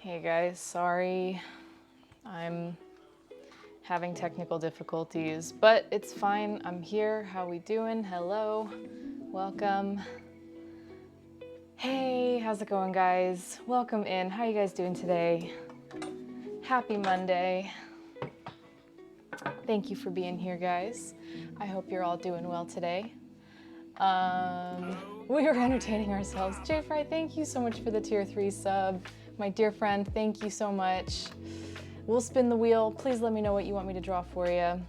Hey guys, sorry. I'm having technical difficulties, but it's fine. I'm here. How we doing? Hello. Welcome. Hey, how's it going, guys? Welcome in. How you guys doing today? Happy Monday. Thank you for being here, guys. I hope you're all doing well today. We were entertaining ourselves. Jay Fry, thank you so much for the tier 3 sub. My dear friend, thank you so much. We'll spin the wheel. Please let me know what you want me to draw for you.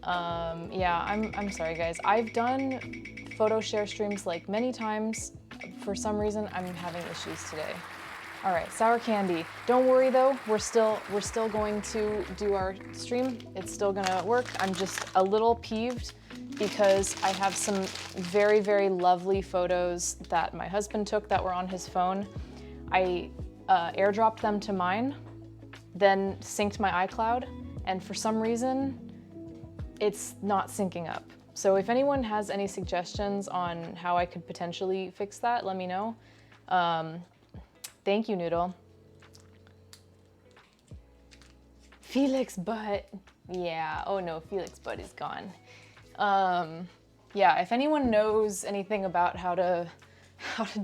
Yeah, I'm sorry, guys. I've done photo share streams like many times. For some reason, I'm having issues today. All right, sour candy. Don't worry though, we're still going to do our stream. It's still gonna work. I'm just a little peeved because I have some very, very lovely photos that my husband took that were on his phone. I airdropped them to mine, then synced my iCloud, and for some reason, it's not syncing up. So if anyone has any suggestions on how I could potentially fix that, let me know. Thank you, Noodle. Felix butt. Yeah, oh no, Felix butt is gone. Yeah, if anyone knows anything about how to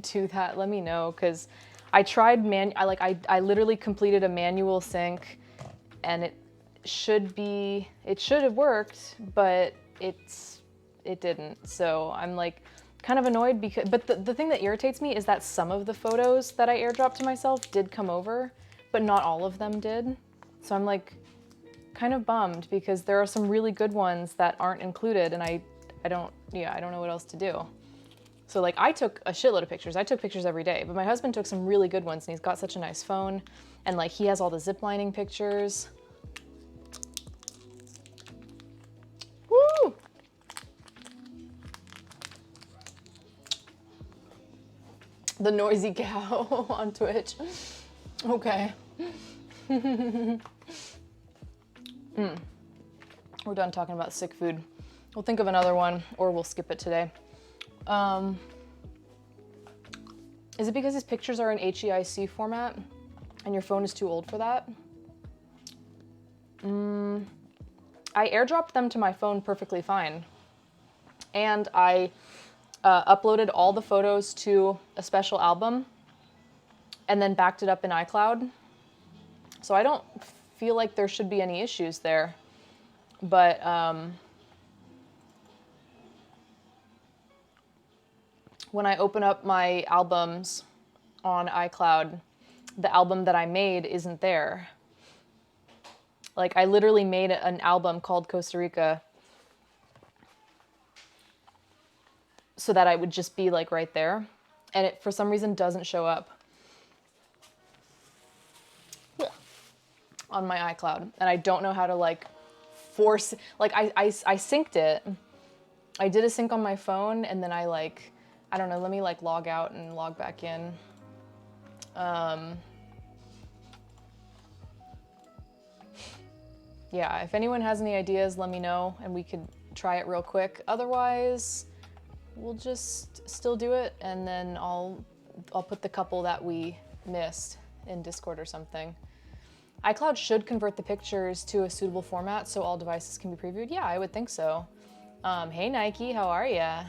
do that, let me know, because I tried I literally completed a manual sync and it should have worked, but it didn't. So I'm like kind of annoyed because, but the thing that irritates me is that some of the photos that I airdropped to myself did come over, but not all of them did. So I'm like kind of bummed because there are some really good ones that aren't included, and I don't know what else to do. So like I took a shitload of pictures. I took pictures every day, but my husband took some really good ones and he's got such a nice phone, and like he has all the ziplining pictures. Woo! The noisy cow on Twitch. Okay. We're done talking about sick food. We'll think of another one, or we'll skip it today. Is it because his pictures are in HEIC format and your phone is too old for that? I airdropped them to my phone perfectly fine. And I uploaded all the photos to a special album and then backed it up in iCloud. So I don't feel like there should be any issues there. But when I open up my albums on iCloud, the album that I made isn't there. Like I literally made an album called Costa Rica so that I would just be like right there, and it for some reason doesn't show up on my iCloud, and I don't know how to like force, like I synced it. I did a sync on my phone, and then I don't know, let me like log out and log back in. Yeah, if anyone has any ideas, let me know and we could try it real quick. Otherwise, we'll just still do it, and then I'll put the couple that we missed in Discord or something. iCloud should convert the pictures to a suitable format so all devices can be previewed. Yeah, I would think so. Hey Nike, how are ya?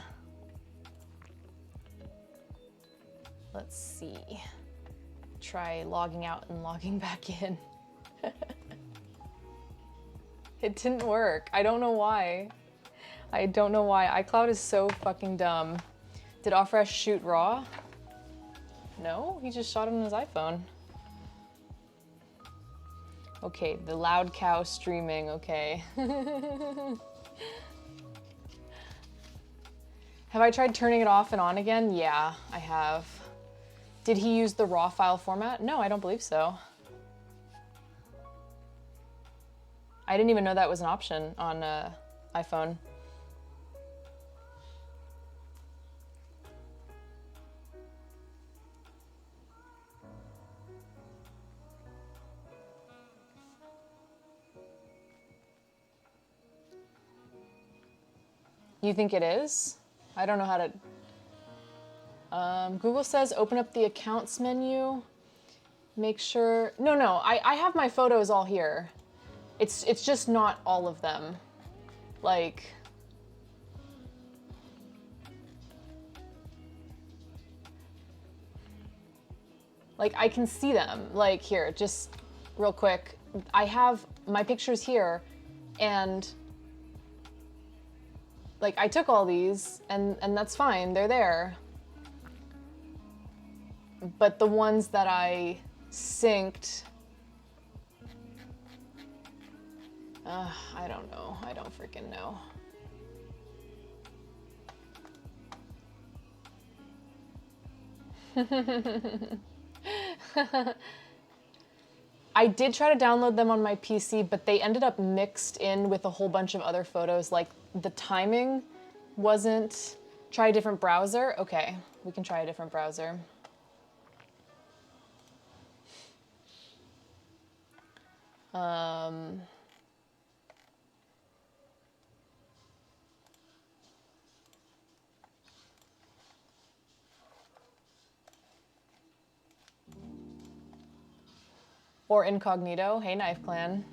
Let's see. Try logging out and logging back in. It didn't work. I don't know why. I don't know why. iCloud is so fucking dumb. Did Offresh shoot raw? No, he just shot it on his iPhone. Okay, the loud cow streaming, okay. Have I tried turning it off and on again? Yeah, I have. Did he use the raw file format? No, I don't believe so. I didn't even know that was an option on iPhone. You think it is? I don't know how to... Google says open up the accounts menu. Make sure, no, I have my photos all here. It's just not all of them. Like, I can see them. Like, here, just real quick. I have my pictures here, and like, I took all these, and that's fine, they're there. But the ones that I synced, I don't know. I don't freaking know. I did try to download them on my PC, but they ended up mixed in with a whole bunch of other photos. Like, the timing wasn't... Try a different browser? Okay, we can try a different browser. Or incognito. Hey, Knife Clan.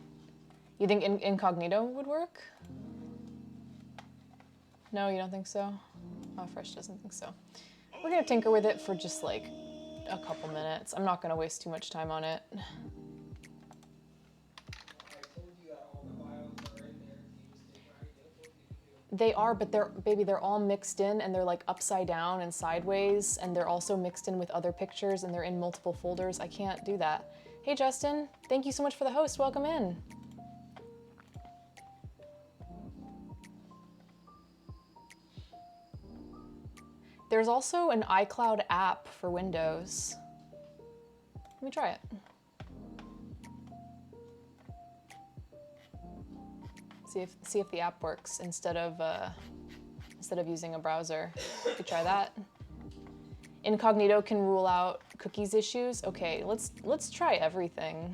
You think incognito would work? No, you don't think so? Oh, Fresh doesn't think so. We're gonna tinker with it for just like a couple minutes. I'm not gonna waste too much time on it. They are, but they're all mixed in, and they're like upside down and sideways, and they're also mixed in with other pictures, and they're in multiple folders. I can't do that. Hey Justin, thank you so much for the host. Welcome in. There's also an iCloud app for Windows. Let me try it. See if the app works instead of using a browser. You could try that. Incognito can rule out cookies issues. Okay, let's try everything.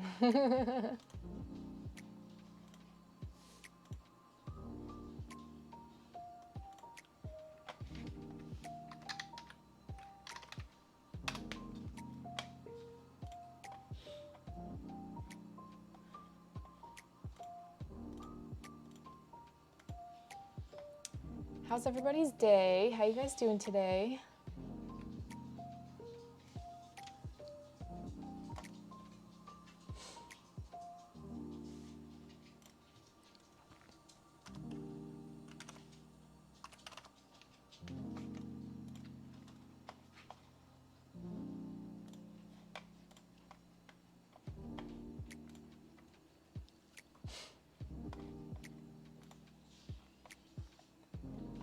How's everybody's day? How you guys doing today?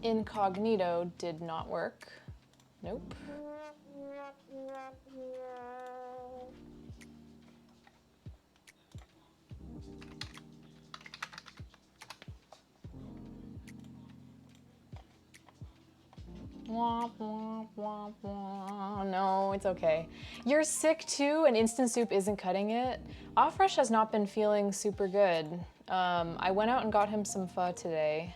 Incognito did not work. Nope. Wah, wah, wah, wah. No, it's okay. You're sick too, and instant soup isn't cutting it. Fresh has not been feeling super good. I went out and got him some pho today.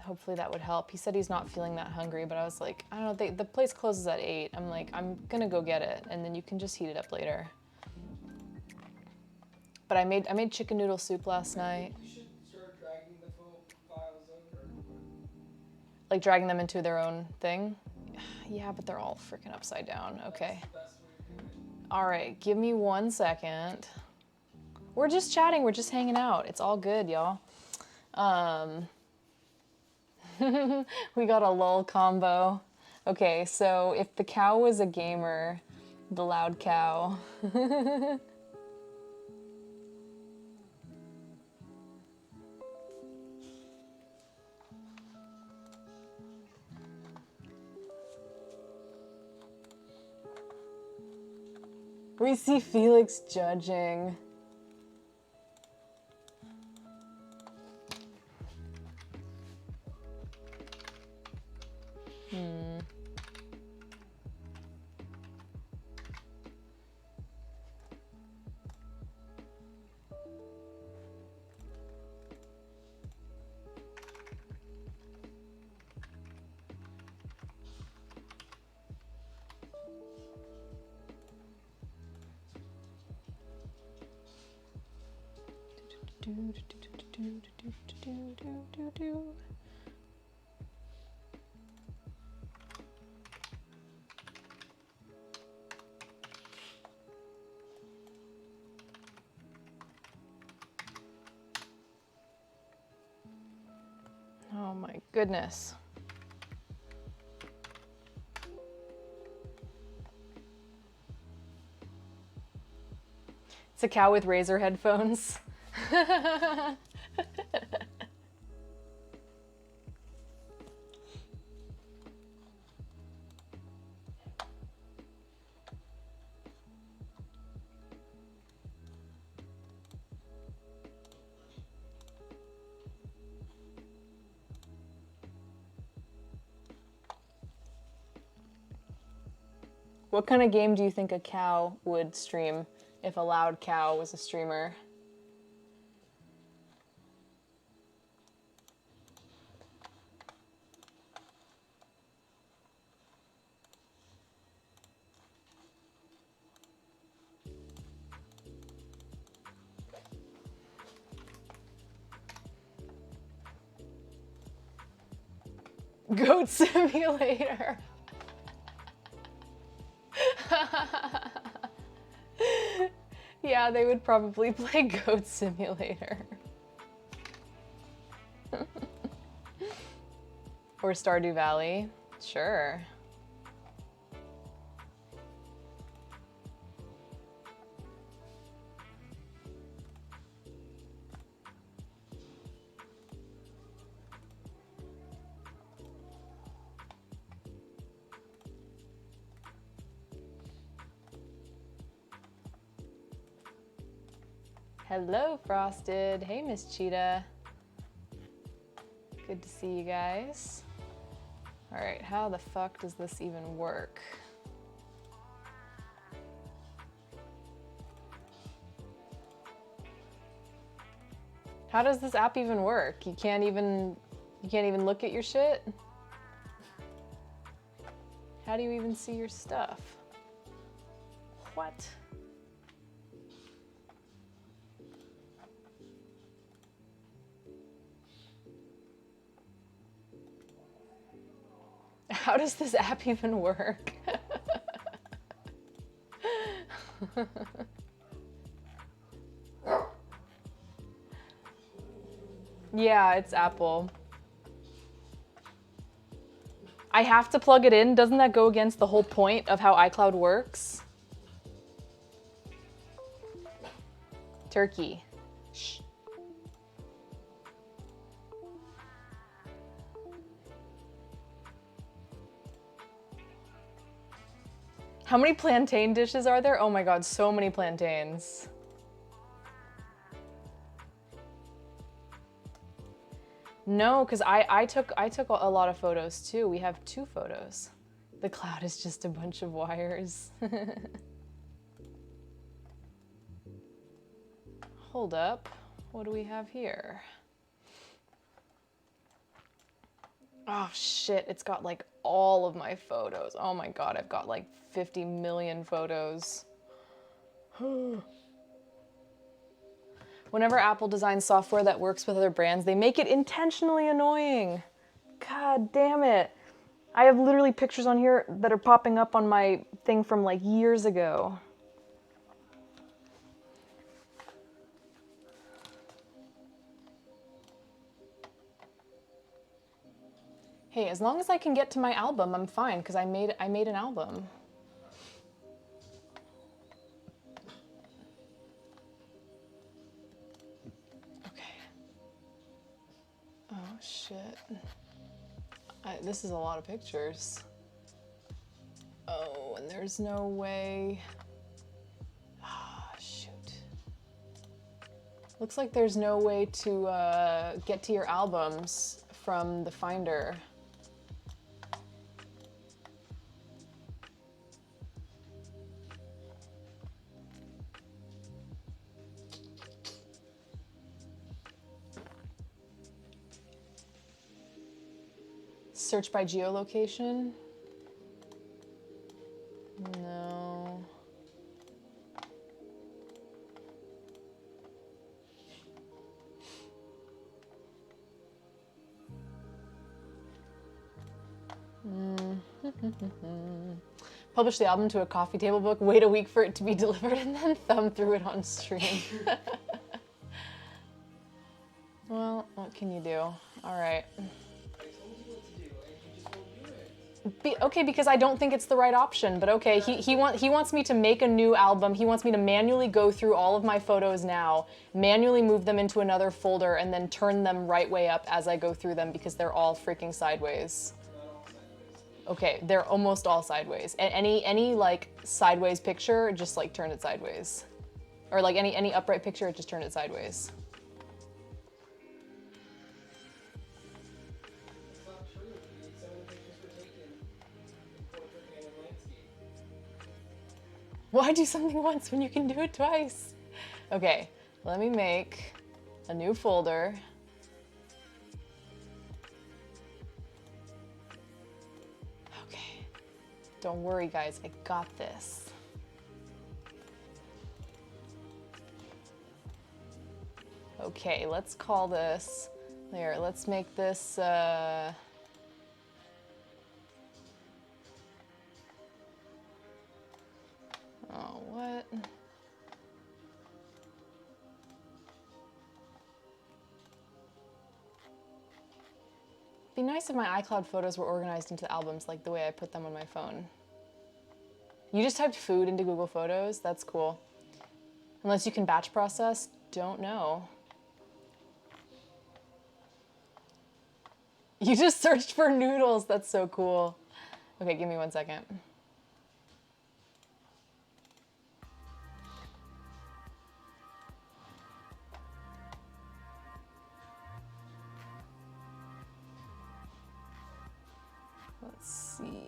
Hopefully that would help. He said he's not feeling that hungry, but I was like, I don't know, the place closes at 8. I'm like, I'm gonna go get it, and then you can just heat it up later. But I made chicken noodle soup last night. You should start dragging the files over. Like dragging them into their own thing? Yeah, but they're all freaking upside down. Okay. That's the best way to do it. All right, give me 1 second. We're just chatting, we're just hanging out. It's all good, y'all. We got a lull combo. Okay, so if the cow was a gamer, the loud cow. We see Felix judging. Oh my goodness. It's a cow with razor headphones. What kind of game do you think a cow would stream if a loud cow was a streamer? Goat Simulator. Yeah, they would probably play Goat Simulator. Or Stardew Valley. Sure. Hello, Frosted. Hey, Miss Cheetah. Good to see you guys. All right, how the fuck does this even work? How does this app even work? You can't even look at your shit? How do you even see your stuff? What? How does this app even work? Yeah, it's Apple. I have to plug it in? Doesn't that go against the whole point of how iCloud works? Turkey. Shh. How many plantain dishes are there? Oh my god, so many plantains. No, because I took a lot of photos too. We have 2 photos. The cloud is just a bunch of wires. Hold up. What do we have here? Oh shit, it's got like all of my photos. Oh my god, I've got like 50 million photos. Whenever Apple designs software that works with other brands, they make it intentionally annoying. God damn it. I have literally pictures on here that are popping up on my thing from like years ago. Hey, as long as I can get to my album, I'm fine, because I made an album. Okay. Oh shit. This is a lot of pictures. Oh, and there's no way. Ah, shoot. Looks like there's no way to get to your albums from the Finder. Search by geolocation? No. Publish the album to a coffee table book, wait a week for it to be delivered, and then thumb through it on stream. Well, what can you do? All right. I told you what to do, and you just won't do it. Okay, because I don't think it's the right option, but okay, he wants me to make a new album. He wants me to manually go through all of my photos now, manually move them into another folder, and then turn them right way up as I go through them because they're all freaking sideways. Not all sideways. Okay, they're almost all sideways. Any like sideways picture, just like turn it sideways. Or like any upright picture, just turn it sideways. That's not true. Some of the pictures were taken in portrait and in landscape. Why do something once when you can do it twice? Okay, let me make a new folder. Okay, don't worry guys, I got this. Okay, let's call this, there, let's make this, oh, what? Be nice if my iCloud photos were organized into albums like the way I put them on my phone. You just typed food into Google Photos? That's cool. Unless you can batch process, don't know. You just searched for noodles, that's so cool. Okay, give me 1 second. Let's see.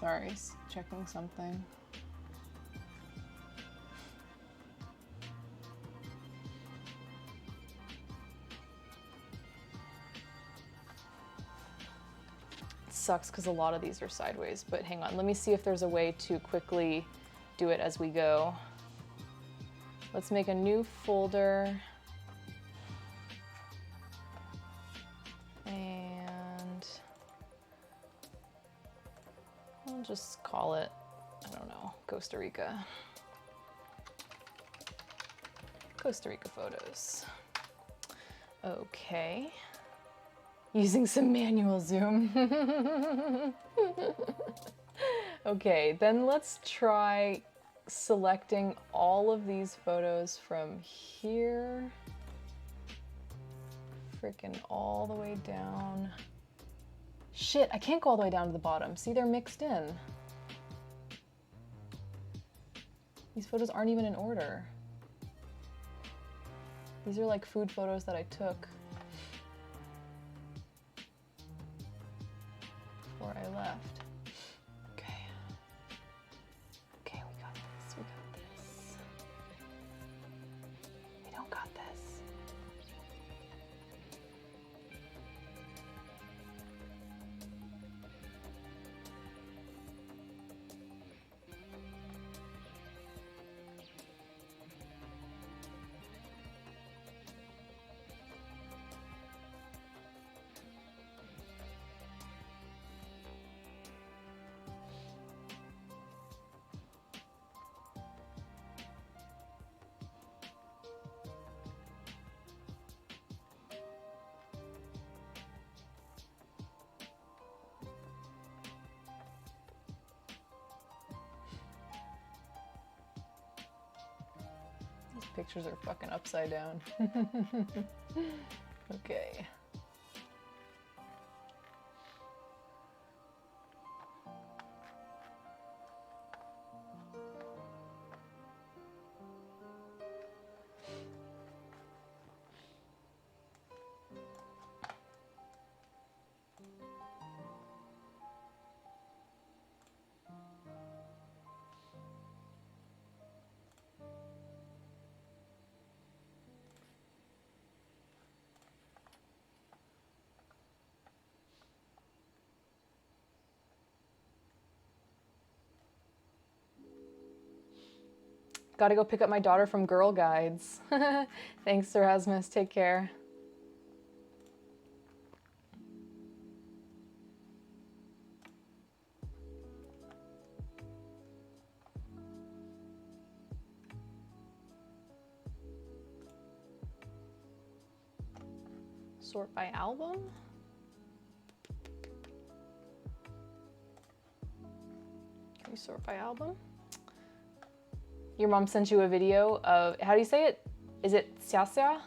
Sorry, checking something. Sucks because a lot of these are sideways, but hang on, let me see if there's a way to quickly do it as we go. Let's make a new folder. And I'll just call it, I don't know, Costa Rica. Costa Rica photos. Okay. Using some manual zoom. Okay, then let's try selecting all of these photos from here. Frickin' all the way down. Shit, I can't go all the way down to the bottom. See, they're mixed in. These photos aren't even in order. These are like food photos that I took before I left. Okay. Okay, we got this, we got this. We don't got this. Pictures are fucking upside down. Okay. Gotta go pick up my daughter from Girl Guides. Thanks, Erasmus. Take care. Sort by album. Can we sort by album? Your mom sent you a video of, how do you say it? Is it xiaxia?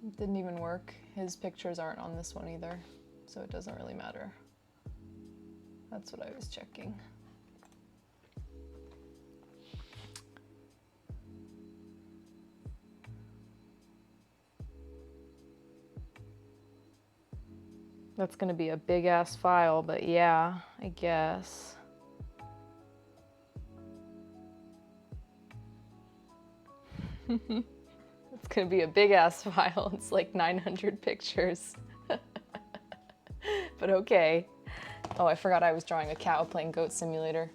It didn't even work. His pictures aren't on this one either, so it doesn't really matter. That's what I was checking. That's gonna be a big ass file, but yeah, I guess. It's gonna be a big ass file. It's like 900 pictures. But okay. Oh, I forgot I was drawing a cow playing Goat Simulator.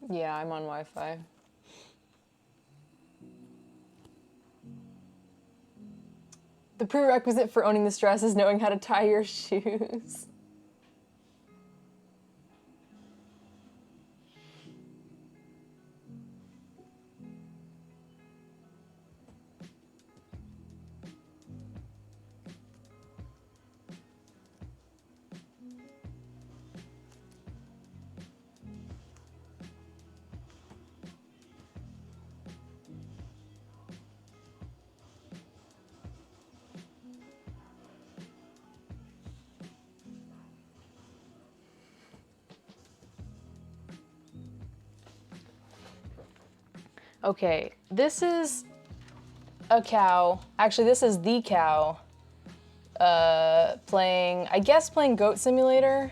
Yeah, I'm on Wi-Fi. The prerequisite for owning this dress is knowing how to tie your shoes. Okay, this is a cow. Actually, this is the cow playing, I guess playing Goat Simulator.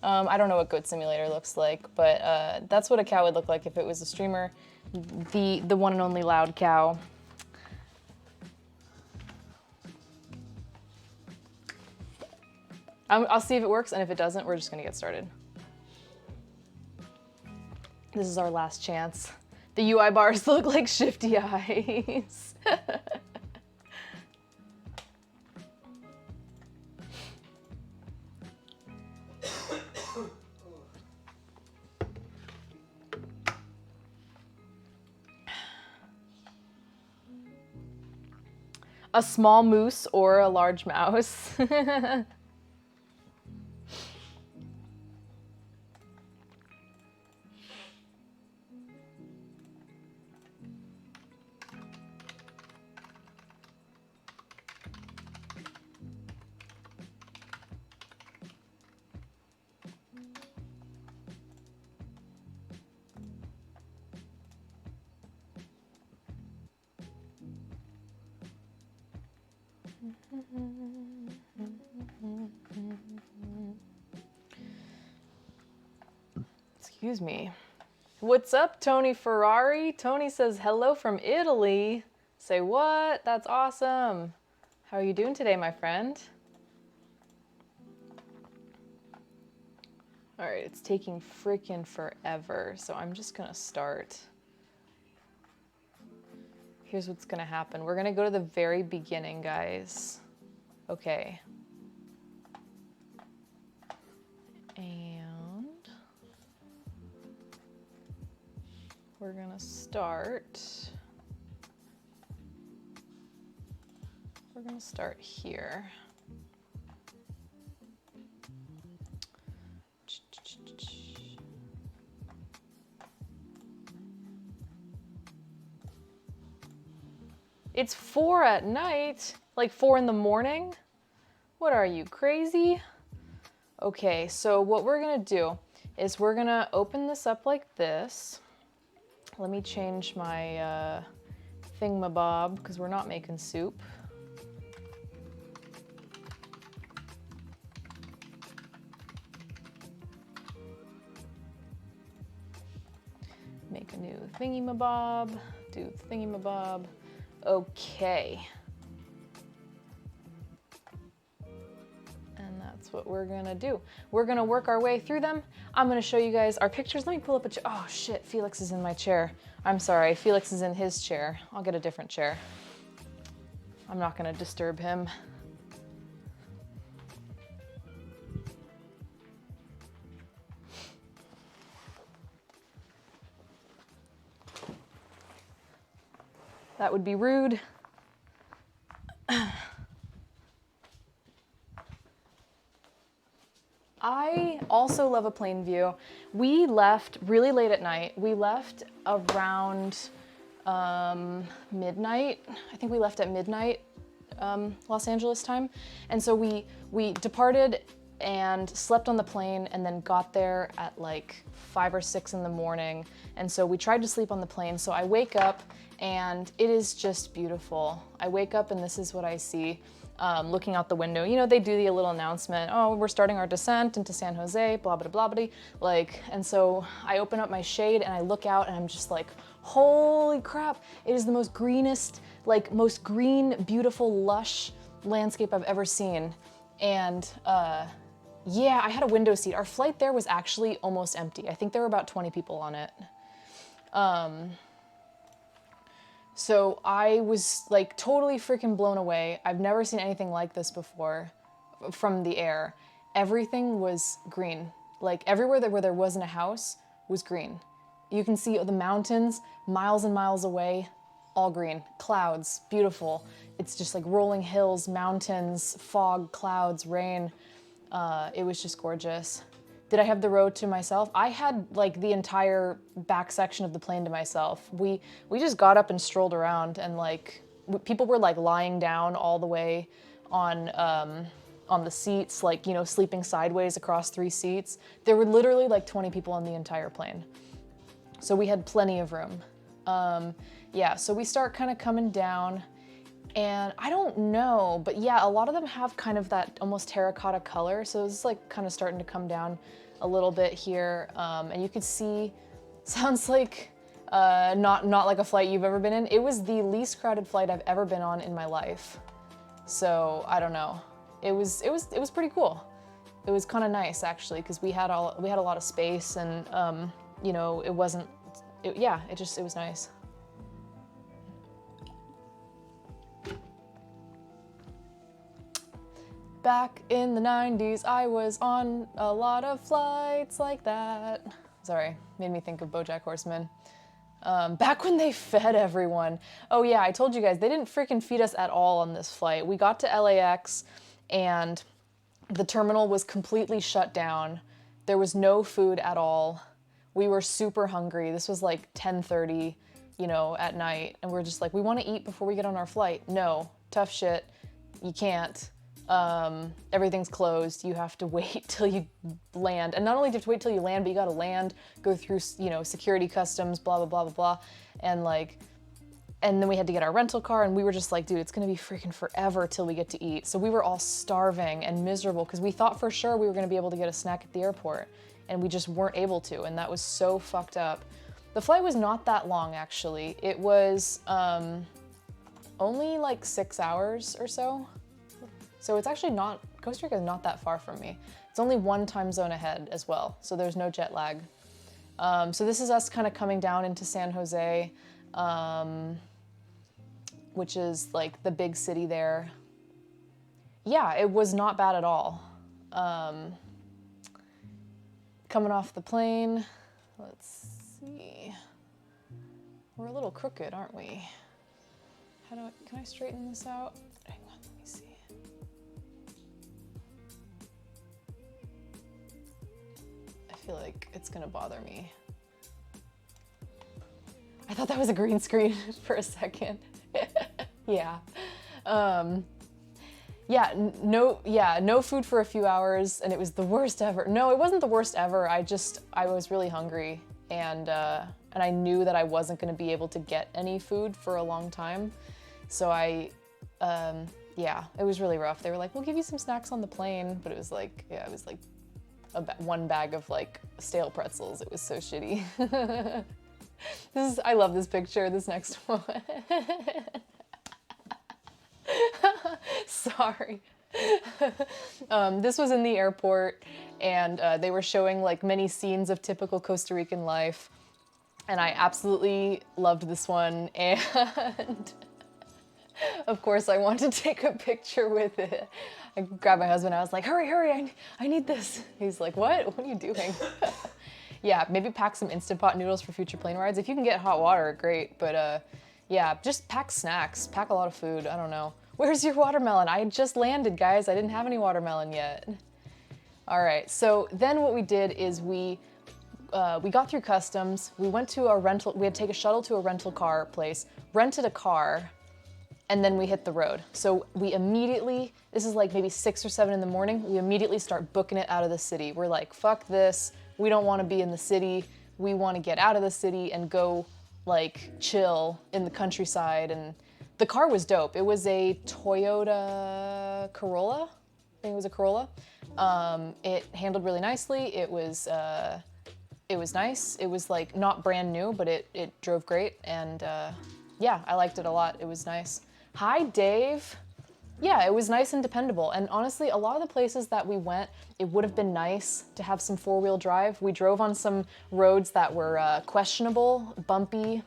I don't know what Goat Simulator looks like, but that's what a cow would look like if it was a streamer. The one and only loud cow. I'll see if it works, and if it doesn't, we're just gonna get started. This is our last chance. The UI bars look like shifty eyes. A small moose or a large mouse. Excuse me. What's up, Tony Ferrari? Tony says hello from Italy. Say what? That's awesome. How are you doing today, my friend? All right, it's taking freaking forever, so I'm just gonna start. Here's what's gonna happen. We're gonna go to the very beginning, guys. Okay. And we're gonna start. We're gonna start here. It's 4 at night, like 4 in the morning. What are you, crazy? Okay, so what we're gonna do is we're gonna open this up like this. Let me change my thingamabob because we're not making soup. Make a new thingy-mabob, do thingy-mabob. Okay. And that's what we're gonna do. We're gonna work our way through them. I'm gonna show you guys our pictures. Let me pull up a chair. Oh shit, Felix is in my chair. I'm sorry, Felix is in his chair. I'll get a different chair. I'm not gonna disturb him. That would be rude. I also love a plain view. We left really late at night. We left around midnight. I think we left at midnight, Los Angeles time. And so we departed and slept on the plane and then got there at like 5 or 6 in the morning. And so we tried to sleep on the plane. So I wake up and it is just beautiful. I wake up and this is what I see. Looking out the window, you know, they do the little announcement, oh, we're starting our descent into San Jose, blah, blah, blah, blah, like, and so I open up my shade and I look out and I'm just like, holy crap, it is the most greenest, like most green, beautiful, lush landscape I've ever seen. And yeah, I had a window seat. Our flight there was actually almost empty. I think there were about 20 people on it. So I was like totally freaking blown away. I've never seen anything like this before from the air. Everything was green. Like everywhere where there wasn't a house was green. You can see the mountains miles and miles away, all green. Clouds, beautiful. It's just like rolling hills, mountains, fog, clouds, rain. It was just gorgeous. Did I have the row to myself? I had like the entire back section of the plane to myself. We just got up and strolled around and like people were like lying down all the way on the seats, like, you know, sleeping sideways across 3 seats. There were literally like 20 people on the entire plane. So we had plenty of room. Yeah, so we start kind of coming down and I don't know, but yeah, a lot of them have kind of that almost terracotta color. So it's like kind of starting to come down a little bit here. And you could see, sounds like not like a flight you've ever been in. It was the least crowded flight I've ever been on in my life. So I don't know. It was pretty cool. It was kind of nice actually, because we had a lot of space and you know, it was nice. Back in the 90s, I was on a lot of flights like that. Sorry, made me think of BoJack Horseman. Back when they fed everyone. Oh yeah, I told you guys, they didn't freaking feed us at all on this flight. We got to LAX and the terminal was completely shut down. There was no food at all. We were super hungry. This was like 10:30, you know, at night. And we're just like, we want to eat before we get on our flight. No, tough shit. You can't. Everything's closed. You have to wait till you land. And not only do you have to wait till you land, but you gotta land, go through, you know, security customs, blah, blah, blah, blah, blah. And like, and then we had to get our rental car and we were just like, dude, it's gonna be freaking forever till we get to eat. So we were all starving and miserable because we thought for sure we were gonna be able to get a snack at the airport and we just weren't able to. And that was so fucked up. The flight was not that long actually. It was only like 6 hours or so. So it's actually not, Costa Rica is not that far from me. It's only 1 time zone ahead as well, so there's no jet lag. So this is us kind of coming down into San Jose, which is like the big city there. Yeah, it was not bad at all. Coming off the plane, let's see. We're a little crooked, aren't we? Can I straighten this out? Hang on, let me see. I feel like it's gonna bother me. I thought that was a green screen for a second. Yeah. No food for a few hours, and it was the worst ever. No, it wasn't the worst ever. I was really hungry, and I knew that I wasn't going to be able to get any food for a long time. So it was really rough. They were like, "We'll give you some snacks on the plane," but it was like, one bag of like stale pretzels. It was so shitty. I love this picture, this next one. Sorry. This was in the airport, and they were showing like many scenes of typical Costa Rican life, and I absolutely loved this one, and of course I wanted to take a picture with it. I grabbed my husband, I was like, hurry, I need this. He's like, what are you doing? Yeah, maybe pack some Instant Pot noodles for future plane rides. If you can get hot water, great, but yeah, just pack snacks, pack a lot of food, I don't know. Where's your watermelon? I just landed, guys. I didn't have any watermelon yet. All right, so then what we did is we got through customs. We went to a rental, we had to take a shuttle to a rental car place, rented a car, and then we hit the road. So we immediately, this is like maybe 6 or 7 in the morning, we immediately start booking it out of the city. We're like, fuck this. We don't want to be in the city. We want to get out of the city and go like chill in the countryside. And the car was dope. It was a Toyota Corolla. I think it was a Corolla. It handled really nicely. It was nice. It was like not brand new, but it drove great. And yeah, I liked it a lot. It was nice. Hi, Dave. Yeah, it was nice and dependable. And honestly, a lot of the places that we went, it would have been nice to have some 4-wheel drive. We drove on some roads that were questionable, bumpy,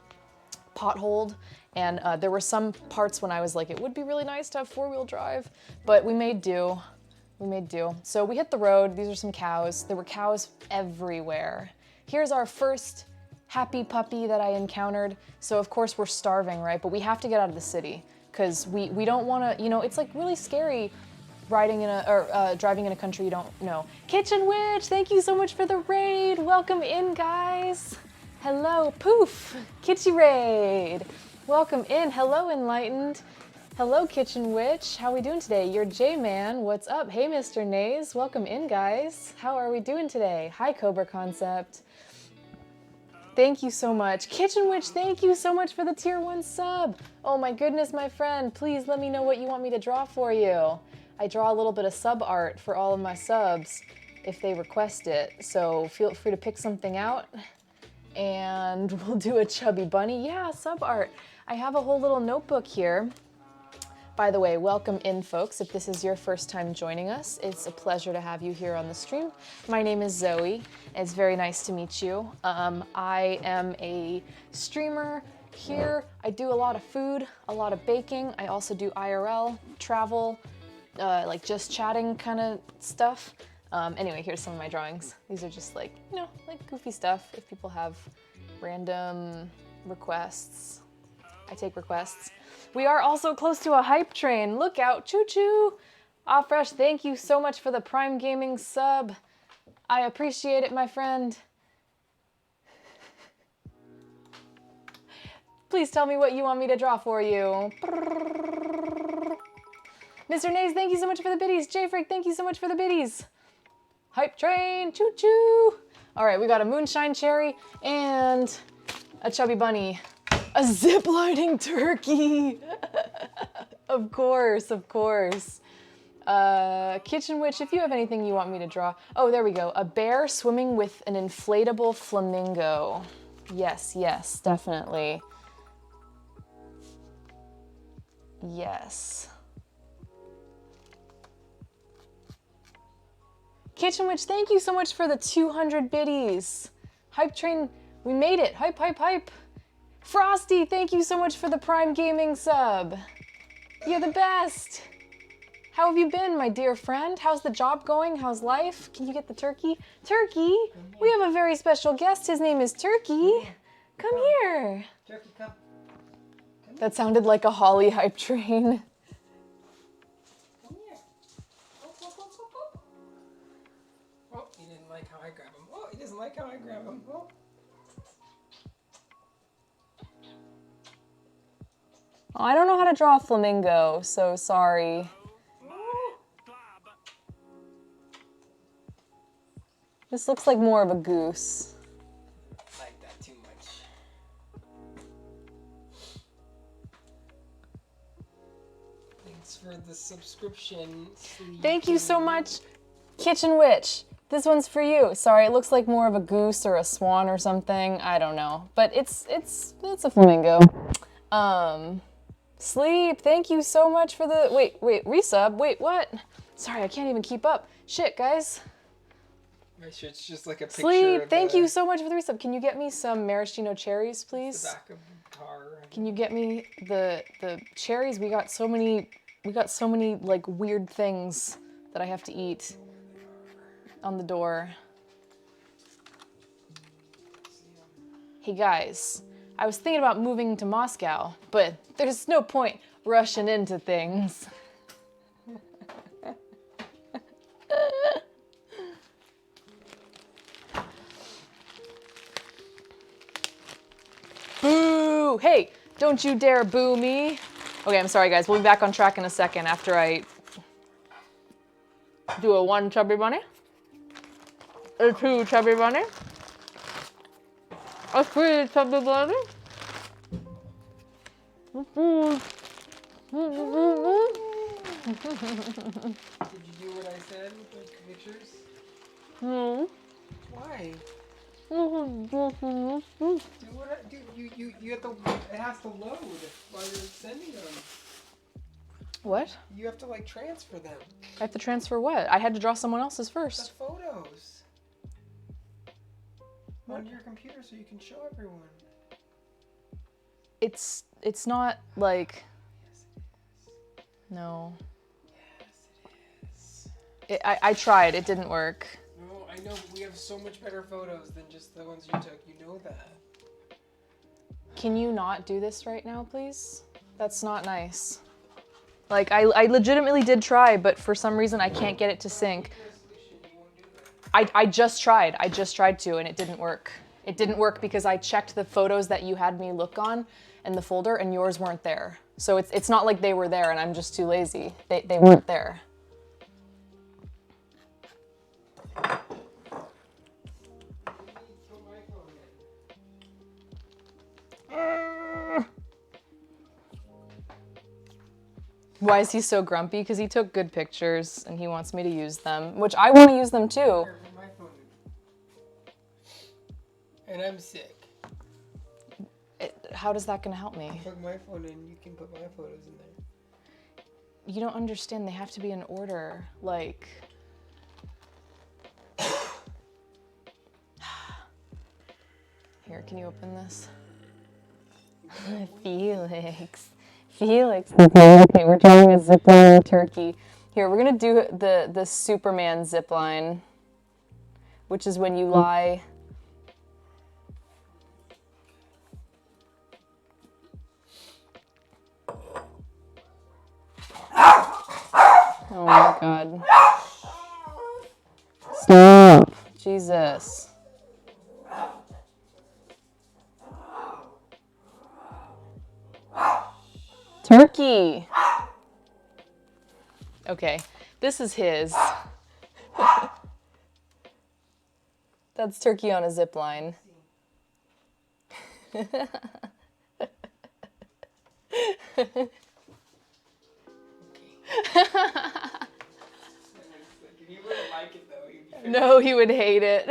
potholed, and there were some parts when I was like, it would be really nice to have 4-wheel drive, but we made do. So we hit the road. These are some cows. There were cows everywhere. Here's our first happy puppy that I encountered. So of course we're starving, right? But we have to get out of the city because we don't want to, it's like really scary driving in a country you don't know. Kitchen Witch, thank you so much for the raid. Welcome in, guys. Hello, Poof, Kitschy Raid. Welcome in. Hello, Enlightened. Hello, Kitchen Witch. How are we doing today? You're J-Man. What's up? Hey, Mr. Nays. Welcome in, guys. How are we doing today? Hi, Cobra Concept. Thank you so much. Kitchen Witch, thank you so much for the tier 1 sub. Oh my goodness, my friend. Please let me know what you want me to draw for you. I draw a little bit of sub art for all of my subs if they request it. So feel free to pick something out and we'll do a chubby bunny. Yeah, sub art. I have a whole little notebook here. By the way, welcome in, folks. If this is your first time joining us, it's a pleasure to have you here on the stream. My name is Zoe. It's very nice to meet you. I am a streamer here. I do a lot of food, a lot of baking. I also do IRL, travel, like just chatting kind of stuff. Anyway, here's some of my drawings. These are just like, like goofy stuff. If people have random requests, I take requests. We are also close to a hype train. Look out, choo-choo. Fresh, thank you so much for the Prime Gaming sub. I appreciate it, my friend. Please tell me what you want me to draw for you. Mr. Nays, thank you so much for the biddies. J-Freak, thank you so much for the biddies. Hype train, choo-choo. All right, we got a moonshine cherry and a chubby bunny. A ziplining turkey. Of course, of course. Kitchen Witch, if you have anything you want me to draw. Oh, there we go. A bear swimming with an inflatable flamingo. Yes, yes, definitely. Yes. Kitchen Witch, thank you so much for the 200 biddies. Hype train, we made it. Hype, hype, hype. Frosty, thank you so much for the Prime Gaming sub. You're the best. How have you been, my dear friend? How's the job going? How's life? Can you get the turkey? Turkey, we have a very special guest. His name is Turkey. Come here. Turkey, come. That sounded like a Holly hype train. Come here. Oh, he didn't like how I grab him. Oh, he doesn't like how I grab him. Oh. Oh, I don't know how to draw a flamingo, so sorry. This looks like more of a goose. I like that too much. Thanks for the subscription. Thank you so much, Kitchen Witch. This one's for you. Sorry, it looks like more of a goose or a swan or something. I don't know, but it's a flamingo. Sleep. Thank you so much for the wait resub. Wait, what? Sorry, I can't even keep up. Shit, guys. My shirt's just like a picture. Sleep. Thank you so much for the resub. Can you get me some maraschino cherries, please? The back of the car. Can you get me the cherries? We got so many like weird things that I have to eat on the door. Hey guys, I was thinking about moving to Moscow, but there's no point rushing into things. Boo! Hey, don't you dare boo me. Okay, I'm sorry guys, we'll be back on track in a second after I do a 1 chubby bunny, a 2 chubby bunny, a 3 chubby bunny. Did you do what I said with the pictures? No. Why? Do what you have to, it has to load while you're sending them. What? You have to like transfer them. I have to transfer what? I had to draw someone else's The first. photos. Onto your computer so you can show everyone. It's not like, Yes, it is. no. Yes, it is. I tried, it didn't work. No, I know, but we have so much better photos than just the ones you took. You know that. Can you not do this right now, please? That's not nice. Like, I legitimately did try, but for some reason I can't get it to sync. I just tried to, and it didn't work. It didn't work because I checked the photos that you had me look on in the folder, and yours weren't there. So it's not like they were there and I'm just too lazy. They weren't there. Why is he so grumpy? Because he took good pictures and he wants me to use them, which I want to use them too. Here, put my phone in. And I'm sick. How is that going to help me? Plug my phone in, you can put my photos in there. You don't understand, they have to be in order, like... Here, can you open this? Felix. Okay, we're drawing a zipline turkey. Here, we're gonna do the Superman zipline, which is when you lie. Oh my God. Stop. Jesus. Turkey. Okay, this is his. That's turkey on a zip line. Can you wouldn't like it though? You'd be No, he would hate it.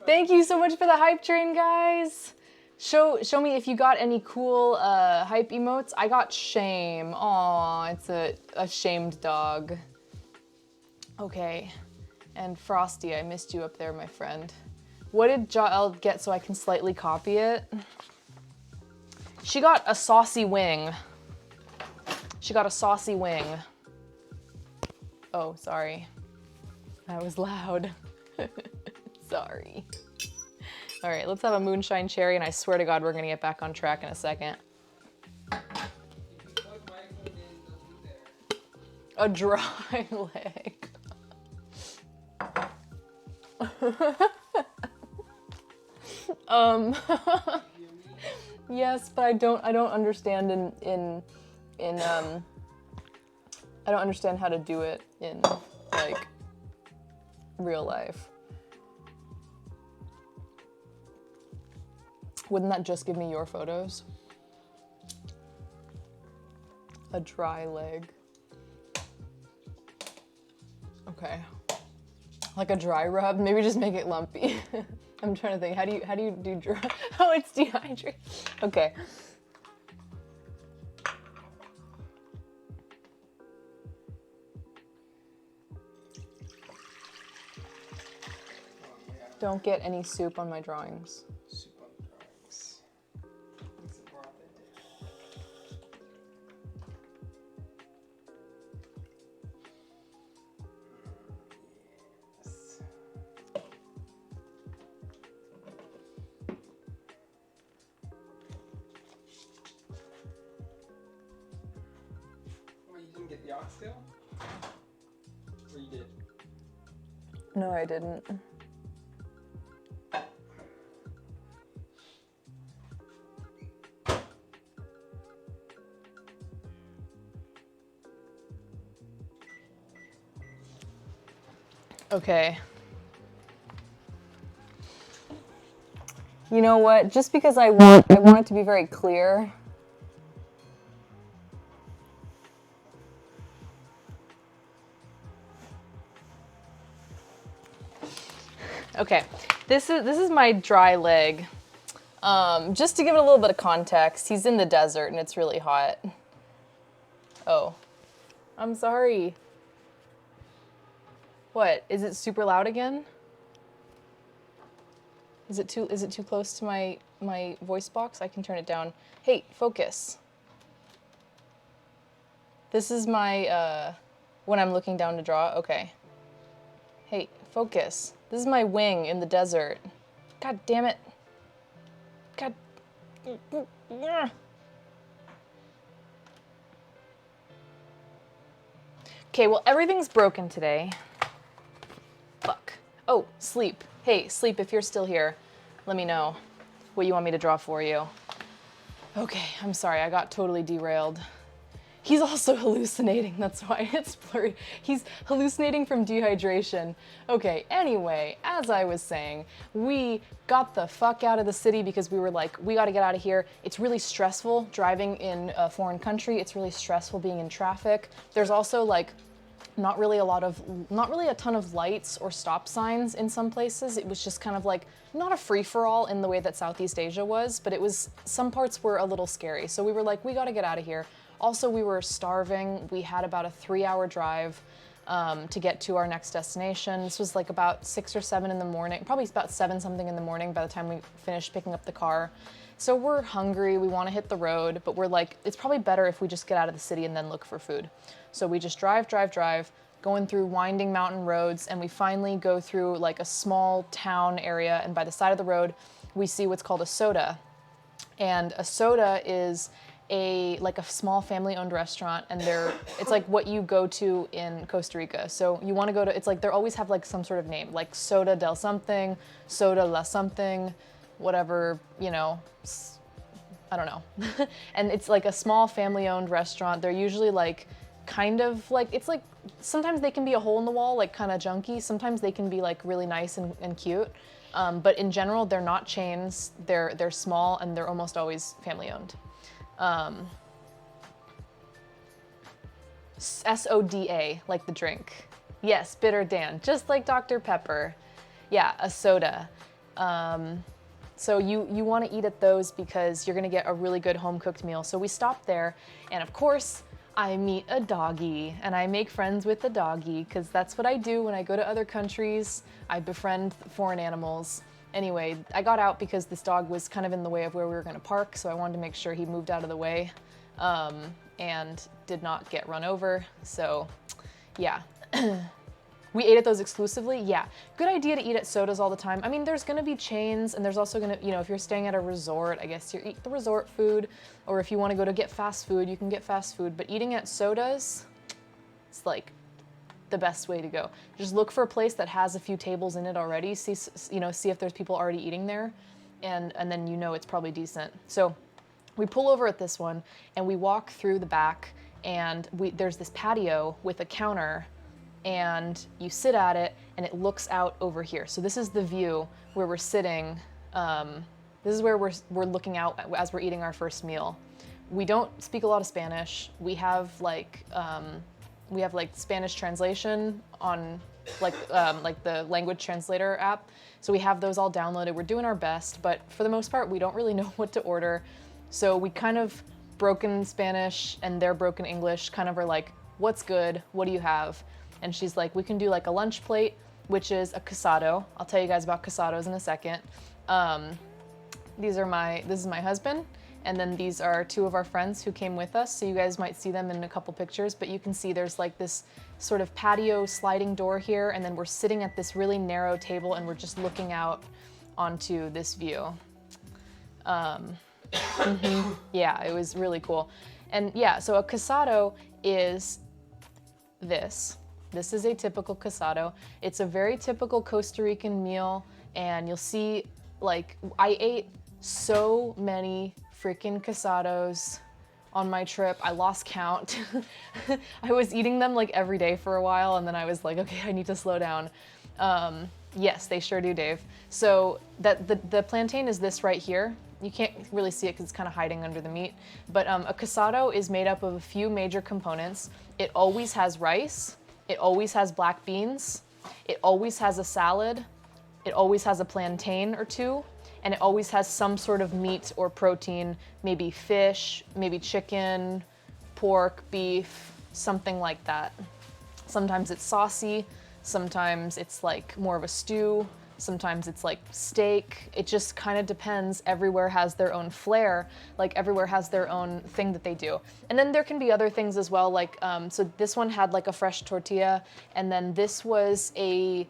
Thank you so much for the hype train, guys. Show me if you got any cool hype emotes. I got shame. Aw, it's a shamed dog. Okay, and Frosty, I missed you up there, my friend. What did Jael get so I can slightly copy it? She got a saucy wing. She got a saucy wing. Oh, sorry. That was loud. Sorry. All right, let's have a moonshine cherry, and I swear to God, we're gonna get back on track in a second. A dry leg. Yes, but I don't understand I don't understand how to do it in like real life. Wouldn't that just give me your photos? A dry leg. Okay. Like a dry rub, maybe just make it lumpy. I'm trying to think, how do you do dry? Oh, it's dehydrated. Okay. Don't get any soup on my drawings. Soup on the drawings. Makes it more authentic. Yes. Oh, you didn't get the oxtail? Or you did? No, I didn't. Okay. You know what? Just because I want it to be very clear. Okay, this is my dry leg. Just to give it a little bit of context, he's in the desert and it's really hot. Oh, I'm sorry. What? Is it super loud again? Is it too close to my voice box? I can turn it down. Hey, focus. This is my when I'm looking down to draw. Okay. Hey, focus. This is my wing in the desert. God damn it. God. Okay, well, everything's broken today. Fuck. Oh, sleep. Hey, sleep, if you're still here, let me know what you want me to draw for you. Okay, I'm sorry, I got totally derailed. He's also hallucinating, that's why it's blurry. He's hallucinating from dehydration. Okay, anyway, as I was saying, we got the fuck out of the city because we were like, we gotta get out of here. It's really stressful driving in a foreign country. It's really stressful being in traffic. There's also like, not really a ton of lights or stop signs in some places. It was just kind of like, not a free-for-all in the way that Southeast Asia was, but some parts were a little scary. So we were like, we gotta get out of here. Also, we were starving. We had about a 3-hour drive to get to our next destination. This was like about 6 or 7 in the morning, probably about 7 something in the morning by the time we finished picking up the car. So we're hungry, we wanna hit the road, but we're like, it's probably better if we just get out of the city and then look for food. So we just drive, going through winding mountain roads, and we finally go through like a small town area, and by the side of the road, we see what's called a soda. And a soda is like a small family-owned restaurant, and it's like what you go to in Costa Rica. So you want to go to, it's like they always have like some sort of name, like Soda del something, Soda la something, whatever, you know, I don't know. And it's like a small family-owned restaurant. They're usually like kind of like, it's like sometimes they can be a hole in the wall, like kind of junky. Sometimes they can be like really nice and cute. But in general, they're not chains. They're small, and they're almost always family-owned. S-O-D-A, like the drink. Yes, Bitter Dan, just like Dr. Pepper. Yeah, a soda. So you want to eat at those because you're gonna get a really good home-cooked meal. So we stop there, and of course, I meet a doggy, and I make friends with the doggy, because that's what I do when I go to other countries. I befriend foreign animals. Anyway, I got out because this dog was kind of in the way of where we were gonna park, so I wanted to make sure he moved out of the way, and did not get run over, so yeah. We ate at those exclusively? Yeah. Good idea to eat at sodas all the time. I mean, there's gonna be chains, and there's also gonna, you know, if you're staying at a resort, I guess you eat the resort food, or if you wanna go to get fast food, you can get fast food, but eating at sodas, it's like the best way to go. Just look for a place that has a few tables in it already, see if there's people already eating there, and then you know it's probably decent. So We pull over at this one and we walk through the back, and there's this patio with a counter, and you sit at it and it looks out over here. So this is the view where we're sitting. This is where we're looking out as we're eating our first meal. We don't speak a lot of Spanish. We have like Spanish translation on like the language translator app. So we have those all downloaded. We're doing our best, but for the most part, we don't really know what to order. So we kind of broken Spanish and they're broken English, kind of are like, what's good? What do you have? And she's like, we can do like a lunch plate, which is a casado. I'll tell you guys about casados in a second. This is my husband, and then these are two of our friends who came with us. So you guys might see them in a couple pictures, but you can see there's like this sort of patio sliding door here, and then we're sitting at this really narrow table and we're just looking out onto this view. Yeah, it was really cool. And yeah, so a casado is this. This is a typical casado. It's a very typical Costa Rican meal, and you'll see, like, I ate so many freaking casados on my trip. I lost count. I was eating them like every day for a while, and then I was like, okay, I need to slow down. Yes, they sure do, Dave. So the plantain is this right here. You can't really see it because it's kind of hiding under the meat. But a casado is made up of a few major components. It always has rice. It always has black beans. It always has a salad. It always has a plantain or two. And it always has some sort of meat or protein, maybe fish, maybe chicken, pork, beef, something like that. Sometimes it's saucy. Sometimes it's like more of a stew. Sometimes it's like steak. It just kind of depends. Everywhere has their own flair. Like everywhere has their own thing that they do. And then there can be other things as well. Like, so this one had like a fresh tortilla. And then this was a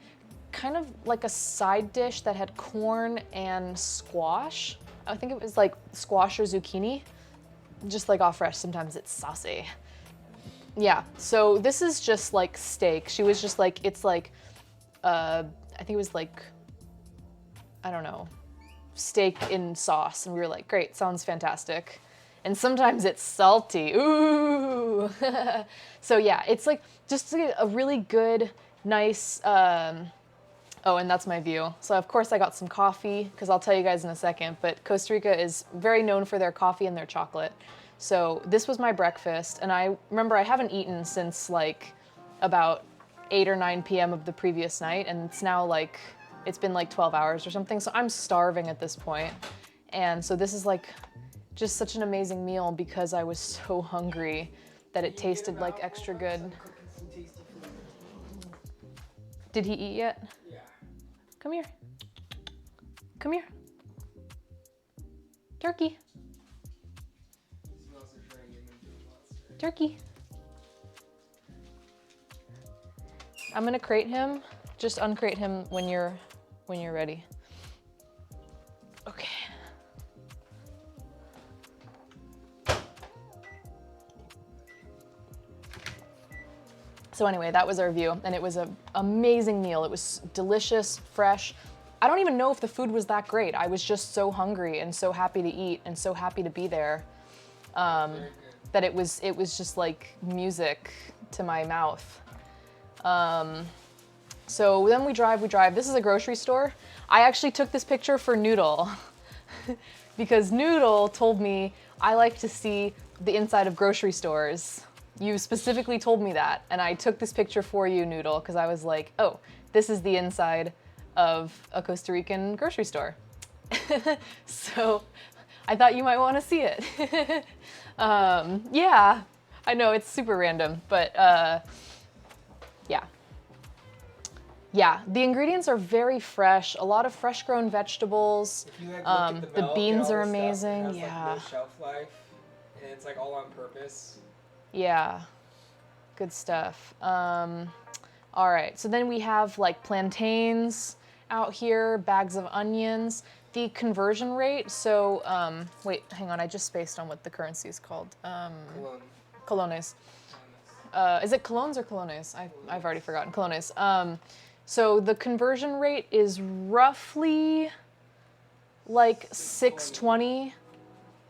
kind of like a side dish that had corn and squash. I think it was like squash or zucchini, just like all fresh. Sometimes it's saucy. Yeah, so this is just like steak. She was just like, it's like, I think it was like, I don't know, steak in sauce. And we were like, great, sounds fantastic. And sometimes it's salty, ooh. So yeah, it's like just a really good, nice, oh, and that's my view. So of course I got some coffee, because I'll tell you guys in a second, but Costa Rica is very known for their coffee and their chocolate. So this was my breakfast, and I remember I haven't eaten since like about 8 or 9 p.m. of the previous night, and it's now like, it's been like 12 hours or something, so I'm starving at this point. And so this is like just such an amazing meal because I was so hungry that it tasted like extra good. Did he eat yet? Yeah. Come here. Come here. Turkey. Turkey. I'm gonna crate him. Just uncrate him when you're ready. Okay. So anyway, that was our view, and it was an amazing meal. It was delicious, fresh. I don't even know if the food was that great. I was just so hungry and so happy to eat and so happy to be there, that it was just like music to my mouth. So then we drive. This is a grocery store. I actually took this picture for Noodle because Noodle told me I like to see the inside of grocery stores. You specifically told me that, and I took this picture for you, Noodle, because I was like, oh, this is the inside of a Costa Rican grocery store. So I thought you might want to see it. Yeah, I know it's super random, but yeah. Yeah, the ingredients are very fresh, a lot of fresh grown vegetables. If you like look at the milk beans and all are this stuff, amazing, it has, yeah. like, no shelf life, and it's like all on purpose. Yeah, good stuff. All right, so then we have like plantains out here, bags of onions. The conversion rate, so, wait, hang on, I just spaced on what the currency is called. Colones. Is it colones or colones? I've already forgotten. Colones. So the conversion rate is roughly like 620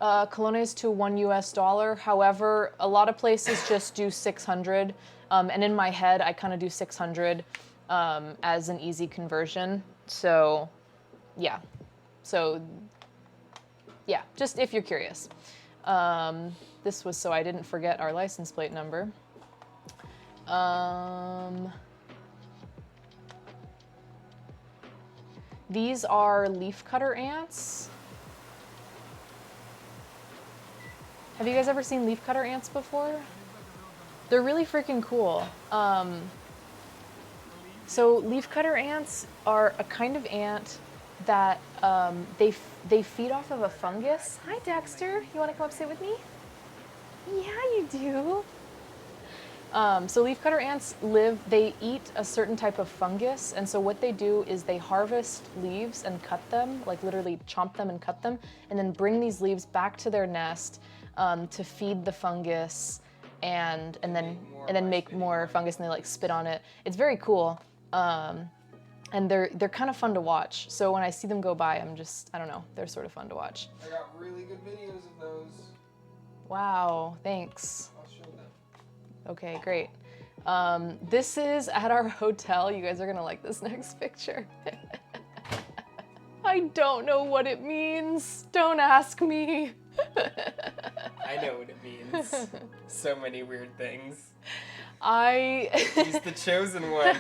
colones to $1 US. However, a lot of places just do 600. And in my head, I kind of do 600 as an easy conversion. So, yeah. So, yeah, just if you're curious. This was so I didn't forget our license plate number. These are leafcutter ants. Have you guys ever seen leafcutter ants before? They're really freaking cool. So leafcutter ants are a kind of ant that they feed off of a fungus. Hi Dexter, you want to come up sit with me? Yeah, you do. So leafcutter ants they eat a certain type of fungus, and so what they do is they harvest leaves and cut them, like literally chomp them and cut them, and then bring these leaves back to their nest to feed the fungus, and then make more fungus, and they like spit on it. It's very cool, and they're kind of fun to watch. So when I see them go by, I don't know, they're sort of fun to watch. I got really good videos of those. Wow, thanks. I'll show them. Okay, great. This is at our hotel. You guys are gonna like this next picture. I don't know what it means. Don't ask me. I know what it means. So many weird things. He's the chosen one.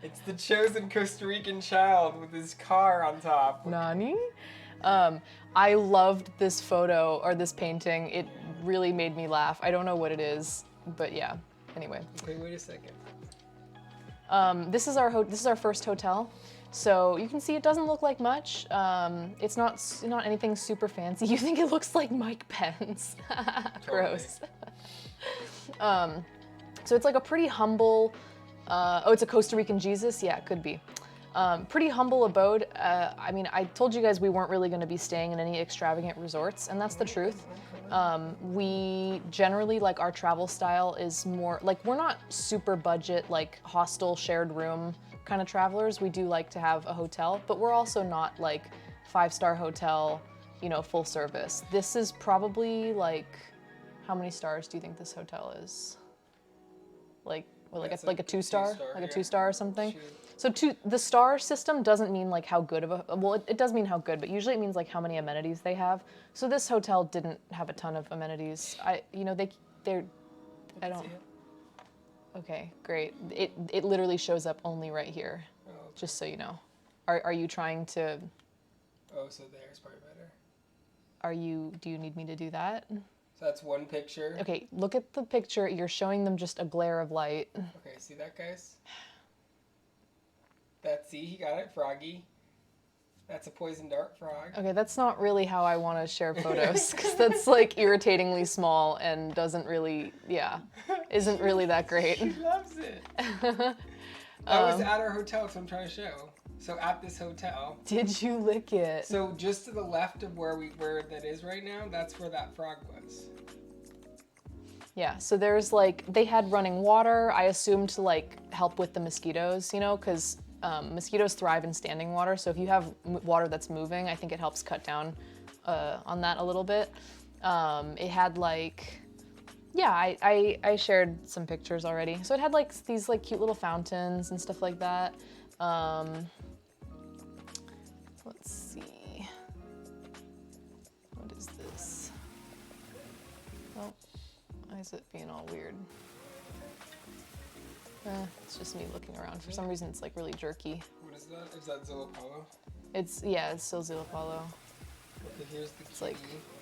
It's the chosen Costa Rican child with his car on top. Nani? I loved this photo or this painting. It really made me laugh. I don't know what it is, but yeah. Anyway. Okay, wait a second. This is our first hotel. So you can see it doesn't look like much. It's not anything super fancy. You think it looks like Mike Pence. Gross. So it's like a pretty humble, it's a Costa Rican Jesus? Yeah, it could be. Pretty humble abode. I mean, I told you guys we weren't really gonna be staying in any extravagant resorts, and that's the truth. We generally, like, our travel style is more, like, we're not super budget, like, hostel, shared room kind of travelers. We do like to have a hotel, but we're also not, like, 5-star hotel, you know, full service. This is probably, like, how many stars do you think this hotel is? Like a 2-star? Like a 2-star or something? So the star system doesn't mean like how good of a, well, it does mean how good, but usually it means like how many amenities they have. So this hotel didn't have a ton of amenities. I don't, okay, great. It literally shows up only right here, just so you know. Are you trying to? Oh, so there's probably better. Do you need me to do that? So that's one picture. Okay, look at the picture. You're showing them just a glare of light. Okay, see that, guys? See, he got it, Froggy. That's a poison dart frog. Okay, that's not really how I want to share photos, because that's like irritatingly small and doesn't really, isn't really that great. She loves it. That was at our hotel, so I'm trying to show. So at this hotel. Did you lick it? So just to the left of where that is right now, that's where that frog was. Yeah, so there's like, they had running water, I assume to like help with the mosquitoes, you know, because mosquitoes thrive in standing water. So if you have water that's moving, I think it helps cut down on that a little bit. It had like, yeah, I shared some pictures already. So it had like these like cute little fountains and stuff like that. Let's see. What is this? Oh, why is it being all weird? It's just me looking around. For some reason, it's like really jerky. What is that? Is that Zillapalo? It's still Zillapalo. Okay, here's the key. It's like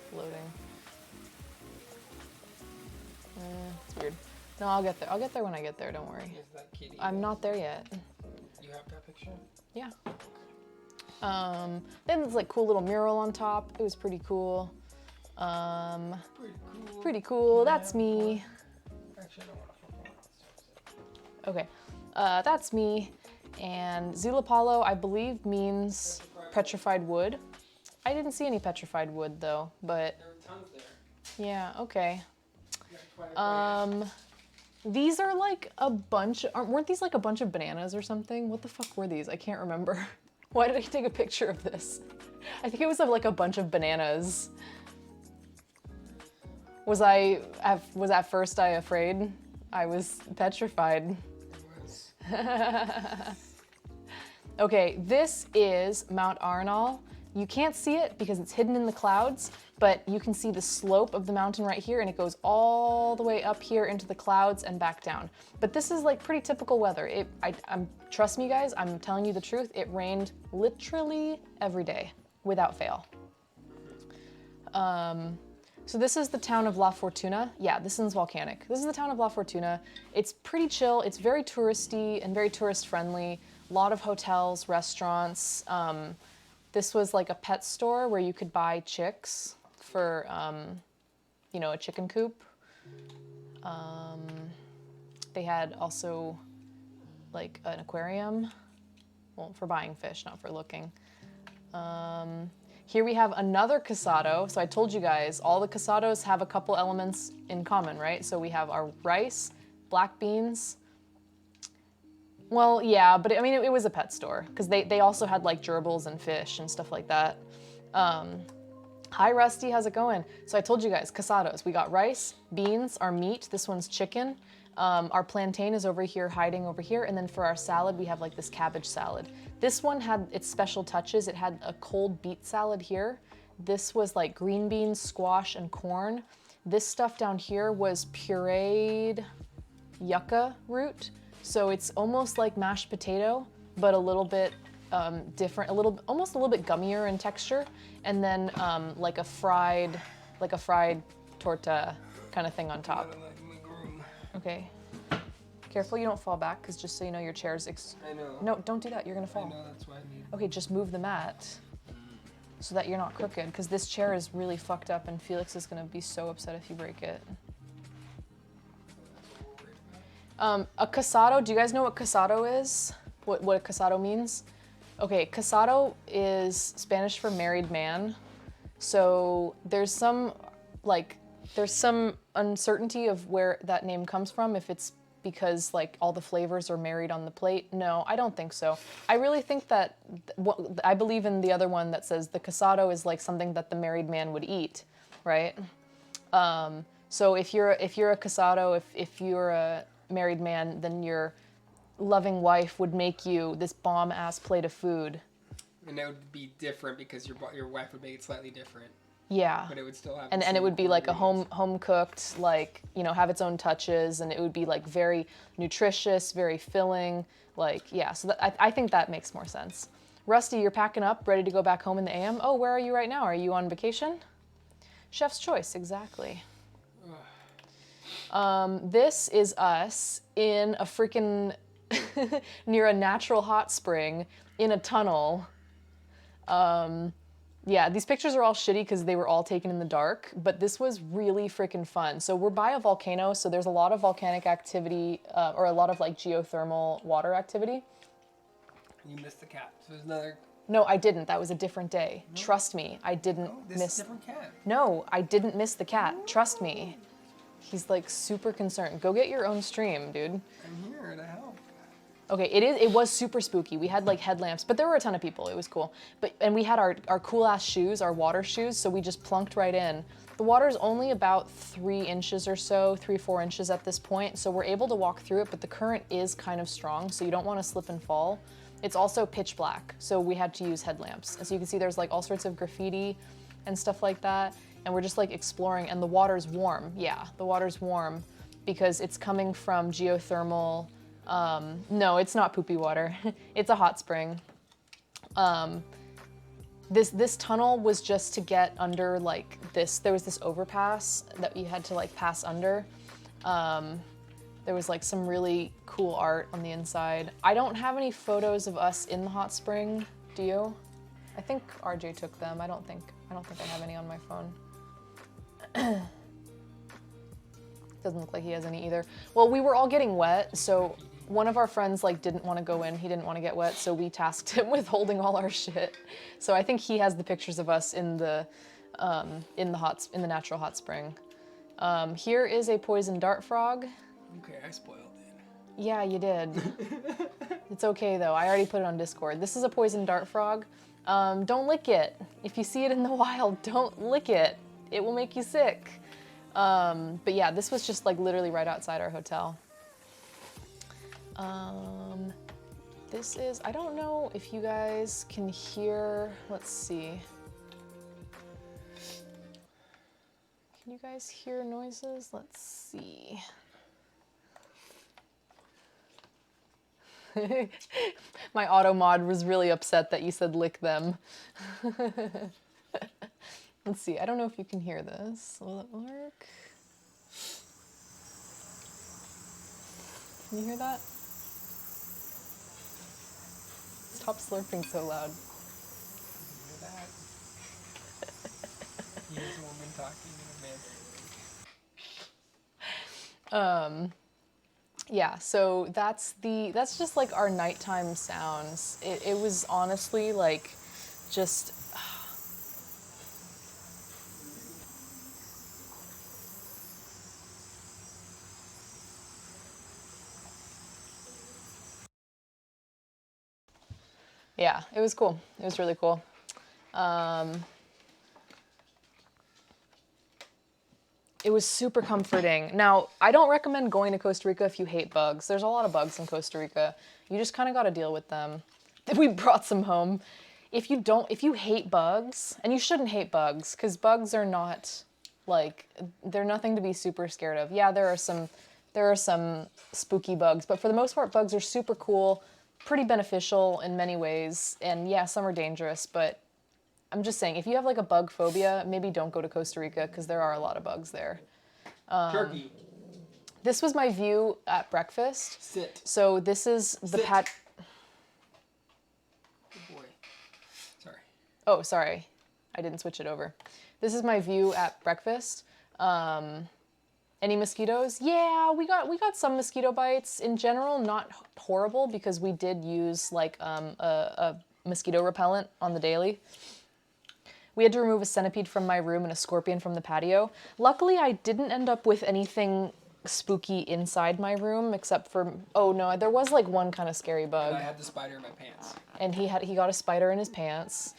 floating. It's weird. No, I'll get there. I'll get there when I get there, don't worry. Here's that kitty. I'm not there yet. You have that picture? Yeah. Then there's like cool little mural on top. It was pretty cool. Pretty cool. That's me. Actually, I don't want to. Okay, that's me. And Zillapalo, I believe, means petrified wood. I didn't see any petrified wood though, but there were tons there. Yeah, okay. These are like a bunch, weren't these like a bunch of bananas or something? What the fuck were these? I can't remember. Why did I take a picture of this? I think it was like a bunch of bananas. Was at first I afraid? I was petrified. It was. Okay, this is Mount Arenal. You can't see it because it's hidden in the clouds, but you can see the slope of the mountain right here, and it goes all the way up here into the clouds and back down. But this is like pretty typical weather. Trust me guys, I'm telling you the truth, it rained literally every day without fail. So this is the town of La Fortuna. Yeah, this one's volcanic. This is the town of La Fortuna. It's pretty chill, it's very touristy and very tourist friendly. A lot of hotels, restaurants. This was like a pet store where you could buy chicks for, you know, a chicken coop. They had also like an aquarium, well, for buying fish, not for looking. Here we have another casado. So I told you guys, all the casados have a couple elements in common, right? So we have our rice, black beans. Well, yeah, but I mean, it was a pet store because they also had like gerbils and fish and stuff like that. Hi, Rusty, how's it going? So I told you guys, casados. We got rice, beans, our meat. This one's chicken. Our plantain is over here, hiding over here. And then for our salad, we have like this cabbage salad. This one had its special touches. It had a cold beet salad here. This was like green beans, squash, and corn. This stuff down here was pureed yucca root. So it's almost like mashed potato, but a little bit different, almost a little bit gummier in texture. And then like a fried torta kind of thing on top. Okay. Careful you don't fall back, because just so you know, your chair's I know. No, don't do that, you're gonna fall. I know, that's why I need. Okay, just move the mat so that you're not crooked, because this chair is really fucked up and Felix is gonna be so upset if you break it. A casado, do you guys know what casado is? What a casado means? Okay, casado is Spanish for married man. So there's some uncertainty of where that name comes from, if it's because like all the flavors are married on the plate. No, I don't think so. I really think that, I believe in the other one that says the casado is like something that the married man would eat, right? So if you're a casado, if you're a married man, then your loving wife would make you this bomb-ass plate of food. And that would be different because your wife would make it slightly different. Yeah. But it would still have. And it would be like a home cooked, like, you know, have its own touches, and it would be like very nutritious, very filling, like, yeah. So I think that makes more sense. Rusty, you're packing up, ready to go back home in the AM. Oh, where are you right now? Are you on vacation? Chef's choice, exactly. This is us in a freaking near a natural hot spring in a tunnel. Yeah, these pictures are all shitty because they were all taken in the dark, but this was really freaking fun. So we're by a volcano, so there's a lot of volcanic activity, or a lot of like geothermal water activity. You missed the cat. So there's another. No, I didn't. That was a different day. No. Trust me, I didn't this miss. Is a different cat. No, I didn't miss the cat. Trust me. He's like super concerned. Go get your own stream, dude. I'm here to help. Okay, it was super spooky. We had like headlamps, but there were a ton of people. It was cool. And we had our cool ass shoes, our water shoes, so we just plunked right in. The water's only about 3 inches or so, 3-4 inches at this point, so we're able to walk through it, but the current is kind of strong, so you don't want to slip and fall. It's also pitch black, so we had to use headlamps. As you can see, there's like all sorts of graffiti and stuff like that, and we're just like exploring, and the water's warm. Yeah, the water's warm because it's coming from geothermal. No, it's not poopy water. It's a hot spring. This tunnel was just to get under like this. There was this overpass that you had to like pass under. There was like some really cool art on the inside. I don't have any photos of us in the hot spring. Do you? I think RJ took them. I don't think I have any on my phone. Doesn't look like he has any either. Well, we were all getting wet, so one of our friends like didn't want to go in. He didn't want to get wet, so we tasked him with holding all our shit. So I think he has the pictures of us in the natural hot spring. Here is a poison dart frog. Okay, I spoiled it. Yeah, you did. It's okay though. I already put it on Discord. This is a poison dart frog. Don't lick it. If you see it in the wild, don't lick it. It will make you sick. But yeah, this was just like literally right outside our hotel. This is, I don't know if you guys can hear, let's see. Can you guys hear noises? Let's see. My auto mod was really upset that you said lick them. Let's see, I don't know if you can hear this. Will it work? Can you hear that? Stop slurping so loud. Hear that? Here's a woman talking in a man. Yeah, so that's just like our nighttime sounds. It was honestly like just yeah, it was cool. It was really cool. It was super comforting. Now, I don't recommend going to Costa Rica if you hate bugs. There's a lot of bugs in Costa Rica. You just kind of got to deal with them. We brought some home. If you hate bugs, and you shouldn't hate bugs, because bugs are not, like, they're nothing to be super scared of. Yeah, there are some spooky bugs, but for the most part, bugs are super cool, pretty beneficial in many ways, and yeah, some are dangerous, but I'm just saying, if you have like a bug phobia, maybe don't go to Costa Rica because there are a lot of bugs there. Turkey. This was my view at breakfast. Sit. So this is the Sit. Good boy. Sorry. Oh, sorry. I didn't switch it over. This is my view at breakfast. Any mosquitoes? Yeah, we got some mosquito bites. In general, not horrible because we did use like a mosquito repellent on the daily. We had to remove a centipede from my room and a scorpion from the patio. Luckily, I didn't end up with anything spooky inside my room except for, oh no, there was like one kind of scary bug. And I had the spider in my pants. And he got a spider in his pants.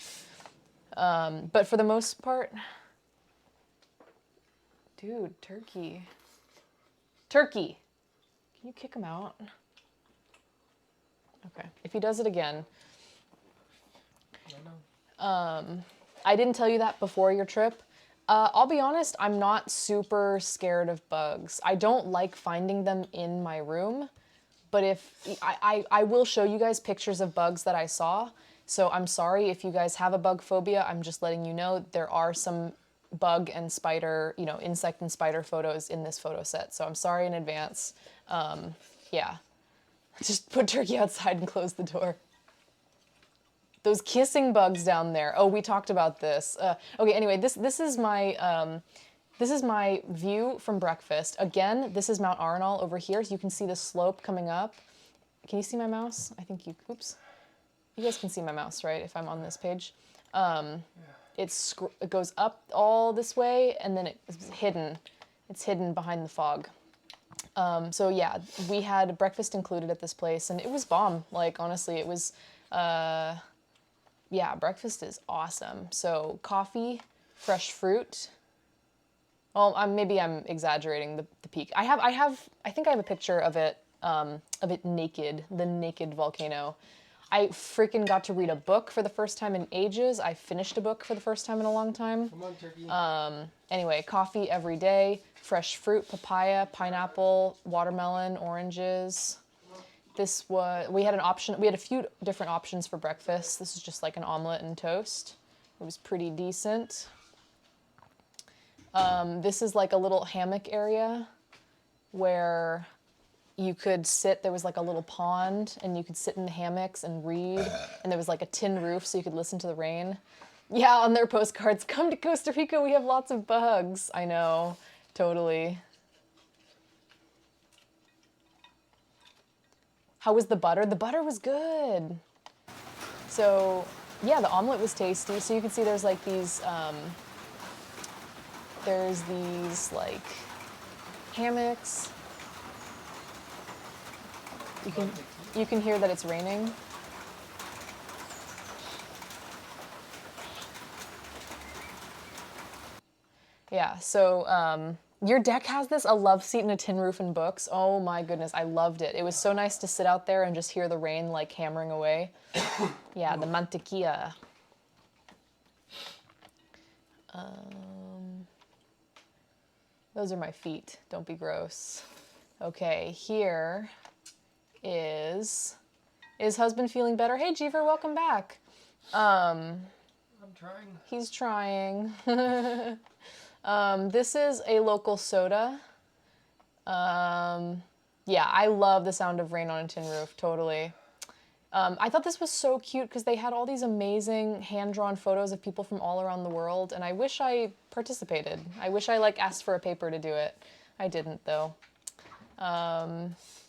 But for the most part, dude, turkey. Turkey! Can you kick him out? Okay, if he does it again. I didn't tell you that before your trip. I'll be honest, I'm not super scared of bugs. I don't like finding them in my room, but if I will show you guys pictures of bugs that I saw. So I'm sorry if you guys have a bug phobia. I'm just letting you know there are some bug and spider, insect and spider photos in this photo set. So I'm sorry in advance. Yeah, just put turkey outside and close the door. Those kissing bugs down there. Oh, we talked about this. Okay, anyway, this is my view from breakfast. Again, this is Mount Arenal over here, so you can see the slope coming up. Can you see my mouse? I think you, oops. You guys can see my mouse, right, if I'm on this page? It goes up all this way, and then it's hidden. It's hidden behind the fog. So yeah, we had breakfast included at this place, and it was bomb. Like, honestly, it was... yeah, breakfast is awesome. So coffee, fresh fruit. Well, maybe I'm exaggerating the peak. I think I have a picture of it naked, the naked volcano. I freaking got to read a book for the first time in ages. I finished a book for the first time in a long time. Come on, turkey. Anyway, coffee every day, fresh fruit, papaya, pineapple, watermelon, oranges. We had a few different options for breakfast. This is just like an omelet and toast. It was pretty decent. This is like a little hammock area where you could sit. There was like a little pond and you could sit in the hammocks and read. And there was like a tin roof so you could listen to the rain. Yeah, on their postcards, come to Costa Rica, we have lots of bugs. I know, totally. How was the butter? The butter was good. So, yeah, the omelet was tasty. So you can see there's like these, like hammocks. You can hear that it's raining. Yeah, so Your deck has this, a love seat and a tin roof and books. Oh my goodness, I loved it. It was so nice to sit out there and just hear the rain like hammering away. Yeah, the mantequilla. Those are my feet. Don't be gross. Okay, here is husband feeling better? Hey, Jeever, welcome back. I'm trying. He's trying. This is a local soda. Yeah, I love the sound of rain on a tin roof, totally. I thought this was so cute because they had all these amazing hand-drawn photos of people from all around the world, and I wish I participated. I wish I like asked for a paper to do it. I didn't though.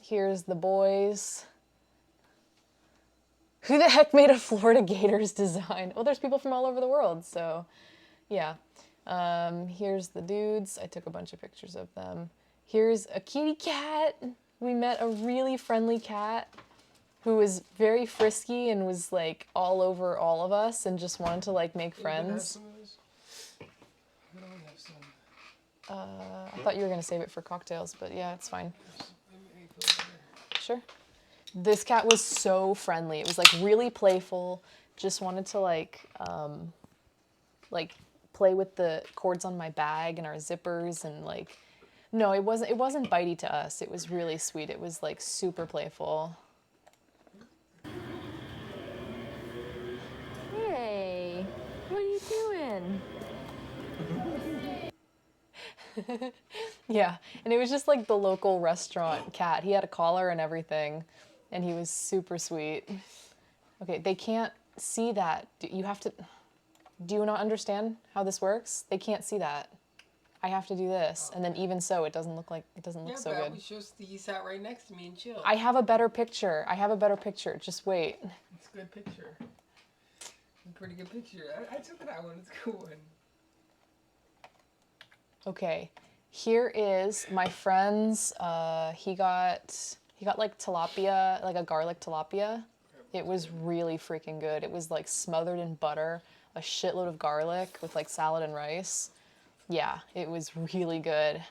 Here's the boys. Who the heck made a Florida Gators design? Well, there's people from all over the world, so yeah. Here's the dudes. I took a bunch of pictures of them. Here's a kitty cat. We met a really friendly cat who was very frisky and was like all over all of us and just wanted to like make friends. I thought you were gonna save it for cocktails, but yeah, it's fine. Sure. This cat was so friendly. It was like really playful. Just wanted to like play with the cords on my bag and our zippers and like, no, it wasn't bitey to us. It was really sweet. It was like super playful. Hey, what are you doing? Yeah, and it was just like the local restaurant cat. He had a collar and everything, and he was super sweet. Okay, they can't see that. You have to, do you not understand how this works? They can't see that. I have to do this, and then even so, it doesn't look so good. Yeah, but he sat right next to me and chilled. I have a better picture. Just wait. It's a good picture. A pretty good picture. I took that one. It's a cool one. Okay, here is my friend's. He got like tilapia, like a garlic tilapia. It was really freaking good. It was like smothered in butter, a shitload of garlic with like salad and rice. Yeah, it was really good.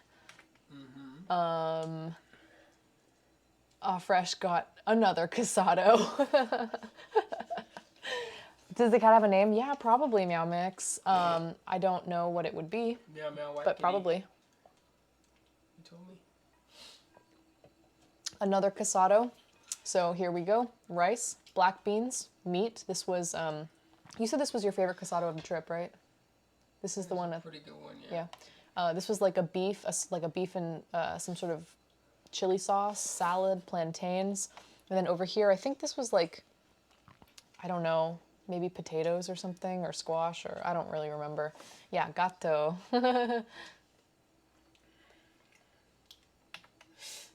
Fresh got another casado. Does the cat have a name? Yeah, probably Meow Mix. I don't know what it would be. Yeah, Meow White but Kitty. Probably. You told me. Another casado. So here we go. Rice, black beans, meat. This was, you said this was your favorite casado of the trip, right? This is the one. Pretty good one, yeah. Yeah. This was like a beef and some sort of chili sauce, salad, plantains. And then over here, I think this was like, I don't know, maybe potatoes or something, or squash, or I don't really remember. Yeah, gato.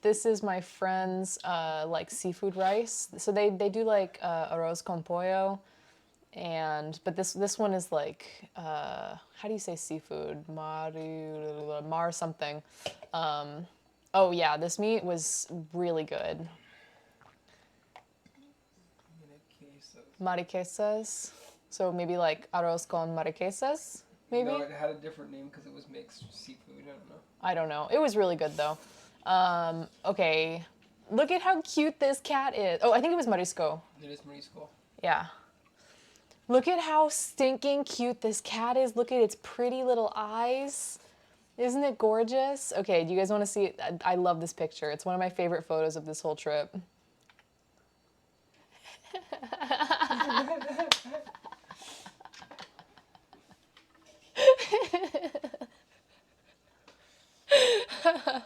This is my friend's like seafood rice. So they do like arroz con pollo, but this one is like how do you say seafood? Mar something. Oh yeah, this meat was really good. Mariquesas. So maybe like arroz con mariquesas, maybe? No, it had a different name because it was mixed seafood. I don't know. It was really good though. Okay. Look at how cute this cat is. Oh, I think it was Marisco. It is Marisco. Yeah. Look at how stinking cute this cat is. Look at its pretty little eyes. Isn't it gorgeous? Okay, do you guys want to see it? I love this picture. It's one of my favorite photos of this whole trip.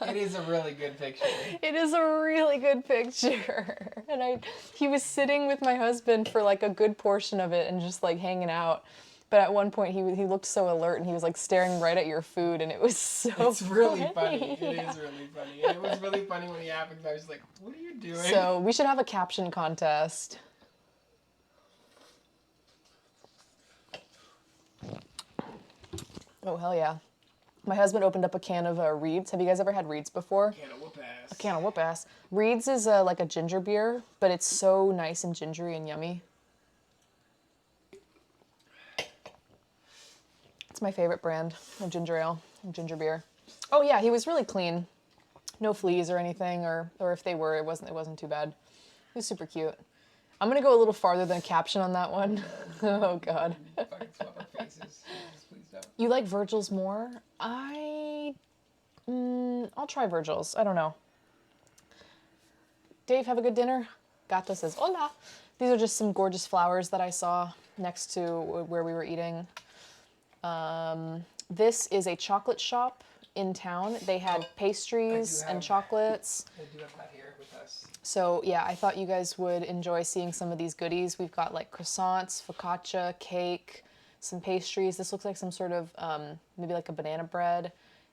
It is a really good picture. It is a really good picture. And he was sitting with my husband for like a good portion of it and just like hanging out. But at one point he looked so alert and he was like staring right at your food and it was so It's really funny. Yeah. It is really funny. And it was really funny when he happened because I was like, what are you doing? So we should have a caption contest. Oh, hell yeah. My husband opened up a can of Reed's. Have you guys ever had Reed's before? Can of whoop ass. A can of whoop ass. Reed's is like a ginger beer, but it's so nice and gingery and yummy. It's my favorite brand of ginger ale and ginger beer. Oh yeah, he was really clean. No fleas or anything, or if they were, it wasn't too bad. He was super cute. I'm gonna go a little farther than a caption on that one. Oh god. Fucking swap our faces. Please don't. You like Virgil's more? I'll try Virgil's. I don't know. Dave, have a good dinner? Gato says, hola. These are just some gorgeous flowers that I saw next to where we were eating. This is a chocolate shop in town. They had pastries and chocolates. I do have that here with us. So yeah, I thought you guys would enjoy seeing some of these goodies. We've got like croissants, focaccia, cake, some pastries. This looks like some sort of, maybe like a banana bread.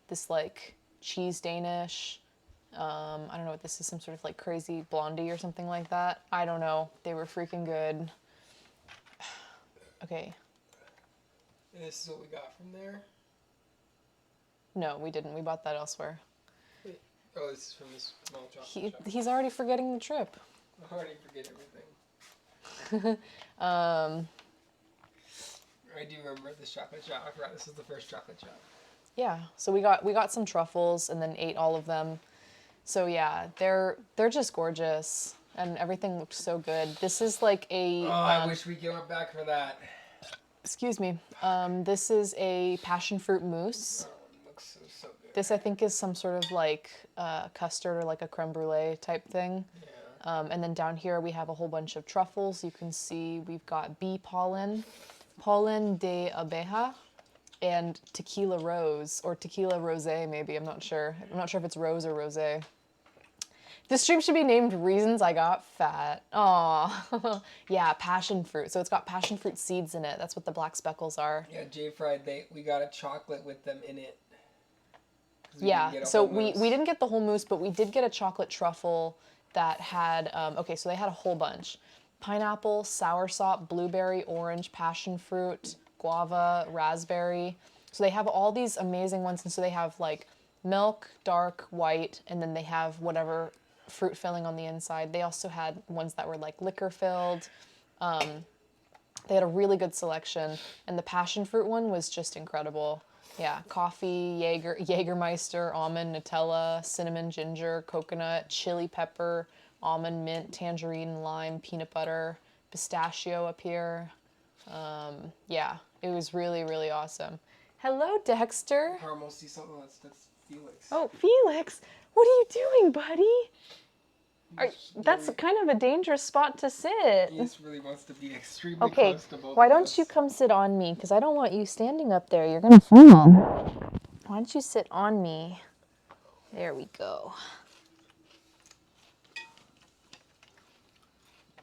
This like cheese Danish. I don't know what this is, some sort of like crazy blondie or something like that. I don't know. They were freaking good. Okay. And this is what we got from there? No, we didn't. We bought that elsewhere. Wait. Oh, this is from this small chocolate shop. He's already forgetting the trip. I already forget everything. I do remember this chocolate shop. I forgot this is the first chocolate shop. Yeah, so we got some truffles and then ate all of them. So yeah, they're just gorgeous and everything looked so good. This is like a. Oh, I wish we went back for that. Excuse me. This is a passion fruit mousse. Oh, it looks so good. This I think is some sort of like custard or like a creme brulee type thing. Yeah. And then down here we have a whole bunch of truffles. You can see we've got bee pollen, pollen de abeja, and tequila rose, or tequila rosé maybe, I'm not sure. I'm not sure if it's rose or rosé. This stream should be named Reasons I Got Fat. Aw. Yeah, passion fruit. So it's got passion fruit seeds in it. That's what the black speckles are. Yeah, J Fried, we got a chocolate with them in it. Yeah, so we didn't get the whole mousse, but we did get a chocolate truffle that had, okay, so they had a whole bunch. Pineapple, soursop, blueberry, orange, passion fruit, guava, raspberry. So they have all these amazing ones, and so they have like milk, dark, white, and then they have whatever fruit filling on the inside. They also had ones that were like liquor filled. They had a really good selection, and the passion fruit one was just incredible. Yeah, coffee, Jägermeister, almond, Nutella, cinnamon, ginger, coconut, chili pepper, almond, mint, tangerine, lime, peanut butter, pistachio up here. Yeah, it was really, really awesome. Hello, Dexter. Caramel sea salt. That's Felix. Oh, Felix, what are you doing, buddy? That's kind of a dangerous spot to sit. He just really wants to be extremely Okay, close to both why of don't us. you come sit on me? Because I don't want you standing up there. You're going to fall. Why don't you sit on me? There we go.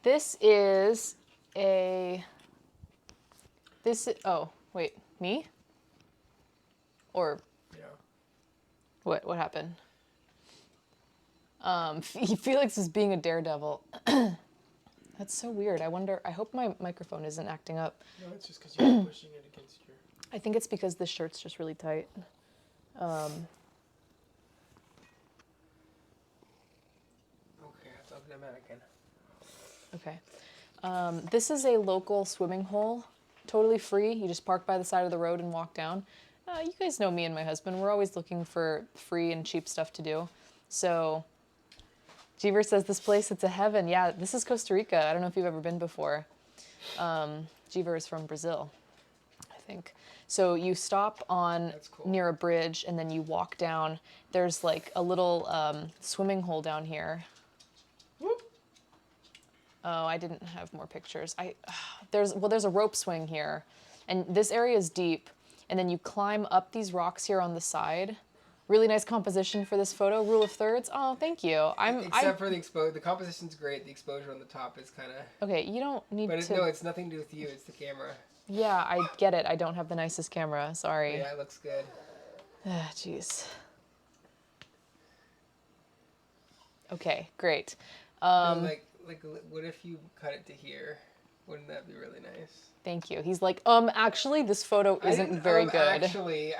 This is oh, wait, me? Or Yeah. what happened? Felix is being a daredevil. That's so weird. I hope my microphone isn't acting up. No, it's just because you're pushing it against your... I think it's because this shirt's just really tight. Okay, I'll open them out again. Okay. This is a local swimming hole. Totally free. You just park by the side of the road and walk down. You guys know me and my husband. We're always looking for free and cheap stuff to do. So, Jeever says this place, it's a heaven. Yeah, this is Costa Rica. I don't know if you've ever been before. Jeever is from Brazil, I think. So you stop on Cool. near a bridge and then you walk down. There's like a little swimming hole down here. Whoop. Oh, I didn't have more pictures. There's a rope swing here, and this area is deep, and then you climb up these rocks here on the side. Really nice composition for this photo. Rule of thirds. Oh, thank you. Except for the exposure. The composition's great. The exposure on the top is kind of... Okay, you don't need to... No, it's nothing to do with you. It's the camera. Yeah, I get it. I don't have the nicest camera. Sorry. Yeah, it looks good. Jeez. Okay, great. Like, what if you cut it to here? Wouldn't that be really nice? Thank you. He's like, actually, this photo isn't very good. Actually.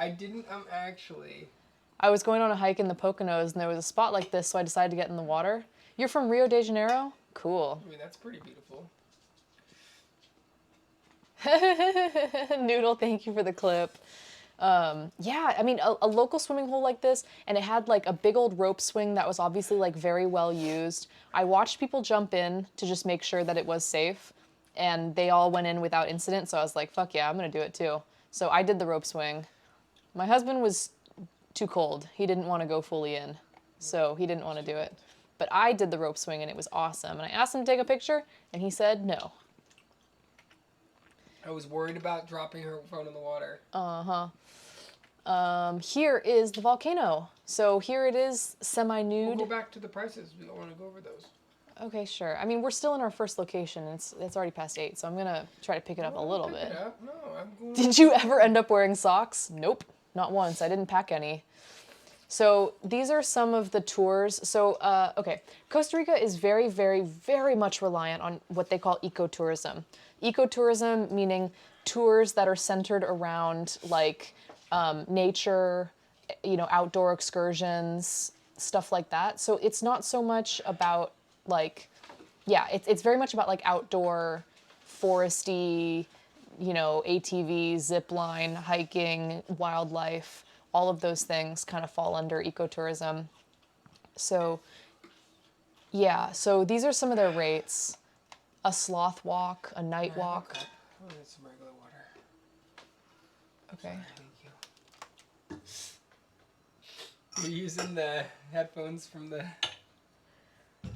I was going on a hike in the Poconos, and there was a spot like this, so I decided to get in the water. You're from Rio de Janeiro? Cool. I mean, that's pretty beautiful. Noodle, thank you for the clip. Yeah, I mean, a local swimming hole like this, and it had like a big old rope swing that was obviously like very well used. I watched people jump in to just make sure that it was safe, and they all went in without incident, so I was like, fuck yeah, I'm gonna do it too. So I did the rope swing. My husband was too cold. He didn't want to go fully in, so he didn't want to do it. But I did the rope swing, and it was awesome. And I asked him to take a picture, and he said no. I was worried about dropping her phone in the water. Here is the volcano. So here it is, semi-nude. We'll go back to the prices. We don't want to go over those. Okay, sure. I mean, we're still in our first location. It's already past 8, so I'm gonna try to pick it up a little bit. Pick it up. No, I'm going. Did you ever end up wearing socks? Nope, not once. I didn't pack any. So these are some of the tours. So, okay, Costa Rica is very, very, very much reliant on what they call ecotourism. Ecotourism meaning tours that are centered around like nature, you know, outdoor excursions, stuff like that. So it's not so much about like, yeah, it's very much about like outdoor, foresty, you know, ATV, zip line, hiking, wildlife, all of those things kind of fall under ecotourism. So, yeah, so these are some of their rates. A sloth walk, a night walk. Oh, that's some regular water. Okay. Thank you. You're using the headphones from the...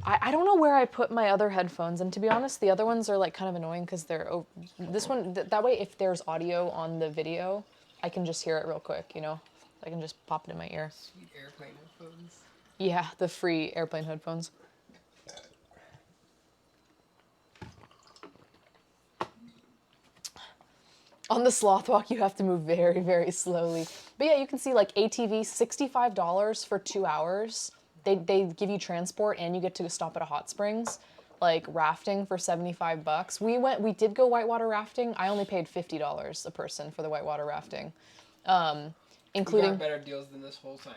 I don't know where I put my other headphones, and to be honest, the other ones are like kind of annoying because they're this one that way if there's audio on the video, I can just hear it real quick, you know. I can just pop it in my ear. Sweet airplane headphones. Yeah, the free airplane headphones. On the sloth walk, you have to move very, very slowly. But yeah, you can see like ATV, $65 for 2 hours. They give you transport and you get to stop at a hot springs. Like rafting for $75. We did go whitewater rafting. I only paid $50 a person for the whitewater rafting. Including... We got better deals than this whole time.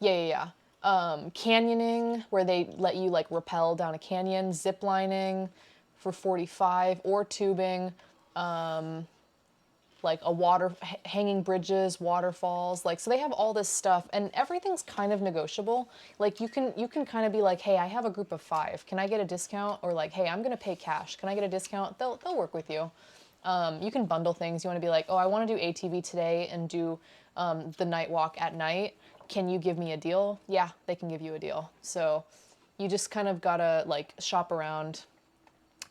Yeah. Canyoning, where they let you like rappel down a canyon, zip lining for $45, or tubing, like hanging bridges, waterfalls, like, so they have all this stuff, and everything's kind of negotiable. Like you can kind of be like, hey, I have a group of 5, can I get a discount? Or like, hey, I'm gonna pay cash, can I get a discount? They'll work with you. You can bundle things. You want to be like, oh, I want to do ATV today and do the night walk at night. Can you give me a deal? Yeah, they can give you a deal. So you just kind of gotta like shop around.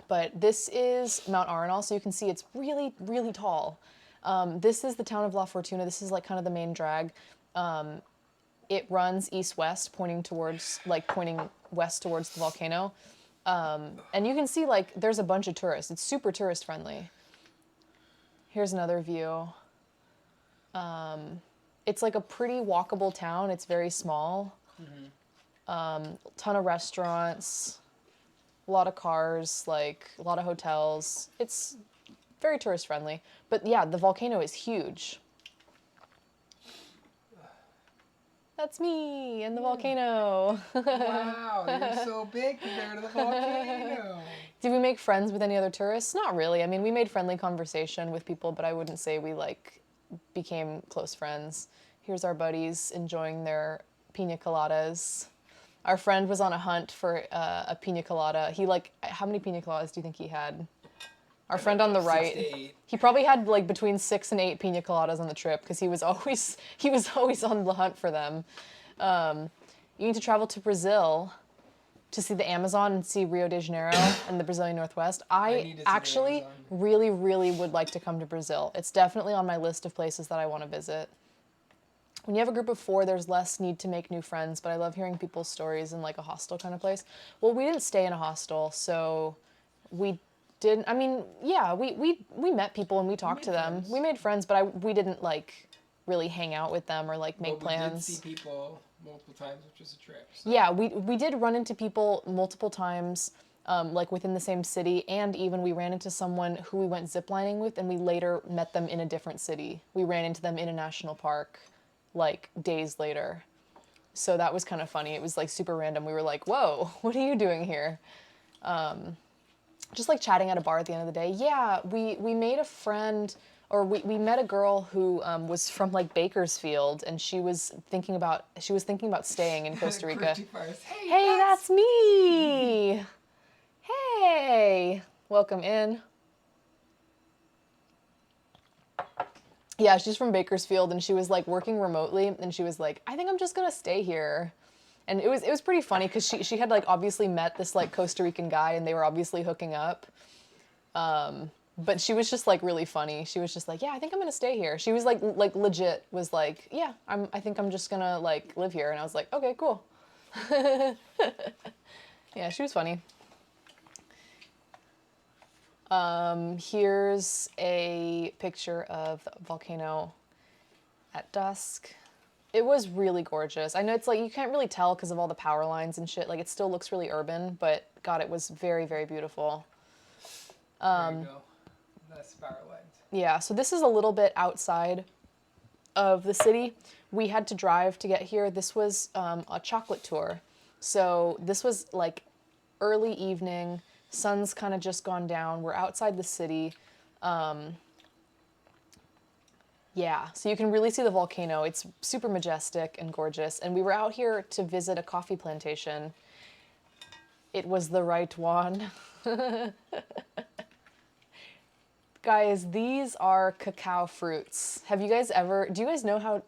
But this is Mount Arenal, so you can see it's really, really tall. This is the town of La Fortuna. This is like kind of the main drag. It runs east-west, pointing west towards the volcano. And you can see like there's a bunch of tourists. It's super tourist friendly. Here's another view. It's like a pretty walkable town. It's very small. Ton of restaurants, a lot of cars, like a lot of hotels. It's very tourist friendly. But yeah, the volcano is huge. That's me and the volcano. Wow, you're so big compared to the volcano. Did we make friends with any other tourists? Not really. I mean, we made friendly conversation with people, but I wouldn't say we like became close friends. Here's our buddies enjoying their pina coladas. Our friend was on a hunt for a pina colada. He like, how many pina coladas do you think he had? Our friend on the right, 6 to 8. he probably had like between 6 and 8 pina coladas on the trip because he was always on the hunt for them. You need to travel to Brazil to see the Amazon and see Rio de Janeiro and the Brazilian Northwest. I actually really, really would like to come to Brazil. It's definitely on my list of places that I want to visit. When you have a group of 4, there's less need to make new friends, but I love hearing people's stories in like a hostel kind of place. Well, we didn't stay in a hostel, so we didn't, I mean, yeah, we met people and we talked to them. We made friends, but we didn't like really hang out with them or like make plans. We did see people multiple times, which was a trip. So. Yeah, we did run into people multiple times, like within the same city, and even we ran into someone who we went ziplining with, and we later met them in a different city. We ran into them in a national park, like days later. So that was kind of funny. It was like super random. We were like, whoa, what are you doing here? Just like chatting at a bar at the end of the day. Yeah, we made a friend or we met a girl who was from like Bakersfield, and she was thinking about staying in Costa Rica. Hey, that's me. Hey, welcome in. Yeah, she's from Bakersfield, and she was like working remotely, and she was like, I think I'm just gonna stay here. And it was pretty funny because she had like obviously met this like Costa Rican guy, and they were obviously hooking up. But she was just like really funny. She was just like, yeah, I think I'm gonna stay here. She was like legit was like, yeah, I think I'm just gonna like live here. And I was like, okay, cool. Yeah, she was funny. Here's a picture of the volcano at dusk. It was really gorgeous. I know it's like, you can't really tell because of all the power lines and shit. Like, it still looks really urban, but God, it was very, very beautiful. There you go. That's power lines. Yeah, so this is a little bit outside of the city. We had to drive to get here. This was a chocolate tour. So this was like early evening, sun's kind of just gone down. We're outside the city. Yeah, so you can really see the volcano. It's super majestic and gorgeous. And we were out here to visit a coffee plantation. It was the right one. Guys, these are cacao fruits. Have you guys ever, do you guys know how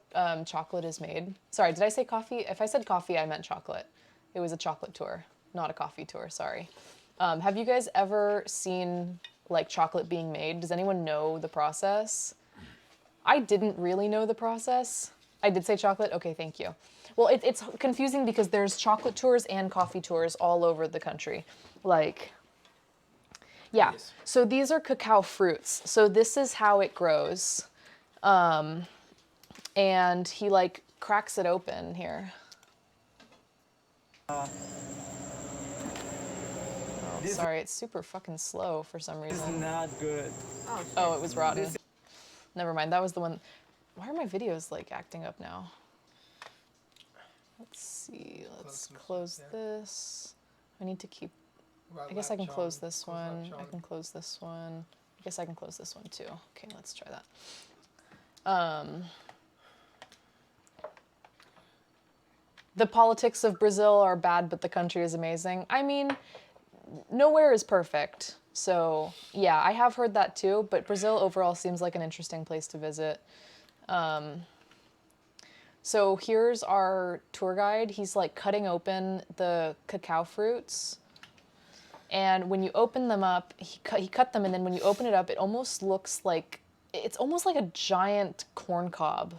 chocolate is made? Sorry, did I say coffee? If I said coffee, I meant chocolate. It was a chocolate tour, not a coffee tour, sorry. Have you guys ever seen like chocolate being made? Does anyone know the process? I didn't really know the process. I did say chocolate? Okay, thank you. Well, it's confusing because there's chocolate tours and coffee tours all over the country. Like, yeah. Yes. So these are cacao fruits. So this is how it grows. And he like cracks it open here. Oh, sorry, it's super fucking slow for some reason. This is not good. Oh, it was rotten. Never mind, that was the one. Why are my videos like acting up now? Let's see, let's close this. I need to keep, I guess I can close this one. I can close this one. I guess I can close this one too. Okay, let's try that. The politics of Brazil are bad, but the country is amazing. I mean, nowhere is perfect. So yeah, I have heard that too, but Brazil overall seems like an interesting place to visit. So here's our tour guide. He's like cutting open the cacao fruits. And when you open them up, he cut them, and then when you open it up, it almost looks like, it's almost like a giant corn cob.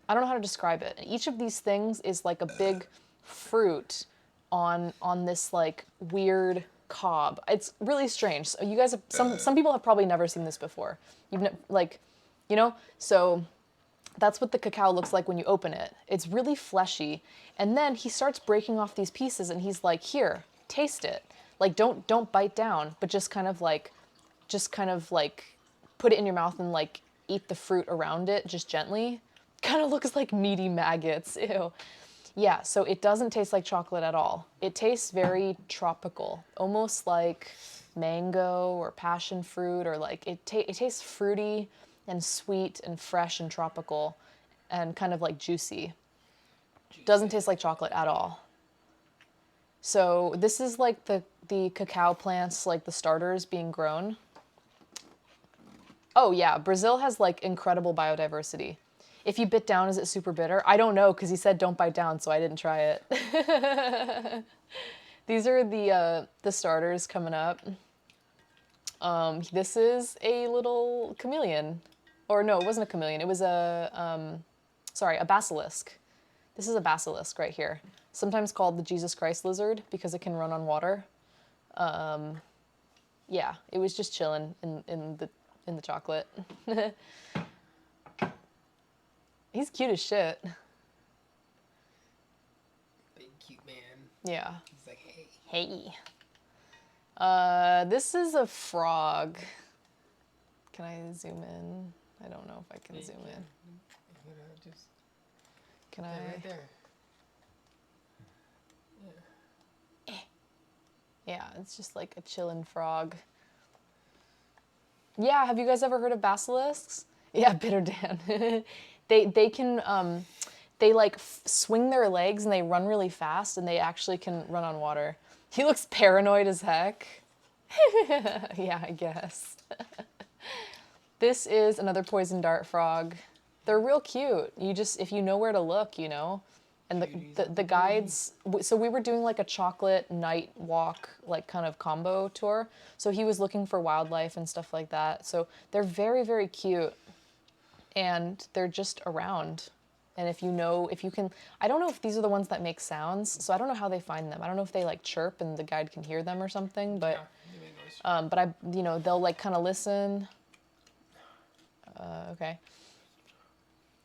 I don't know how to describe it. And each of these things is like a big fruit on this like weird cob. It's really strange. So you guys have, some people have probably never seen this before. Like, you know, so that's what the cacao looks like when you open it. It's really fleshy. And then he starts breaking off these pieces, and he's like, here, taste it. Like, don't bite down, but just kind of like put it in your mouth and like eat the fruit around it just gently. Kind of looks like meaty maggots. Ew. Yeah, so it doesn't taste like chocolate at all. It tastes very tropical, almost like mango or passion fruit, or like it tastes fruity and sweet and fresh and tropical and kind of like juicy. Doesn't taste like chocolate at all. So this is like the cacao plants, like the starters being grown. Oh yeah, Brazil has like incredible biodiversity. If you bit down, is it super bitter? I don't know, because he said don't bite down, so I didn't try it. These are the starters coming up. This is a little chameleon. Or no, it wasn't a chameleon. It was a basilisk. This is a basilisk right here. Sometimes called the Jesus Christ lizard because it can run on water. Yeah, it was just chilling in the chocolate. He's cute as shit. Big cute man. Yeah. He's like, hey. Hey. This is a frog. Can I zoom in? I don't know if I can zoom in. Just Can I? right there. Yeah, it's just like a chillin' frog. Yeah, have you guys ever heard of basilisks? Yeah, Bitter Dan. They can they like swing their legs and they run really fast and they actually can run on water. He looks paranoid as heck. Yeah, I guess. This is another poison dart frog. They're real cute. You just, if you know where to look, you know. And the guides, so we were doing like a chocolate night walk, like kind of combo tour. So he was looking for wildlife and stuff like that. So they're very, very cute. And they're just around. And if you know, if you can, I don't know if these are the ones that make sounds. So I don't know how they find them. I don't know if they like chirp and the guide can hear them or something. But, Yeah, they make noise. but I, you know, they'll like kind of listen. Okay.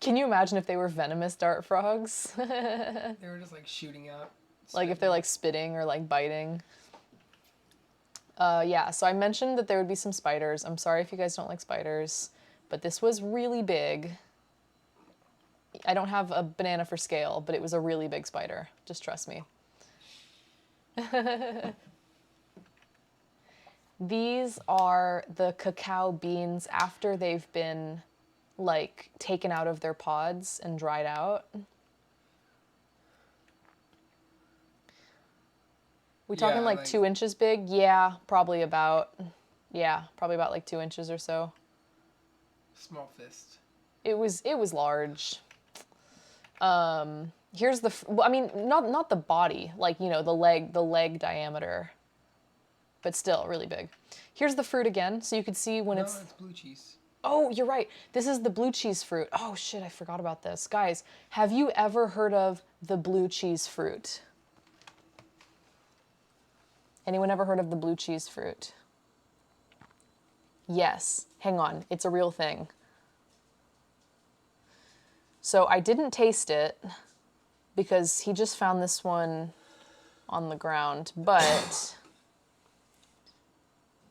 Can you imagine if they were venomous dart frogs? They were just like shooting out. Like if they're like spitting or like biting. Yeah, so I mentioned that there would be some spiders. I'm sorry if you guys don't like spiders, but this was really big. I don't have a banana for scale, but it was a really big spider. Just trust me. These are the cacao beans after they've been like taken out of their pods and dried out. We talking like 2 inches big? Yeah, probably about like 2 inches or so. Small fist. It was large. Here's the, I mean, not the body, like, you know, the leg diameter, but still really big. Here's the fruit again, so you could see when it's blue cheese. Oh, you're right. This is the blue cheese fruit. Oh shit, I forgot about this. Guys, have you ever heard of the blue cheese fruit? Anyone ever heard of the blue cheese fruit? Yes. Hang on. It's a real thing. So I didn't taste it because he just found this one on the ground, but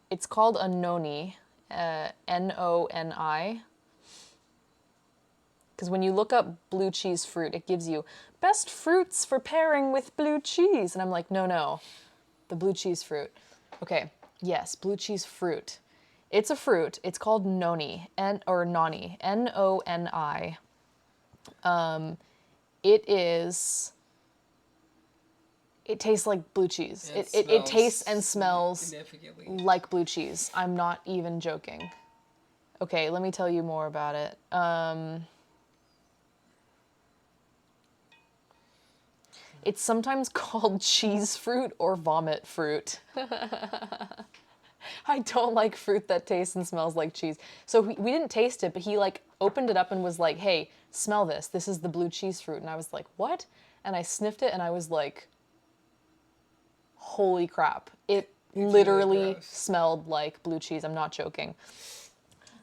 it's called a noni, N-O-N-I. Because when you look up blue cheese fruit, it gives you best fruits for pairing with blue cheese. And I'm like, no, the blue cheese fruit. Okay, yes, blue cheese fruit. It's a fruit. It's called noni, noni, N-O-N-I. It tastes like blue cheese. It tastes and smells like blue cheese. I'm not even joking. Okay, let me tell you more about it. It's sometimes called cheese fruit or vomit fruit. I don't like fruit that tastes and smells like cheese. So we didn't taste it, but he like opened it up and was like, hey, smell this. This is the blue cheese fruit. And I was like, what? And I sniffed it and I was like, holy crap. It's literally really smelled like blue cheese. I'm not joking.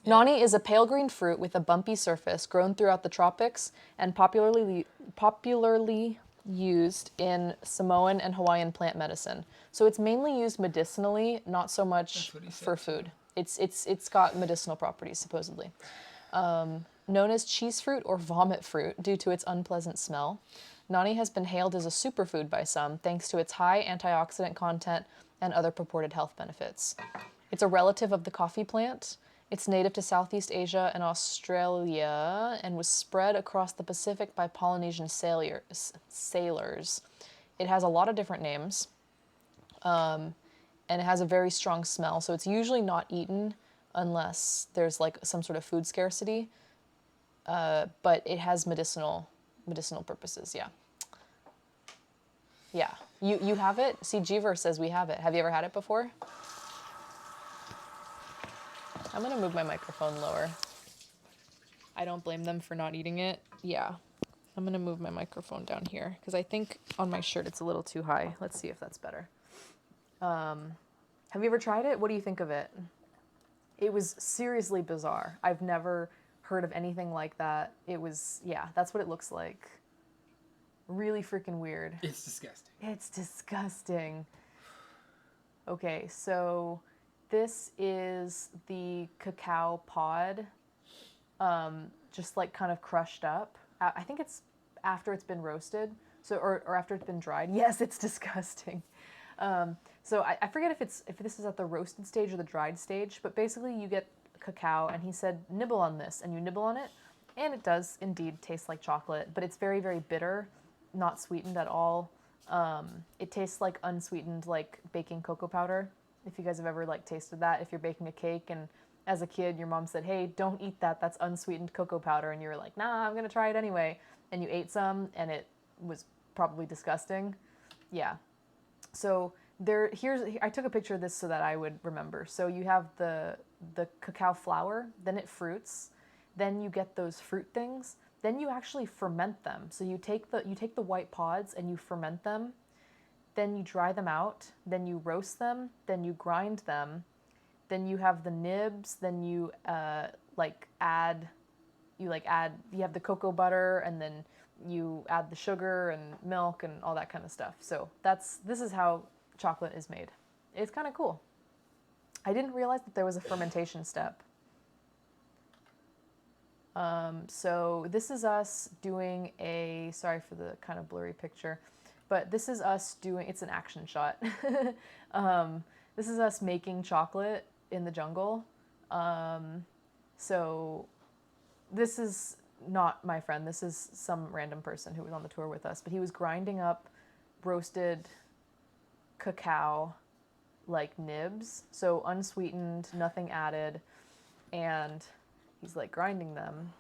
Yeah. Noni is a pale green fruit with a bumpy surface grown throughout the tropics and popularly used in Samoan and Hawaiian plant medicine. So it's mainly used medicinally, not so much for food. It's got medicinal properties, supposedly. Known as cheese fruit or vomit fruit due to its unpleasant smell, noni has been hailed as a superfood by some thanks to its high antioxidant content and other purported health benefits. It's a relative of the coffee plant. It's native to Southeast Asia and Australia and was spread across the Pacific by Polynesian sailors. It has a lot of different names, and it has a very strong smell, so it's usually not eaten unless there's like some sort of food scarcity, but it has medicinal purposes, yeah. Yeah, you have it? See, Jeever says we have it. Have you ever had it before? I'm gonna move my microphone lower. I don't blame them for not eating it. Yeah, I'm gonna move my microphone down here because I think on my shirt it's a little too high. Let's see if that's better. Have you ever tried it? What do you think of it? It was seriously bizarre. I've never heard of anything like that. It was, yeah, that's what it looks like. Really freaking weird. It's disgusting. It's disgusting. Okay, so this is the cacao pod, just like kind of crushed up. I think it's after it's been roasted, so or after it's been dried. Yes, it's disgusting. So I forget if this is at the roasted stage or the dried stage, but basically you get cacao, and he said, nibble on this, and you nibble on it, and it does indeed taste like chocolate, but it's very, very bitter, not sweetened at all. It tastes like unsweetened, like baking cocoa powder. If you guys have ever like tasted that, if you're baking a cake and as a kid your mom said, hey, don't eat that, that's unsweetened cocoa powder, and you were like, nah, I'm gonna try it anyway, and you ate some and it was probably disgusting. Yeah. So I took a picture of this so that I would remember. So you have the cacao flour, then it fruits, then you get those fruit things, then you actually ferment them. So you take the white pods and you ferment them, then you dry them out, then you roast them, then you grind them, then you have the nibs, then you have the cocoa butter, and then you add the sugar and milk and all that kind of stuff. So this is how chocolate is made. It's kind of cool. I didn't realize that there was a fermentation step. So this is us doing sorry for the kind of blurry picture, but this is us doing, it's an action shot. This is us making chocolate in the jungle. So this is not my friend, this is some random person who was on the tour with us, but he was grinding up roasted cacao like nibs, so unsweetened, nothing added, and he's like grinding them.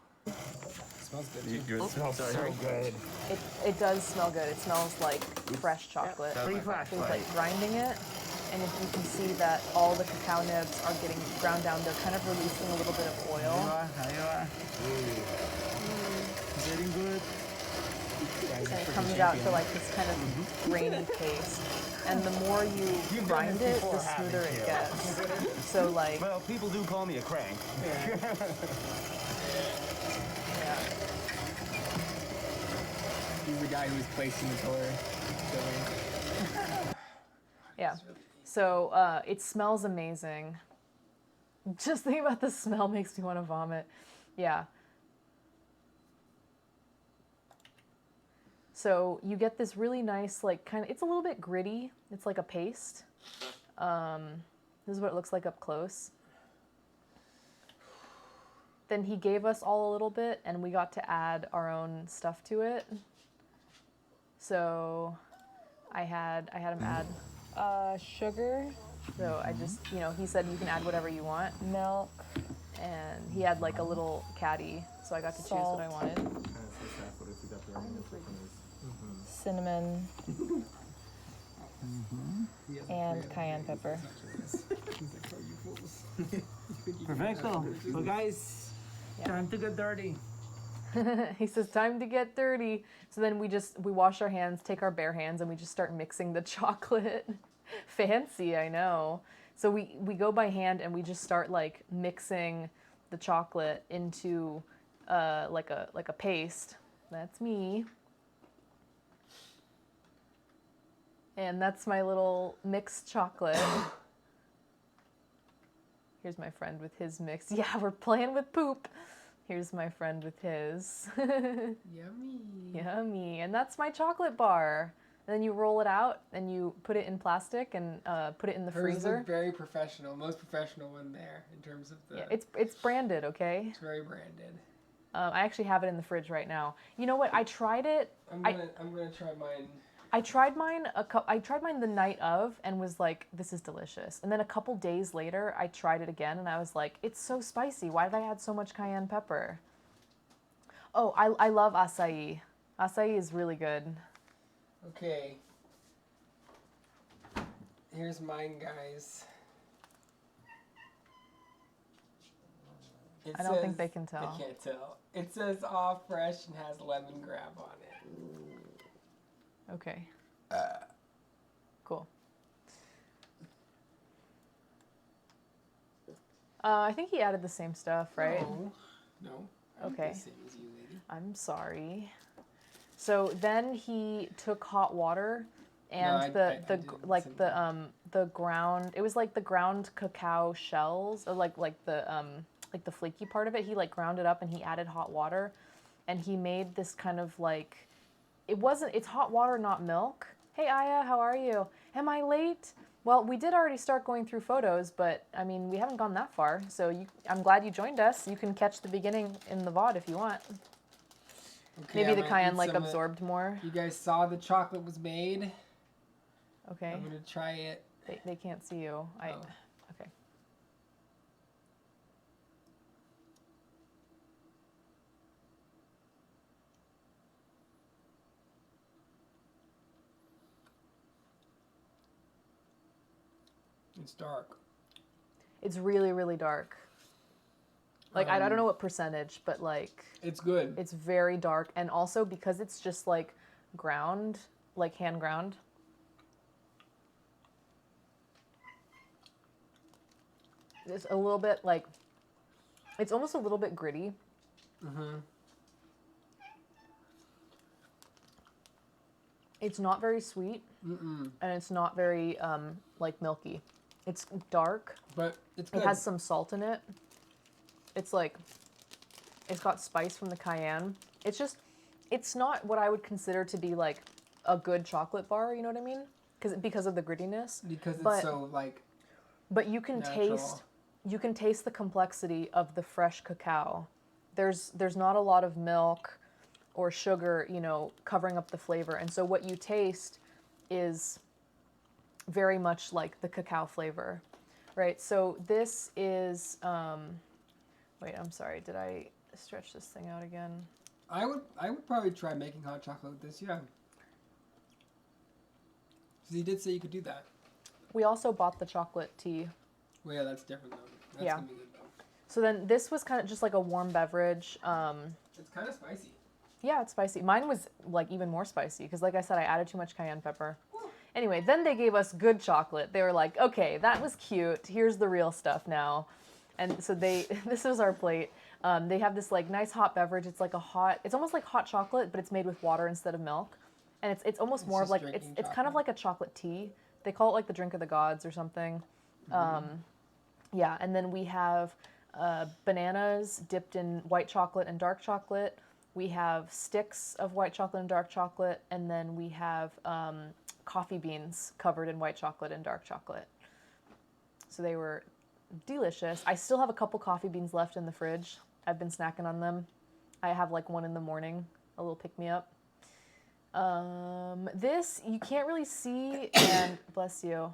Smells good. It smells so good. It does smell good. It smells like fresh chocolate. Pretty fresh. He's like grinding it, and if you can see that all the cacao nibs are getting ground down, they're kind of releasing a little bit of oil. Getting good. And it comes out to like this kind of grainy paste. And the more you grind it, the smoother it gets. So like, Well, people do call me a crank. yeah. He's the guy who was placing the tour. Yeah. So it smells amazing. Just thinking about the smell makes me want to vomit. Yeah. So you get this really nice, like it's a little bit gritty. It's like a paste. This is what it looks like up close. Then he gave us all a little bit, and we got to add our own stuff to it. So I had him add sugar. So I just, he said you can add whatever you want. Milk. And he had like a little caddy, so I got to choose what I wanted. Cinnamon. And cayenne pepper. Perfecto. Well, guys, time to get dirty. He says, time to get dirty. So then we wash our hands, take our bare hands, and we just start mixing the chocolate. Fancy, I know. So we go by hand and we just start like mixing the chocolate into like a paste. That's me. And that's my little mixed chocolate. Here's my friend with his mix. Yeah, we're playing with poop. Here's my friend with his. Yummy. Yummy. And that's my chocolate bar. And then you roll it out and you put it in plastic and put it in the Hers freezer. looked very professional. Most professional one there in terms of the... Yeah, it's branded, okay? It's very branded. I actually have it in the fridge right now. You know what? I tried it. I'm gonna try mine. I tried mine the night of and was like, this is delicious. And then a couple days later, I tried it again and I was like, it's so spicy. Why did I add so much cayenne pepper? Oh, I love acai. Acai is really good. Okay. Here's mine, guys. I don't think they can tell. They can't tell. It says all fresh and has lemongrab on it. Okay. Cool. I think he added the same stuff, right? No. Okay. The same as you, lady. I'm sorry. So then he took hot water and the ground. It was like the ground cacao shells, or like the flaky part of it. He like ground it up and he added hot water, and he made this kind of like, it's hot water, not milk. Hey Aya, how are you? Am I late? Well, we did already start going through photos, but I mean, we haven't gone that far. So I'm glad you joined us. You can catch the beginning in the VOD if you want. Okay, Maybe I'm the gonna cayenne eat like some of it. absorbed more. You guys saw the chocolate was made. Okay. I'm gonna try it. They can't see you. Oh. Okay. It's dark. It's really, really dark. Like, I don't know what percentage, but like... It's good. It's very dark. And also because it's just like ground, like hand ground. It's a little bit like... It's almost a little bit gritty. Mm-hmm. It's not very sweet. Mm-mm. And it's not very, like, milky. It's dark. But it's good. It has some salt in it. It's like, it's got spice from the cayenne. It's just, it's not what I would consider to be like a good chocolate bar, you know what I mean? Because of the grittiness. Because it's so like But you can natural. taste the complexity of the fresh cacao. There's not a lot of milk or sugar, you know, covering up the flavor. And so what you taste is very much like the cacao flavor, right? So this is, wait, I'm sorry, did I stretch this thing out again? I would probably try making hot chocolate with this, yeah. Because he did say you could do that. We also bought the chocolate tea. Well, yeah, that's different though. That's Yeah. gonna be good though. So then this was kind of just like a warm beverage. It's kind of spicy. Yeah, it's spicy. Mine was like even more spicy because like I said, I added too much cayenne pepper. Anyway, then they gave us good chocolate. They were like, okay, that was cute. Here's the real stuff now. And so this is our plate. They have this like nice hot beverage. It's like it's almost like hot chocolate, but it's made with water instead of milk. And it's almost more of like, it's kind of like a chocolate tea. They call it like the drink of the gods or something. Mm-hmm. Yeah, and then we have bananas dipped in white chocolate and dark chocolate. We have sticks of white chocolate and dark chocolate. And then we have coffee beans covered in white chocolate and dark chocolate. So they were delicious. I still have a couple coffee beans left in the fridge. I've been snacking on them. I have like one in the morning, a little pick-me-up. This, you can't really see, and bless you.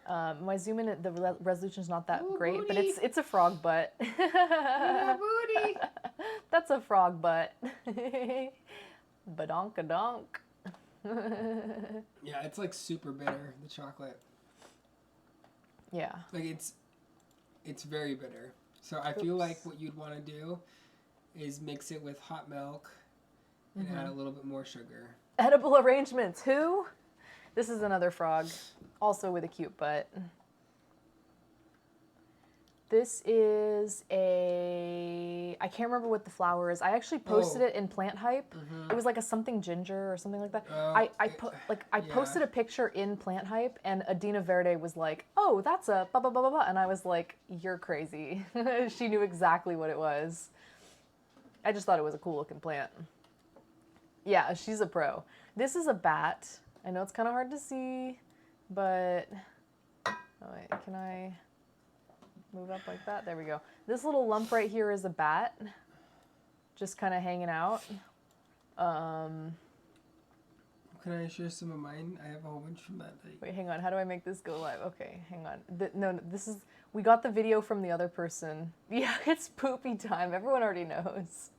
My zoom in, the resolution's not that great, booty. but it's a frog butt. Yeah, booty. That's a frog butt. Badonka-donk. Yeah, it's like super bitter, the chocolate. Yeah. Like it's very bitter. So I feel like what you'd want to do is mix it with hot milk and add a little bit more sugar. Edible arrangements. Who? This is another frog, also with a cute butt. This is I can't remember what the flower is. I actually posted it in Plant Hype. It was like a something ginger or something like that. I posted a picture in Plant Hype, and Adina Verde was like, "Oh, that's a blah blah blah blah blah," and I was like, "You're crazy." She knew exactly what it was. I just thought it was a cool looking plant. Yeah, she's a pro. This is a bat. I know it's kind of hard to see, but oh wait, can I move up like that? There we go. This little lump right here is a bat, just kind of hanging out. Can I share some of mine? I have a whole bunch from that day. Wait, hang on. How do I make this go live? Okay, hang on. No, this is, we got the video from the other person. Yeah, it's poopy time. Everyone already knows.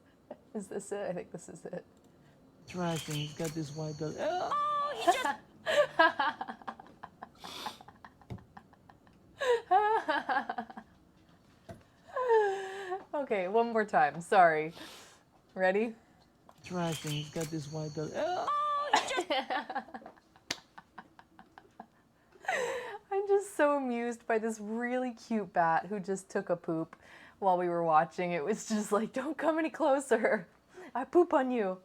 Is this it? I think this is it. Trash, and he's got this white dog. Oh, he just... Okay, one more time. Sorry. Ready? Trash, and he's got this white dog. Oh, he just... I'm just so amused by this really cute bat who just took a poop while we were watching. It was just like, don't come any closer. I poop on you.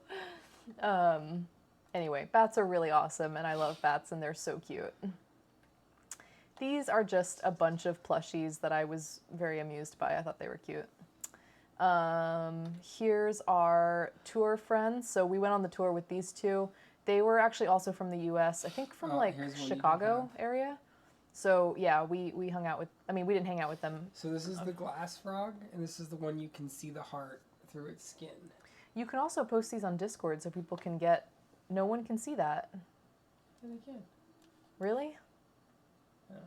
Anyway, bats are really awesome, and I love bats, and they're so cute. These are just a bunch of plushies that I was very amused by. I thought they were cute. Here's our tour friends. So we went on the tour with these two. They were actually also from the US, I think from like here's one you can Chicago have. area. So yeah, we hung out with. I mean, we didn't hang out with them. So this is the glass frog, and this is the one you can see the heart through its skin. You can also post these on Discord so people can get. No one can see that. Yeah, they can. Really? Yeah.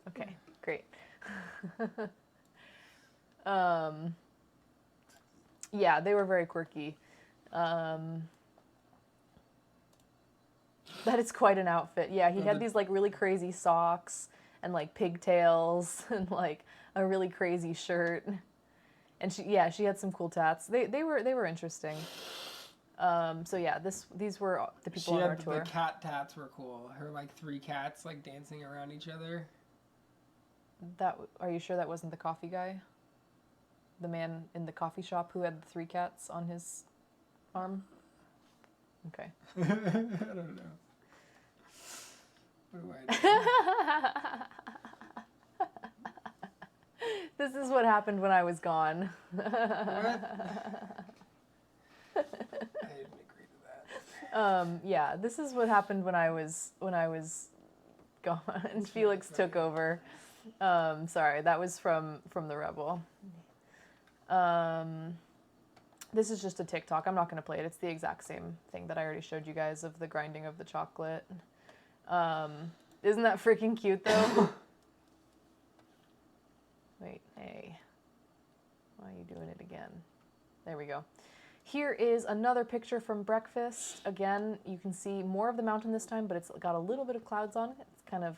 Okay, great. Yeah, they were very quirky. That is quite an outfit. Yeah, he had these like really crazy socks and like pigtails and like a really crazy shirt. And she had some cool tats. They were interesting. So yeah, these were the people on our tour. The cat tats were cool. Her like 3 cats like dancing around each other. Are you sure that wasn't the coffee guy? The man in the coffee shop who had the 3 cats on his arm? Okay. I don't know. What do I do? This is what happened when I was gone. What? I didn't agree to that. Yeah, this is what happened when I was gone. And Felix took over. Sorry, that was from the Rebel. This is just a TikTok. I'm not going to play it. It's the exact same thing that I already showed you guys of the grinding of the chocolate. Isn't that freaking cute, though? Wait, hey. Why are you doing it again? There we go. Here is another picture from breakfast. Again, you can see more of the mountain this time, but it's got a little bit of clouds on it. It's kind of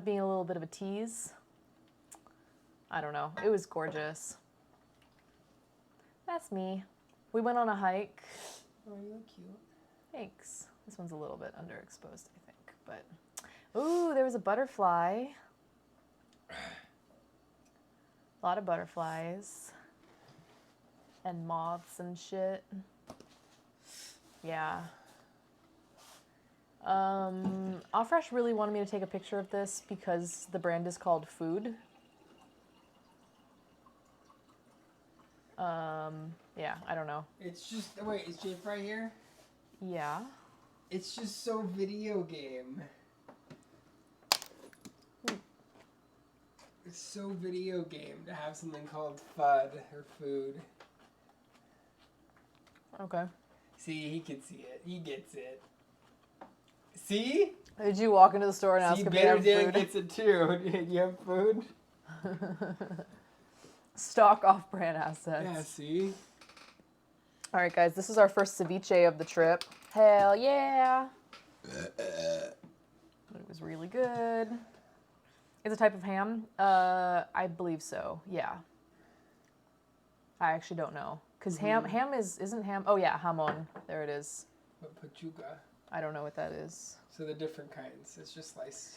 being a little bit of a tease. I don't know. It was gorgeous. That's me. We went on a hike. Oh, you look cute. Thanks. This one's a little bit underexposed, I think. But, ooh, there was a butterfly. A lot of butterflies. And moths and shit. Yeah. Afresh really wanted me to take a picture of this because the brand is called Food. Yeah, I don't know. It's just, wait, is Jay Fry here? Yeah. It's just so video game. It's so video game to have something called FUD or food. Okay. See, he can see it. He gets it. See? Did you walk into the store and ask if they have Dan food? gets it too. You have food? Stock off-brand assets. Yeah, see? All right, guys, this is our first ceviche of the trip. Hell yeah. It was really good. It's a type of ham? I believe so, yeah. I actually don't know. Because ham isn't ham. Oh, yeah, jamon. There it is. But pachuga. I don't know what that is. So the different kinds. It's just sliced.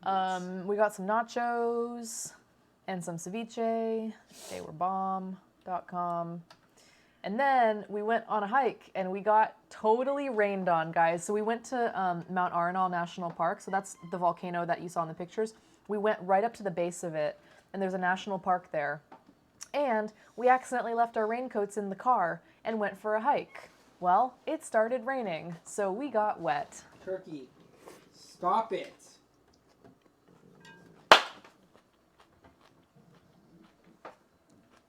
We got some nachos and some ceviche. They were bomb.com. And then we went on a hike and we got totally rained on, guys. So we went to Mount Arenal National Park. So that's the volcano that you saw in the pictures. We went right up to the base of it and there's a national park there. And we accidentally left our raincoats in the car and went for a hike. Well, it started raining, so we got wet. Turkey, stop it.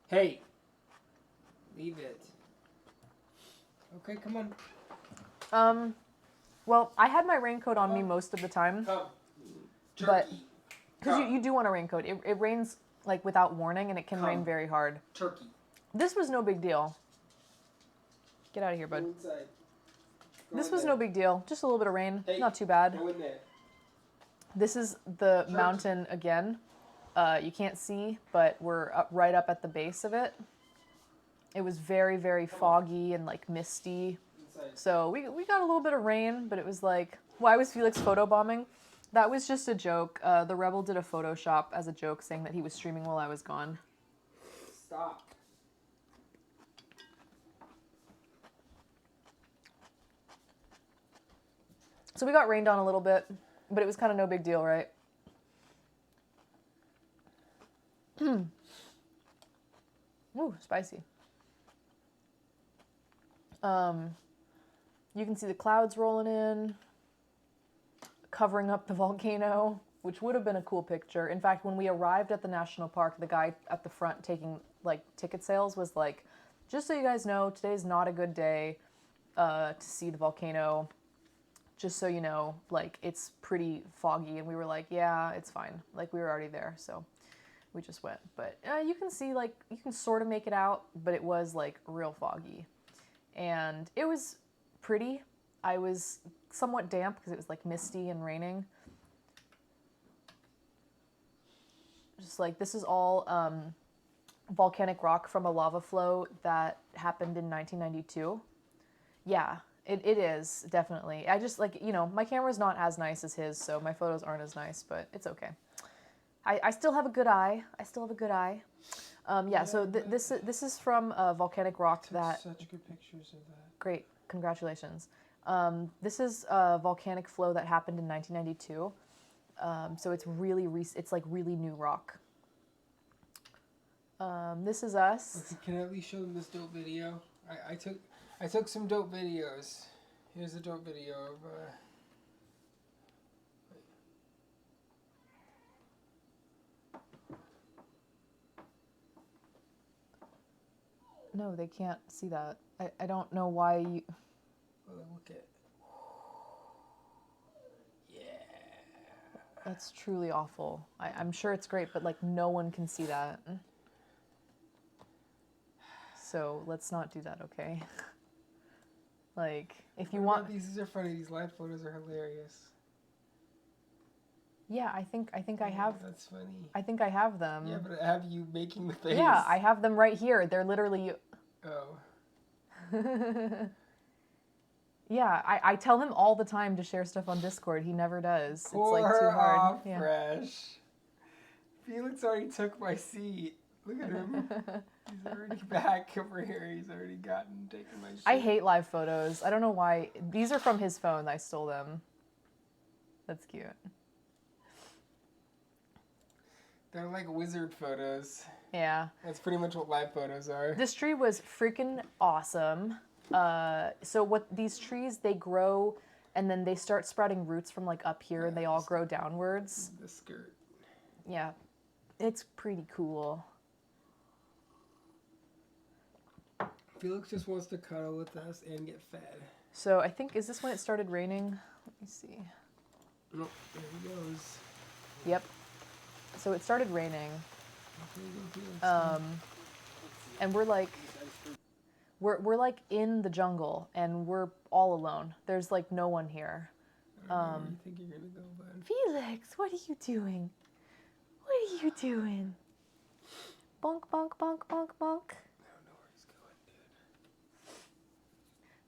Hey, leave it. Okay, come on. Well, I had my raincoat on me most of the time. Come. Turkey. But, because you do want a raincoat. It rains, like, without warning, and it can rain very hard. Turkey. This was no big deal. Get out of here, bud. Go inside. This was no big deal. Just a little bit of rain. Hey, not too bad. Go in there. This is the mountain again. You can't see, but we're right up at the base of it. It was very, very foggy and like misty. Inside. So we got a little bit of rain, but it was like, why was Felix photobombing? That was just a joke. The Rebel did a Photoshop as a joke saying that he was streaming while I was gone. Stop. So we got rained on a little bit, but it was kind of no big deal, right? Ooh, spicy. You can see the clouds rolling in, covering up the volcano, which would have been a cool picture. In fact, when we arrived at the national park, the guy at the front taking like ticket sales was like, just so you guys know, today's not a good day to see the volcano. Just so you know, like, it's pretty foggy. And we were like, yeah, it's fine. Like, we were already there, so we just went. But you can see, like, you can sort of make it out, but it was like real foggy. And it was pretty. I was somewhat damp because it was like misty and raining. Just like, this is all volcanic rock from a lava flow that happened in 1992. Yeah, it is, definitely. I just, like, you know, my camera's not as nice as his, so my photos aren't as nice, but it's okay. I still have a good eye. Yeah, so this is from volcanic rock that... Such good pictures of that. Great, congratulations. This is a volcanic flow that happened in 1992. So it's really it's like really new rock. This is us. Okay, can I at least show them this dope video? I took some dope videos. Here's a dope video of No, they can't see that. I don't know why you... oh, look at. Yeah. That's truly awful. I'm sure it's great, but like no one can see that. So let's not do that, okay? Like, if you want... These are funny. These live photos are hilarious. Yeah, I think I have... That's funny. I think I have them. Yeah, but I have you making the face. Yeah, I have them right here. They're literally... Oh. Yeah, I tell him all the time to share stuff on Discord. He never does. Pour it's like too hard. off Yeah. fresh. Felix already took my seat. Look at him. He's already back over here. He's already taken my shit. I hate live photos. I don't know why. These are from his phone. I stole them. That's cute. They're like wizard photos. Yeah. That's pretty much what live photos are. This tree was freaking awesome. So what these trees, they grow and then they start sprouting roots from like up here and they all grow downwards. The skirt. Yeah. It's pretty cool. Felix just wants to cuddle with us and get fed. So I think, is this when it started raining? Let me see. Nope, there he goes. Yep. So it started raining. And we're like in the jungle and we're all alone. There's like no one here. I don't know where you think you're gonna go, bud. Felix, what are you doing? What are you doing? Bonk, bonk, bonk, bonk, bonk. I don't know where he's going, dude.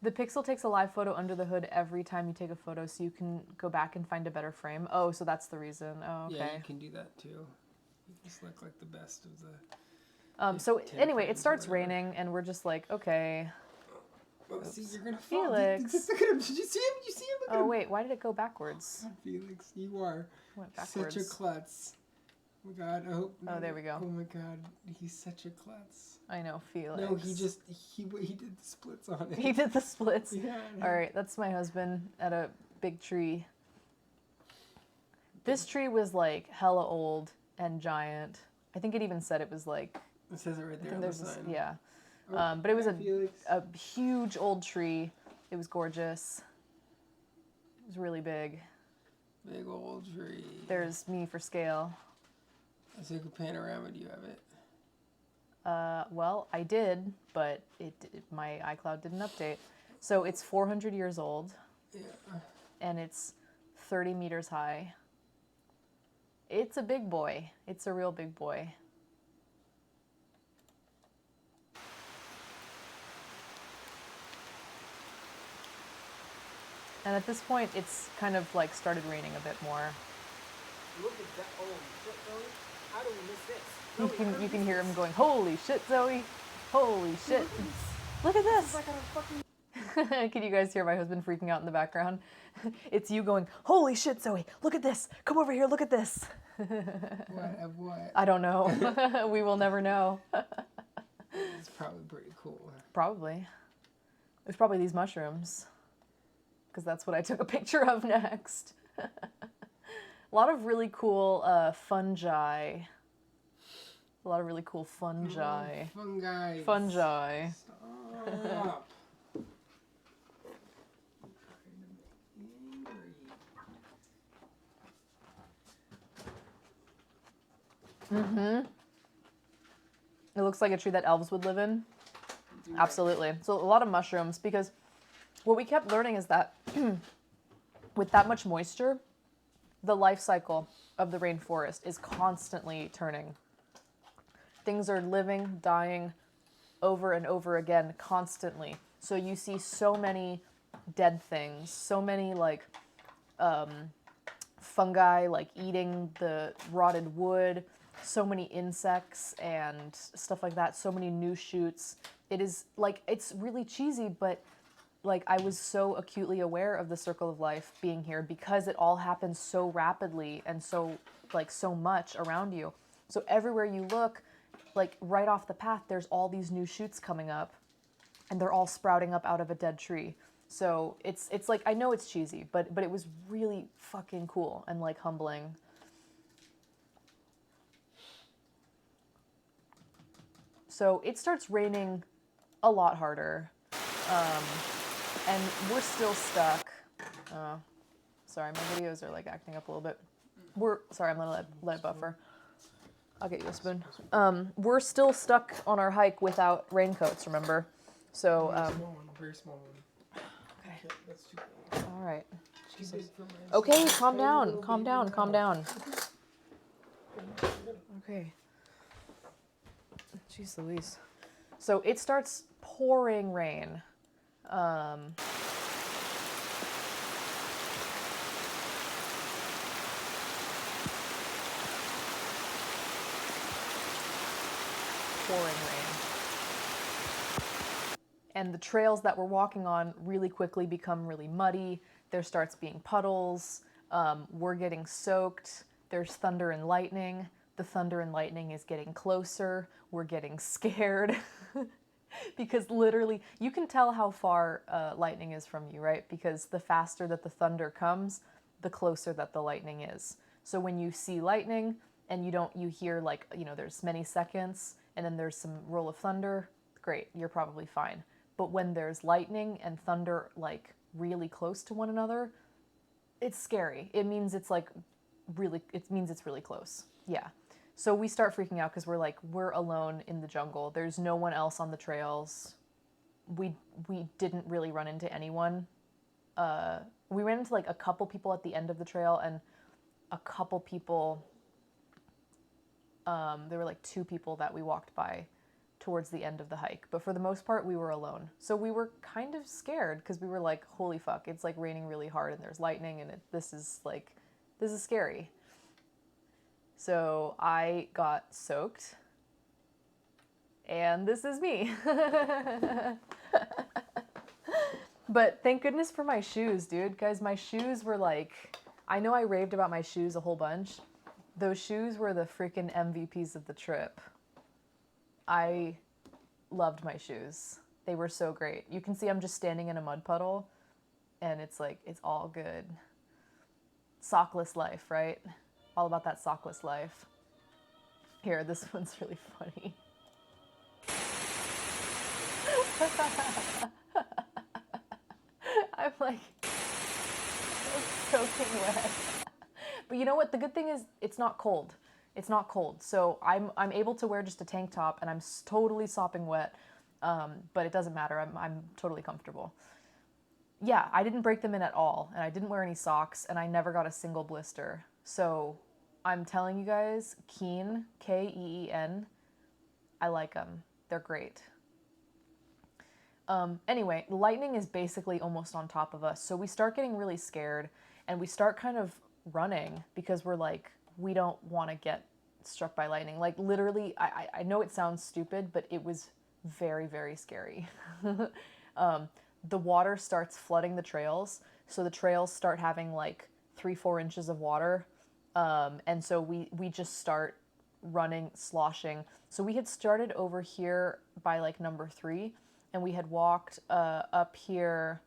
The Pixel takes a live photo under the hood every time you take a photo, so you can go back and find a better frame. Oh, so that's the reason. Oh, okay. Yeah, you can do that too. You just look like the best of the... So anyway, it starts raining, and we're just like, okay. Oh, see, you're gonna fall. Felix. Just look at him. Did you see him? Did you see him? Look at him. Oh, wait, why did it go backwards? Felix, you are Went backwards. such a klutz. Oh my God, I hope. Oh, there we go. Oh my God, he's such a klutz. I know, Felix. No, he did the splits on it. He did the splits. Yeah. All right, that's my husband at a big tree. This tree was like hella old and giant. I think it even said it was like... It says it right there I think on the there's sign. yeah. Oh, But it was hi, Felix. a huge old tree. It was gorgeous. It was really big. Big old tree. There's me for scale. I took a panorama. Do you have it? Well, I did, but my iCloud didn't update. So it's 400 years old. Yeah. And it's 30 meters high. It's a big boy. It's a real big boy. And at this point, it's kind of like started raining a bit more. Look at that. Oh, shit, Zoe. How do we miss this? You can hear him going, "Holy shit, Zoe! Holy shit! Look at this!" Can you guys hear my husband freaking out in the background? It's you going, "Holy shit, Zoe! Look at this! Come over here! Look at this!" What? Of what? I don't know. We will never know. It's probably pretty cool. Probably. It's probably these mushrooms. because that's what I took a picture of next. A lot of really cool fungi. A lot of really cool fungi. Oh, fungi. Fungi. Stop. Mm-hmm. It looks like a tree that elves would live in. Absolutely. So a lot of mushrooms, because what we kept learning is that with that much moisture, the life cycle of the rainforest is constantly turning. Things are living, dying over and over again constantly. So you see so many dead things, so many like fungi like eating the rotted wood, so many insects and stuff like that, so many new shoots. It is like, it's really cheesy, but like I was so acutely aware of the circle of life being here because it all happens so rapidly and so like so much around you. So everywhere you look, like right off the path, there's all these new shoots coming up and they're all sprouting up out of a dead tree. So it's like, I know it's cheesy, but it was really fucking cool and like humbling. So it starts raining a lot harder. And we're still stuck. Sorry, my videos are like acting up a little bit. Sorry, I'm gonna let it buffer. I'll get you a spoon. We're still stuck on our hike without raincoats, remember? So, Very small one. Okay. That's too big. All right. Too big for my Okay, size. calm Tiny down, little calm baby down, one. calm down. Okay. Jeez Louise. So it starts pouring rain. Pouring rain. And the trails that we're walking on really quickly become really muddy. There starts being puddles. We're getting soaked. There's thunder and lightning. The thunder and lightning is getting closer. We're getting scared. Because literally, you can tell how far lightning is from you, right? Because the faster that the thunder comes, the closer that the lightning is. So when you see lightning and you hear like, there's many seconds and then there's some roll of thunder, great, you're probably fine. But when there's lightning and thunder like really close to one another, it's scary. It means it's really close. Yeah. So we start freaking out because we're alone in the jungle. There's no one else on the trails. We didn't really run into anyone. We ran into like a couple people at the end of the trail and a couple people, there were like 2 people that we walked by towards the end of the hike. But for the most part, we were alone. So we were kind of scared because we were like, holy fuck, it's like raining really hard and there's lightning and this is scary. So I got soaked, and this is me. But thank goodness for my shoes, dude. Guys, my shoes were like, I know I raved about my shoes a whole bunch. Those shoes were the freaking MVPs of the trip. I loved my shoes. They were so great. You can see I'm just standing in a mud puddle, and it's like, it's all good. Sockless life, right? All about that sockless life. Here, this one's really funny. I'm like, it's soaking wet. But you know what? The good thing is it's not cold. It's not cold. So I'm able to wear just a tank top and I'm totally sopping wet. But it doesn't matter. I'm totally comfortable. Yeah, I didn't break them in at all, and I didn't wear any socks, and I never got a single blister. So I'm telling you guys, Keen, Keen, I like them. They're great. Anyway, lightning is basically almost on top of us, so we start getting really scared, and we start kind of running because we're like, we don't want to get struck by lightning. Like literally, I know it sounds stupid, but it was very, very scary. The water starts flooding the trails, so the trails start having like 3-4 inches of water, and so we just start running, sloshing. So we had started over here by like number 3, and we had walked up here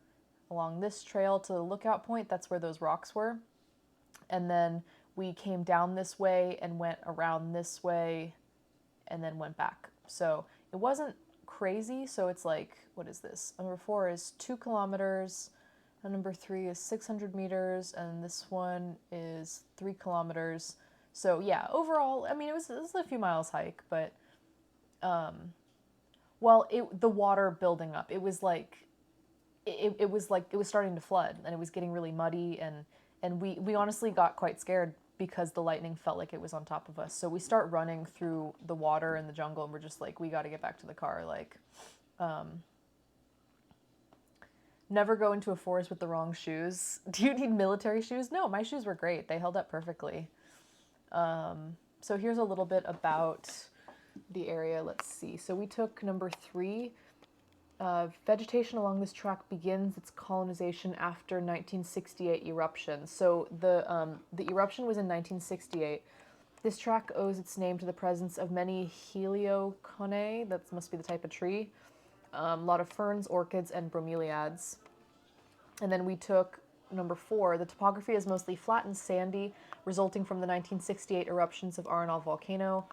along this trail to the lookout point. That's where those rocks were. And then we came down this way and went around this way and then went back. So it wasn't crazy. So it's like, what is this? Number 4 is 2 kilometers. And number 3 is 600 meters. And this one is 3 kilometers. So yeah, overall, I mean, it was a few miles hike, but, well, the water building up, it was like, it was starting to flood and it was getting really muddy, and we honestly got quite scared because the lightning felt like it was on top of us. So we start running through the water in the jungle and we're just like, we got to get back to the car. Like, never go into a forest with the wrong shoes. Do you need military shoes? No, my shoes were great. They held up perfectly. So here's a little bit about the area. Let's see. So we took number 3. Vegetation along this track begins its colonization after 1968 eruption. So the eruption was in 1968. This track owes its name to the presence of many helioconae, that must be the type of tree, a lot of ferns, orchids, and bromeliads. And then we took number 4. The topography is mostly flat and sandy, resulting from the 1968 eruptions of Arenal volcano.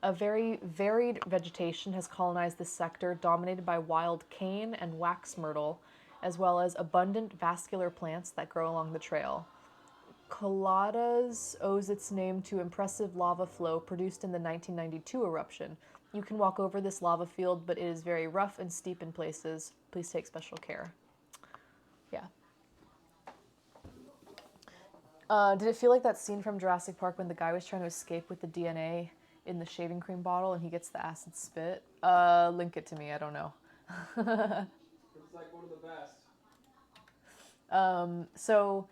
A very varied vegetation has colonized this sector, dominated by wild cane and wax myrtle, as well as abundant vascular plants that grow along the trail. Coladas owes its name to impressive lava flow produced in the 1992 eruption. You can walk over this lava field, but it is very rough and steep in places. Please take special care. Yeah. Did it feel like that scene from Jurassic Park when the guy was trying to escape with the DNA in the shaving cream bottle and he gets the acid spit? Link it to me, I don't know. It's like one of the best. So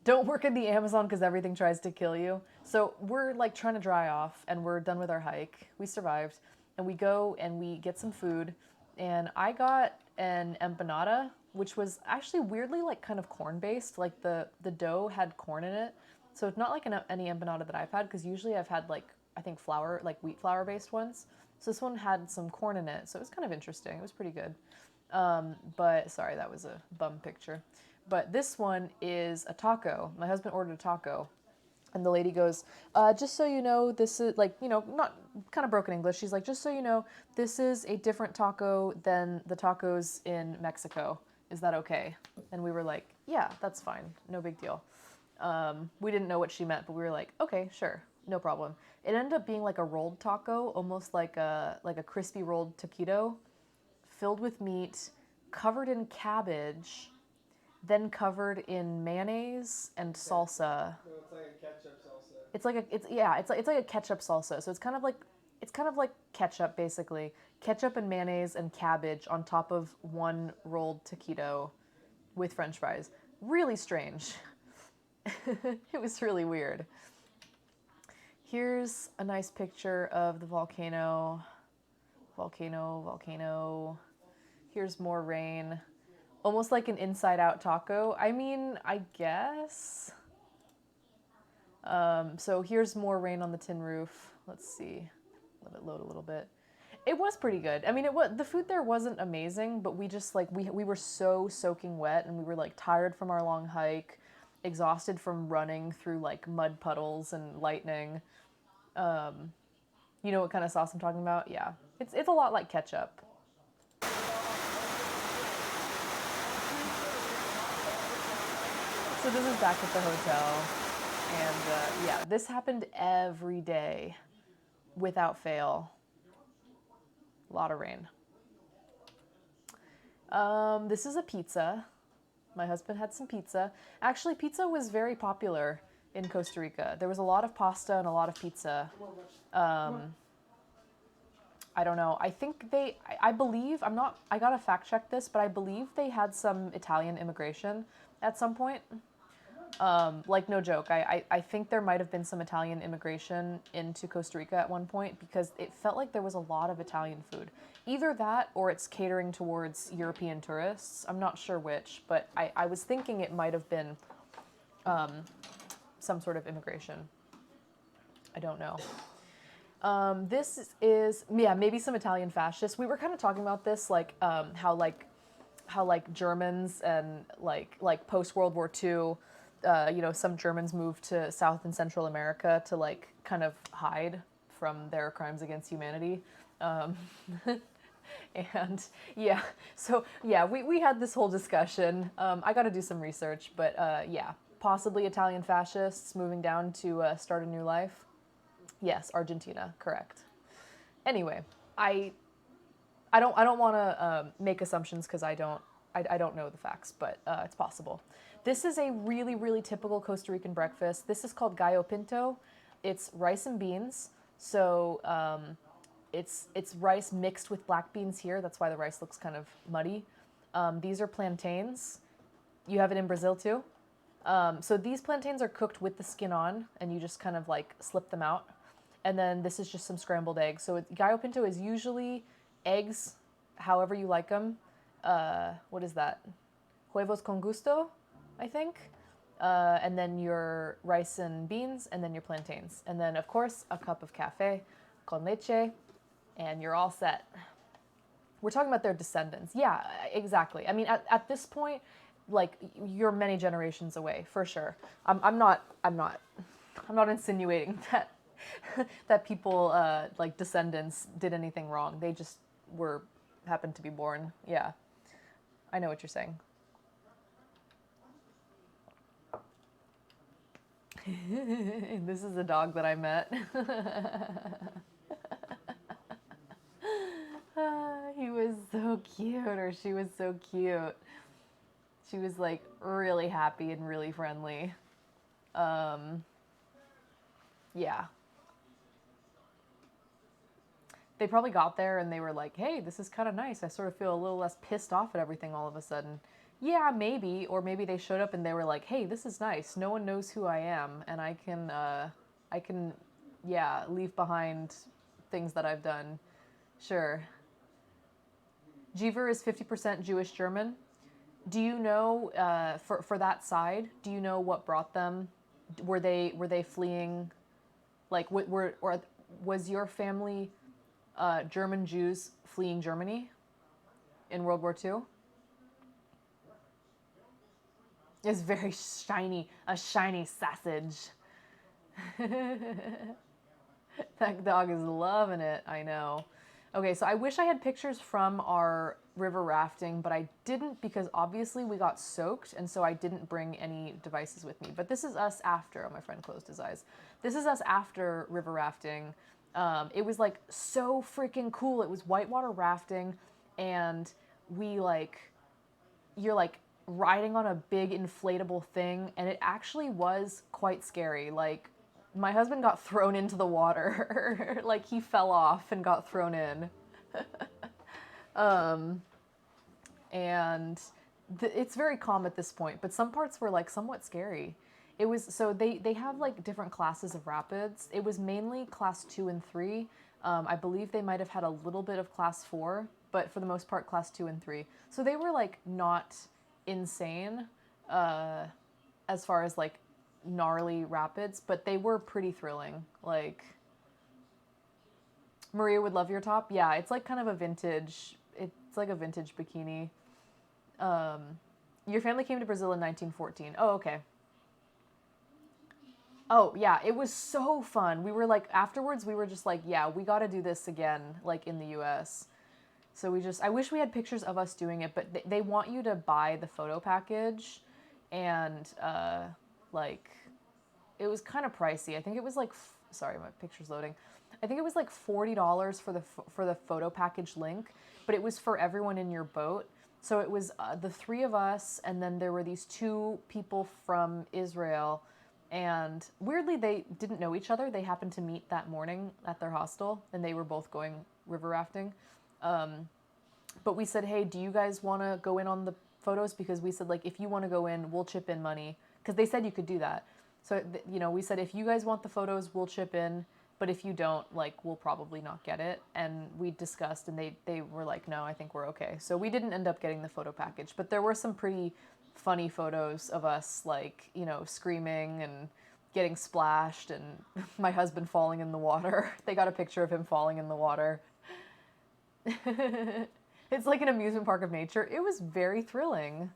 don't work in the Amazon because everything tries to kill you. So we're like trying to dry off and we're done with our hike. We survived and we go and we get some food, and I got an empanada, which was actually weirdly like kind of corn based. Like the dough had corn in it. So it's not like any empanada that I've had, because usually I've had like, I think flour, like wheat flour based ones. So this one had some corn in it. So it was kind of interesting. It was pretty good. But sorry, that was a bum picture. But this one is a taco. My husband ordered a taco. And the lady goes, just so you know, this is like, not kind of broken English. She's like, just so you know, this is a different taco than the tacos in Mexico. Is that okay? And we were like, yeah, that's fine. No big deal. We didn't know what she meant, but we were like, okay, sure, no problem. It ended up being like a rolled taco, almost like a crispy rolled taquito, filled with meat, covered in cabbage, then covered in mayonnaise and salsa. No, it's like a ketchup salsa. It's like a ketchup salsa. So it's kind of like ketchup basically. Ketchup and mayonnaise and cabbage on top of one rolled taquito with French fries. Really strange. It was really weird. Here's a nice picture of the volcano. Volcano. Here's more rain. Almost like an inside-out taco. I mean, I guess. So here's more rain on the tin roof. Let's see. Let it load a little bit. It was pretty good. I mean, the food there wasn't amazing, but we just like, we were so soaking wet, and we were like tired from our long hike, exhausted from running through like mud puddles and lightning. You know what kind of sauce I'm talking about? Yeah. It's a lot like ketchup. So this is back at the hotel, and yeah, this happened every day, without fail. A lot of rain. This is a pizza. My husband had some pizza. Actually, pizza was very popular in Costa Rica. There was a lot of pasta and a lot of pizza. I don't know. I think I believe, I gotta fact check this, but I believe they had some Italian immigration at some point. Like, no joke. I think there might have been some Italian immigration into Costa Rica at one point, because it felt like there was a lot of Italian food. Either that or it's catering towards European tourists. I'm not sure which, but I was thinking it might have been some sort of immigration. I don't know. This is, yeah, maybe some Italian fascists. We were kind of talking about this, like, how how like Germans and like post World War II, you know, some Germans moved to South and Central America to like kind of hide from their crimes against humanity. Um, and yeah, so yeah, we had this whole discussion. I got to do some research, but yeah, possibly Italian fascists moving down to start a new life. Yes, Argentina, correct. Anyway, I don't want to make assumptions because I don't know the facts, but it's possible. This is a really, really typical Costa Rican breakfast. This is called gallo pinto. It's rice and beans. So it's rice mixed with black beans here. That's why the rice looks kind of muddy. These are plantains. You have it in Brazil too. So these plantains are cooked with the skin on, and you just kind of like slip them out. And then this is just some scrambled eggs. So gallo pinto is usually eggs, however you like them. What is that? Huevos con gusto, I think. And then your rice and beans, and then your plantains. And then, of course, a cup of cafe con leche, and you're all set. We're talking about their descendants. Yeah, exactly. I mean, at this point, like, you're many generations away, for sure. I'm not insinuating that that people like descendants did anything wrong. They just happened to be born. Yeah, I know what you're saying. This is a dog that I met. He was so cute, or she was so cute. She was like really happy and really friendly. Yeah. They probably got there and they were like, hey, this is kind of nice. I sort of feel a little less pissed off at everything all of a sudden. Yeah, maybe. Or maybe they showed up and they were like, hey, this is nice. No one knows who I am. And I can, yeah, leave behind things that I've done. Sure. Jeever is 50% Jewish German. Do you know, for that side, do you know what brought them? Were they fleeing, like, or was your family German Jews fleeing Germany in World War II? It's very shiny, a shiny sausage. That dog is loving it, I know. Okay, so I wish I had pictures from our river rafting, but I didn't because obviously we got soaked, and so I didn't bring any devices with me. But this is us after. Oh, my friend closed his eyes. This is us after river rafting. It was like so freaking cool. It was whitewater rafting, and you're like riding on a big inflatable thing, and it actually was quite scary. Like, my husband got thrown into the water. Like, he fell off and got thrown in. And it's very calm at this point, but some parts were like somewhat scary. It was, so they have like different classes of rapids. It was mainly class 2 and 3. I believe they might have had a little bit of class 4, but for the most part, class 2 and 3. So they were like not insane as far as like gnarly rapids, but they were pretty thrilling. Like, Maria would love your top. Yeah, it's like kind of a vintage, it's like a vintage bikini. Your family came to Brazil in 1914. Oh, okay. Oh, yeah, it was so fun. We were like, afterwards, we were just like, yeah, we got to do this again, like in the US. So I wish we had pictures of us doing it, but they want you to buy the photo package, and like, it was kind of pricey. I think it was like, sorry, my picture's loading. I think it was like $40 for the photo package link, but it was for everyone in your boat. So it was the 3 of us, and then there were these 2 people from Israel, and weirdly they didn't know each other. They happened to meet that morning at their hostel, and they were both going river rafting. But we said, hey, do you guys want to go in on the photos? Because we said, like, if you want to go in, we'll chip in money. Because they said you could do that. So, you know, we said, if you guys want the photos, we'll chip in. But if you don't, like, we'll probably not get it. And we discussed, and they were like, no, I think we're okay. So we didn't end up getting the photo package. But there were some pretty funny photos of us, like, you know, screaming and getting splashed, and my husband falling in the water. They got a picture of him falling in the water. It's like an amusement park of nature. It was very thrilling.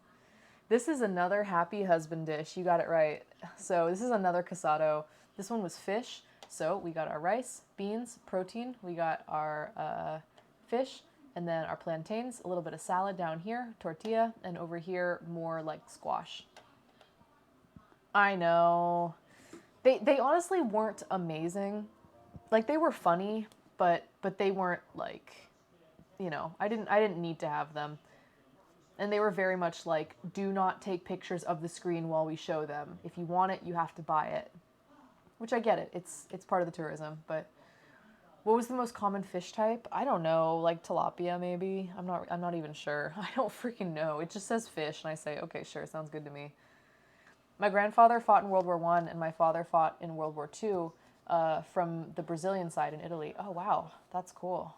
This is another happy husband dish. You got it right. So this is another casado. This one was fish. So we got our rice, beans, protein. We got our fish, and then our plantains, a little bit of salad down here, tortilla, and over here more like squash. I know. They honestly weren't amazing. Like they were funny, but they weren't like, you know, I didn't need to have them. And they were very much like, do not take pictures of the screen while we show them. If you want it, you have to buy it. Which I get it. It's part of the tourism, but what was the most common fish type? I don't know, like tilapia maybe. I'm not even sure. I don't freaking know. It just says fish and I say, "Okay, sure, sounds good to me." My grandfather fought in World War I and my father fought in World War II from the Brazilian side in Italy. Oh wow, that's cool.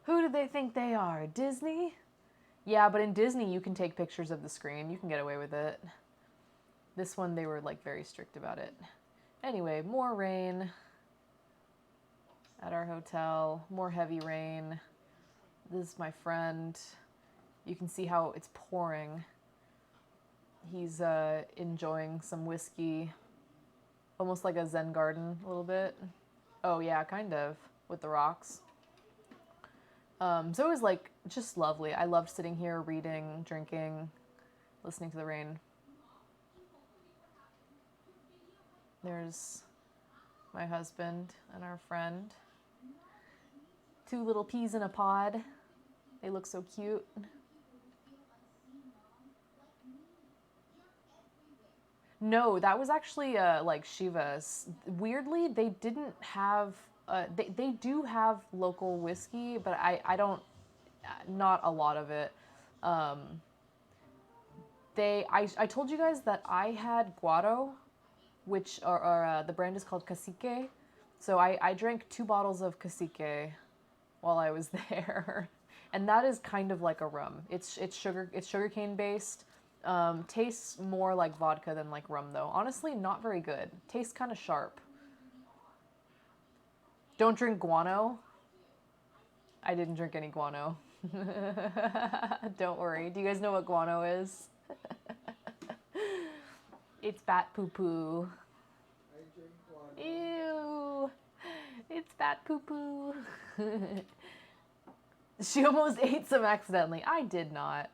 Who do they think they are? Disney? Yeah, but in Disney you can take pictures of the screen. You can get away with it. This one they were like very strict about it. Anyway, more rain at our hotel. More heavy rain. This is my friend. You can see how it's pouring. He's enjoying some whiskey. Almost like a Zen garden a little bit. Oh yeah, kind of. With the rocks. So it was like just lovely. I loved sitting here reading, drinking, listening to the rain. There's my husband and our friend. 2 little peas in a pod. They look so cute. No, that was actually like Shiva's. Weirdly, they didn't have. They do have local whiskey, but I don't. Not a lot of it. I told you guys that I had Guaro, which the brand is called Cacique. So I drank 2 bottles of Cacique while I was there, and that is kind of like a rum. It's sugarcane based. Tastes more like vodka than like rum though. Honestly, not very good. Tastes kind of sharp. Don't drink guano. I didn't drink any guano. Don't worry. Do you guys know what guano is? It's bat poo poo. I drink guano. Ew. It's bat poo poo. She almost ate some accidentally. I did not.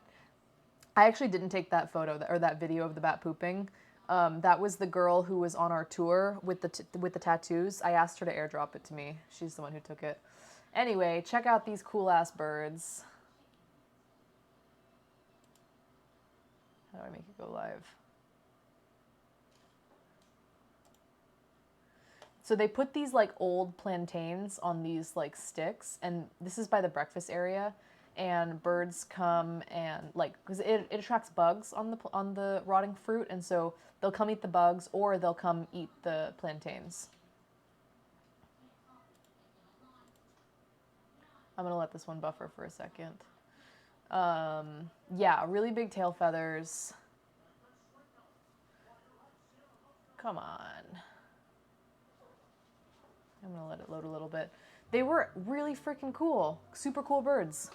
I actually didn't take that photo or that video of the bat pooping. That was the girl who was on our tour with the tattoos. I asked her to airdrop it to me. She's the one who took it. Anyway, check out these cool ass birds. How do I make it go live? So they put these like old plantains on these like sticks, and this is by the breakfast area. And birds come and like, because it attracts bugs on the rotting fruit, and so they'll come eat the bugs or they'll come eat the plantains. I'm gonna let this one buffer for a second. Yeah, really big tail feathers. Come on. I'm gonna let it load a little bit. They were really freaking cool. Super cool birds.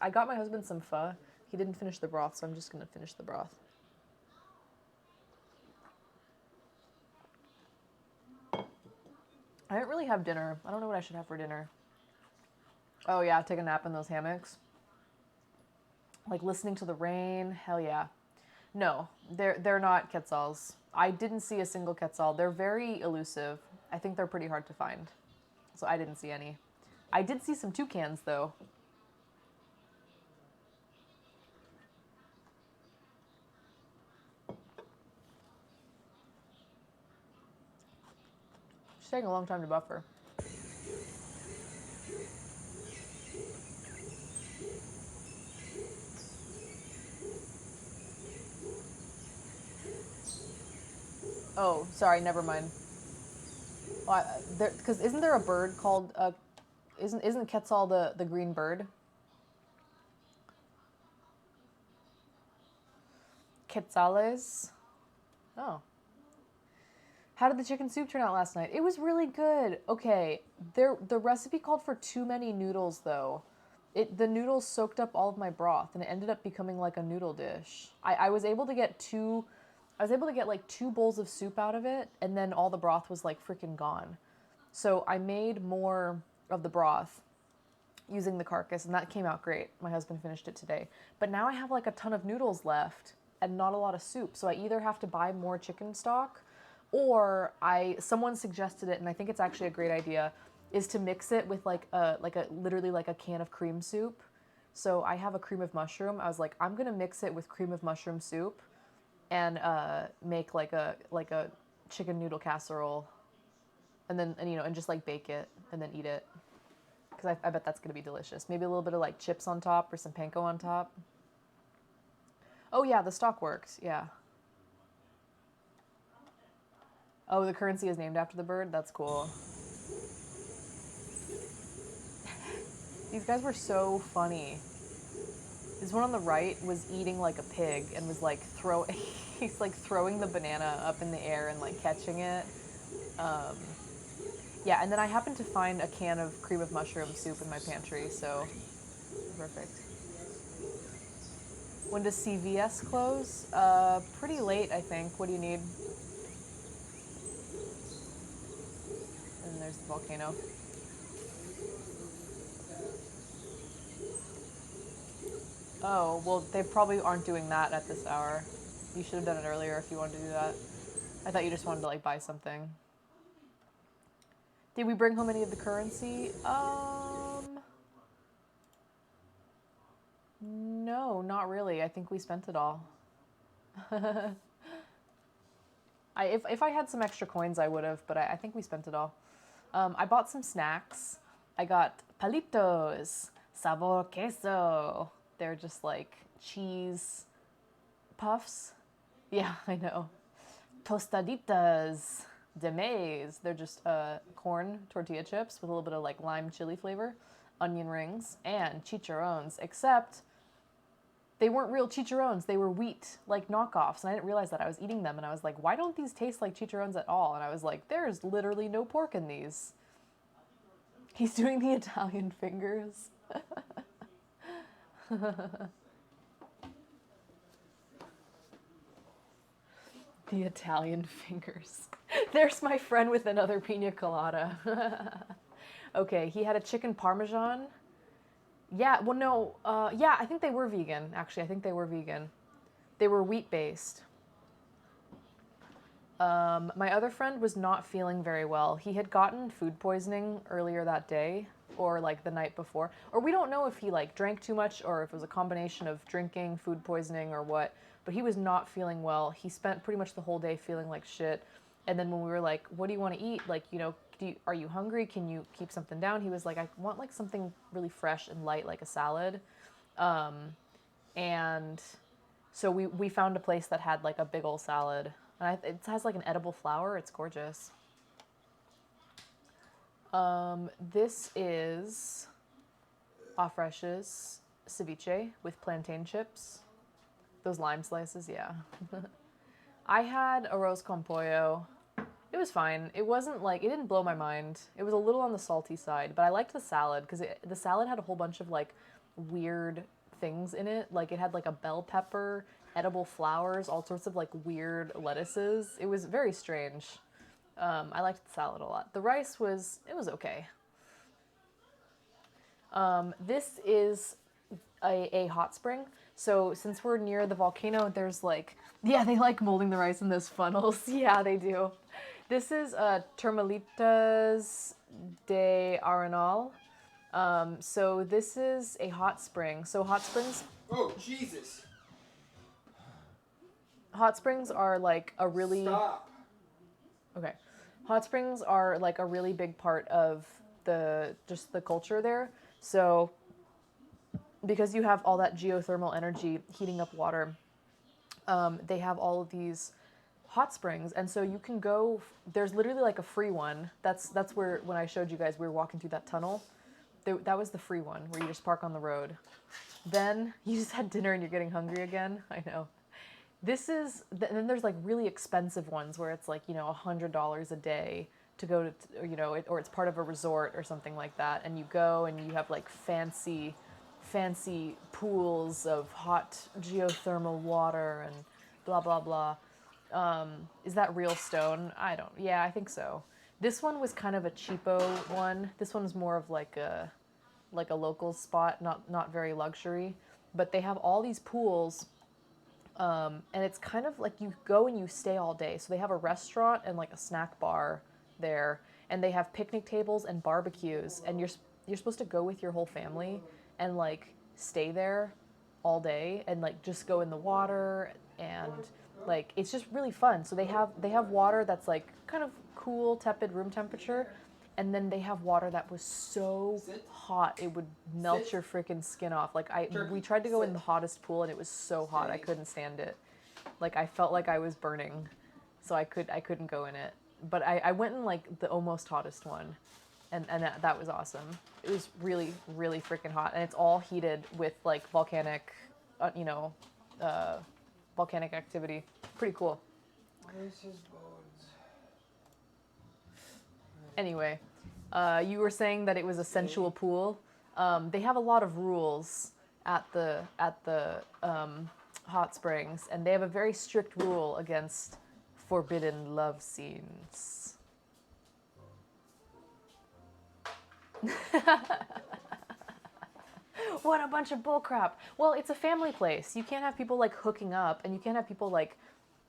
I got my husband some pho. He didn't finish the broth, so I'm just gonna finish the broth. I didn't really have dinner. I don't know what I should have for dinner. Oh yeah, take a nap in those hammocks. Like listening to the rain. Hell yeah. No, they're not quetzals. I didn't see a single quetzal. They're very elusive. I think they're pretty hard to find. So I didn't see any. I did see some toucans though. It's taking a long time to buffer. Oh, sorry, never mind. Because isn't there a bird called isn't quetzal the green bird? Quetzales. Oh. How did the chicken soup turn out last night? It was really good. Okay, the recipe called for too many noodles though. The noodles soaked up all of my broth and it ended up becoming like a noodle dish. I was able to get like 2 bowls of soup out of it, and then all the broth was like freaking gone. So I made more of the broth using the carcass, and that came out great. My husband finished it today. But now I have like a ton of noodles left and not a lot of soup. So I either have to buy more chicken stock, or someone suggested it, and I think it's actually a great idea, is to mix it with literally like a can of cream soup. So I have a cream of mushroom. I was like, I'm gonna mix it with cream of mushroom soup and make like a chicken noodle casserole, and then and just like bake it and then eat it, because I bet that's gonna be delicious. Maybe a little bit of like chips on top or some panko on top. Oh yeah, the stock worked. Yeah. Oh, the currency is named after the bird? That's cool. These guys were so funny. This one on the right was eating like a pig and was like he's like throwing the banana up in the air and like catching it. Yeah, and then I happened to find a can of cream of mushroom soup in my pantry, so perfect. When does CVS close? Pretty late, I think. What do you need? And there's the volcano. Oh, well, they probably aren't doing that at this hour. You should have done it earlier if you wanted to do that. I thought you just wanted to, like, buy something. Did we bring home any of the currency? No, not really. I think we spent it all. If I had some extra coins, I would have, but I think we spent it all. I bought some snacks. I got palitos, sabor queso. They're just like cheese puffs. Yeah, I know. Tostaditas de maize. They're just corn tortilla chips with a little bit of like lime chili flavor, onion rings, and chicharrones, except they weren't real chicharrones. They were wheat, like knockoffs. And I didn't realize that. I was eating them and I was like, why don't these taste like chicharrones at all? And I was like, there's literally no pork in these. He's doing the Italian fingers. The Italian fingers. There's my friend with another pina colada. Okay, he had a chicken parmesan. Yeah, well, no, yeah, I think they were vegan, actually. I think they were vegan. They were wheat-based. My other friend was not feeling very well. He had gotten food poisoning earlier that day, or like the night before. Or we don't know if he like drank too much or if it was a combination of drinking, food poisoning, or what. But he was not feeling well. He spent pretty much the whole day feeling like shit. And then when we were like, what do you want to eat? Like, are you hungry? Can you keep something down? He was like, I want like something really fresh and light, like a salad. And so we found a place that had like a big old salad. And it has like an edible flower. It's gorgeous. This is Afresh's ceviche with plantain chips. Those lime slices, yeah. I had arroz con pollo. It was fine. It wasn't like, it didn't blow my mind. It was a little on the salty side, but I liked the salad because the salad had a whole bunch of like weird things in it. Like it had like a bell pepper, edible flowers, all sorts of like weird lettuces. It was very strange. I liked the salad a lot. The rice was okay. This is a hot spring. So since we're near the volcano, there's like, yeah, they like molding the rice in those funnels. Yeah, they do. This is Termalitas de Arenal. So this is a hot spring. So hot springs. Oh, Jesus. Hot springs are like a really. Stop. Okay. Hot springs are like a really big part of the culture there. So because you have all that geothermal energy heating up water, they have all of these hot springs, and so you can go. There's literally like a free one. That's where when I showed you guys we were walking through that tunnel. That was the free one where you just park on the road. Then you just had dinner and you're getting hungry again. I know. This is, then there's like really expensive ones where it's like, you know, $100 a day to go to, you know, or it's part of a resort or something like that. And you go and you have like fancy pools of hot geothermal water and blah, blah, blah. Is that real stone? Yeah, I think so. This one was kind of a cheapo one. This one was more of like a local spot, not very luxury. But they have all these pools, and it's kind of like you go and you stay all day. So they have a restaurant and like a snack bar there, and they have picnic tables and barbecues, and you're supposed to go with your whole family and like stay there all day and like just go in the water, and like it's just really fun. So they have water that's like kind of cool, tepid room temperature, and then they have water that was so hot it would melt your freaking skin off. Like we tried to go in the hottest pool and it was so hot I couldn't stand it. Like I felt like I was burning, so I couldn't go in it. But I went in like the almost hottest one, and that was awesome. It was really, really freaking hot, and it's all heated with like volcanic, volcanic activity. Pretty cool. Where's his bones? Anyway, you were saying that it was a sensual pool. They have a lot of rules at the hot springs, and they have a very strict rule against forbidden love scenes. What a bunch of bullcrap. Well, it's a family place. You can't have people like hooking up, and you can't have people like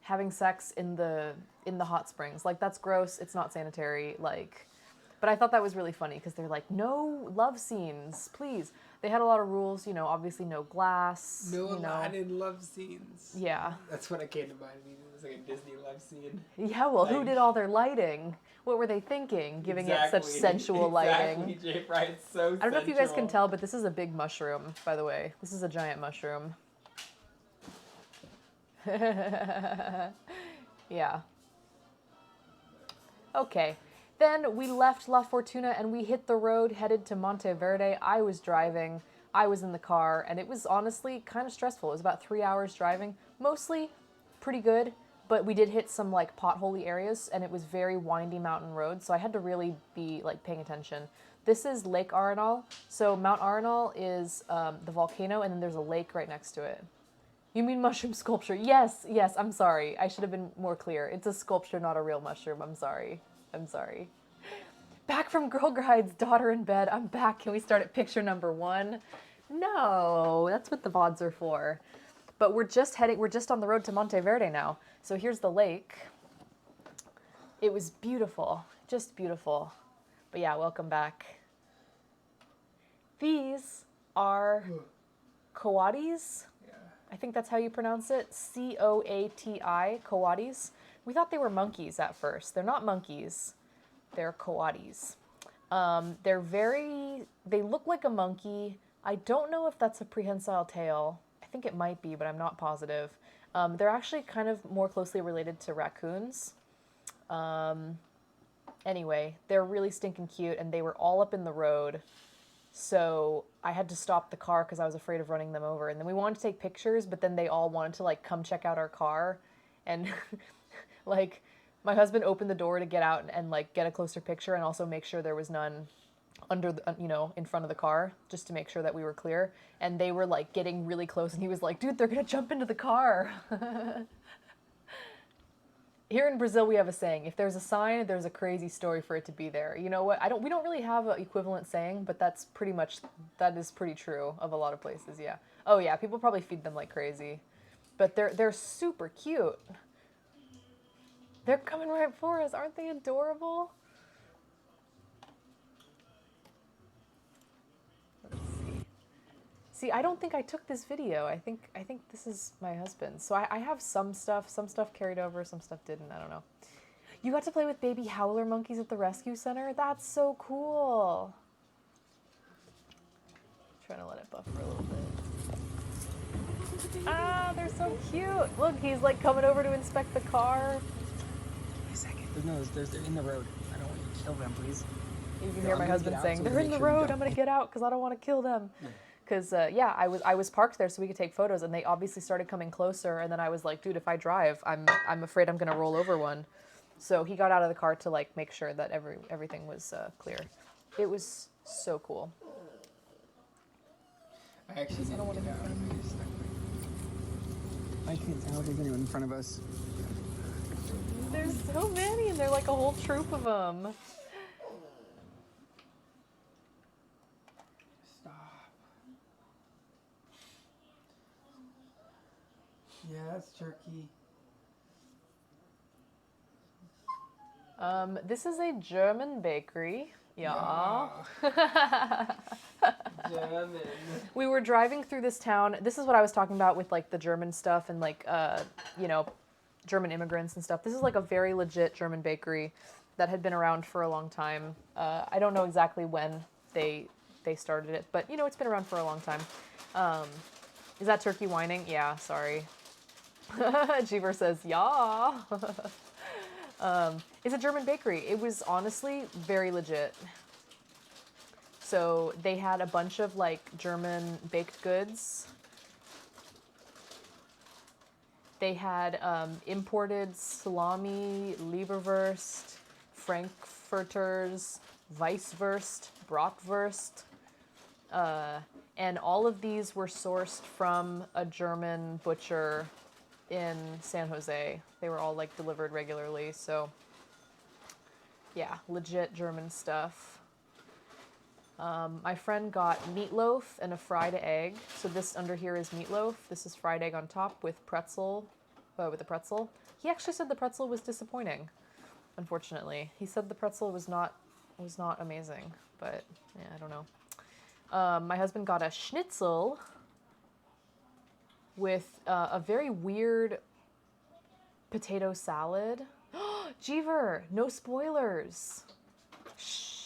having sex in the hot springs. Like that's gross. It's not sanitary. Like, but I thought that was really funny because they're like, no love scenes, please. They had a lot of rules, you know, obviously no glass. No Aladdin love scenes. Yeah. That's what it came to mind. It was like a Disney love scene. Yeah, well, who did all their lighting? What were they thinking, giving it such sensual lighting? Exactly, Jay Fry, it's so I don't know if you guys can tell, but this is a big mushroom, by the way. This is a giant mushroom. Yeah. Okay. Then we left La Fortuna and we hit the road headed to Monteverde. I was driving, I was in the car, and it was honestly kind of stressful. It was about 3 hours driving, mostly pretty good, but we did hit some like potholy areas, and it was very windy mountain road, so I had to really be like paying attention. This is Lake Arenal. So Mount Arenal is the volcano, and then there's a lake right next to it. You mean mushroom sculpture? Yes, I'm sorry. I should have been more clear. It's a sculpture, not a real mushroom. I'm sorry. Back from Girl Guide's daughter in bed. I'm back. Can we start at picture number 1? No, that's what the VODs are for. But we're just on the road to Monteverde now. So here's the lake. It was beautiful, just beautiful. But yeah, welcome back. These are coatis. I think that's how you pronounce it. C-O-A-T-I, coatis. We thought they were monkeys at first. They're not monkeys. They're coatis. They look like a monkey. I don't know if that's a prehensile tail. I think it might be, but I'm not positive. They're actually kind of more closely related to raccoons. Anyway, they're really stinking cute, and they were all up in the road. So I had to stop the car because I was afraid of running them over. And then we wanted to take pictures, but then they all wanted to like come check out our car. And like my husband opened the door to get out and like get a closer picture and also make sure there was none under the, in front of the car, just to make sure that we were clear. And they were like getting really close, and he was like, dude, they're gonna jump into the car. Here in Brazil, we have a saying: if there's a sign, there's a crazy story for it to be there. You know what? We don't really have an equivalent saying, but that is pretty true of a lot of places. Yeah. Oh yeah, people probably feed them like crazy, but they're super cute. They're coming right for us. Aren't they adorable? Let's see. See, I don't think I took this video. I think this is my husband's. So I have some stuff carried over, some stuff didn't. I don't know. You got to play with baby howler monkeys at the rescue center? That's so cool. Trying to let it buffer a little bit. Ah, they're so cute. Look, he's like coming over to inspect the car. Wait a second. They're in the road. I don't want you to kill them, please. You can hear my husband saying, they're in the road. I'm going to get out because I don't want to kill them. Because yeah, I was parked there so we could take photos, and they obviously started coming closer. And then I was like, dude, if I drive, I'm afraid I'm gonna roll over one. So he got out of the car to like make sure that everything was clear. It was so cool. I actually didn't get out. I just stuck my... I can't tell if there's anyone in front of us. There's so many, and they're like a whole troop of them. Stop. Yeah, that's turkey. This is a German bakery. Yeah. German. We were driving through this town. This is what I was talking about with like the German stuff and like, you know, German immigrants and stuff. This is like a very legit German bakery that had been around for a long time. I don't know exactly when they started it, but you know, it's been around for a long time. Is that turkey whining? Yeah, sorry. Jeever says, yeah. It's a German bakery. It was honestly very legit. So they had a bunch of like German baked goods. They had imported salami, Leberwurst, Frankfurters, Weisswurst, Bratwurst, and all of these were sourced from a German butcher in San Jose. They were all like delivered regularly, so yeah, legit German stuff. My friend got meatloaf and a fried egg. So this under here is meatloaf. This is fried egg on top with pretzel, with a pretzel. He actually said the pretzel was disappointing, unfortunately. He said the pretzel was not amazing, but yeah, I don't know. My husband got a schnitzel with a very weird potato salad. Jeever, no spoilers. Shh.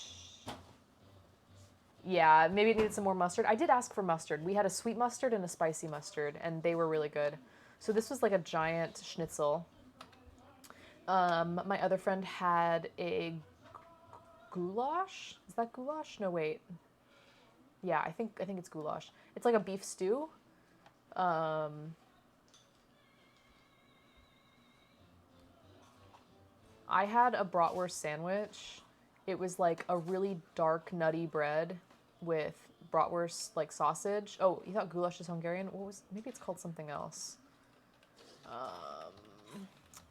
Yeah, maybe it needed some more mustard. I did ask for mustard. We had a sweet mustard and a spicy mustard, and they were really good. So this was like a giant schnitzel. My other friend had a goulash. Is that goulash? No, wait. Yeah, I think it's goulash. It's like a beef stew. I had a bratwurst sandwich. It was like a really dark, nutty bread with bratwurst, like sausage. Oh, you thought goulash is Hungarian? Maybe it's called something else. I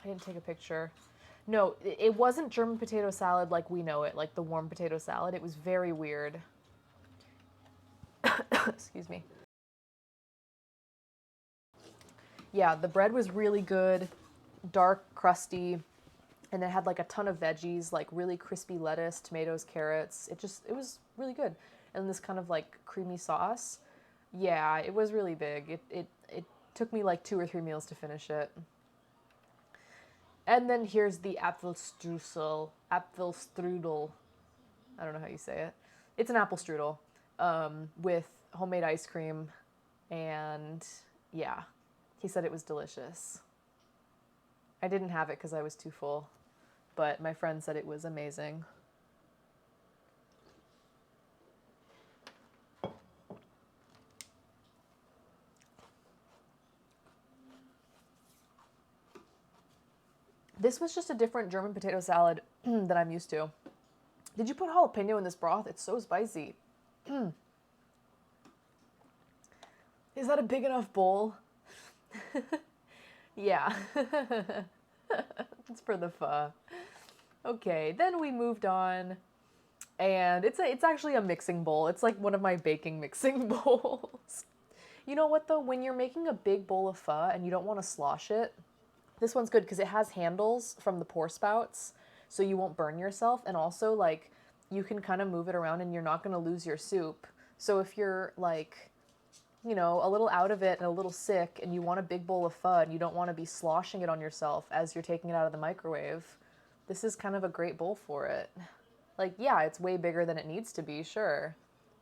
didn't take a picture. No, it wasn't German potato salad like we know it, like the warm potato salad. It was very weird. Excuse me. Yeah, the bread was really good, dark, crusty, and it had like a ton of veggies, like really crispy lettuce, tomatoes, carrots. It was really good. And this kind of like creamy sauce. Yeah, it was really big. It took me like 2 or 3 meals to finish it. And then here's the Apfelstrudel. I don't know how you say it. It's an apple strudel with homemade ice cream. And yeah, he said it was delicious. I didn't have it because I was too full, but my friend said it was amazing. This was just a different German potato salad that I'm used to. Did you put jalapeno in this broth? It's so spicy. Is that a big enough bowl? Yeah. It's for the pho. Okay, then we moved on. And it's actually a mixing bowl. It's like one of my baking mixing bowls. You know what though? When you're making a big bowl of pho and you don't want to slosh it, this one's good because it has handles from the pour spouts, so you won't burn yourself. And also, like, you can kind of move it around and you're not going to lose your soup. So if you're, like, you know, a little out of it and a little sick and you want a big bowl of pho and you don't want to be sloshing it on yourself as you're taking it out of the microwave, this is kind of a great bowl for it. Like, yeah, it's way bigger than it needs to be, sure,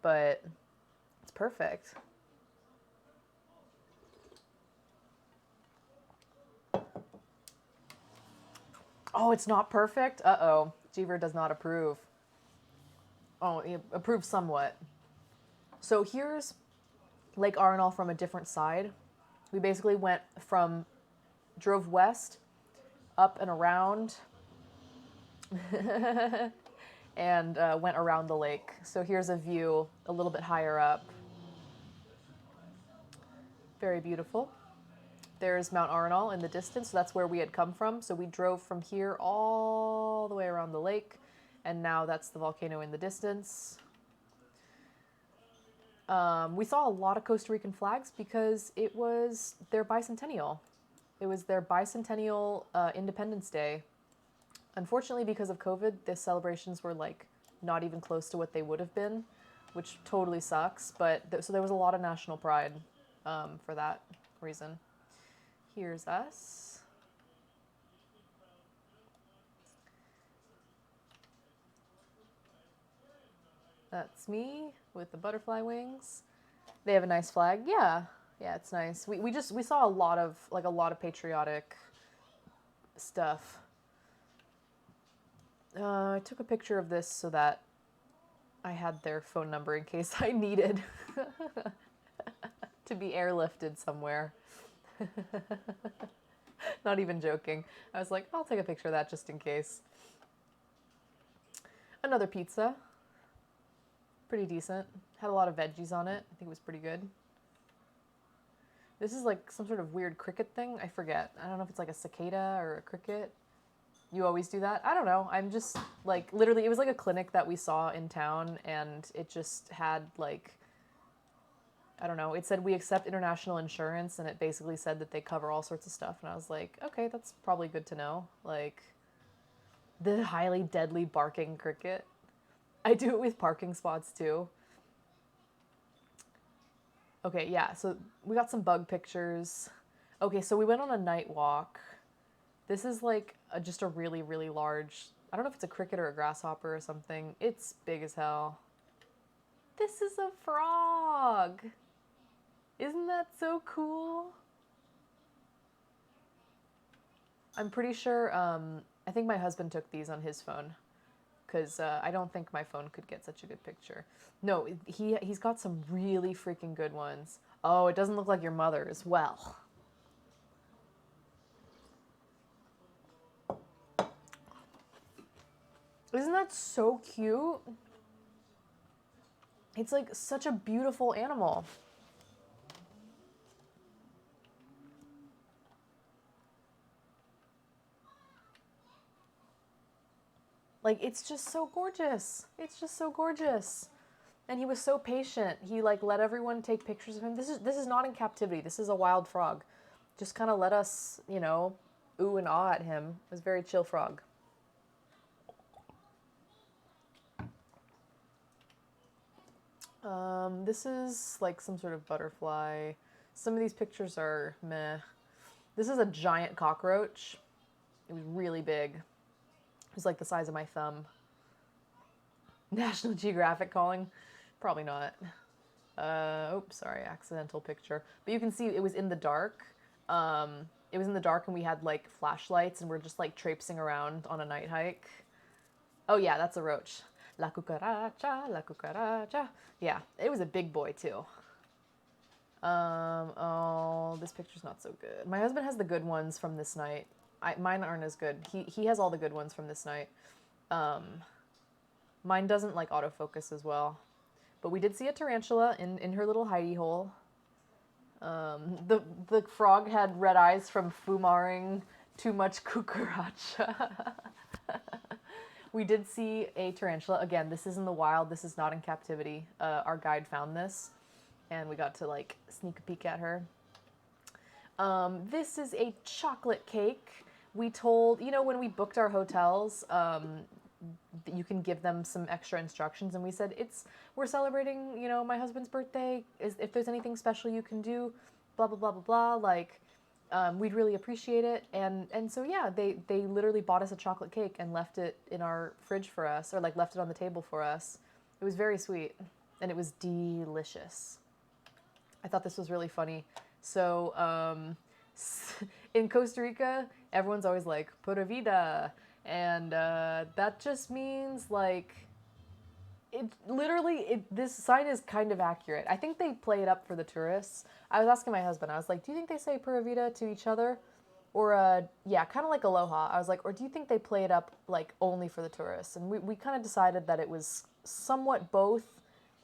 but it's perfect. Oh, it's not perfect? Uh-oh. Jeever does not approve. Oh, he approves somewhat. So here's Lake Arenal from a different side. We basically drove west, up and around, and went around the lake. So here's a view a little bit higher up. Very beautiful. There's Mount Arenal in the distance, so that's where we had come from. So we drove from here all the way around the lake, and now that's the volcano in the distance. We saw a lot of Costa Rican flags because it was their bicentennial. It was their bicentennial Independence Day. Unfortunately, because of COVID, the celebrations were like not even close to what they would have been, which totally sucks. But so there was a lot of national pride for that reason. Here's us. That's me with the butterfly wings. They have a nice flag. Yeah, it's nice. We saw a lot of patriotic stuff. I took a picture of this so that I had their phone number in case I needed to be airlifted somewhere. Not even joking. I was like, I'll take a picture of that just in case. Another pizza. Pretty decent. Had a lot of veggies on it. I think it was pretty good. This is like some sort of weird cricket thing. I forget. I don't know if it's like a cicada or a cricket. You always do that? I don't know. I'm just like, literally, it was like a clinic that we saw in town, and it just had like, I don't know, it said we accept international insurance, and it basically said that they cover all sorts of stuff. And I was like, okay, that's probably good to know. Like, the highly deadly barking cricket. I do it with parking spots too. Okay, yeah, so we got some bug pictures. Okay, so we went on a night walk. This is like just a really, really large, I don't know if it's a cricket or a grasshopper or something. It's big as hell. This is a frog. Isn't that so cool? I'm pretty sure, I think my husband took these on his phone, because I don't think my phone could get such a good picture. No, he's got some really freaking good ones. Oh, it doesn't look like your mother's. Well. Isn't that so cute? It's like such a beautiful animal. Like, it's just so gorgeous. It's just so gorgeous. And he was so patient. He like let everyone take pictures of him. This is not in captivity. This is a wild frog. Just kind of let us, you know, ooh and ah at him. It was a very chill frog. This is like some sort of butterfly. Some of these pictures are meh. This is a giant cockroach. It was really big. It was like the size of my thumb. National Geographic calling? Probably not. Oops, sorry, accidental picture. But you can see it was in the dark. It was in the dark and we had like flashlights and we're just like traipsing around on a night hike. Oh yeah, that's a roach. La cucaracha, la cucaracha. Yeah, it was a big boy too. Oh, this picture's not so good. My husband has the good ones from this night. Mine aren't as good. He has all the good ones from this night. Mine doesn't like autofocus as well. But we did see a tarantula in her little hidey hole. The frog had red eyes from fumaring too much cucaracha. We did see a tarantula. Again, this is in the wild. This is not in captivity. Our guide found this, and we got to like sneak a peek at her. This is a chocolate cake. We told, you know, when we booked our hotels, you can give them some extra instructions, and we said we're celebrating, you know, my husband's birthday. If there's anything special you can do, blah blah blah blah blah. Like, we'd really appreciate it. And so yeah, they literally bought us a chocolate cake and left it in our fridge for us, or like left it on the table for us. It was very sweet, and it was delicious. I thought this was really funny. So in Costa Rica, everyone's always like pura vida. And that just means like It literally, this sign is kind of accurate. I think they play it up for the tourists. I was asking my husband, I was like, do you think they say Pura Vida to each other? Or, yeah, kind of like aloha. I was like, or do you think they play it up, like, only for the tourists? And we kind of decided that it was somewhat both,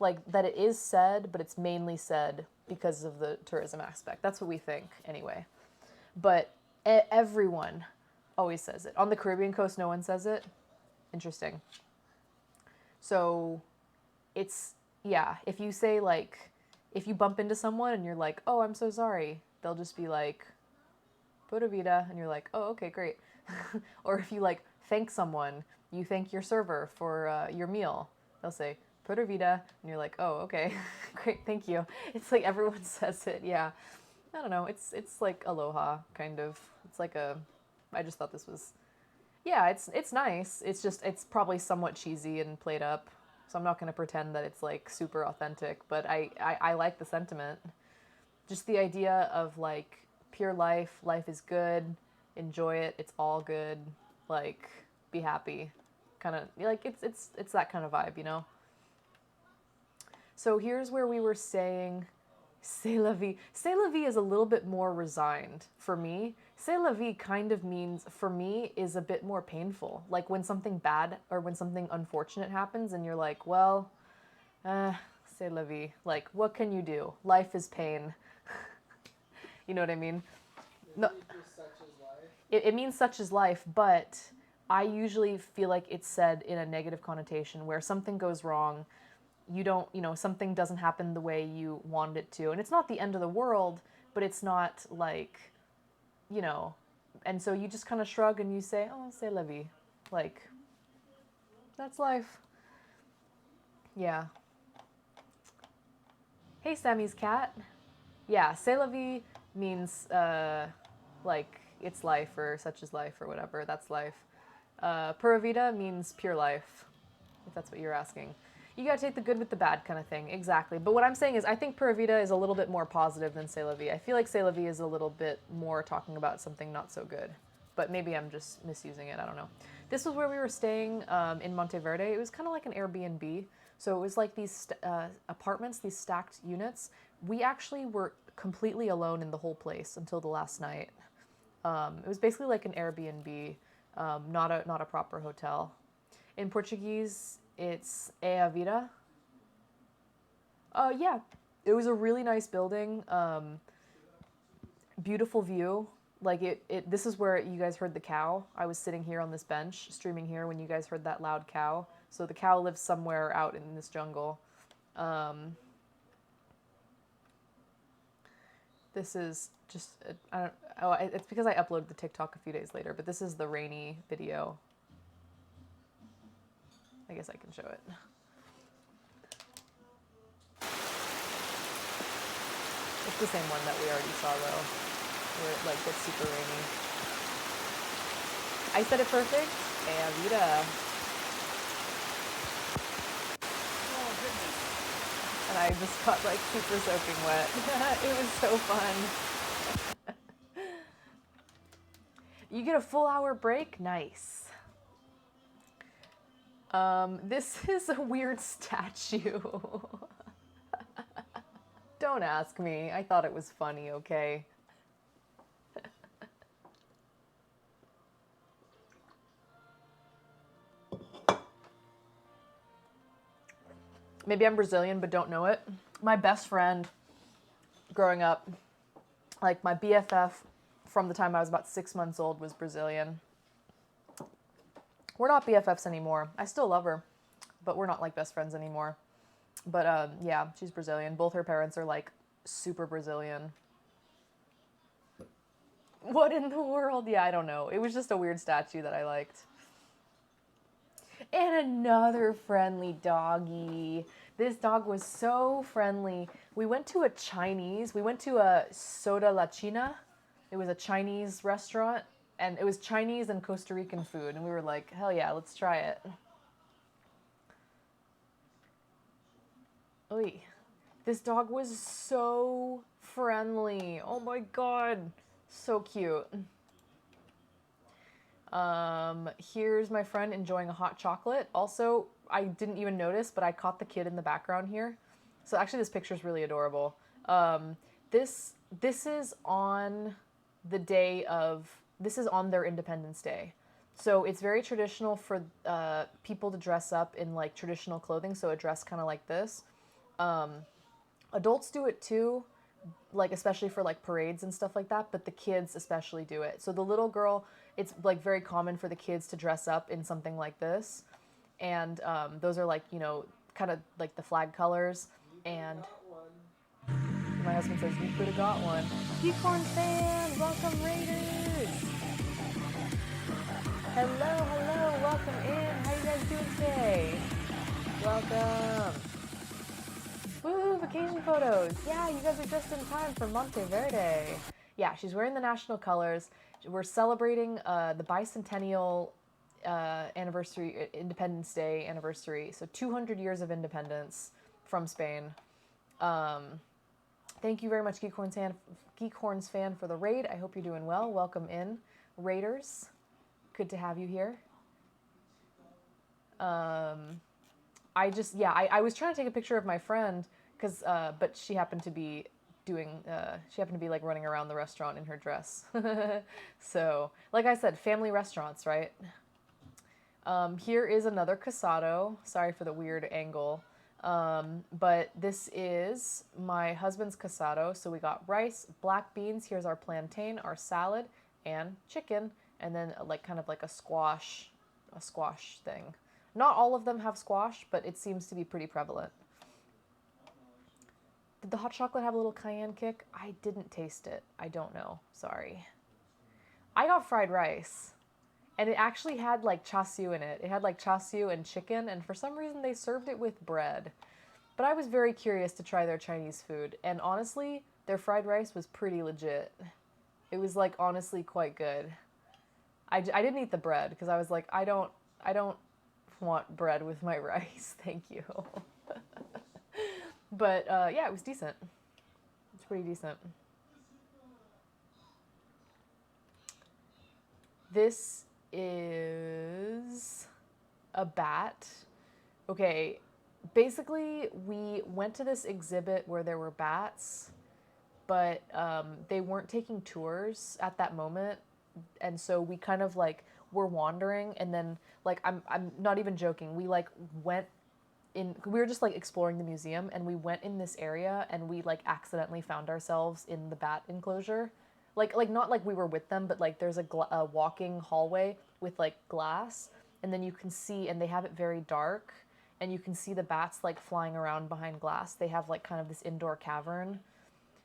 like, that it is said, but it's mainly said because of the tourism aspect. That's what we think, anyway. But everyone always says it. On the Caribbean coast, no one says it. Interesting. So it's, yeah, if you say, like, if you bump into someone and you're like, oh, I'm so sorry, they'll just be like, Pura Vida, and you're like, oh, okay, great. Or if you, like, thank someone, you thank your server for your meal, they'll say, Pura Vida, and you're like, oh, okay, great, thank you. It's like everyone says it, yeah. I don't know, it's like aloha, kind of. It's like a, I just thought this was, yeah, it's nice. It's just, it's probably somewhat cheesy and played up. So I'm not going to pretend that it's like super authentic, but I like the sentiment. Just the idea of like pure life, life is good, enjoy it, it's all good, like be happy. Kind of like it's that kind of vibe, you know? So here's where we were saying C'est la vie. C'est la vie is a little bit more resigned for me. C'est la vie kind of means, for me, is a bit more painful. Like when something bad or when something unfortunate happens and you're like, well, c'est la vie. Like, what can you do? Life is pain. You know what I mean? No, it means such is life, but I usually feel like it's said in a negative connotation where something goes wrong, you don't, you know, something doesn't happen the way you wanted it to. And it's not the end of the world, but it's not like, you know, and so you just kind of shrug and you say, oh, c'est la vie. Like, that's life. Yeah. Hey, Sammy's cat. Yeah, c'est la vie means, like, it's life or such is life or whatever. That's life. Pura vida means pure life, if that's what you're asking. You gotta take the good with the bad kind of thing. Exactly. But what I'm saying is I think Pura Vida is a little bit more positive than C'est la vie. I feel like C'est la vie is a little bit more talking about something not so good. But maybe I'm just misusing it. I don't know. This was where we were staying in Monteverde. It was kind of like an Airbnb. So it was like these apartments, these stacked units. We actually were completely alone in the whole place until the last night. It was basically like an Airbnb, not a proper hotel. In Portuguese, it's é a vida. Yeah, it was a really nice building. Beautiful view. Like this is where you guys heard the cow. I was sitting here on this bench, streaming here when you guys heard that loud cow. So the cow lives somewhere out in this jungle. This is just, it's because I uploaded the TikTok a few days later, but this is the rainy video. I guess I can show it. It's the same one that we already saw though, where it like gets super rainy. I said it perfect. Ea vida. Oh, goodness. And I just got like super soaking wet. It was so fun. You get a full hour break? Nice. This is a weird statue. Don't ask me. I thought it was funny, okay? Maybe I'm Brazilian, but don't know it. My best friend growing up, like my BFF from the time I was about 6 months old, was Brazilian. We're not BFFs anymore. I still love her, but we're not like best friends anymore. But yeah, she's Brazilian. Both her parents are like super Brazilian. What in the world? Yeah, I don't know. It was just a weird statue that I liked. And another friendly doggy. This dog was so friendly. We went to a Soda La China. It was a Chinese restaurant. And it was Chinese and Costa Rican food. And we were like, hell yeah, let's try it. Oy. This dog was so friendly. Oh my god. So cute. Here's my friend enjoying a hot chocolate. Also, I didn't even notice, but I caught the kid in the background here. So actually this picture is really adorable. This is on the day of, this is on their Independence Day. So it's very traditional for people to dress up in like traditional clothing, so a dress kind of like this. Adults do it too, like especially for like parades and stuff like that, but the kids especially do it. So the little girl, it's like very common for the kids to dress up in something like this. And those are like, you know, kind of like the flag colors. And my husband says, you could have got one. Geekhorn fan, welcome Raiders. Hello, welcome in. How you guys doing today? Welcome. Woo, vacation photos. Yeah, you guys are just in time for Monteverde. Yeah, she's wearing the national colors. We're celebrating the bicentennial anniversary, Independence Day anniversary. So 200 years of independence from Spain. Thank you very much, Geekhorns fan, for the raid. I hope you're doing well. Welcome in, Raiders. Good to have you here. I was trying to take a picture of my friend, but she happened to be like running around the restaurant in her dress. So, like I said, family restaurants, right? Here is another casado. Sorry for the weird angle. But this is my husband's casado. So we got rice, black beans. Here's our plantain, our salad, and chicken. And then like kind of like a squash thing. Not all of them have squash, but it seems to be pretty prevalent. Did the hot chocolate have a little cayenne kick? I didn't taste it. I don't know. Sorry. I got fried rice. And it actually had like char siu in it. It had like char siu and chicken, and for some reason they served it with bread. But I was very curious to try their Chinese food, and honestly, their fried rice was pretty legit. It was like honestly quite good. I didn't eat the bread because I was like, I don't want bread with my rice, thank you. But yeah, it was decent. It's pretty decent. This is a bat. Okay, basically we went to this exhibit where there were bats, but they weren't taking tours at that moment, and so we kind of like were wandering, and then like I'm not even joking, we like went in, we were just like exploring the museum, and we went in this area and we like accidentally found ourselves in the bat enclosure. Like not like we were with them, but like there's a walking hallway with like glass, and then you can see, and they have it very dark, and you can see the bats like flying around behind glass. They have like kind of this indoor cavern.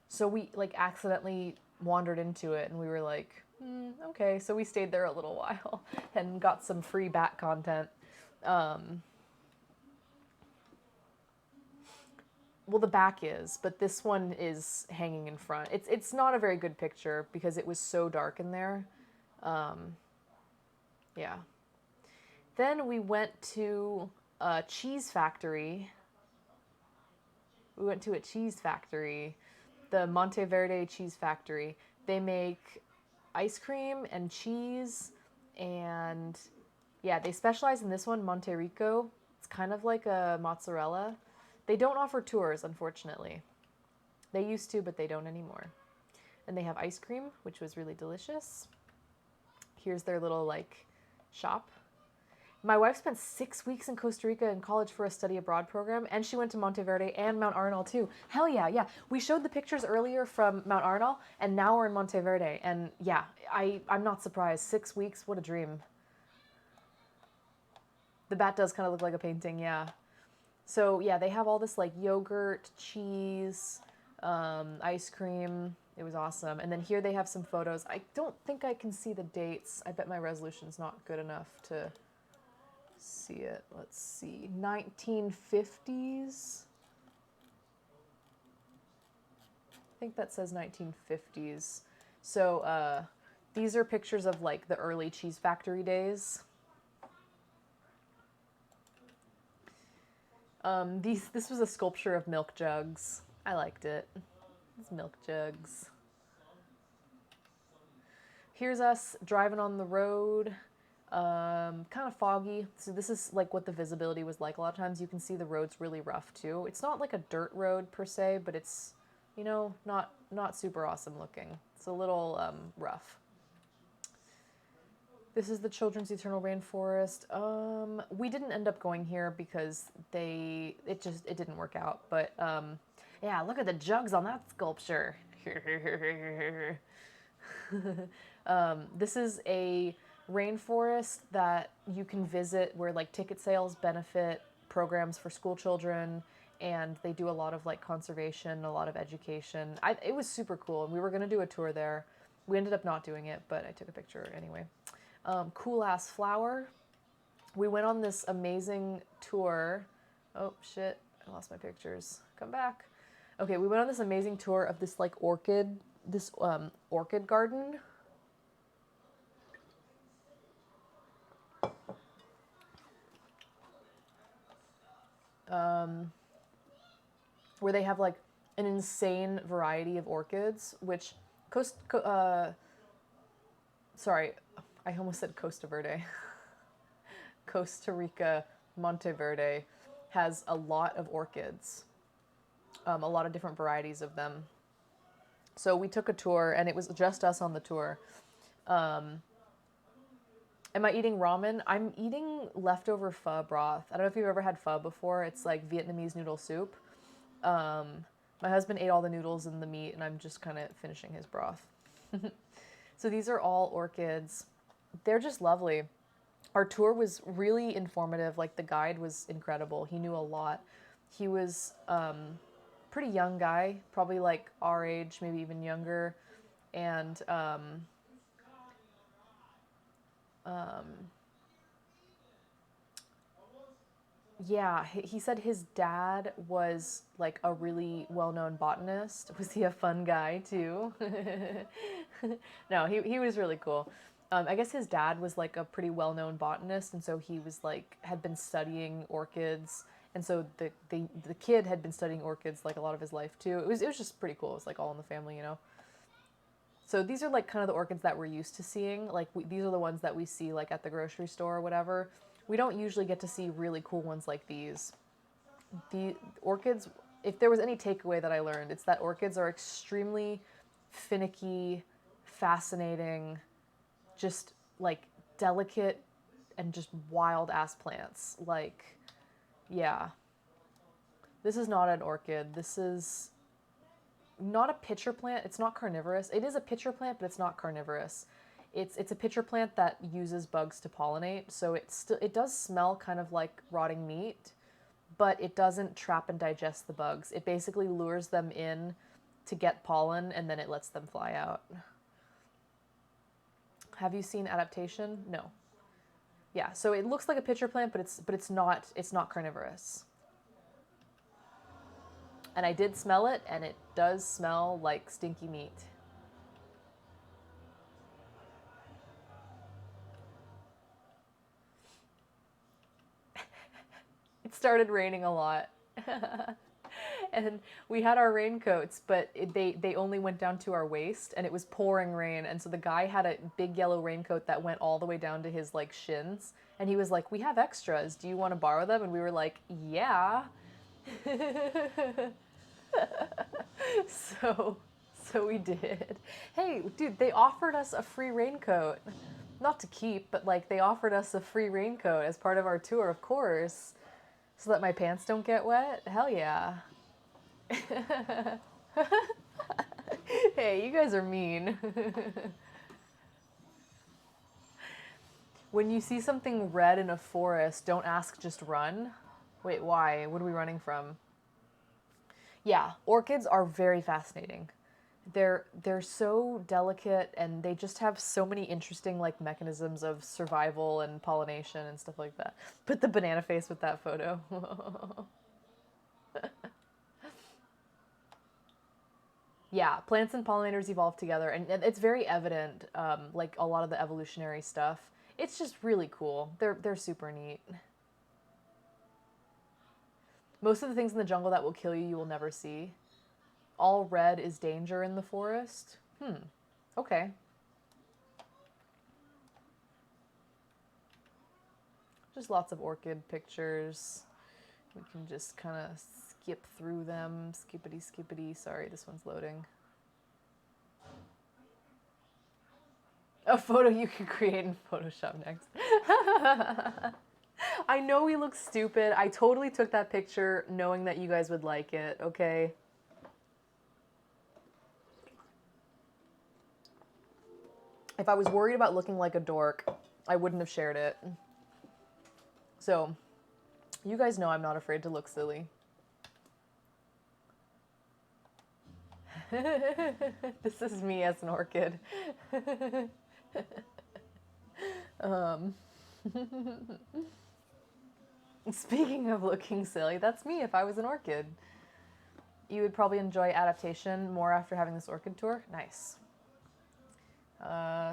So we like accidentally wandered into it, and we were like, okay. So we stayed there a little while and got some free bat content. Well, the back is, but this one is hanging in front. It's not a very good picture because it was so dark in there. Yeah. Then we went to a cheese factory. We went to a cheese factory, the Monteverde cheese factory. They make ice cream and cheese, and yeah, they specialize in this one, Monte Rico. It's kind of like a mozzarella. They don't offer tours, unfortunately. They used to, but they don't anymore. And they have ice cream, which was really delicious. Here's their little, like, shop. My wife spent 6 weeks in Costa Rica in college for a study abroad program, and she went to Monteverde and Mount Arnal, too. Hell yeah, yeah. We showed the pictures earlier from Mount Arnal, and now we're in Monteverde. And yeah, I'm not surprised. 6 weeks, what a dream. The bat does kind of look like a painting, yeah. So yeah, they have all this like yogurt, cheese, ice cream. It was awesome. And then here they have some photos. I don't think I can see the dates. I bet my resolution's not good enough to see it. Let's see. 1950s. I think that says 1950s. So these are pictures of like the early cheese factory days. This was a sculpture of milk jugs. I liked it. It's milk jugs. Here's us driving on the road. Kind of foggy. So this is like what the visibility was like. A lot of times you can see the road's really rough too. It's not like a dirt road per se, but it's, you know, not super awesome looking. It's a little rough. This is the Children's Eternal Rainforest. We didn't end up going here because it didn't work out. But yeah, look at the jugs on that sculpture. This is a rainforest that you can visit where like ticket sales benefit programs for school children, and they do a lot of like conservation, a lot of education. It was super cool, and we were going to do a tour there. We ended up not doing it, but I took a picture anyway. Cool ass flower. We went on this amazing tour. Oh shit, I lost my pictures. Come back. Okay, we went on this amazing tour of this like orchid garden. Where they have like an insane variety of orchids, which sorry, I almost said Costa Verde. Costa Rica, Monteverde has a lot of orchids, a lot of different varieties of them. So we took a tour, and it was just us on the tour. Am I eating ramen? I'm eating leftover pho broth. I don't know if you've ever had pho before. It's like Vietnamese noodle soup. My husband ate all the noodles and the meat, and I'm just kind of finishing his broth. So these are all orchids. They're just lovely. Our tour was really informative. Like, the guide was incredible. He knew a lot. He was pretty young guy, probably like our age, maybe even younger. And yeah, he said his dad was like a really well-known botanist. Was he a fun guy too? No, he was really cool. I guess his dad was like a pretty well-known botanist, and so he was like had been studying orchids, and so the kid had been studying orchids like a lot of his life too. It was just pretty cool. It was like all in the family, you know. So these are like kind of the orchids that we're used to seeing. Like these are the ones that we see like at the grocery store or whatever. We don't usually get to see really cool ones like these. The orchids, if there was any takeaway that I learned, it's that orchids are extremely finicky, fascinating, just like delicate and just wild ass plants. Like, yeah. This is not an orchid. This is not a pitcher plant. It's not carnivorous. It is a pitcher plant, but it's not carnivorous. It's a pitcher plant that uses bugs to pollinate, so it does smell kind of like rotting meat, but it doesn't trap and digest the bugs. It basically lures them in to get pollen, and then it lets them fly out. Have you seen adaptation? No. Yeah, so it looks like a pitcher plant, but it's not carnivorous. And I did smell it, and it does smell like stinky meat. It started raining a lot. And we had our raincoats, but they only went down to our waist, and it was pouring rain. And so the guy had a big yellow raincoat that went all the way down to his like shins. And he was like, "We have extras. Do you want to borrow them?" And we were like, "Yeah." So we did. Hey, dude, they offered us a free raincoat. Not to keep, but like they offered us a free raincoat as part of our tour, of course. So that my pants don't get wet? Hell yeah. Hey, you guys are mean. When you see something red in a forest, don't ask, just run. Wait, why? What are we running from? Yeah, orchids are very fascinating. They're so delicate, and they just have so many interesting like mechanisms of survival and pollination and stuff like that. Put the banana face with that photo. Yeah, plants and pollinators evolve together, and it's very evident, like a lot of the evolutionary stuff. It's just really cool. They're super neat. Most of the things in the jungle that will kill you, you will never see. All red is danger in the forest. Okay. Just lots of orchid pictures. We can just kind of skip through them. Skippity, skippity. Sorry, this one's loading. A photo you can create in Photoshop next. I know we look stupid. I totally took that picture knowing that you guys would like it, okay? If I was worried about looking like a dork, I wouldn't have shared it. So, you guys know I'm not afraid to look silly. This is me as an orchid. Speaking of looking silly, that's me if I was an orchid. You would probably enjoy adaptation more after having this orchid tour. Nice.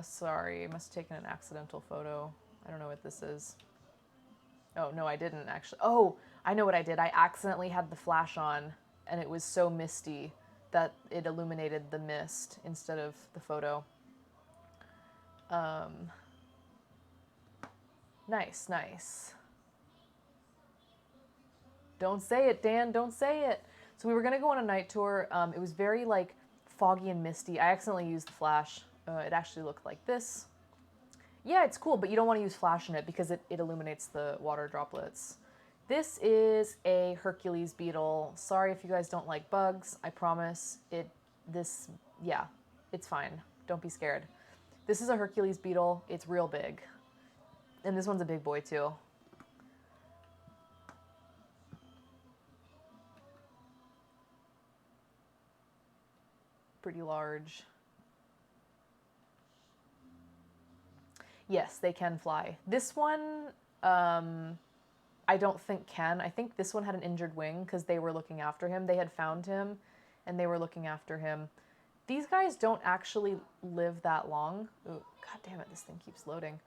Sorry, I must have taken an accidental photo. I don't know what this is. Oh, no, I didn't actually. Oh, I know what I did. I accidentally had the flash on, and it was so misty that it illuminated the mist instead of the photo. Nice, nice. Don't say it, Dan, don't say it. So we were gonna go on a night tour. It was very like foggy and misty. I accidentally used the flash. It actually looked like this. Yeah, it's cool, but you don't want to use flash in it because it illuminates the water droplets. This is a Hercules beetle. Sorry if you guys don't like bugs. I promise yeah, it's fine. Don't be scared. This is a Hercules beetle. It's real big. And this one's a big boy too. Pretty large. Yes, they can fly. This one, I don't think can. I think this one had an injured wing because they were looking after him. They had found him and they were looking after him. These guys don't actually live that long. Ooh, God damn it, this thing keeps loading.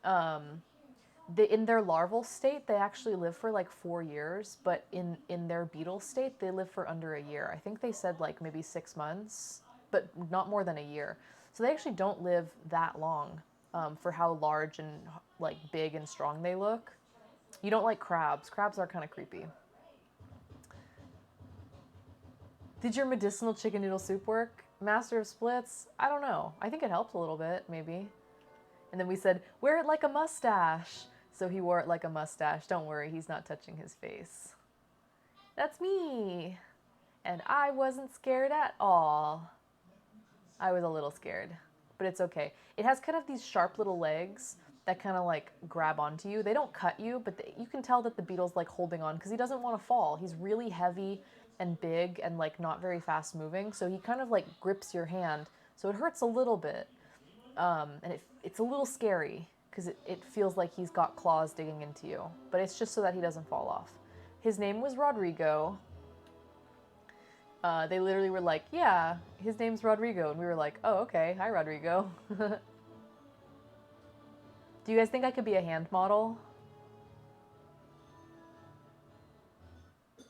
In their larval state, they actually live for like 4 years, but in their beetle state, they live for under a year. I think they said like maybe 6 months, but not more than a year. So they actually don't live that long. For how large and like big and strong they look. You don't like crabs. Crabs are kind of creepy. Did your medicinal chicken noodle soup work? Master of Splits? I don't know. I think it helped a little bit, maybe. And then we said, wear it like a mustache. So he wore it like a mustache. Don't worry, he's not touching his face. That's me. And I wasn't scared at all. I was a little scared. But it's okay. It has kind of these sharp little legs that kind of like grab onto you. They don't cut you, but you can tell that the beetle's like holding on because he doesn't want to fall. He's really heavy and big and like not very fast moving. So he kind of like grips your hand. So it hurts a little bit. And it's a little scary because it feels like he's got claws digging into you. But it's just so that he doesn't fall off. His name was Rodrigo. They literally were like, yeah, his name's Rodrigo. And we were like, oh, okay. Hi, Rodrigo. Do you guys think I could be a hand model? I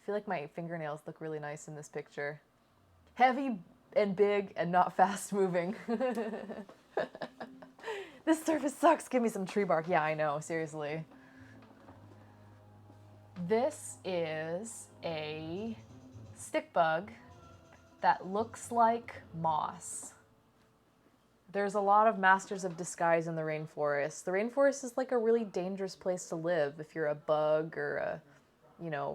feel like my fingernails look really nice in this picture. Heavy and big and not fast moving. This surface sucks. Give me some tree bark. Yeah, I know. Seriously. This is a stick bug that looks like moss. There's a lot of masters of disguise in the rainforest. The rainforest is like a really dangerous place to live if you're a bug or a,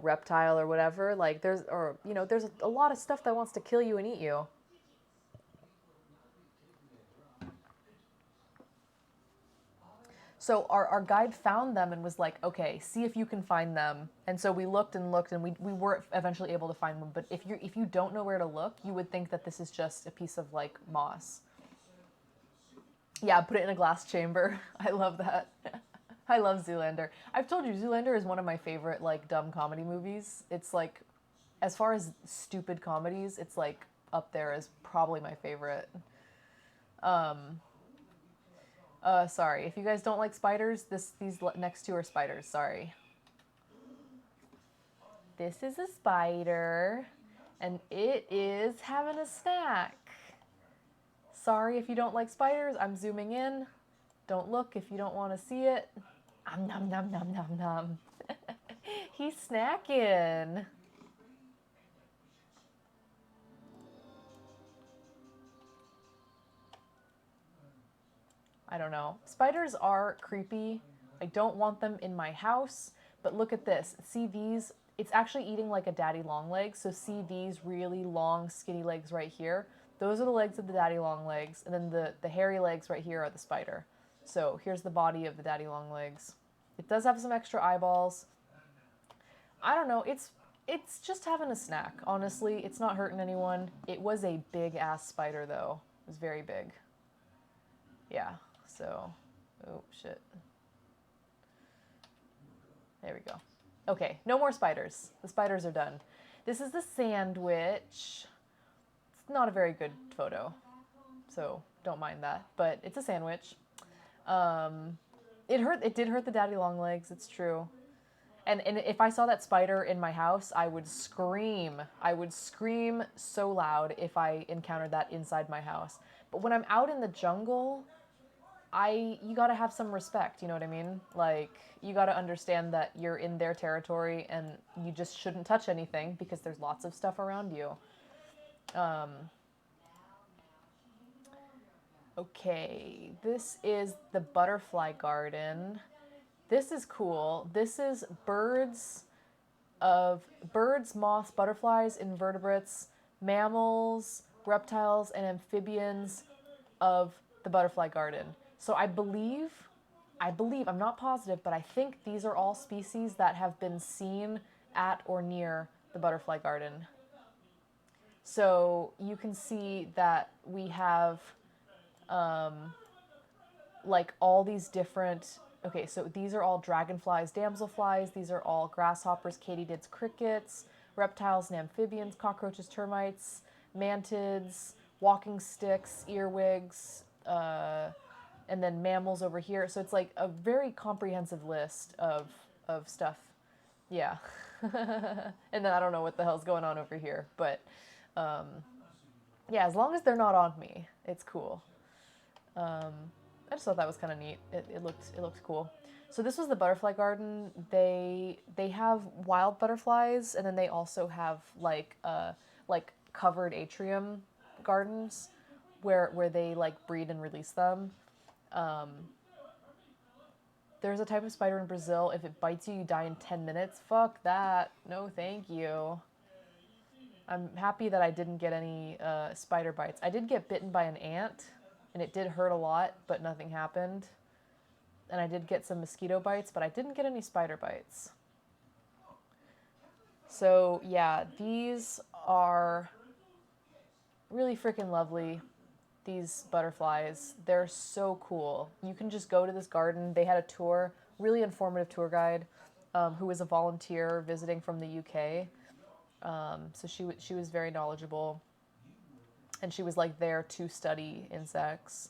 reptile or whatever. Like there's a lot of stuff that wants to kill you and eat you. So our guide found them and was like, okay, see if you can find them. And so we looked and looked and we were eventually able to find them. But if you don't know where to look, you would think that this is just a piece of like moss. Yeah, put it in a glass chamber. I love that. I love Zoolander. I've told you, Zoolander is one of my favorite like dumb comedy movies. It's like, as far as stupid comedies, it's like up there as probably my favorite. Sorry, if you guys don't like spiders, these next two are spiders, sorry. This is a spider, and it is having a snack. Sorry if you don't like spiders, I'm zooming in. Don't look if you don't want to see it. Nom nom nom nom nom. He's snacking. I don't know. Spiders are creepy. I don't want them in my house, but look at this. See these? It's actually eating like a daddy long leg. So see these really long, skinny legs right here? Those are the legs of the daddy long legs, and then the hairy legs right here are the spider. So here's the body of the daddy long legs. It does have some extra eyeballs. I don't know. It's just having a snack. Honestly, it's not hurting anyone. It was a big ass spider though. It was very big. Yeah. So, oh shit. There we go. Okay, no more spiders. The spiders are done. This is the sandwich. It's not a very good photo, so don't mind that. But it's a sandwich. It did hurt the daddy long legs. It's true. And if I saw that spider in my house, I would scream. I would scream so loud if I encountered that inside my house. But when I'm out in the jungle, you gotta have some respect, you know what I mean? Like, you gotta understand that you're in their territory and you just shouldn't touch anything because there's lots of stuff around you. Okay, this is the butterfly garden. This is cool. This is birds, moths, butterflies, invertebrates, mammals, reptiles, and amphibians of the butterfly garden. So I believe, I'm not positive, but I think these are all species that have been seen at or near the butterfly garden. So you can see that we have like all these different, okay, so these are all dragonflies, damselflies, these are all grasshoppers, katydids, crickets, reptiles and amphibians, cockroaches, termites, mantids, walking sticks, earwigs, and then mammals over here. So it's like a very comprehensive list of stuff. Yeah. And then I don't know what the hell's going on over here, but yeah, as long as they're not on me, it's cool. I just thought that was kind of neat. It looked cool. So this was the butterfly garden. They have wild butterflies, and then they also have like covered atrium gardens where they like breed and release them. There's a type of spider in Brazil. If it bites you, you die in 10 minutes. Fuck that. No, thank you. I'm happy that I didn't get any spider bites. I did get bitten by an ant, and it did hurt a lot, but nothing happened. And I did get some mosquito bites, but I didn't get any spider bites. So yeah, these are really freaking lovely. These butterflies, they're so cool. You can just go to this garden. They had a tour, really informative tour guide, who was a volunteer visiting from the UK. So she was very knowledgeable, and she was like there to study insects.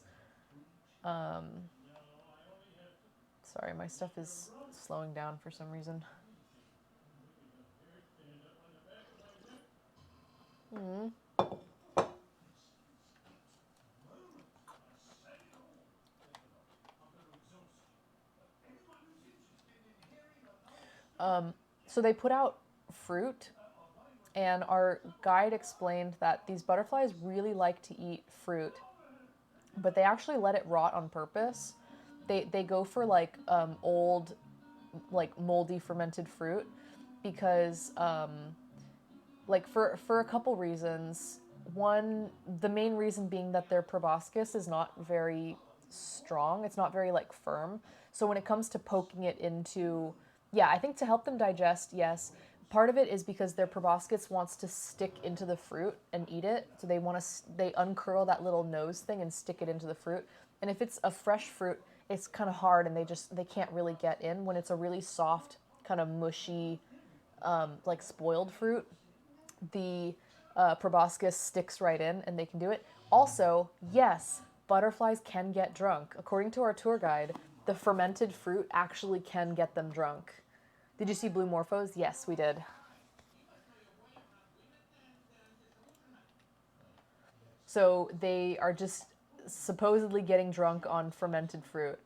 Sorry, my stuff is slowing down for some reason. So they put out fruit, and our guide explained that these butterflies really like to eat fruit, but they actually let it rot on purpose. They go for like old, like moldy fermented fruit because like for a couple reasons. One, the main reason being that their proboscis is not very strong. It's not very like firm. So when it comes to poking it into, yeah, I think to help them digest, yes. Part of it is because their proboscis wants to stick into the fruit and eat it. So they uncurl that little nose thing and stick it into the fruit. And if it's a fresh fruit, it's kind of hard and they can't really get in. When it's a really soft, kind of mushy, like spoiled fruit, the proboscis sticks right in and they can do it. Also, yes, butterflies can get drunk. According to our tour guide, the fermented fruit actually can get them drunk. Did you see blue morphos? Yes, we did. So they are just supposedly getting drunk on fermented fruit.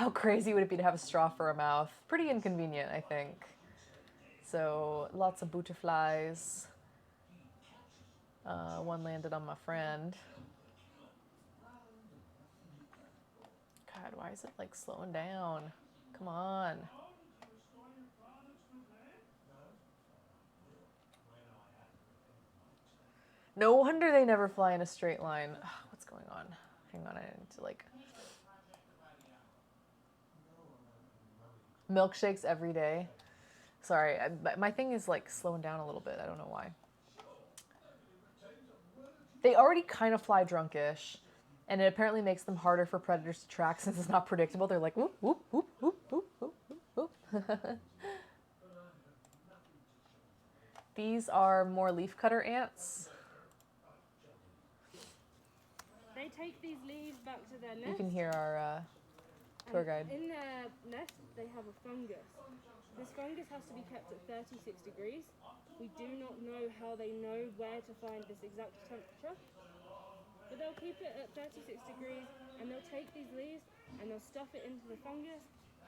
How crazy would it be to have a straw for a mouth? Pretty inconvenient, I think. So lots of butterflies. One landed on my friend. God, why is it like slowing down? Come on. No wonder they never fly in a straight line. Ugh, what's going on? Hang on, I need to like... Milkshakes every day. Sorry, my thing is like slowing down a little bit. I don't know why. They already kind of fly drunkish, and it apparently makes them harder for predators to track since it's not predictable. They're like, whoop, whoop, whoop, whoop, whoop, whoop, whoop, whoop. These are more leafcutter ants. They take these leaves back to their nest. You can hear our tour guide. In their nest, they have a fungus. This fungus has to be kept at 36 degrees. We do not know how they know where to find this exact temperature, but they'll keep it at 36 degrees and they'll take these leaves and they'll stuff it into the fungus.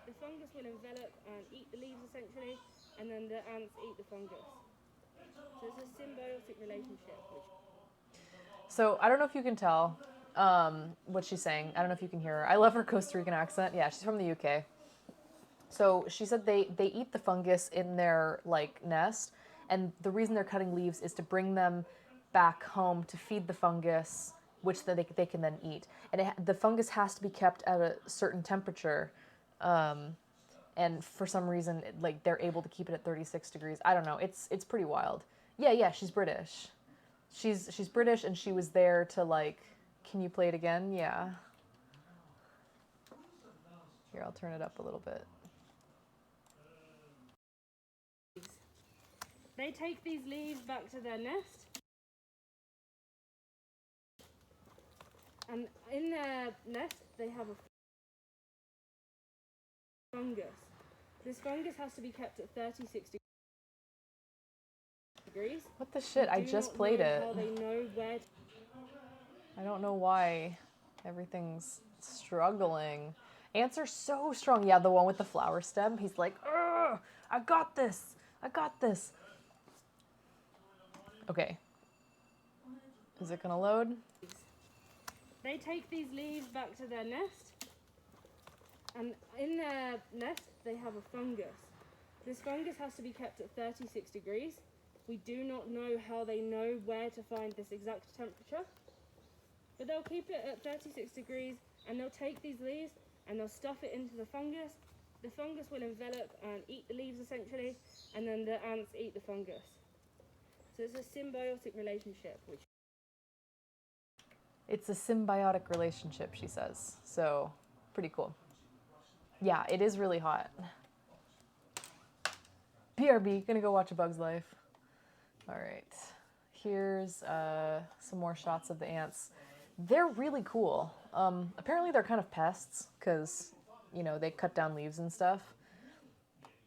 The fungus will envelop and eat the leaves essentially, and then the ants eat the fungus. So it's a symbiotic relationship. So I don't know if you can tell what she's saying. I don't know if you can hear her. I love her Costa Rican accent. Yeah, she's from the UK. So she said they eat the fungus in their like nest, and the reason they're cutting leaves is to bring them back home to feed the fungus, which they can then eat. And the fungus has to be kept at a certain temperature, and for some reason, like they're able to keep it at 36 degrees. I don't know. It's pretty wild. Yeah, she's British. She's British, and she was there to like. Can you play it again? Yeah. Here, I'll turn it up a little bit. They take these leaves back to their nest, and in their nest they have a fungus. This fungus has to be kept at 36 degrees. What the shit? I just played it. How they know where I don't know why everything's struggling. Ants are so strong. Yeah, the one with the flower stem. He's like, ugh, I got this. I got this. Okay. Is it gonna load? They take these leaves back to their nest, and in their nest they have a fungus. This fungus has to be kept at 36 degrees. We do not know how they know where to find this exact temperature, but they'll keep it at 36 degrees and they'll take these leaves and they'll stuff it into the fungus. The fungus will envelop and eat the leaves essentially, and then the ants eat the fungus. So it's a symbiotic relationship. It's a symbiotic relationship, she says. So, pretty cool. Yeah, it is really hot. BRB, gonna go watch A Bug's Life. All right, here's some more shots of the ants. They're really cool. Apparently they're kind of pests because, you know, they cut down leaves and stuff.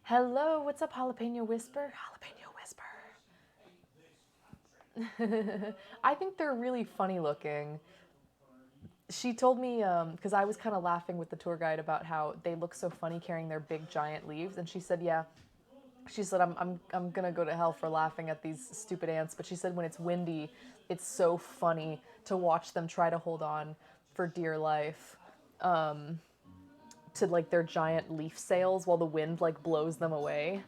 Hello, what's up, Jalapeno Whisper? Jalapeno Whisper. I think they're really funny looking. She told me, because I was kind of laughing with the tour guide about how they look so funny carrying their big giant leaves, and she said, yeah. She said, I'm gonna go to hell for laughing at these stupid ants, but she said when it's windy, it's so funny to watch them try to hold on for dear life to like their giant leaf sails while the wind like blows them away.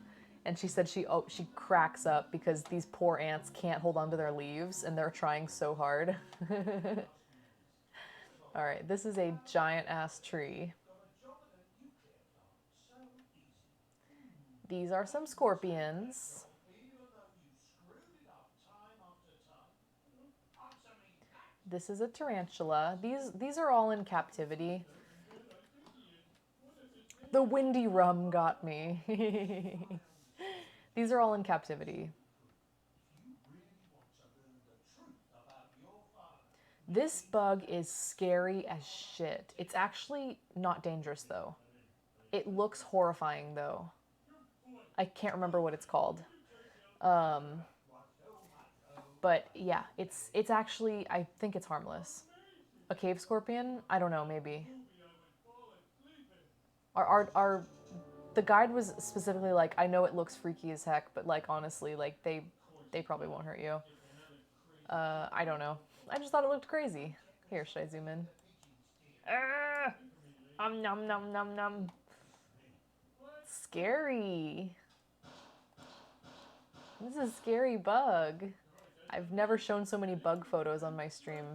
And she said she cracks up because these poor ants can't hold on to their leaves and they're trying so hard. All right, this is a giant ass tree. These are some scorpions. This is a tarantula. These are all in captivity. The windy rum got me. These are all in captivity. This bug is scary as shit. It's actually not dangerous though. It looks horrifying though. I can't remember what it's called. But yeah, it's actually, I think it's harmless. A cave scorpion? I don't know, maybe. the guide was specifically like, I know it looks freaky as heck, but like honestly, like they probably won't hurt you. I don't know. I just thought it looked crazy. Here, should I zoom in? Nom nom nom nom. Scary. This is a scary bug. I've never shown so many bug photos on my stream.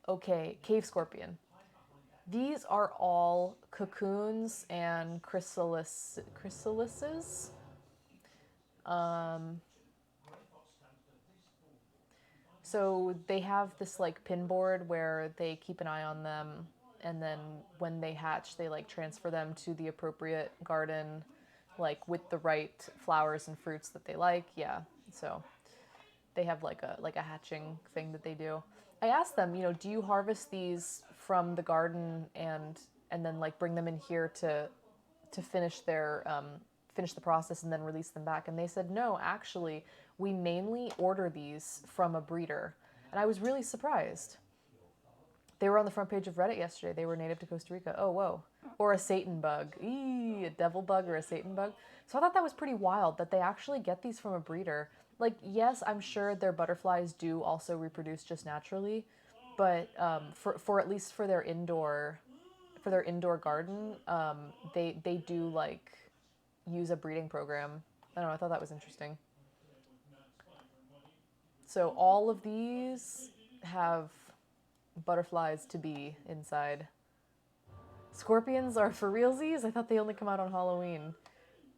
Okay, cave scorpion. These are all cocoons and chrysalises. So they have this like pin board where they keep an eye on them, and then when they hatch, they like transfer them to the appropriate garden, like with the right flowers and fruits that they like. Yeah, so they have like a hatching thing that they do. I asked them, you know, do you harvest these from the garden and then like bring them in here to finish their finish the process and then release them back? And they said, no, actually, we mainly order these from a breeder. And I was really surprised. They were on the front page of Reddit yesterday. They were native to Costa Rica. Oh, whoa. Or a Satan bug. Eee, a devil bug or a Satan bug. So I thought that was pretty wild that they actually get these from a breeder. Like, yes, I'm sure their butterflies do also reproduce just naturally, but for at least for their indoor garden, they do like use a breeding program. I don't know, I thought that was interesting. So all of these have butterflies to be inside. Scorpions are for realsies? I thought they only come out on Halloween.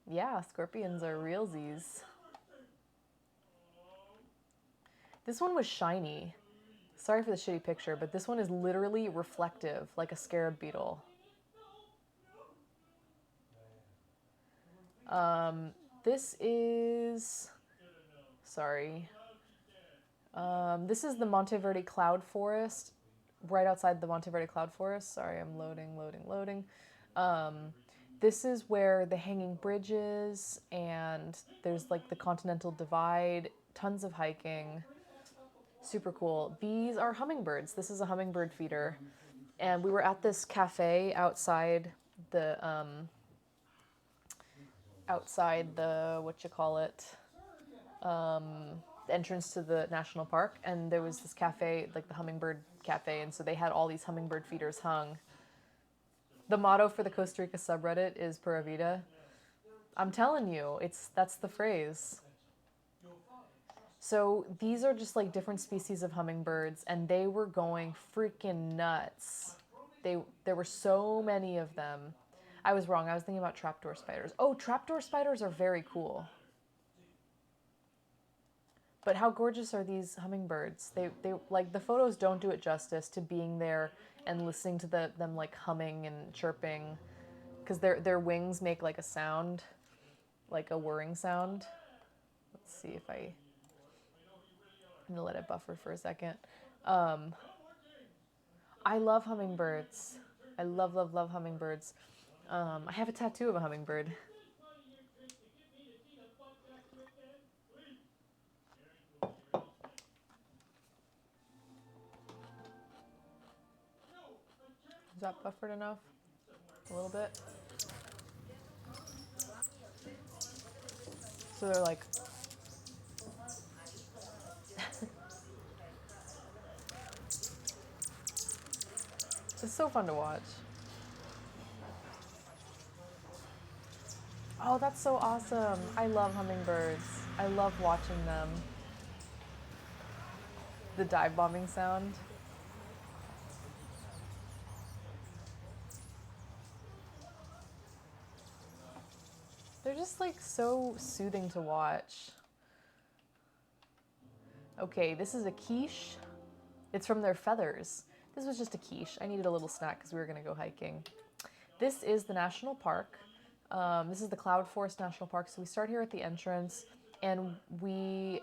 Yeah, scorpions are realsies. This one was shiny. Sorry for the shitty picture, but this one is literally reflective, like a scarab beetle. This is... Sorry. This is the Monteverde Cloud Forest, right outside the Monteverde Cloud Forest. Sorry, I'm loading. This is where the Hanging Bridge is, and there's like the Continental Divide, tons of hiking. Super cool. These are hummingbirds. This is a hummingbird feeder. And we were at this cafe outside the, entrance to the national park. And there was this cafe, like the hummingbird cafe. And so they had all these hummingbird feeders hung. The motto for the Costa Rica subreddit is Pura Vida. I'm telling you, that's the phrase. So these are just like different species of hummingbirds, and they were going freaking nuts. There were so many of them. I was wrong. I was thinking about trapdoor spiders. Oh, trapdoor spiders are very cool. But how gorgeous are these hummingbirds? They like, the photos don't do it justice to being there and listening to them like humming and chirping, because their wings make like a sound, like a whirring sound. Let's see if I'm gonna let it buffer for a second. I love hummingbirds. I love hummingbirds. I have a tattoo of a hummingbird. Is that buffered enough? A little bit? So they're like... It's so fun to watch. Oh, that's so awesome. I love hummingbirds. I love watching them. The dive bombing sound. They're just like so soothing to watch. Okay, this is a quiche. It's from their feathers. This was just a quiche. I needed a little snack because we were gonna go hiking. This is the national park. This is the Cloud Forest National Park. So we start here at the entrance, and you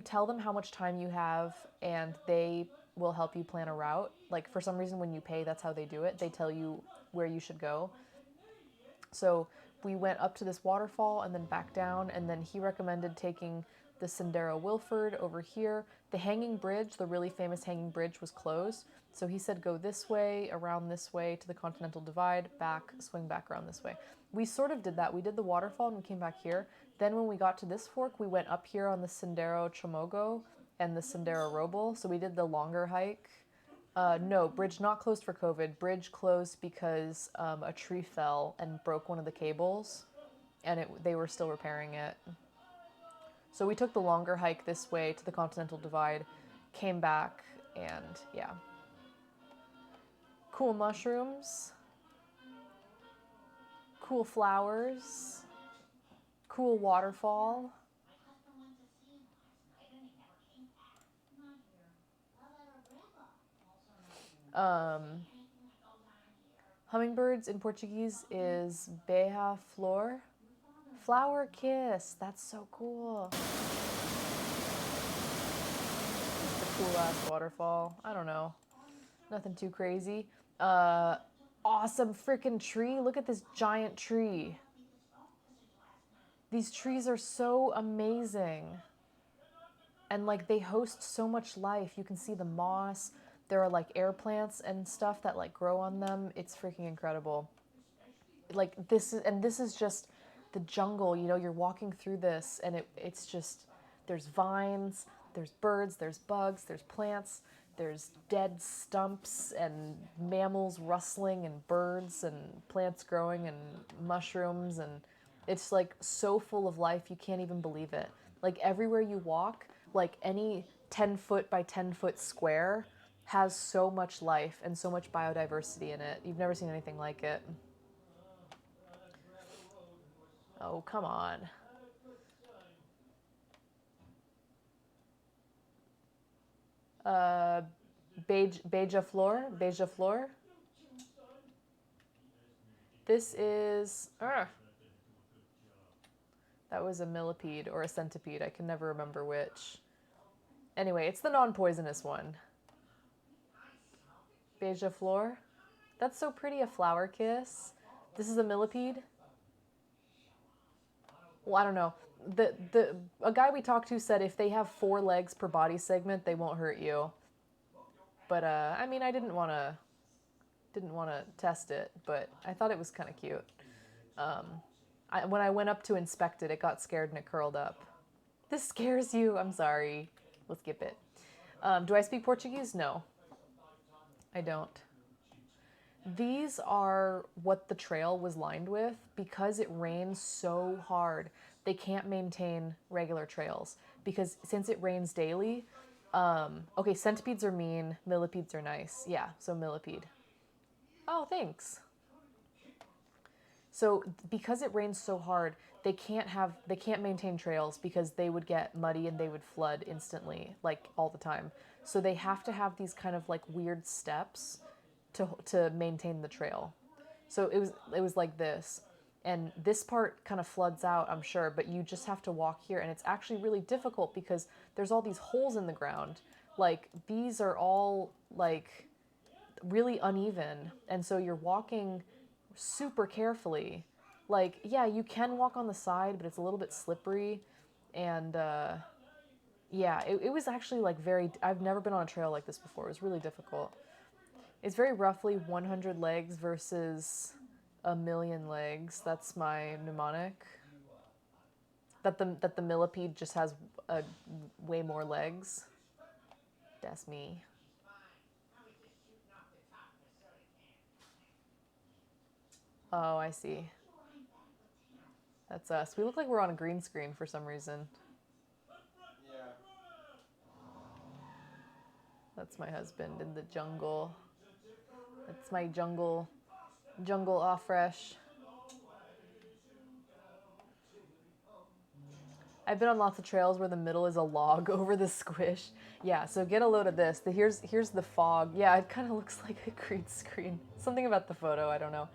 tell them how much time you have, and they will help you plan a route. Like, for some reason, when you pay, that's how they do it. They tell you where you should go. So we went up to this waterfall and then back down, and then he recommended taking the Sendero Wilford over here. The hanging bridge, the really famous hanging bridge, was closed. So he said go this way, around this way to the Continental Divide, back, swing back around this way. We sort of did that. We did the waterfall and we came back here. Then when we got to this fork, we went up here on the Sendero Chomogo and the Sendero Roble. So we did the longer hike. No, bridge not closed for COVID. Bridge closed because a tree fell and broke one of the cables, and they were still repairing it. So we took the longer hike this way to the Continental Divide, came back, and yeah. Cool mushrooms, cool flowers, cool waterfall. Hummingbirds in Portuguese is beija-flor. Flower kiss. That's so cool. Just a cool ass waterfall. I don't know. Nothing too crazy. Awesome freaking tree. Look at this giant tree. These trees are so amazing. And like they host so much life. You can see the moss. There are like air plants and stuff that like grow on them. It's freaking incredible. Like this is just the jungle, you know, you're walking through this and it's just, there's vines, there's birds, there's bugs, there's plants, there's dead stumps and mammals rustling and birds and plants growing and mushrooms, and it's like so full of life you can't even believe it. Like everywhere you walk, like any 10-foot by 10-foot square has so much life and so much biodiversity in it. You've never seen anything like it. Oh, come on. Beija-flor. This is... that was a millipede or a centipede. I can never remember which. Anyway, it's the non-poisonous one. Beija-flor. That's so pretty, a flower kiss. This is a millipede. Well, I don't know. A guy we talked to said if they have 4 legs per body segment, they won't hurt you. But I mean, I didn't want to test it, but I thought it was kind of cute. When I went up to inspect it, it got scared and it curled up. This scares you? I'm sorry. We'll skip it. Do I speak Portuguese? No, I don't. These are what the trail was lined with. Because it rains so hard, they can't maintain regular trails. Because since it rains daily, okay, centipedes are mean, millipedes are nice. Yeah, so millipede. Oh, thanks. So because it rains so hard, they can't maintain trails because they would get muddy and they would flood instantly, like all the time. So they have to have these kind of like weird steps to maintain the trail. So it was like this. And this part kind of floods out, I'm sure, but you just have to walk here. And it's actually really difficult because there's all these holes in the ground. Like, these are all, like, really uneven. And so you're walking super carefully. Like, yeah, you can walk on the side, but it's a little bit slippery. And, yeah, it was actually, like, I've never been on a trail like this before. It was really difficult. It's very roughly 100 legs versus 1,000,000 legs. That's my mnemonic. That the millipede just has way more legs. That's me. Oh, I see. That's us. We look like we're on a green screen for some reason. Yeah. That's my husband in the jungle. That's my jungle off fresh. I've been on lots of trails where the middle is a log over the squish. Yeah, so get a load of this. Here's the fog. Yeah, it kind of looks like a green screen. Something about the photo, I don't know.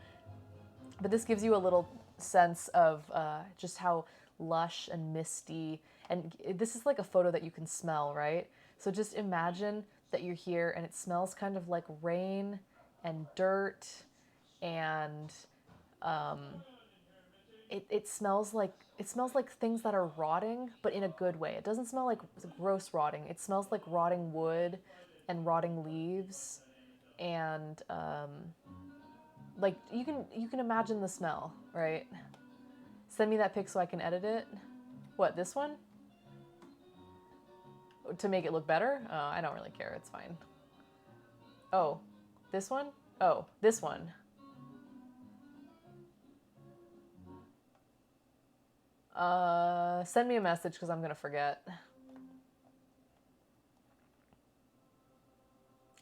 But this gives you a little sense of just how lush and misty. And this is like a photo that you can smell, right? So just imagine that you're here and it smells kind of like rain and dirt and it smells like things that are rotting, but in a good way. It doesn't smell like gross rotting. It smells like rotting wood and rotting leaves, and like you can imagine the smell, right? Send me that pic so I can edit it. What, this one? To make it look better? I don't really care. It's fine. Oh, this one? Oh, this one. Send me a message because I'm gonna forget.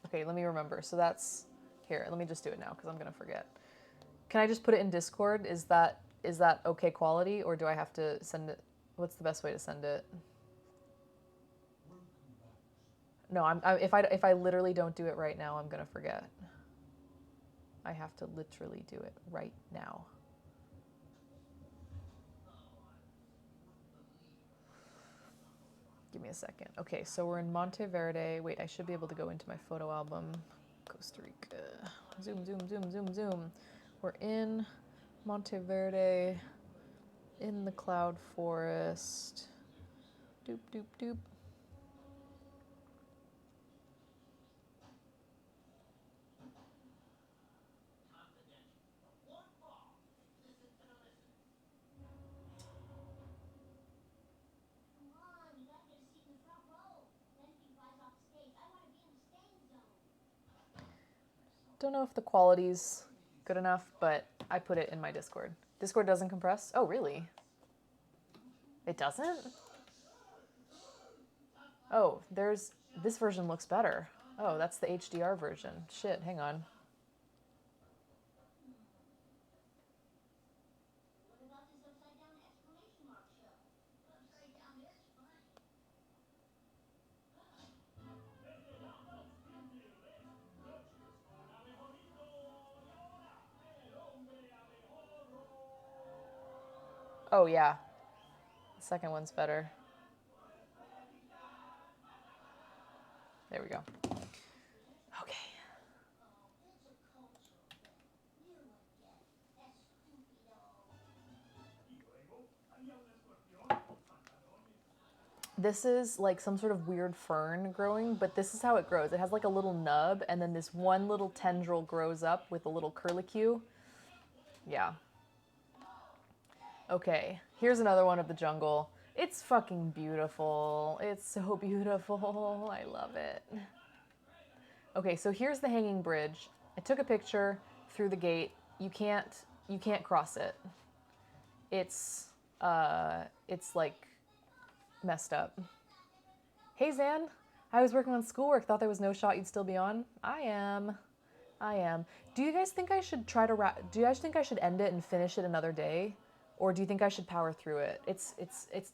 Okay, let me remember. So that's here. Let me just do it now because I'm gonna forget. Can I just put it in Discord? Is that okay quality, or do I have to send it? What's the best way to send it? No, if I literally don't do it right now, I'm gonna forget. I have to literally do it right now. Give me a second. Okay, so we're in Monteverde. Wait, I should be able to go into my photo album. Costa Rica. Zoom, zoom, zoom, zoom, zoom. We're in Monteverde, in the cloud forest. Doop, doop, doop. Don't know if the quality's good enough, but I put it in my Discord. Discord doesn't compress? Oh, really? It doesn't? Oh, this version looks better. Oh, that's the HDR version. Shit, hang on. Oh, yeah. The second one's better. There we go. Okay. This is like some sort of weird fern growing, but this is how it grows. It has like a little nub, and then this one little tendril grows up with a little curlicue. Yeah. Okay, here's another one of the jungle. It's fucking beautiful. It's so beautiful. I love it. Okay, so here's the hanging bridge. I took a picture through the gate. You can't cross it. It's like messed up. Hey Zan, I was working on schoolwork. Thought there was no shot you'd still be on. I am. Do you guys think I should do you guys think I should end it and finish it another day? Or do you think I should power through it? It's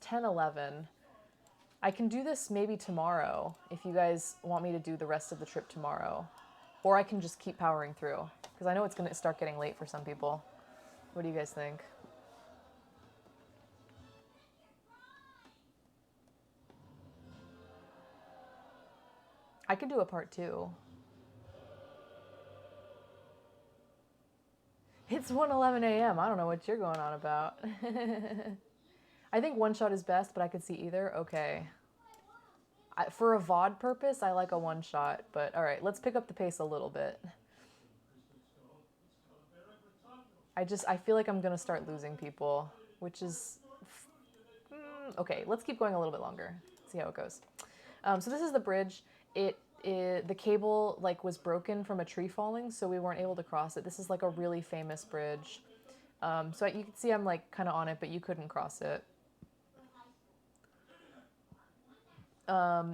10:11. I can do this maybe tomorrow if you guys want me to do the rest of the trip tomorrow. Or I can just keep powering through because I know it's going to start getting late for some people. What do you guys think? I could do a part 2. It's 1:11 a.m. I don't know what you're going on about. I think one shot is best, but I could see either. Okay. For a VOD purpose, I like a one shot, but all right, let's pick up the pace a little bit. I feel like I'm gonna start losing people, which is, okay, let's keep going a little bit longer. See how it goes. So this is the bridge. The cable like was broken from a tree falling, so we weren't able to cross it. This is like a really famous bridge. So you can see I'm like kind of on it, but you couldn't cross it.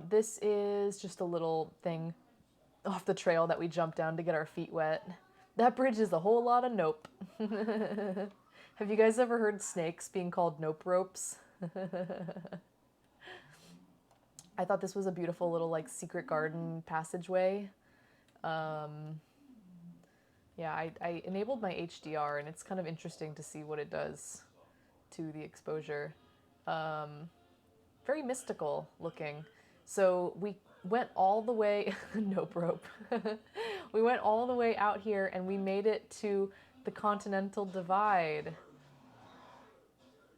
This is just a little thing off the trail that we jumped down to get our feet wet. That bridge is a whole lot of nope. Have you guys ever heard snakes being called nope ropes? I thought this was a beautiful little like secret garden passageway. Yeah, I enabled my HDR and it's kind of interesting to see what it does to the exposure. Very mystical looking. So we went all the way, nope rope. We went all the way out here and we made it to the Continental Divide.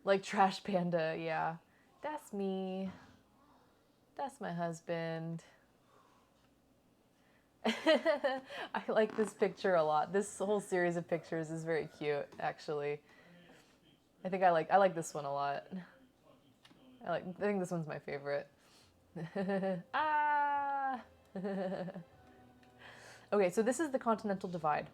Like Trash Panda, yeah. That's me. That's my husband. I like this picture a lot. This whole series of pictures is very cute, actually. I like this one a lot. I think this one's my favorite. Ah! Okay, so this is the continental divide.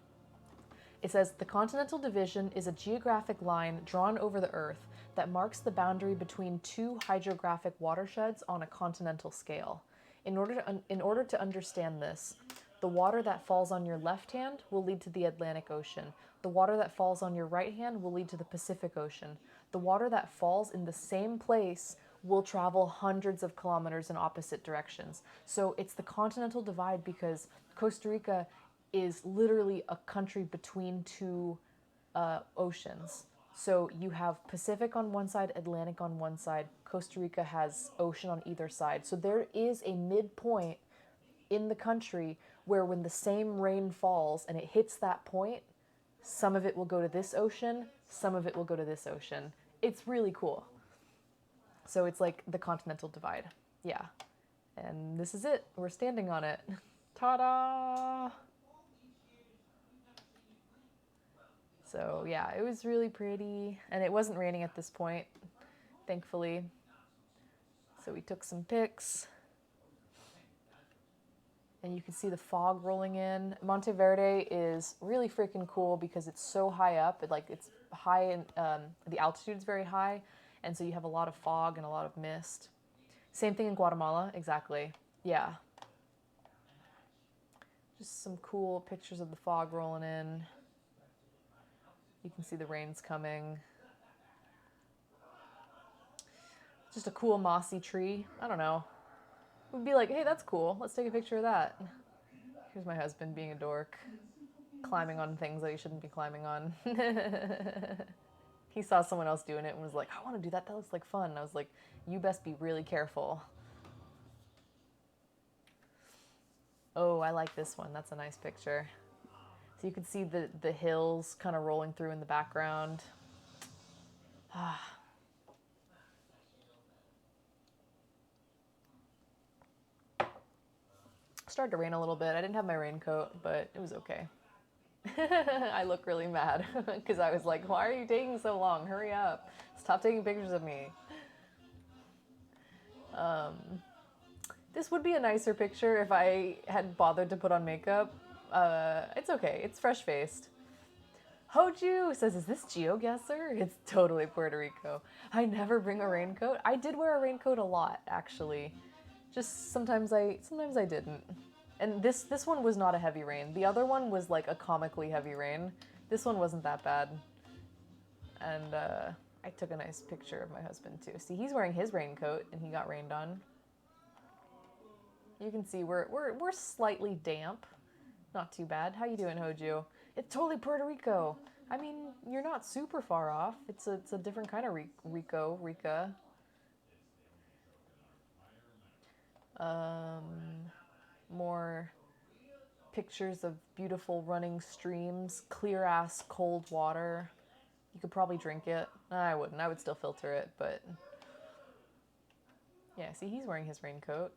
It says the continental division is a geographic line drawn over the Earth that marks the boundary between two hydrographic watersheds on a continental scale. In order to understand this, the water that falls on your left hand will lead to the Atlantic Ocean. The water that falls on your right hand will lead to the Pacific Ocean. The water that falls in the same place will travel hundreds of kilometers in opposite directions. So it's the continental divide because Costa Rica is literally a country between two oceans. So you have Pacific on one side, Atlantic on one side. Costa Rica has ocean on either side. So there is a midpoint in the country where when the same rain falls and it hits that point, some of it will go to this ocean, some of it will go to this ocean. It's really cool. So it's like the continental divide. Yeah. And this is it. We're standing on it. Ta-da! So yeah, it was really pretty. And it wasn't raining at this point, thankfully. So we took some pics. And you can see the fog rolling in. Monteverde is really freaking cool because it's so high up. It's high, and the altitude's very high. And so you have a lot of fog and a lot of mist. Same thing in Guatemala, exactly. Yeah. Just some cool pictures of the fog rolling in. You can see the rain's coming. Just a cool mossy tree. I don't know. We'd be like, hey, that's cool. Let's take a picture of that. Here's my husband being a dork, climbing on things that he shouldn't be climbing on. He saw someone else doing it and was like, I want to do that. That looks like fun. And I was like, you best be really careful. Oh, I like this one. That's a nice picture. So you can see the hills kind of rolling through in the background. Started to rain a little bit. I didn't have my raincoat, but it was okay. I look really mad because I was like, why are you taking so long? Hurry up. Stop taking pictures of me. This would be a nicer picture if I had bothered to put on makeup. It's okay. It's fresh-faced. Hoju says, is this GeoGuessr? It's totally Puerto Rico. I never bring a raincoat. I did wear a raincoat a lot, actually. Just sometimes I didn't. And this one was not a heavy rain. The other one was like a comically heavy rain. This one wasn't that bad. And I took a nice picture of my husband too. See, he's wearing his raincoat and he got rained on. You can see we're slightly damp. Not too bad. How you doing, Hoju? It's totally Puerto Rico. I mean, you're not super far off. It's a different kind of Rica. More pictures of beautiful running streams, clear ass cold water. You could probably drink it. I wouldn't. I would still filter it, but yeah, see, he's wearing his raincoat.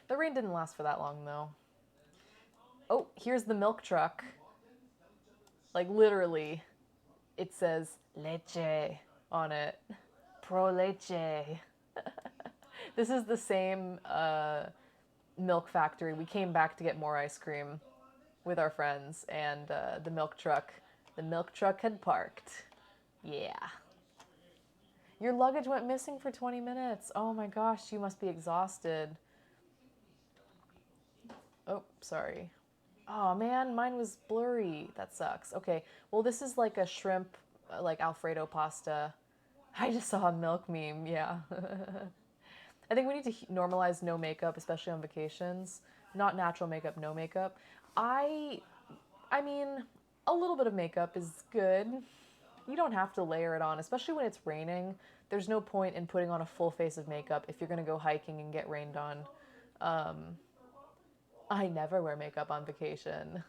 The rain didn't last for that long though. Oh, here's the milk truck. Like literally, it says leche on it. Pro leche. This is the same milk factory. We came back to get more ice cream with our friends, and the milk truck had parked. Yeah. Your luggage went missing for 20 minutes. Oh my gosh, you must be exhausted. Oh, sorry. Oh man, mine was blurry. That sucks. Okay, well this is like a shrimp, like Alfredo pasta. I just saw a milk meme, yeah. I think we need to normalize no makeup, especially on vacations. Not natural makeup, no makeup. I mean, a little bit of makeup is good. You don't have to layer it on, especially when it's raining. There's no point in putting on a full face of makeup if you're gonna go hiking and get rained on. I never wear makeup on vacation.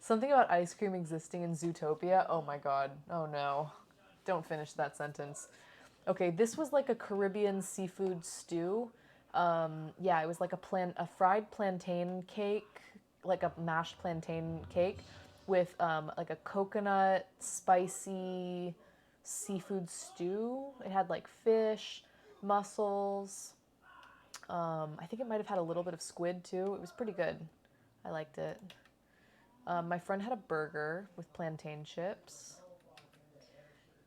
Something about ice cream existing in Zootopia. Oh my god. Oh no. Don't finish that sentence. Okay, this was like a Caribbean seafood stew. Yeah, it was like a fried plantain cake, like a mashed plantain cake with like a coconut spicy seafood stew. It had like fish, mussels. I think it might have had a little bit of squid too. It was pretty good. I liked it. My friend had a burger with plantain chips.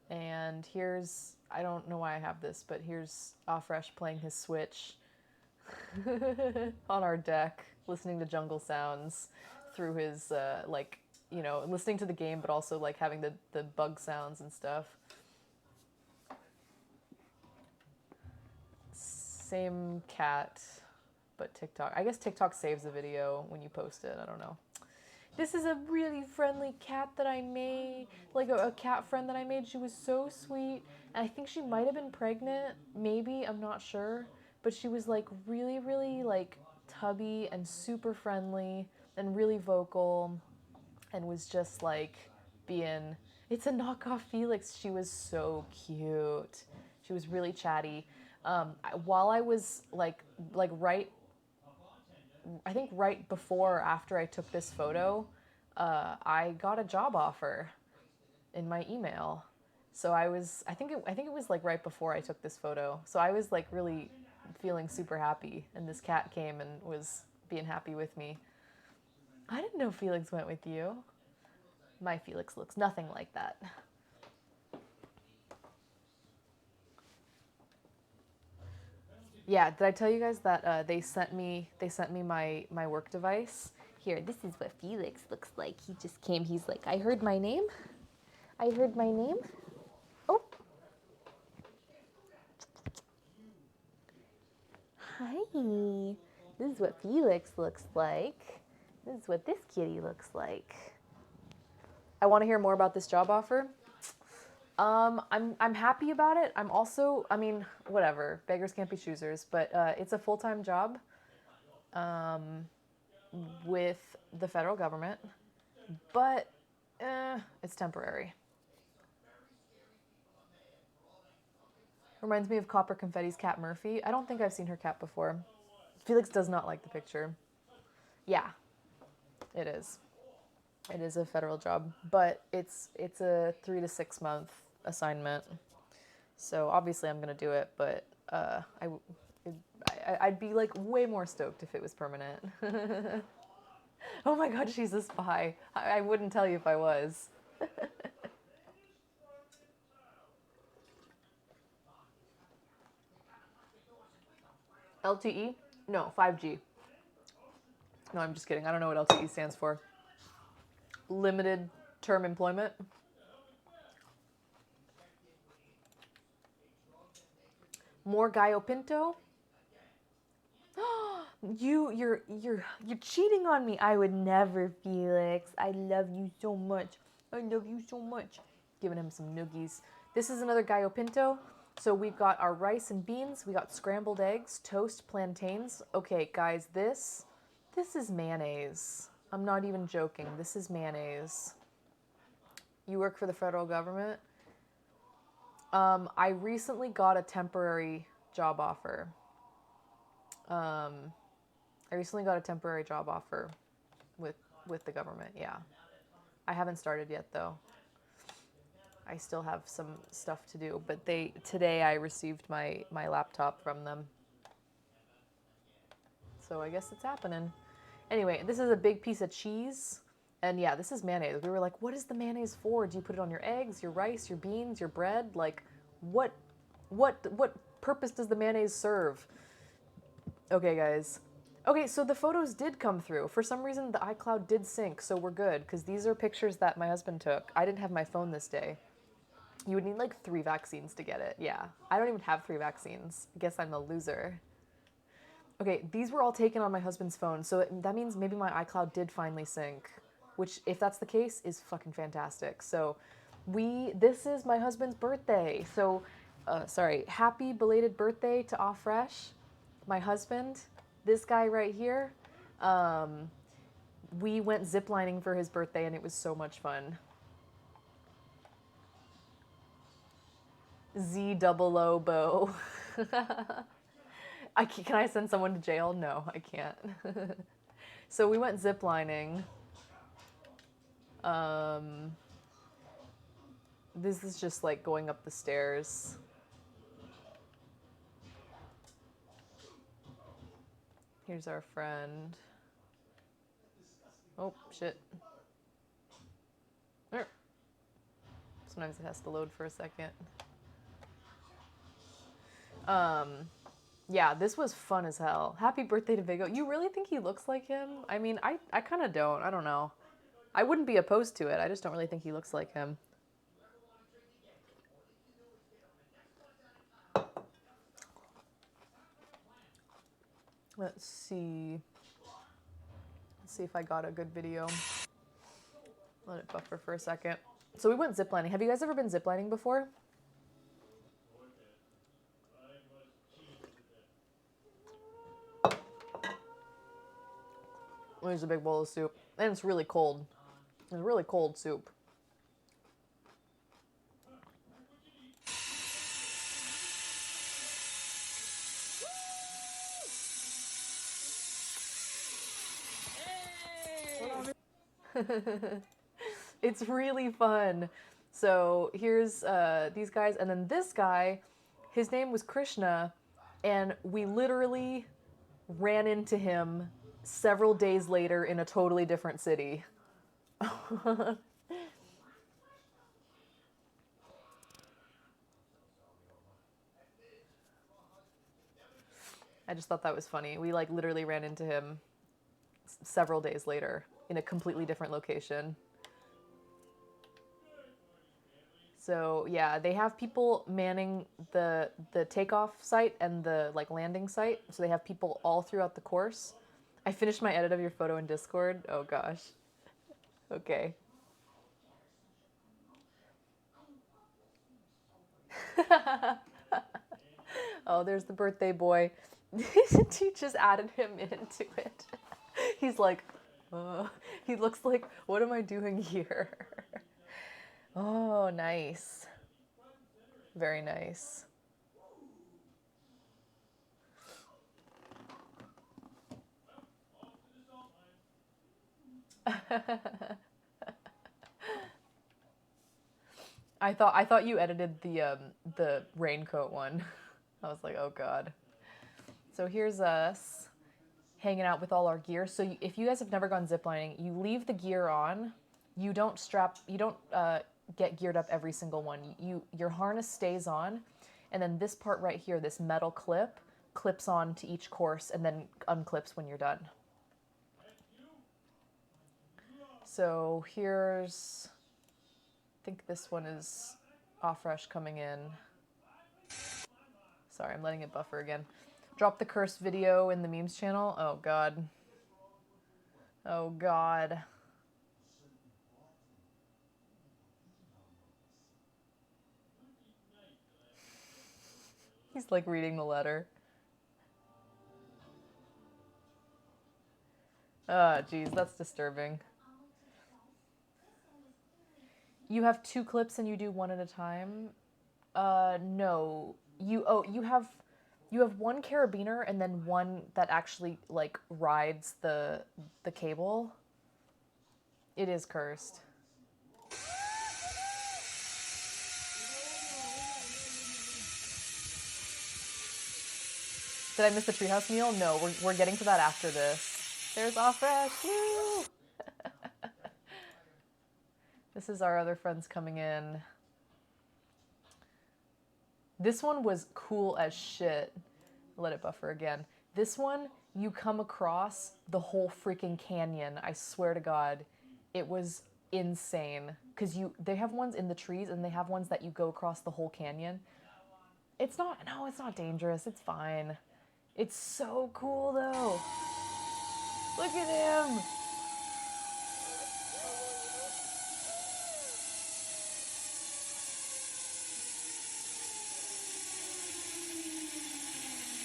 And here's, I don't know why I have this, but here's Afresh playing his Switch on our deck, listening to jungle sounds through his, like, you know, listening to the game, but also like having the bug sounds and stuff. Same cat, but TikTok. I guess TikTok saves the video when you post it. I don't know. This is a really friendly cat that I made, like a cat friend that I made. She was so sweet, and I think she might have been pregnant, maybe, I'm not sure, but she was like really, really like tubby and super friendly and really vocal, and was just like being, it's a knockoff Felix. She was so cute. She was really chatty. While I was like right, I think right before or after I took this photo, I got a job offer in my email. So I think it was like right before I took this photo. So I was like really feeling super happy, and this cat came and was being happy with me. I didn't know Felix went with you. My Felix looks nothing like that. Yeah, did I tell you guys that they sent me my work device? Here, this is what Felix looks like. He just came. He's like, I heard my name. I heard my name. Oh. Hi. This is what Felix looks like. This is what this kitty looks like. I want to hear more about this job offer. I'm happy about it. I'm also, I mean, whatever. Beggars can't be choosers, but it's a full-time job with the federal government, but it's temporary. Reminds me of Copper Confetti's cat Murphy. I don't think I've seen her cat before. Felix does not like the picture. Yeah, it is. It is a federal job, but it's a 3 to 6 month assignment. So obviously I'm gonna do it, but I'd be like way more stoked if it was permanent. Oh my god, she's a spy. I wouldn't tell you if I was. LTE? No, 5G. No, I'm just kidding. I don't know what LTE stands for. Limited term employment. More Gallo Pinto? You're cheating on me. I would never, Felix. I love you so much. I love you so much. Giving him some noogies. This is another Gallo Pinto. So we've got our rice and beans. We got scrambled eggs, toast, plantains. Okay, guys, this is mayonnaise. I'm not even joking. This is mayonnaise. You work for the federal government? I recently got a temporary job offer. I recently got a temporary job offer with the government, yeah. I haven't started yet, though. I still have some stuff to do, but today I received my laptop from them. So I guess it's happening. Anyway, this is a big piece of cheese. And yeah, this is mayonnaise. We were like, what is the mayonnaise for? Do you put it on your eggs, your rice, your beans, your bread? Like, what purpose does the mayonnaise serve? Okay, guys. Okay, so the photos did come through. For some reason, the iCloud did sync, so we're good, because these are pictures that my husband took. I didn't have my phone this day. You would need like 3 vaccines to get it. Yeah, I don't even have 3 vaccines. I guess I'm a loser. Okay, these were all taken on my husband's phone, so that means maybe my iCloud did finally sync, which, if that's the case, is fucking fantastic. So this is my husband's birthday. So, sorry, happy belated birthday to Afresh, my husband. This guy right here. we went ziplining for his birthday, and it was so much fun. Z-double-O bow. Can I send someone to jail? No, I can't. So we went ziplining. This is just like going up the stairs. Here's our friend. Oh, shit. Sometimes it has to load for a second. Yeah, this was fun as hell. Happy birthday to Vigo. You really think he looks like him? I mean, I kind of don't. I don't know. I wouldn't be opposed to it. I just don't really think he looks like him. Let's see. Let's see if I got a good video. Let it buffer for a second. So we went ziplining. Have you guys ever been ziplining before? There's a big bowl of soup. And it's really cold. It's really cold soup. It's really fun. So here's these guys, and then this guy, his name was Krishna, and we literally ran into him several days later in a totally different city. I just thought that was funny. We like literally ran into him several days later in a completely different location. So yeah, they have people manning the takeoff site and the like landing site. So they have people all throughout the course. I finished my edit of your photo in Discord. Oh gosh. Okay. Oh, there's the birthday boy. He just added him into it. He's like, he looks like, what am I doing here? Oh, nice. Very nice. I thought you edited the raincoat one. I was like, oh god. So here's us hanging out with all our gear. So if you guys have never gone ziplining, you leave the gear on. You don't get geared up every single one. Your harness stays on, and then this part right here, this metal clip, clips on to each course and then unclips when you're done. So here's, I think this one is off-rush coming in. Sorry, I'm letting it buffer again. Drop the curse video in the memes channel. Oh god. Oh god. He's like reading the letter. Oh, geez, that's disturbing. You have 2 clips and you do one at a time? No. You have 1 carabiner and then 1 that actually like rides the cable. It is cursed. Did I miss the treehouse meal? No, we're getting to that after this. There's off-rush. Woo! This is our other friends coming in. This one was cool as shit. Let it buffer again. This one, you come across the whole freaking canyon. I swear to God, it was insane. Because they have ones in the trees and they have ones that you go across the whole canyon. It's not dangerous. It's fine. It's so cool though. Look at him.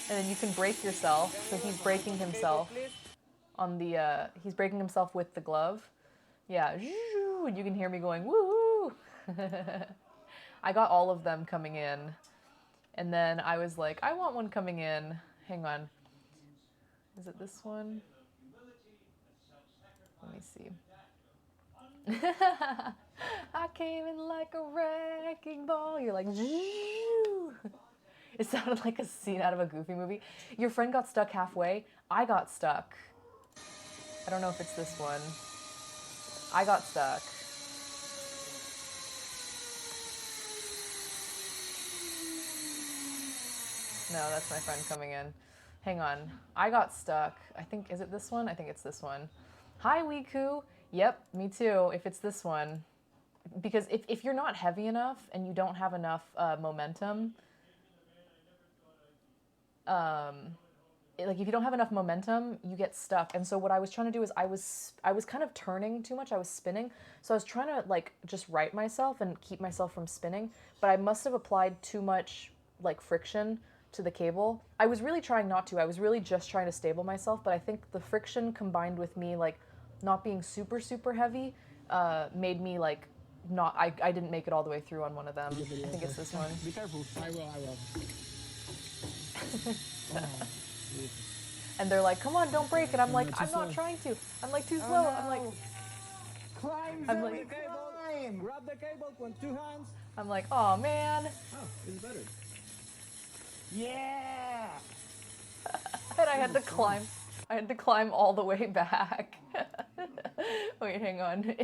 And then you can break yourself. So he's breaking himself. on the, he's breaking himself with the glove. Yeah, and you can hear me going, woohoo! I got all of them coming in. And then I was like, I want one coming in. Hang on. Is it this one? Let me see. I came in like a wrecking ball. You're like, Zhoo. It sounded like a scene out of a Goofy movie. Your friend got stuck halfway. I got stuck. I don't know if it's this one. I got stuck. No, that's my friend coming in. Hang on. I got stuck. I think, is it this one? I think it's this one. Hi, Wiku. Yep, me too, if it's this one. Because if you're not heavy enough and you don't have enough momentum, like if you don't have enough momentum, you get stuck. And so what I was trying to do is I was kind of turning too much. I was spinning. So I was trying to like just right myself and keep myself from spinning. But I must have applied too much like friction to the cable. I was really trying not to. I was really just trying to stable myself. But I think the friction combined with me like not being super, super heavy made me like not, I didn't make it all the way through on one of them. I think it's this one. Be careful. I will. And they're like, come on, don't break. And I'm like, I'm not trying to. I'm like too slow. I'm like, Climb I'm the like- cable. Grab the cable with 2 hands. I'm like, oh man. Oh, it's better. Yeah. And I had to climb. I had to climb all the way back. Wait, hang on.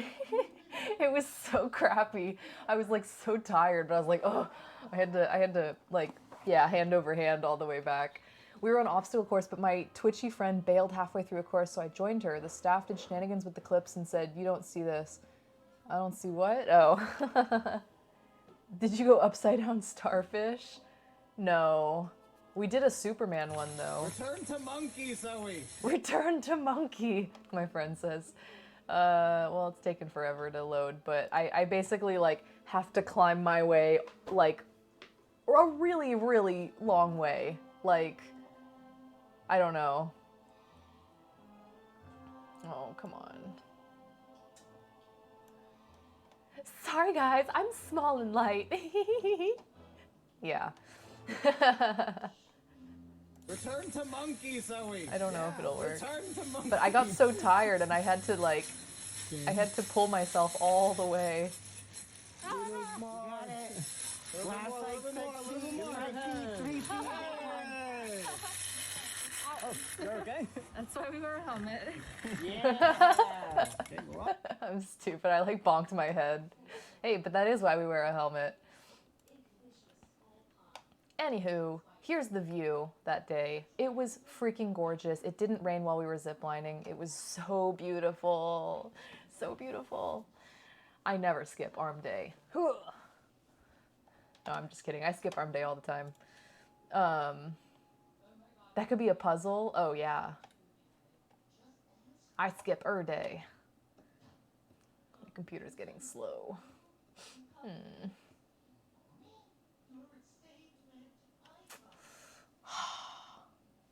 It was so crappy. I was like so tired, but I was like, oh, I had to like, yeah, hand over hand all the way back. We were on an obstacle course, but my twitchy friend bailed halfway through a course, so I joined her. The staff did shenanigans with the clips and said, you don't see this. I don't see what? Oh. Did you go upside down starfish? No. We did a Superman one, though. Return to monkey, Zoe. Return to monkey, my friend says. Well, it's taken forever to load, but I basically, like, have to climb my way, like, a really, really long way. Like, I don't know. Oh, come on. Sorry, guys, I'm small and light. Yeah. Return to monkey, Zoe. I don't know if it'll work. Return to monkey. But I got so tired and I had to, like, I had to pull myself all the way. Oh, you're okay? That's why we wear a helmet. Yeah. Okay, go on. I'm stupid. I like bonked my head. Hey, but that is why we wear a helmet. Anywho, here's the view that day. It was freaking gorgeous. It didn't rain while we were ziplining. It was so beautiful. So beautiful. I never skip arm day. No, I'm just kidding. I skip arm day all the time. That could be a puzzle. Oh, yeah. I skip day. The computer's getting slow.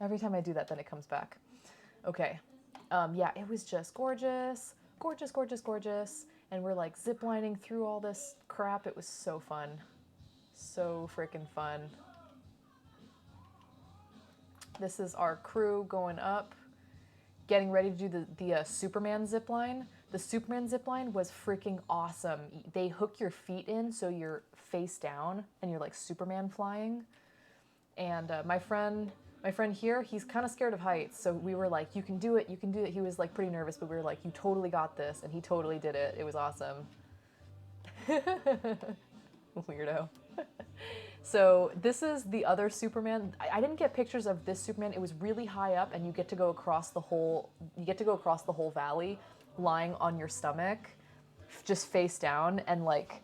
Every time I do that, then it comes back. Okay. Yeah, it was just gorgeous. Gorgeous, gorgeous, gorgeous. And we're like ziplining through all this crap. It was so fun. So freaking fun. This is our crew going up, getting ready to do the Superman zipline. The Superman zipline was freaking awesome. They hook your feet in so you're face down and you're like Superman flying. And my friend here, he's kind of scared of heights. So we were like, you can do it, you can do it. He was like pretty nervous, but we were like, you totally got this. And he totally did it. It was awesome. Weirdo. So this is the other Superman. I didn't get pictures of this Superman. It was really high up and you get to go across the whole valley lying on your stomach, just face down, and like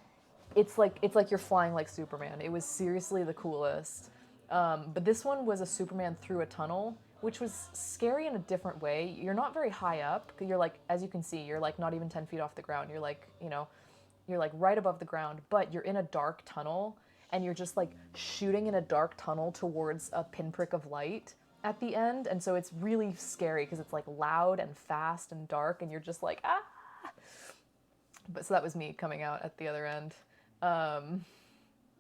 it's like you're flying like Superman. It was seriously the coolest. But this one was a Superman through a tunnel, which was scary in a different way. You're not very high up. You're like, as you can see, you're like not even 10 feet off the ground. You're like, you know, you're like right above the ground, but you're in a dark tunnel and you're just like shooting in a dark tunnel towards a pinprick of light. at the end, and so it's really scary because it's like loud and fast and dark, and you're just like, ah. But so that was me coming out at the other end.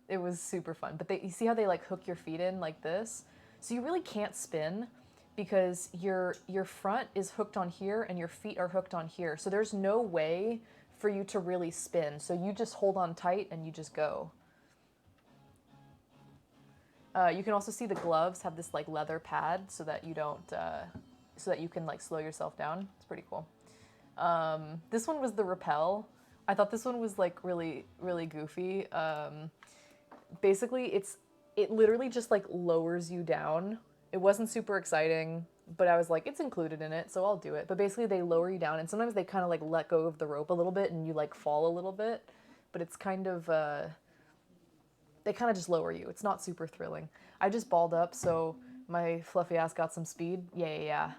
It was super fun. But you see how they like hook your feet in like this? So you really can't spin because your front is hooked on here and your feet are hooked on here. So there's no way for you to really spin. So you just hold on tight and you just go. You can also see the gloves have this like leather pad so that you don't, so that you can like slow yourself down. It's pretty cool. This one was the rappel. I thought this one was like really, really goofy. Basically, it literally just like lowers you down. It wasn't super exciting, but I was like, it's included in it, so I'll do it. But basically, they lower you down, and sometimes they kind of like let go of the rope a little bit, and you like fall a little bit. But it's kind of, they kind of just lower you. It's not super thrilling. I just balled up, so my fluffy ass got some speed. Yeah.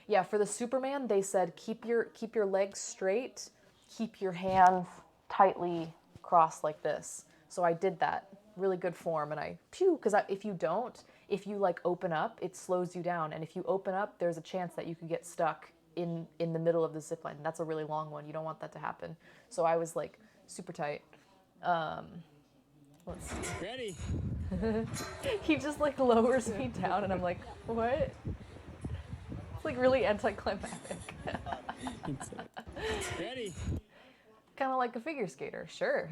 Yeah, for the Superman, they said keep your legs straight, keep your hands tightly crossed like this. So I did that, really good form, and I pew, because if you like open up, it slows you down, and if you open up, there's a chance that you could get stuck in the middle of the zip line. That's a really long one. You don't want that to happen. So I was like super tight. Let's see. Ready? He just like lowers me down, and I'm like, what? It's like really anticlimactic. Ready? Kind of like a figure skater, sure.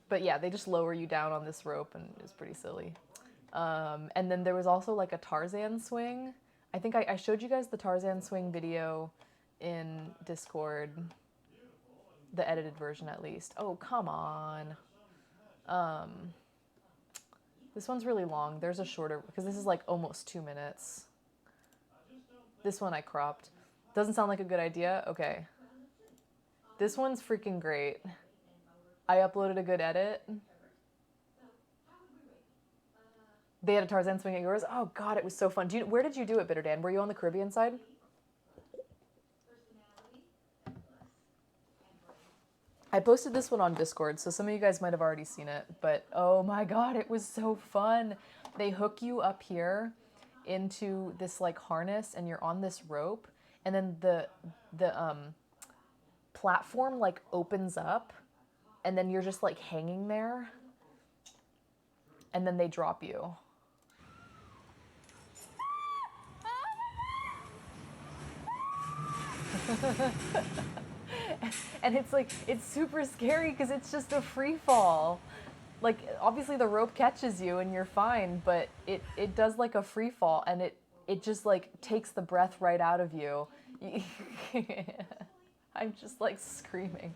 But yeah, they just lower you down on this rope, and it's pretty silly. And then there was also like a Tarzan swing. I think I showed you guys the Tarzan swing video in Discord. The edited version, at least. Oh, come on. This one's really long. There's a shorter, because this is like almost 2 minutes. This one I cropped. Doesn't sound like a good idea? Okay. This one's freaking great. I uploaded a good edit. They had a Tarzan swing at yours? Oh god, it was so fun. Where did you do it, Bitter Dan? Were you on the Caribbean side? I posted this one on Discord, so some of you guys might have already seen it, but oh my god, it was so fun. They hook you up here into this like harness, and you're on this rope, and then the platform like opens up, and then you're just like hanging there, and then they drop you. And it's like, it's super scary because it's just a free fall. Like, obviously the rope catches you and you're fine, but it does like a free fall, and it just like takes the breath right out of you. I'm just like screaming.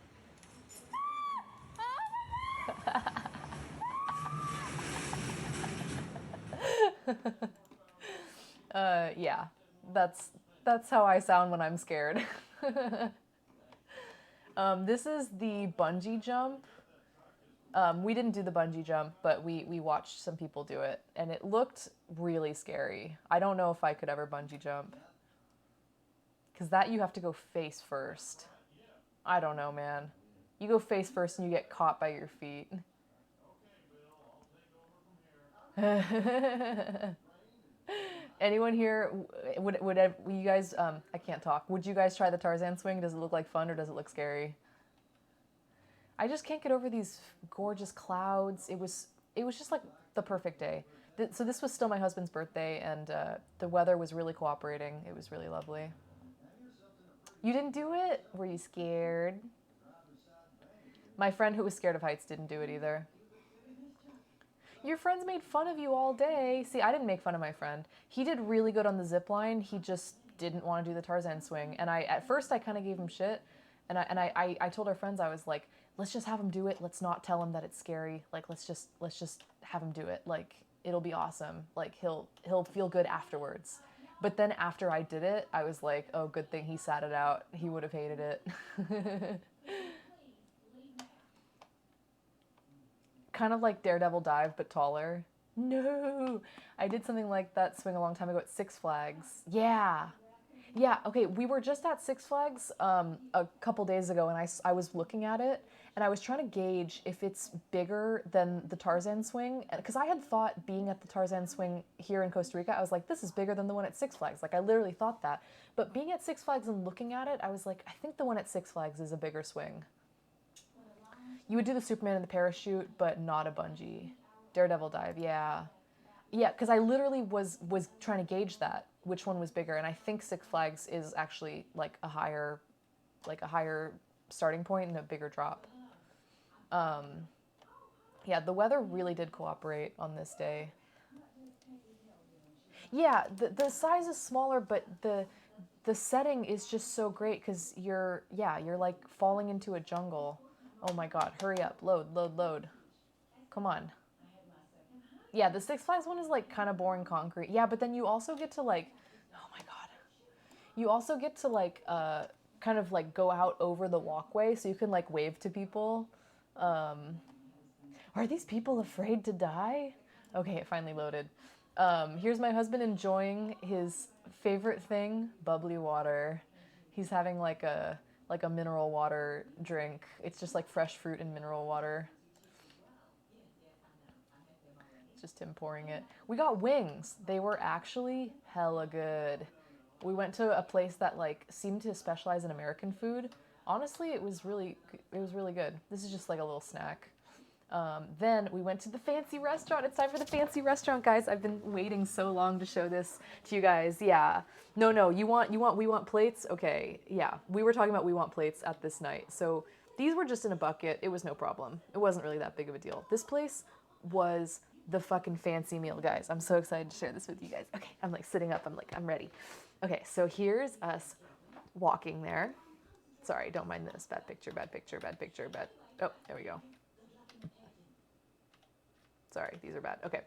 Yeah, that's how I sound when I'm scared. This is the bungee jump. We didn't do the bungee jump, but we watched some people do it, and it looked really scary. I don't know if I could ever bungee jump. Because that you have to go face first. I don't know, man. You go face first and you get caught by your feet. Anyone here, would you guys, I can't talk. Would you guys try the Tarzan swing? Does it look like fun or does it look scary? I just can't get over these gorgeous clouds. It was just like the perfect day. So this was still my husband's birthday, and the weather was really cooperating. It was really lovely. You didn't do it? Were you scared? My friend who was scared of heights didn't do it either. Your friends made fun of you all day. See, I didn't make fun of my friend. He did really good on the zip line. He just didn't want to do the Tarzan swing. And at first I kind of gave him shit. And I told our friends, I was like, let's just have him do it. Let's not tell him that it's scary. Like, let's just have him do it. Like, it'll be awesome. Like, he'll feel good afterwards. But then after I did it, I was like, oh, good thing he sat it out. He would have hated it. Kind of like Daredevil Dive, but taller. No! I did something like that swing a long time ago at Six Flags. Yeah. Yeah, okay, we were just at Six Flags a couple days ago, and I was looking at it, and I was trying to gauge if it's bigger than the Tarzan swing, because I had thought being at the Tarzan swing here in Costa Rica, I was like, this is bigger than the one at Six Flags. Like, I literally thought that. But being at Six Flags and looking at it, I was like, I think the one at Six Flags is a bigger swing. You would do the Superman and the parachute, but not a bungee. Daredevil dive, yeah. Yeah, because I literally was trying to gauge that, which one was bigger, and I think Six Flags is actually like a higher starting point and a bigger drop. Yeah, the weather really did cooperate on this day. Yeah, the size is smaller, but the setting is just so great because you're like falling into a jungle. Oh my God, hurry up, load. Come on. Yeah, the Six Flags one is like kind of boring concrete. Yeah, but then you also get to like, oh my God. You also get to like kind of like go out over the walkway so you can like wave to people. Are these people afraid to die? Okay, it finally loaded. Here's my husband enjoying his favorite thing, bubbly water. He's having like a mineral water drink. It's just like fresh fruit and mineral water. It's just him pouring it. We got wings. They were actually hella good. We went to a place that like seemed to specialize in American food. Honestly, it was really good. This is just like a little snack. Then we went to the fancy restaurant. It's time for the fancy restaurant, guys. I've been waiting so long to show this to you guys. Yeah. No, we want plates? Okay, yeah. We were talking about we want plates at this night. So these were just in a bucket. It was no problem. It wasn't really that big of a deal. This place was the fucking fancy meal, guys. I'm so excited to share this with you guys. Okay, I'm like sitting up. I'm ready. Okay, so here's us walking there. Sorry, don't mind this. Bad picture. Oh, there we go. Sorry, these are bad. Okay,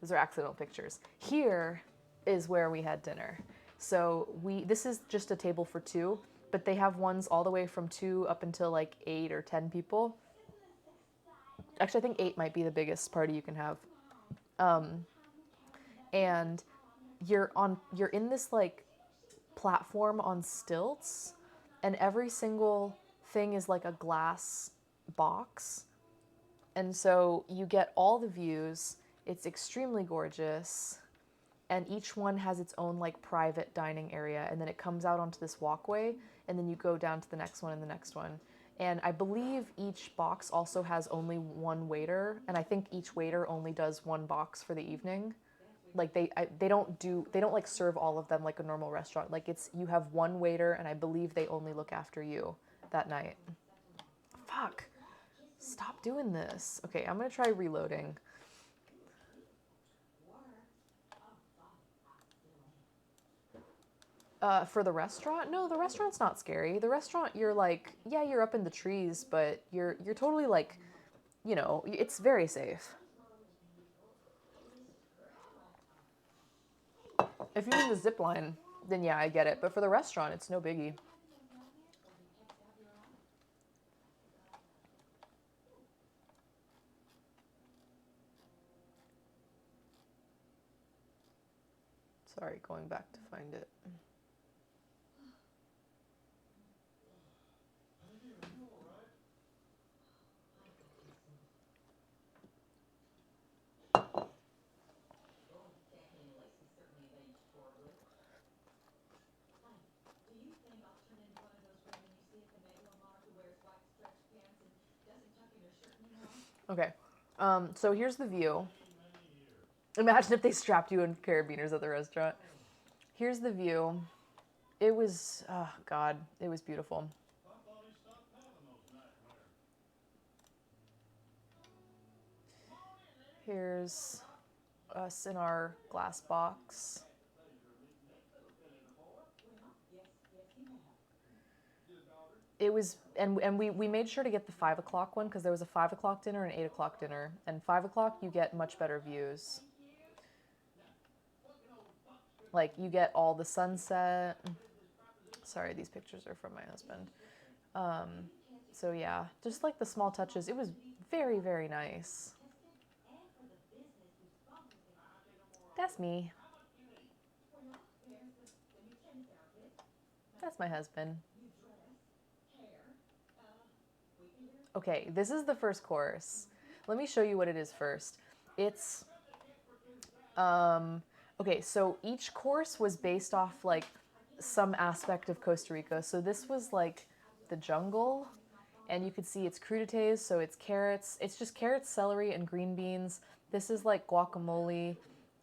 those are accidental pictures. Here is where we had dinner. So this is just a table for two, but they have ones all the way from 2 up until like 8 or 10 people. Actually, I think 8 might be the biggest party you can have. And you're in this like platform on stilts, and every single thing is like a glass box. And so you get all the views. It's extremely gorgeous. And each one has its own like private dining area. And then it comes out onto this walkway. And then you go down to the next one and the next one. And I believe each box also has only one waiter. And I think each waiter only does one box for the evening. Like they don't like serve all of them like a normal restaurant. Like you have one waiter, and I believe they only look after you that night. Fuck. Stop doing this. Okay, I'm gonna try reloading. For the restaurant? No, the restaurant's not scary. The restaurant, you're like, yeah, you're up in the trees, but you're totally like, you know, it's very safe. If you're in the zip line, then yeah, I get it. But for the restaurant, it's no biggie. Sorry, going back to find it. Okay, so here's the view. Imagine if they strapped you in carabiners at the restaurant. Here's the view. It was, oh God, it was beautiful. Here's us in our glass box. It was, and we made sure to get the 5 o'clock one because there was a 5 o'clock dinner and an 8 o'clock dinner. And 5 o'clock, you get much better views. Like, you get all the sunset. Sorry, these pictures are from my husband. So yeah, just like the small touches. It was very, very nice. That's me. That's my husband. Okay, this is the first course. Let me show you what it is first. It's okay, so each course was based off like some aspect of Costa Rica. So this was like the jungle, and you could see it's crudités, so it's carrots. It's just carrots, celery, and green beans. This is like guacamole,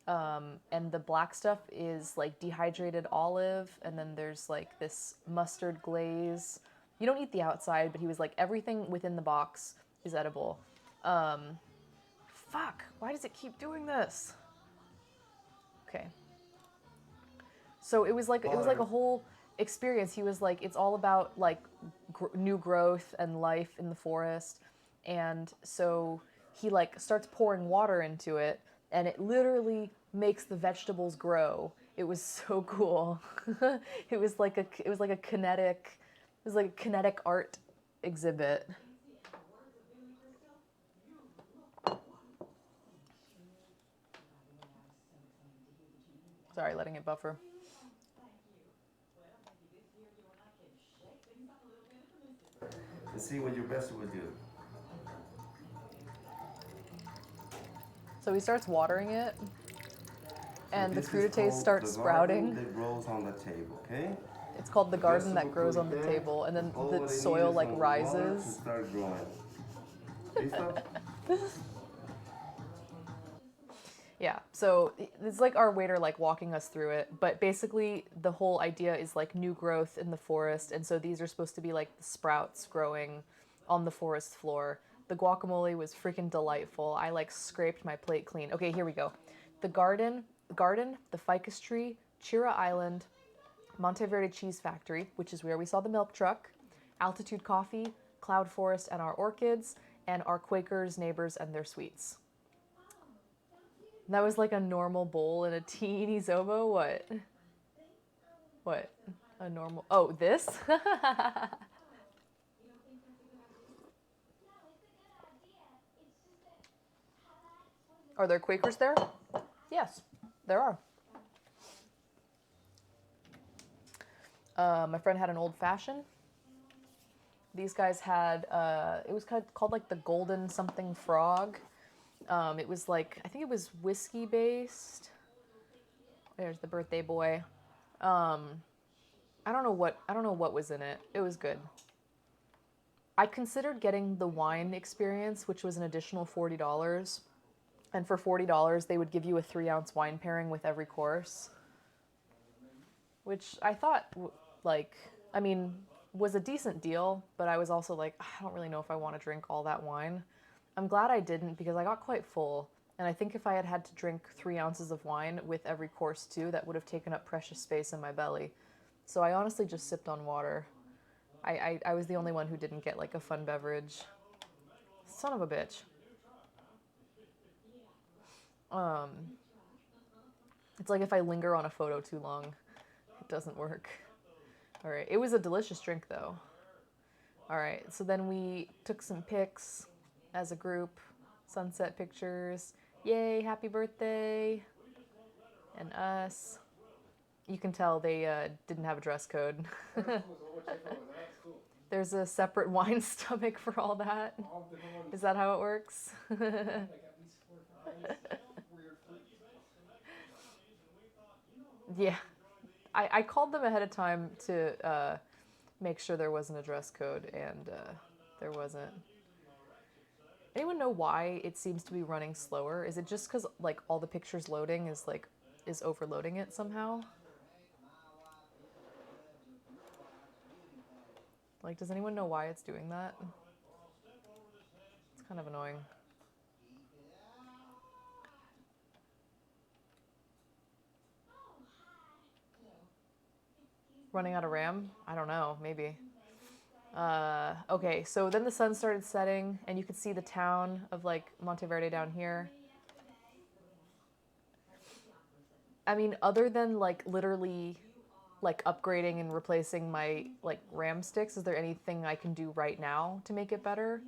and the black stuff is like dehydrated olive, and then there's like this mustard glaze. You don't eat the outside, but he was like, everything within the box is edible. Fuck, why does it keep doing this? Okay. So it was like a whole experience. He was like, it's all about like new growth and life in the forest, and so he like starts pouring water into it, and it literally makes the vegetables grow. It was so cool. It was like a kinetic art exhibit. Sorry, letting it buffer. And see what your vegetable do. So he starts watering it, and the This is crudités called start the sprouting. garden that grows on the table, okay? It's called the garden that grows on the Vegetable table, and then all the what they need soil is like some water to rises. start growing. Listo? Yeah, so it's like our waiter like walking us through it, but basically the whole idea is like new growth in the forest, and so these are supposed to be like the sprouts growing on the forest floor. The guacamole was freaking delightful. I like scraped my plate clean. Okay, here we go. The garden, the ficus tree, Chira Island, Monteverde Cheese Factory, which is where we saw the milk truck, Altitude Coffee, Cloud Forest and our orchids, and our Quakers, neighbors, and their sweets. That was like a normal bowl in a teeny Zobo. What? What? A normal. Oh, this? Are there Quakers there? Yes, there are. My friend had an old fashioned. These guys had, it was called like the Golden Something Frog. It was like, I think it was whiskey based. There's the birthday boy. I don't know what was in it. It was good. I considered getting the wine experience, which was an additional $40. And for $40, they would give you a 3-ounce wine pairing with every course. Which I thought, was a decent deal, but I was also like, I don't really know if I want to drink all that wine. I'm glad I didn't, because I got quite full. And I think if I had had to drink 3 ounces of wine with every course too, that would have taken up precious space in my belly. So I honestly just sipped on water. I was the only one who didn't get like a fun beverage. Son of a bitch. It's like if I linger on a photo too long, it doesn't work. All right, it was a delicious drink though. All right, so then we took some pics as a group, sunset pictures. Yay, happy birthday. And us. You can tell they didn't have a dress code. There's a separate wine stomach for all that. Is that how it works? Yeah. I called them ahead of time to make sure there wasn't a dress code, and there wasn't. Anyone know why it seems to be running slower? Is it just because like all the pictures loading is overloading it somehow? Like, does anyone know why it's doing that? It's kind of annoying. Running out of RAM? I don't know, maybe. Okay, so then the sun started setting, and you could see the town of like Monteverde down here. I mean, other than like literally like upgrading and replacing my like RAM sticks, is there anything I can do right now to make it better?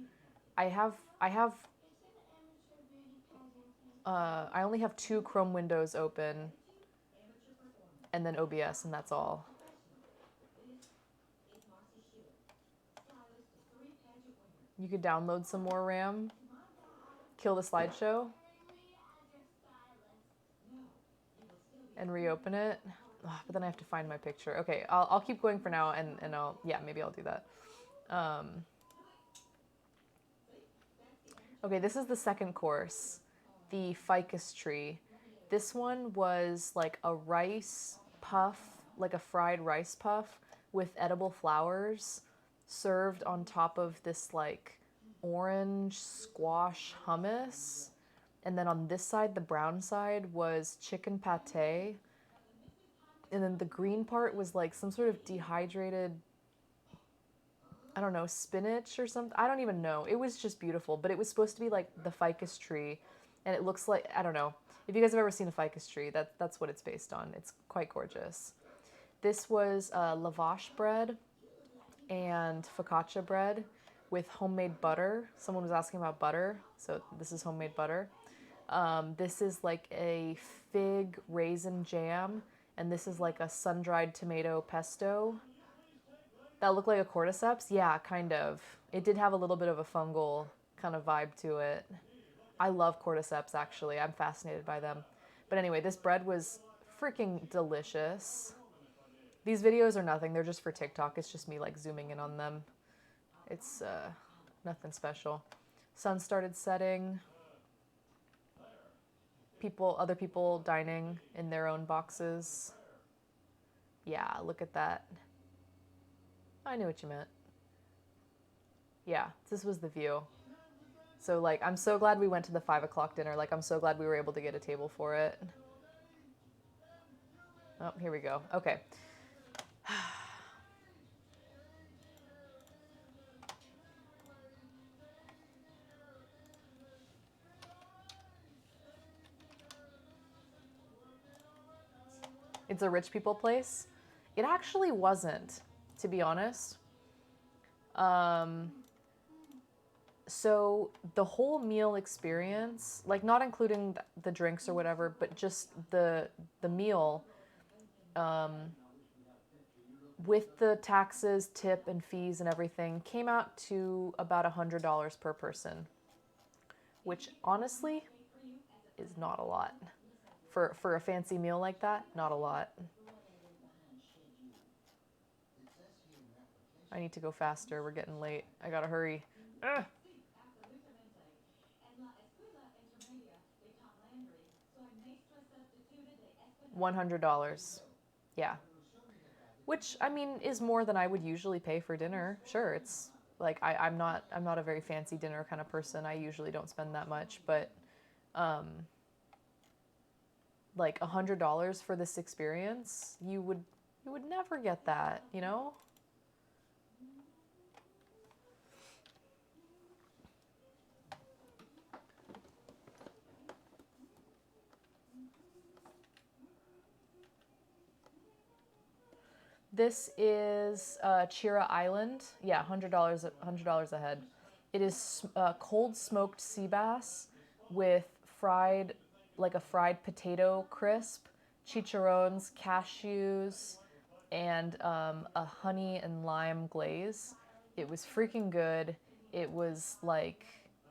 I only have 2 Chrome windows open, and then OBS, and that's all. You could download some more RAM, kill the slideshow, and reopen it. Ugh, but then I have to find my picture. Okay, I'll keep going for now, and yeah, maybe I'll do that. Okay, this is the second course, the ficus tree. This one was like a rice puff, like a fried rice puff with edible flowers served on top of this like orange squash hummus. And then on this side, the brown side, was chicken pate. And then the green part was like some sort of dehydrated, I don't know, spinach or something. I don't even know. It was just beautiful, but it was supposed to be like the ficus tree. And it looks like, I don't know. If you guys have ever seen a ficus tree, that's what it's based on. It's quite gorgeous. This was lavash bread and focaccia bread with homemade butter. Someone was asking about butter, so this is homemade butter. This is like a fig raisin jam, and this is like a sun-dried tomato pesto. That looked like a cordyceps? Yeah, kind of. It did have a little bit of a fungal kind of vibe to it. I love cordyceps, actually. I'm fascinated by them. But anyway, this bread was freaking delicious. These videos are nothing. They're just for TikTok. It's just me like zooming in on them. It's nothing special. Sun started setting. Other people dining in their own boxes. Yeah, look at that. I knew what you meant. Yeah, this was the view. So like, I'm so glad we went to the 5 o'clock dinner. Like, I'm so glad we were able to get a table for it. Oh, here we go. Okay. It's a rich people place. It actually wasn't, to be honest. So the whole meal experience, like not including the drinks or whatever, but just the meal, with the taxes, tip, and fees and everything, came out to about $100 per person, which honestly is not a lot. For a fancy meal like that, not a lot. I need to go faster. We're getting late. I gotta hurry. Ugh. $100. Yeah. Which, I mean, is more than I would usually pay for dinner. Sure, it's like I'm not a very fancy dinner kind of person. I usually don't spend that much, but like $100 for this experience, you would never get that, you know? This is Chira Island. Yeah, $100 a head. It is cold smoked sea bass with fried, like a fried potato crisp, chicharrones, cashews, and a honey and lime glaze. It was freaking good. It was like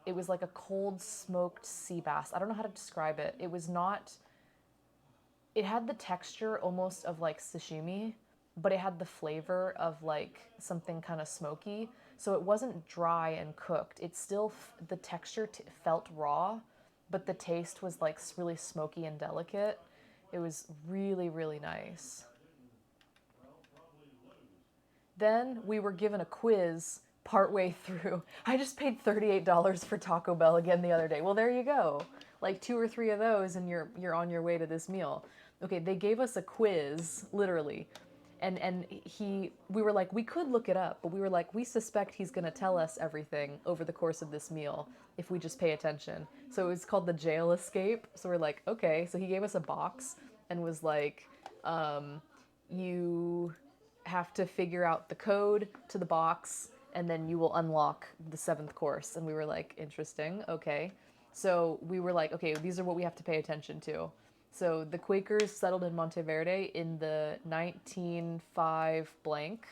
a cold smoked sea bass. I don't know how to describe it. It had the texture almost of like sashimi, but it had the flavor of like something kind of smoky. So it wasn't dry and cooked. It still, the texture felt raw, but the taste was like really smoky and delicate. It was really, really nice. Then we were given a quiz partway through. I just paid $38 for Taco Bell again the other day. Well, there you go. Like 2 or 3 of those and you're on your way to this meal. Okay, they gave us a quiz, literally. And we were like, we could look it up, but we were like, we suspect he's gonna tell us everything over the course of this meal if we just pay attention. So it was called the jail escape. So we're like, okay. So he gave us a box and was like, you have to figure out the code to the box and then you will unlock the 7th course. And we were like, interesting, okay. So we were like, okay, these are what we have to pay attention to. So the Quakers settled in Monteverde in the 1905 blank.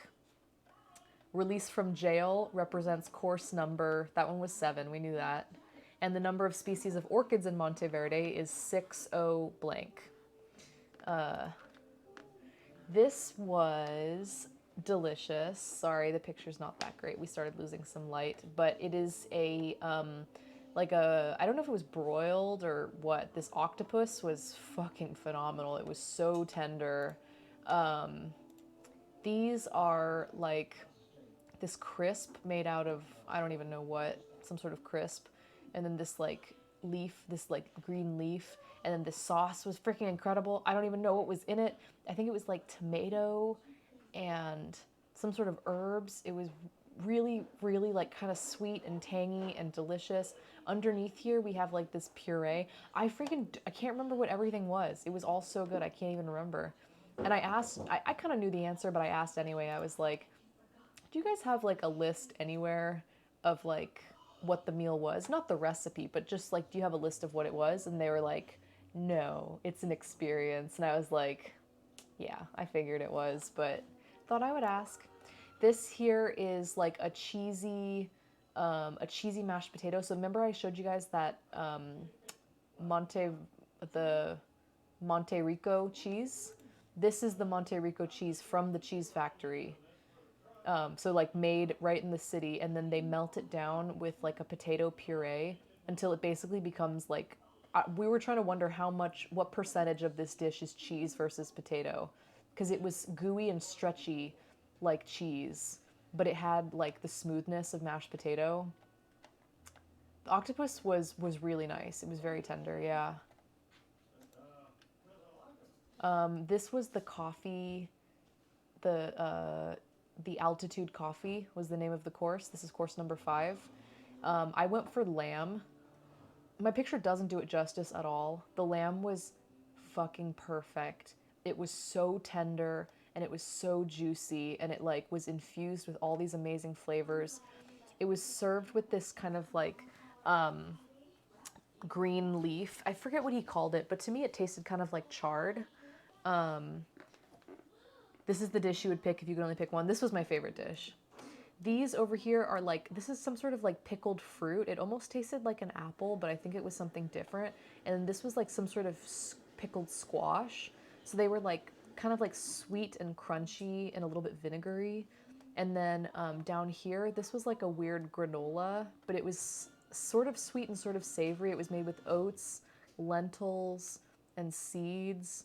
Release from jail represents course number. That one was 7. We knew that. And the number of species of orchids in Monteverde is 60 blank. This was delicious. Sorry, the picture's not that great. We started losing some light, but it is a like a, I don't know if it was broiled or what. This octopus was fucking phenomenal. It was so tender. These are like this crisp made out of, I don't even know what, some sort of crisp. And then this like leaf, this like green leaf. And then this sauce was freaking incredible. I don't even know what was in it. I think it was like tomato and some sort of herbs. It was really, really like kind of sweet and tangy and delicious. Underneath here, we have like this puree. I can't remember what everything was. It was all so good. I can't even remember. And I asked, I kind of knew the answer, but I asked anyway. I was like, do you guys have like a list anywhere of like what the meal was? Not the recipe, but just like, do you have a list of what it was? And they were like, no, it's an experience. And I was like, yeah, I figured it was, but thought I would ask. This here is like a cheesy mashed potato. So remember I showed you guys that Monte Rico cheese? This is the Monte Rico cheese from the cheese factory. So like made right in the city, and then they melt it down with like a potato puree until it basically becomes like, we were trying to wonder what percentage of this dish is cheese versus potato, because it was gooey and stretchy like cheese, but it had like the smoothness of mashed potato. The octopus was really nice. It was very tender, yeah. This was the coffee, the altitude coffee was the name of the course. This is course number 5. I went for lamb. My picture doesn't do it justice at all. The lamb was fucking perfect. It was so tender and it was so juicy, and it like was infused with all these amazing flavors. It was served with this kind of like green leaf. I forget what he called it, but to me it tasted kind of like chard. This is the dish you would pick if you could only pick one. This was my favorite dish. These over here are like, this is some sort of like pickled fruit. It almost tasted like an apple, but I think it was something different. And this was like some sort of pickled squash. So they were like kind of like sweet and crunchy and a little bit vinegary. And then down here, this was like a weird granola, but it was sort of sweet and sort of savory. It was made with oats, lentils, and seeds.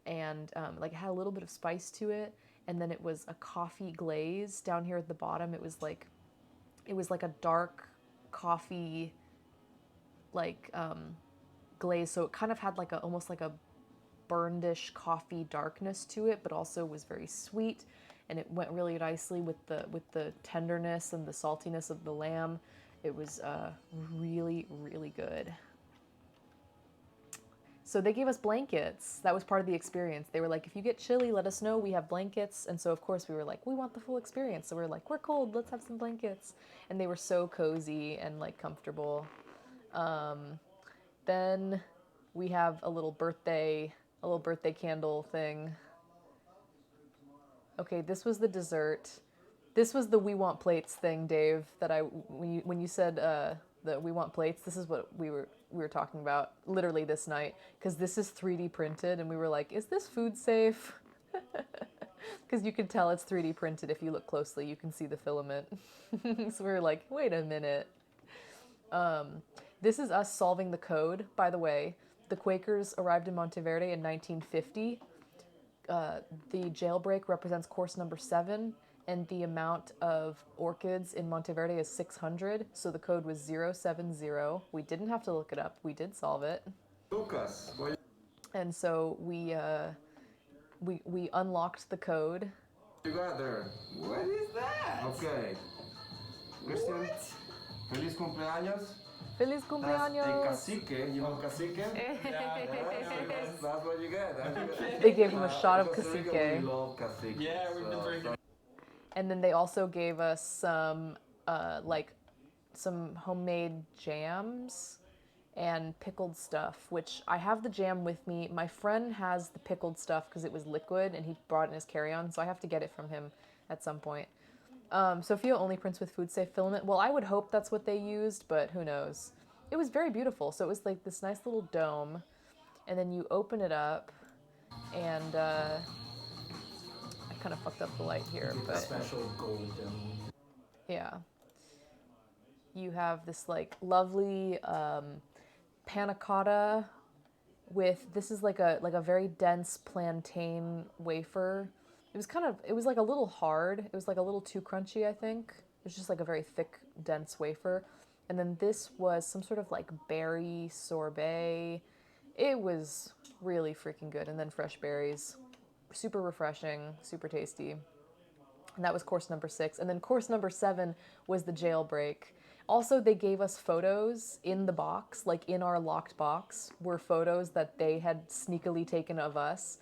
And like it had a little bit of spice to it, and then it was a coffee glaze down here at the bottom. It was like a dark coffee like glaze, so it kind of had like almost like a burnedish coffee darkness to it, but also was very sweet, and it went really nicely with the tenderness and the saltiness of the lamb. It was really, really good. So they gave us blankets. That was part of the experience. They were like, if you get chilly, let us know. We have blankets. And so, of course, we were like, we want the full experience. So we were like, we're cold. Let's have some blankets. And they were so cozy and, like, comfortable. Then we have a little birthday candle thing. Okay, this was the dessert. This was the we want plates thing, Dave, that when you said that we want plates, this is what we were talking about literally this night, because this is 3D printed, and we were like, is this food safe? Because you can tell it's 3D printed if you look closely. You can see the filament. So we were like, wait a minute. This is us solving the code, by the way. The Quakers arrived in Monteverde in 1950. The jailbreak represents course number 7, and the amount of orchids in Monteverde is 600, so the code was 070. We didn't have to look it up. We did solve it. Lucas, what And so we unlocked the code. you got there? What is that? Okay. Christian, feliz cumpleaños. Feliz That's a cumpleaños! cacique. You know cacique? That's what you get. That's what you get. They gave him a shot of In Costa Rica, cacique. we love cacique. Yeah, we've been drinking. And then they also gave us some homemade jams and pickled stuff, which I have the jam with me. My friend has the pickled stuff because it was liquid and he brought it in his carry-on, so I have to get it from him at some point. Sophia only prints with food safe filament. Well, I would hope that's what they used, but who knows. It was very beautiful. So it was like this nice little dome, and then you open it up, and I kind of fucked up the light here, but Special gold dome. yeah. You have this like lovely panna cotta with, this is like a very dense plantain wafer. It was like a little hard. It was like a little too crunchy, I think. It was just like a very thick, dense wafer. And then this was some sort of like berry sorbet. It was really freaking good. And then fresh berries. Super refreshing, super tasty. And that was course number 6. And then course number 7 was the jailbreak. Also, they gave us photos in the box, like in our locked box, were photos that they had sneakily taken of us.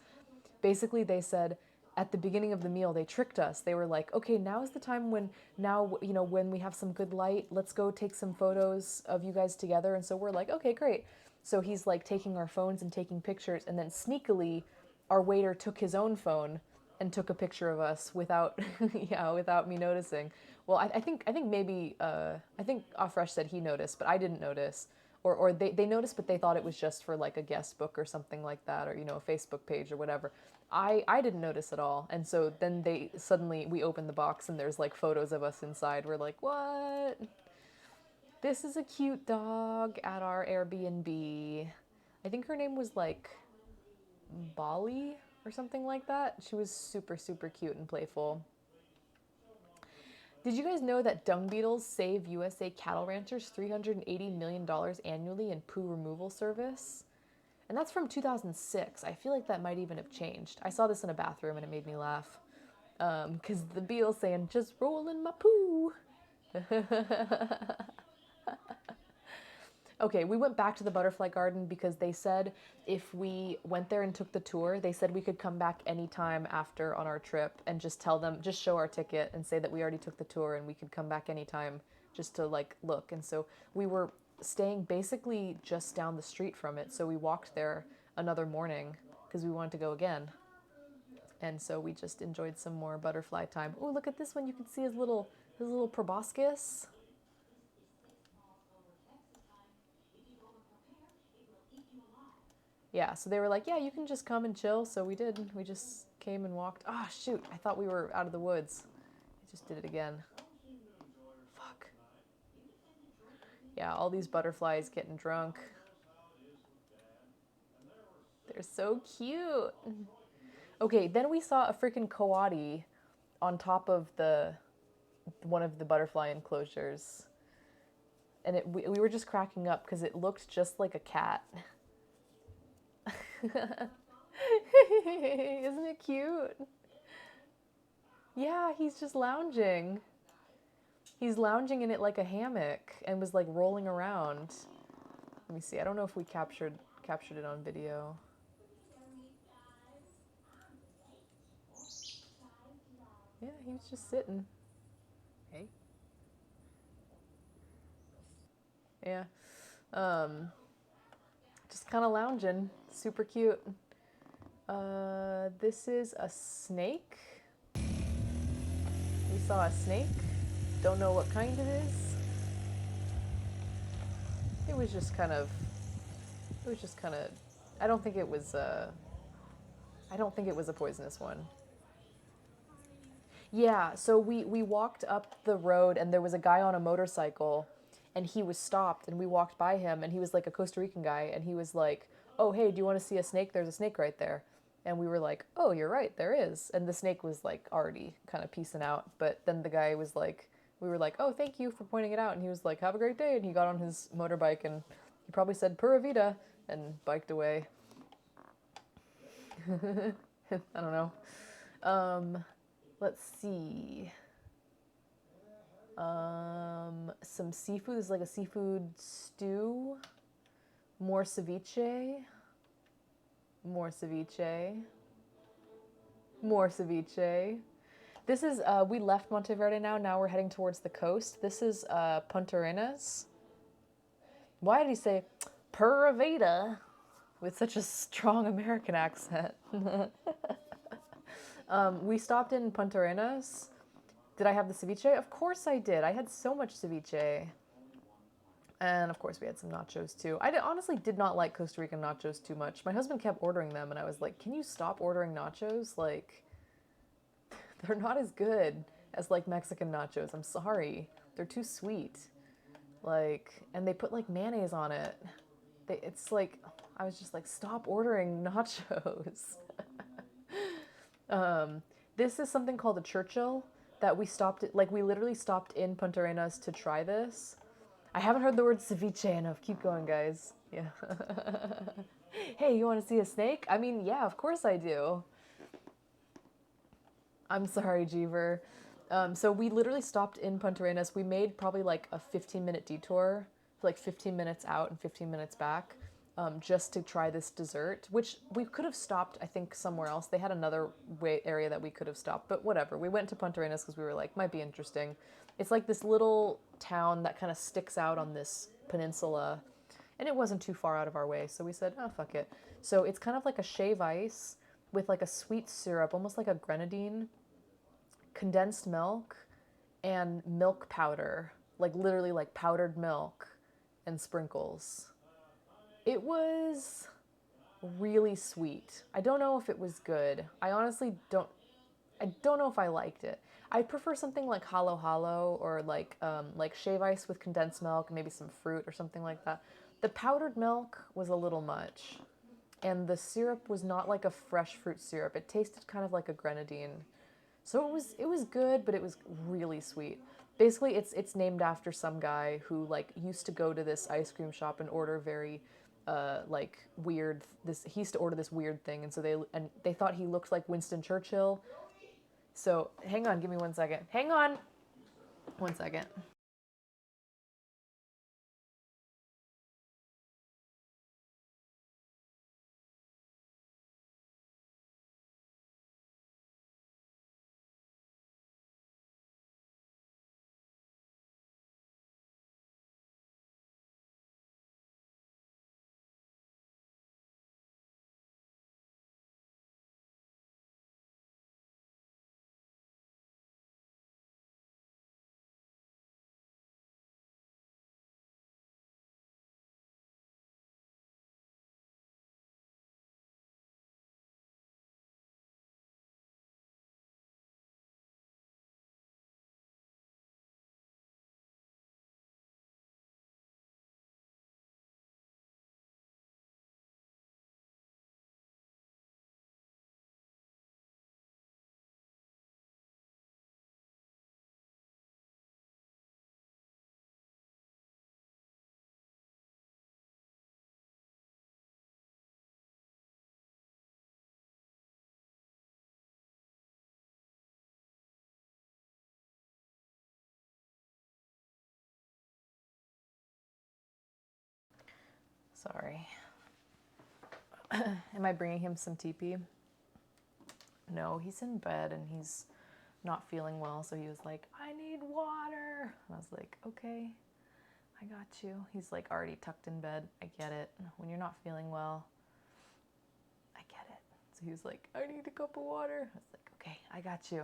Basically, they said at the beginning of the meal, they tricked us. They were like, okay, now is the time when we have some good light, let's go take some photos of you guys together. And so we're like, okay, great. So he's like taking our phones and taking pictures. And then sneakily, our waiter took his own phone and took a picture of us without, without me noticing. Well, I think maybe, I think Afresh said he noticed, but I didn't notice. Or they noticed, but they thought it was just for like a guest book or something like that, or, a Facebook page or whatever. I didn't notice at all. And so then we opened the box and there's like photos of us inside. We're like, what? This is a cute dog at our Airbnb. I think her name was like Bali or something like that. She was super, super cute and playful. Did you guys know that dung beetles save USA cattle ranchers $380 million annually in poo removal service? And that's from 2006. I feel like that might even have changed. I saw this in a bathroom and it made me laugh. Because the beetle's saying, just roll in my poo. Okay, we went back to the butterfly garden because they said if we went there and took the tour, they said we could come back anytime after on our trip and just show our ticket and say that we already took the tour and we could come back anytime just to like look. And so we were staying basically just down the street from it. So we walked there another morning because we wanted to go again. And so we just enjoyed some more butterfly time. Oh, look at this one. You can see his little proboscis. Yeah, so they were like, yeah, you can just come and chill. So we did. We just came and walked. Ah, oh, shoot. I thought we were out of the woods. I just did it again. Fuck. Yeah, all these butterflies getting drunk. They're so cute. Okay, then we saw a freaking coati on top of one of the butterfly enclosures. And we were just cracking up because it looked just like a cat. Isn't it cute? Yeah, he's just lounging. He's lounging in it like a hammock and was like rolling around. Let me see. I don't know if we captured it on video. Yeah, he was just sitting. Hey. Yeah. Just kind of lounging. Super cute. This is a snake. We saw a snake. Don't know what kind it is. It was just kind of, I don't think it was a poisonous one. Yeah, so we walked up the road and there was a guy on a motorcycle and he was stopped and we walked by him and he was like a Costa Rican guy and he was like, oh, hey, do you want to see a snake? There's a snake right there. And we were like, oh, you're right, there is. And the snake was like already kind of peacing out. But then the guy was like, we were like, oh, thank you for pointing it out. And he was like, have a great day. And he got on his motorbike and he probably said Pura Vida and biked away. I don't know. Let's see. Some seafood. This is like a seafood stew. More ceviche. More ceviche. More ceviche. This is, we left Monteverde now. Now we're heading towards the coast. This is Punta Arenas. Why did he say Pura Vida with such a strong American accent? We stopped in Punta Arenas Did I have the ceviche? Of course I did. I had so much ceviche. And of course we had some nachos too. Honestly did not like Costa Rican nachos too much. My husband kept ordering them and I was like, can you stop ordering nachos? Like, they're not as good as like Mexican nachos. I'm sorry. They're too sweet. Like, and they put like mayonnaise on it. It's like, I was just like, stop ordering nachos. This is something called a Churchill that we stopped at, like we literally stopped in Punta Arenas to try this. I haven't heard the word ceviche enough. Keep going, guys. Yeah. Hey, you want to see a snake? I mean, yeah, of course I do. I'm sorry, Jeever. So we literally stopped in Punta Arenas. We made probably like a 15-minute detour, like 15 minutes out and 15 minutes back, just to try this dessert, which we could have stopped, I think, somewhere else. They had another area that we could have stopped, but whatever. We went to Punta Arenas because we were like, might be interesting. It's like this little town that kind of sticks out on this peninsula, and it wasn't too far out of our way, so we said, oh, fuck it. So it's kind of like a shave ice with like a sweet syrup, almost like a grenadine, condensed milk, and milk powder, like literally like powdered milk and sprinkles. It was really sweet. I don't know if it was good. I honestly don't know if I liked it. I prefer something like halo halo or like shave ice with condensed milk, maybe some fruit or something like that. The powdered milk was a little much, and the syrup was not like a fresh fruit syrup. It tasted kind of like a grenadine. So it was good, but it was really sweet. Basically, it's named after some guy who like used to go to this ice cream shop and order very like weird he used to order this weird thing, and so they thought he looked like Winston Churchill. So, hang on, give me 1 second. Hang on. 1 second. Sorry. Am I bringing him some TP? No, he's in bed and he's not feeling well, so he was like, I need water. And I was like, okay, I got you. He's like already tucked in bed. I get it. When you're not feeling well, I get it. So he was like, I need a cup of water. I was like, okay, I got you.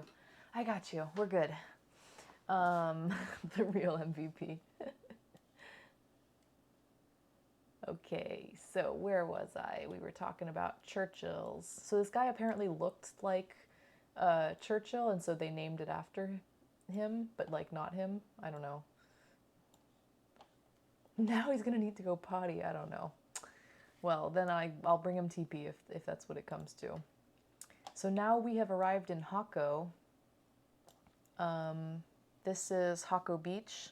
I got you. We're good. The real MVP. Okay, so where was I? We were talking about Churchills. So this guy apparently looked like Churchill, and so they named it after him, but like not him. I don't know. Now he's gonna need to go potty. I don't know. Well, then I'll bring him TP if that's what it comes to. So now we have arrived in Hako. This is Hako Beach.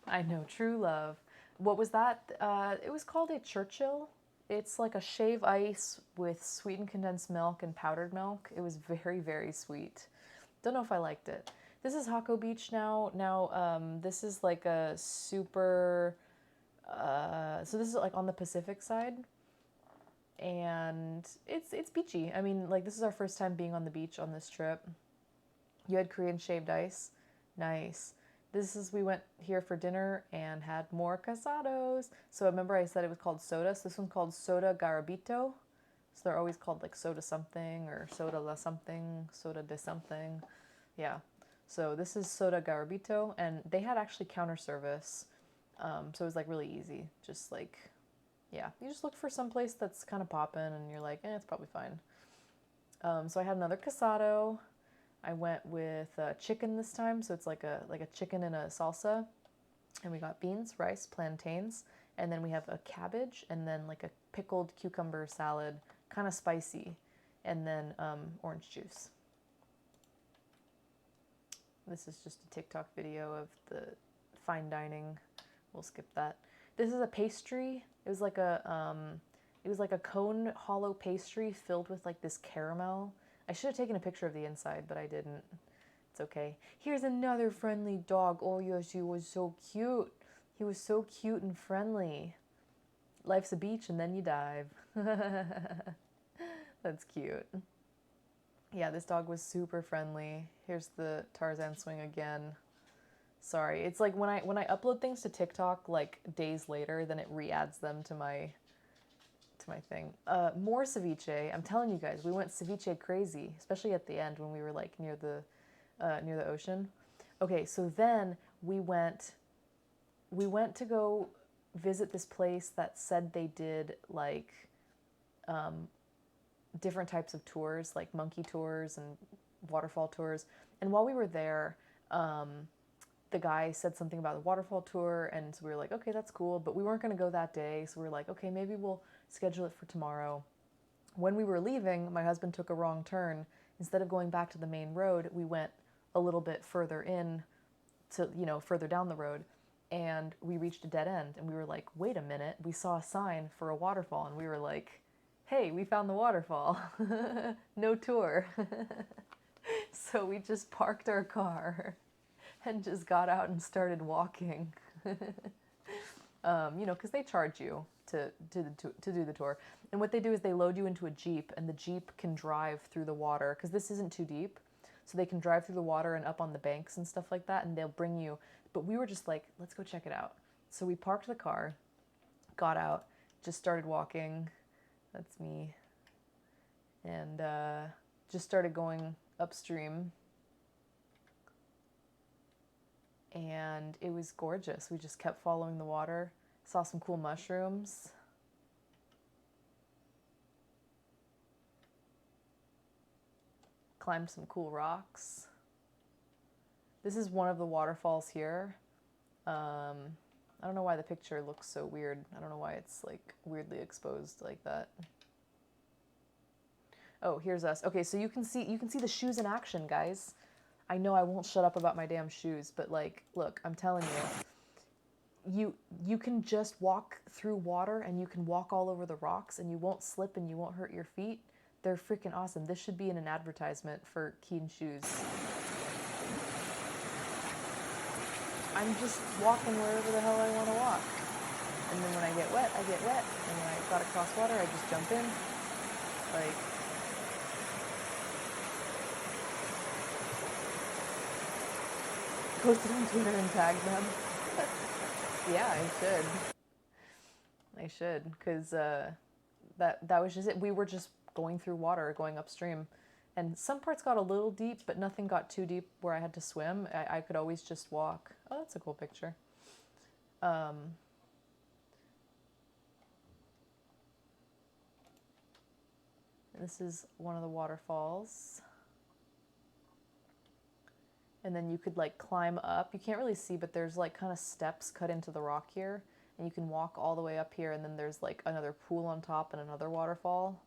I know, true love. What was that? It was called a Churchill. It's like a shave ice with sweetened condensed milk and powdered milk. It was very, very sweet. Don't know if I liked it. This is Hako Beach now. Now, this is like a super... so this is like on the Pacific side. And it's beachy. I mean, like, this is our first time being on the beach on this trip. You had Korean shaved ice. Nice. We went here for dinner and had more casados. So remember I said it was called soda? So this one's called soda garabito. So they're always called like soda something or soda la something, soda de something. Yeah. So this is Soda Garabito, and they had actually counter service. So it was like really easy. Just like, yeah, you just look for some place that's kind of poppin', and you're like, it's probably fine. So I had another casado. I went with chicken this time, so it's like a chicken in a salsa, and we got beans, rice, plantains, and then we have a cabbage, and then like a pickled cucumber salad, kind of spicy, and then orange juice. This is just a TikTok video of the fine dining. We'll skip that. This is a pastry. It was like a cone hollow pastry filled with like this caramel. I should have taken a picture of the inside, but I didn't. It's okay. Here's another friendly dog. Oh yes, he was so cute. He was so cute and friendly. Life's a beach and then you dive. That's cute. Yeah, this dog was super friendly. Here's the Tarzan swing again. Sorry, it's like when I upload things to TikTok like days later, then it re-adds them to my thing. More ceviche. I'm telling you guys, we went ceviche crazy, especially at the end when we were like near the ocean. Okay, so then we went to go visit this place that said they did like different types of tours, like monkey tours and waterfall tours. And while we were there, the guy said something about the waterfall tour, and so we were like, okay, that's cool, but we weren't going to go that day, so we were like, okay, maybe we'll schedule it for tomorrow. When we were leaving, my husband took a wrong turn. Instead of going back to the main road, we went a little bit further in to, further down the road, and we reached a dead end, and we were like, wait a minute, we saw a sign for a waterfall, and we were like, hey, we found the waterfall. No tour. So we just parked our car and just got out and started walking. Because they charge you to do the tour. And what they do is they load you into a Jeep, and the Jeep can drive through the water, because this isn't too deep. So they can drive through the water and up on the banks and stuff like that, and they'll bring you. But we were just like, let's go check it out. So we parked the car, got out, just started walking. That's me. And just started going upstream. And it was gorgeous. We just kept following the water. Saw some cool mushrooms. Climbed some cool rocks. This is one of the waterfalls here. I don't know why the picture looks so weird. I don't know why it's like weirdly exposed like that. Oh, here's us. Okay, so you can see the shoes in action, guys. I know I won't shut up about my damn shoes, but like, look, I'm telling you, you can just walk through water, and you can walk all over the rocks, and you won't slip and you won't hurt your feet. They're freaking awesome. This should be in an advertisement for Keen shoes. I'm just walking wherever the hell I want to walk. And then when I get wet, I get wet. And when I gotta cross water, I just jump in. Like, post it on Twitter and tag them. Yeah, I should, because that was just it. We were just going through water, going upstream, and some parts got a little deep, but nothing got too deep where I had to swim. I could always just walk. Oh, that's a cool picture. This is one of the waterfalls. And then you could like climb up. You can't really see, but there's like kind of steps cut into the rock here. And you can walk all the way up here, and then there's like another pool on top and another waterfall.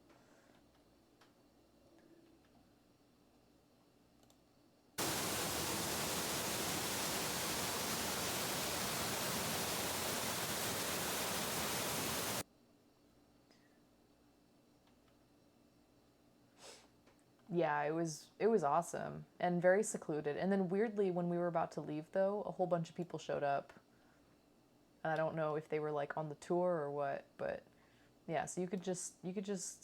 Yeah, it was awesome and very secluded. And then weirdly, when we were about to leave though, a whole bunch of people showed up. I don't know if they were like on the tour or what, but yeah, so you could just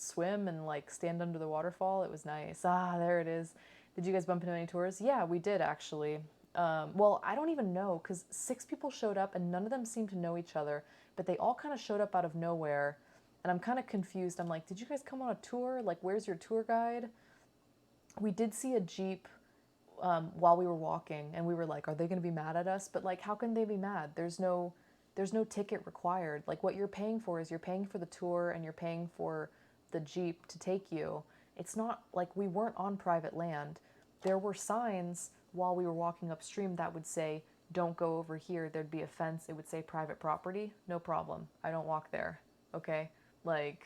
swim and like stand under the waterfall. It was nice. Ah, there it is. Did you guys bump into any tours? Yeah, we did actually. Well, I don't even know, because 6 people showed up and none of them seemed to know each other, but they all kind of showed up out of nowhere. And I'm kind of confused. I'm like, did you guys come on a tour? Like, where's your tour guide? We did see a Jeep while we were walking, and we were like, are they going to be mad at us? But like, how can they be mad? There's no ticket required. Like, what you're paying for is you're paying for the tour and you're paying for the Jeep to take you. It's not like we weren't on private land. There were signs while we were walking upstream that would say, don't go over here. There'd be a fence. It would say private property. No problem. I don't walk there. Okay? Like,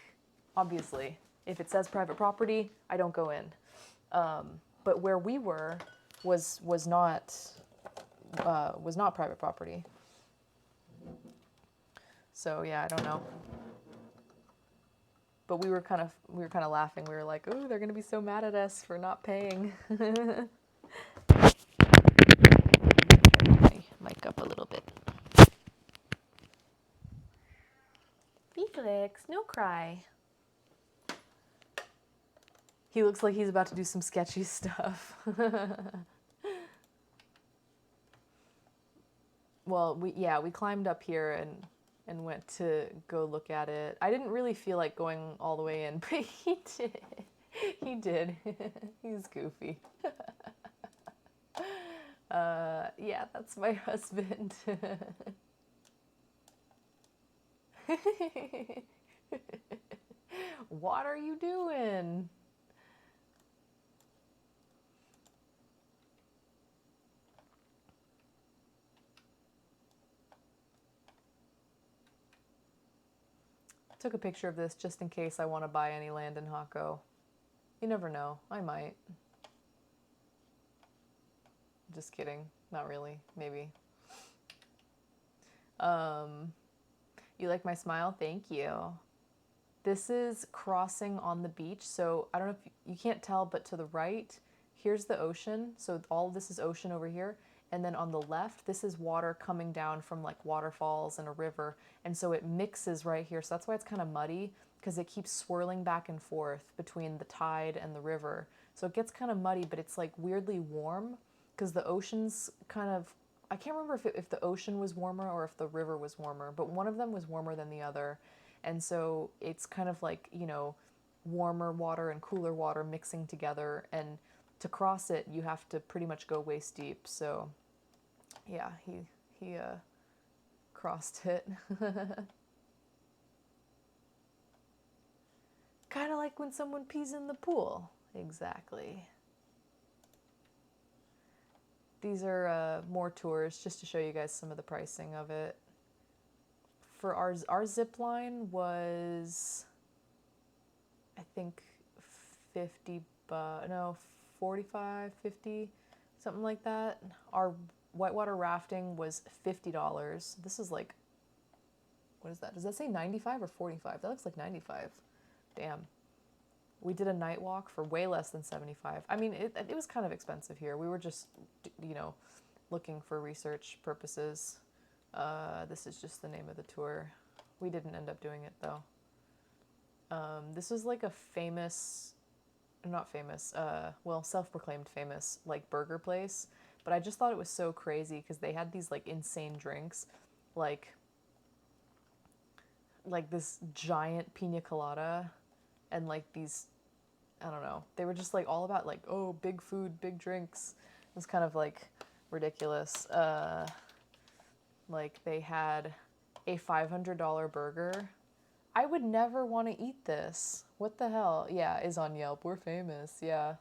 obviously, if it says private property, I don't go in. But where we were was not private property. So yeah, I don't know. But we were kind of laughing. We were like, "Ooh, they're gonna be so mad at us for not paying." My mic up a little bit. Felix, no cry. He looks like he's about to do some sketchy stuff. Well, we climbed up here and went to go look at it. I didn't really feel like going all the way in, but he did. He did. He's goofy. Yeah, that's my husband. What are you doing? Took a picture of this just in case I want to buy any land in Hako. You never know. I might. Just kidding. Not really. Maybe. You like my smile? Thank you. This is crossing on the beach. So I don't know if you can't tell, but to the right, here's the ocean. So all of this is ocean over here. And then on the left, this is water coming down from like waterfalls and a river. And so it mixes right here. So that's why it's kind of muddy, because it keeps swirling back and forth between the tide and the river. So it gets kind of muddy, but it's like weirdly warm because the ocean's kind of, I can't remember if the ocean was warmer or if the river was warmer, but one of them was warmer than the other. And so it's kind of like, you know, warmer water and cooler water mixing together. And to cross it, you have to pretty much go waist deep. So yeah, he crossed it. Kind of like when someone pees in the pool. Exactly. These are more tours just to show you guys some of the pricing of it. For our zip line was, I think, 45, 50, something like that. Our whitewater rafting was $50. This is like, what is that? Does that say 95 or 45? That looks like 95. Damn. We did a night walk for way less than 75. I mean, it was kind of expensive here. We were just, you know, looking for research purposes. This is just the name of the tour. We didn't end up doing it though. This was like a famous, not famous, well, self-proclaimed famous, like burger place. But I just thought it was so crazy because they had these like insane drinks, like this giant pina colada and like these, I don't know, they were just like all about like, oh, big food, big drinks. It was kind of like ridiculous. Like they had a $500 burger. I would never want to eat this. What the hell? Yeah, is on Yelp. We're famous. Yeah.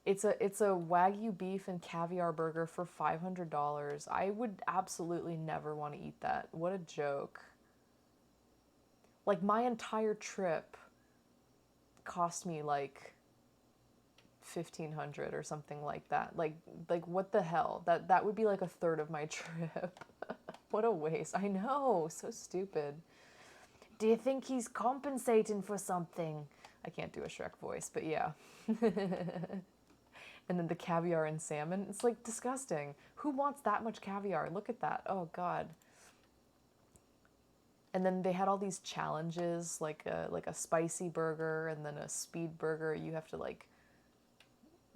It's a Wagyu beef and caviar burger for $500. I would absolutely never want to eat that. What a joke. Like my entire trip cost me like $1,500 or something like that. Like what the hell? That would be like a third of my trip. What a waste. I know, so stupid. Do you think he's compensating for something? I can't do a Shrek voice, but yeah. And then the caviar and salmon, it's like disgusting. Who wants that much caviar? Look at that. Oh God. And then they had all these challenges, like a spicy burger and then a speed burger. You have to like,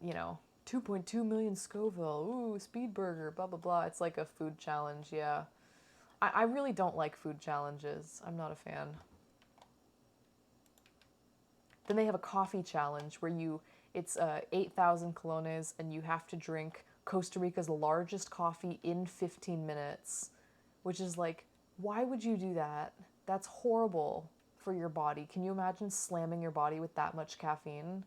you know, 2.2 million Scoville. Ooh, speed burger, blah, blah, blah. It's like a food challenge, yeah. I really don't like food challenges. I'm not a fan. Then they have a coffee challenge where it's 8,000 colones and you have to drink Costa Rica's largest coffee in 15 minutes, which is like, why would you do that? That's horrible for your body. Can you imagine slamming your body with that much caffeine?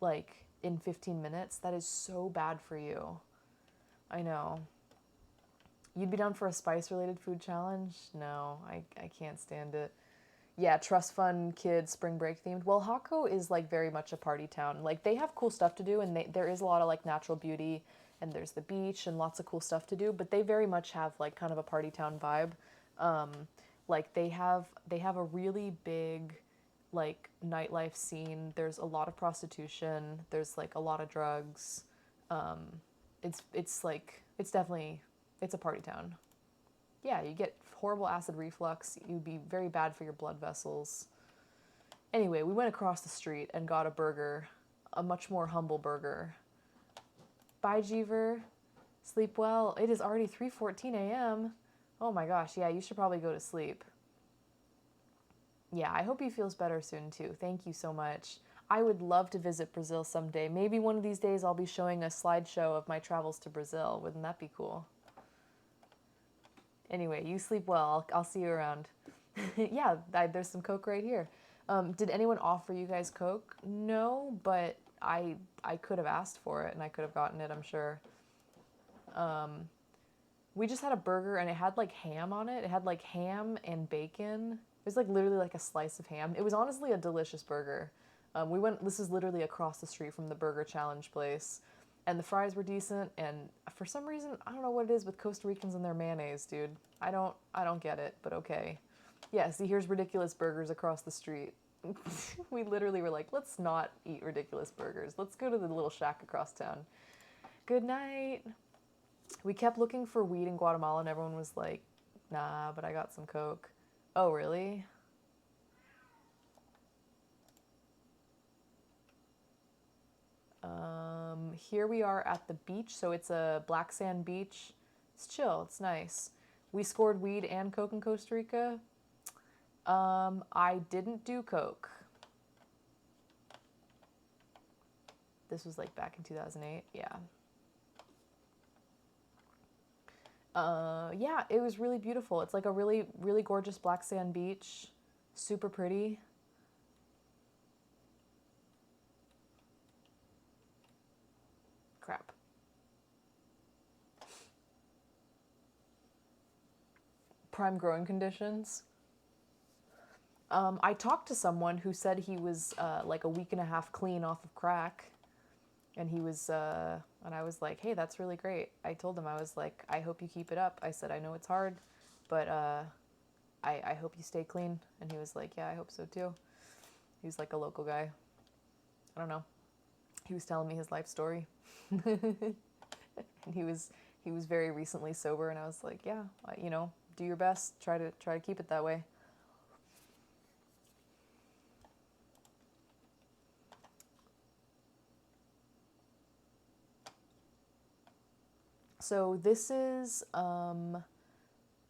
Like, in 15 minutes? That is so bad for you. I know. You'd be down for a spice-related food challenge? No, I can't stand it. Yeah, trust fund, kids, spring break themed. Well, Jaco is like very much a party town. Like they have cool stuff to do, and there is a lot of like natural beauty, and there's the beach and lots of cool stuff to do. But they very much have like kind of a party town vibe. Like they have a really big like nightlife scene. There's a lot of prostitution. There's like a lot of drugs. It's a party town. Yeah, you get horrible acid reflux. You'd be very bad for your blood vessels. Anyway, we went across the street and got a burger, a much more humble burger. Bye, Jeever. Sleep well. It is already 3:14 a.m. Oh my gosh, yeah, you should probably go to sleep. Yeah, I hope he feels better soon too. Thank you so much. I would love to visit Brazil someday. Maybe one of these days I'll be showing a slideshow of my travels to Brazil. Wouldn't that be cool? Anyway, you sleep well. I'll see you around. Yeah, there's some Coke right here. Did anyone offer you guys Coke? No, but I could have asked for it and I could have gotten it, I'm sure. We just had a burger and it had like ham on it. It had like ham and bacon. It was like literally like a slice of ham. It was honestly a delicious burger. This is literally across the street from the burger challenge place. And the fries were decent, and for some reason, I don't know what it is with Costa Ricans and their mayonnaise, dude. I don't get it, but okay. Yeah, see, here's ridiculous burgers across the street. We literally were like, let's not eat ridiculous burgers. Let's go to the little shack across town. Good night. We kept looking for weed in Guatemala, and everyone was like, nah, but I got some Coke. Oh, really? Here we are at the beach, so it's a black sand beach. It's chill, it's nice. We scored weed and Coke in Costa Rica. I didn't do Coke. This was like back in 2008, yeah. Yeah, it was really beautiful. It's like a really, really gorgeous black sand beach. Super pretty. Crap. Prime growing conditions. I talked to someone who said he was like a week and a half clean off of crack. And he was, and I was like, hey, that's really great. I told him, I was like, I hope you keep it up. I said, I know it's hard, but I hope you stay clean. And he was like, yeah, I hope so too. He was like a local guy. I don't know. He was telling me his life story. And he was very recently sober, and I was like, yeah, you know, do your best. Try to keep it that way. So this is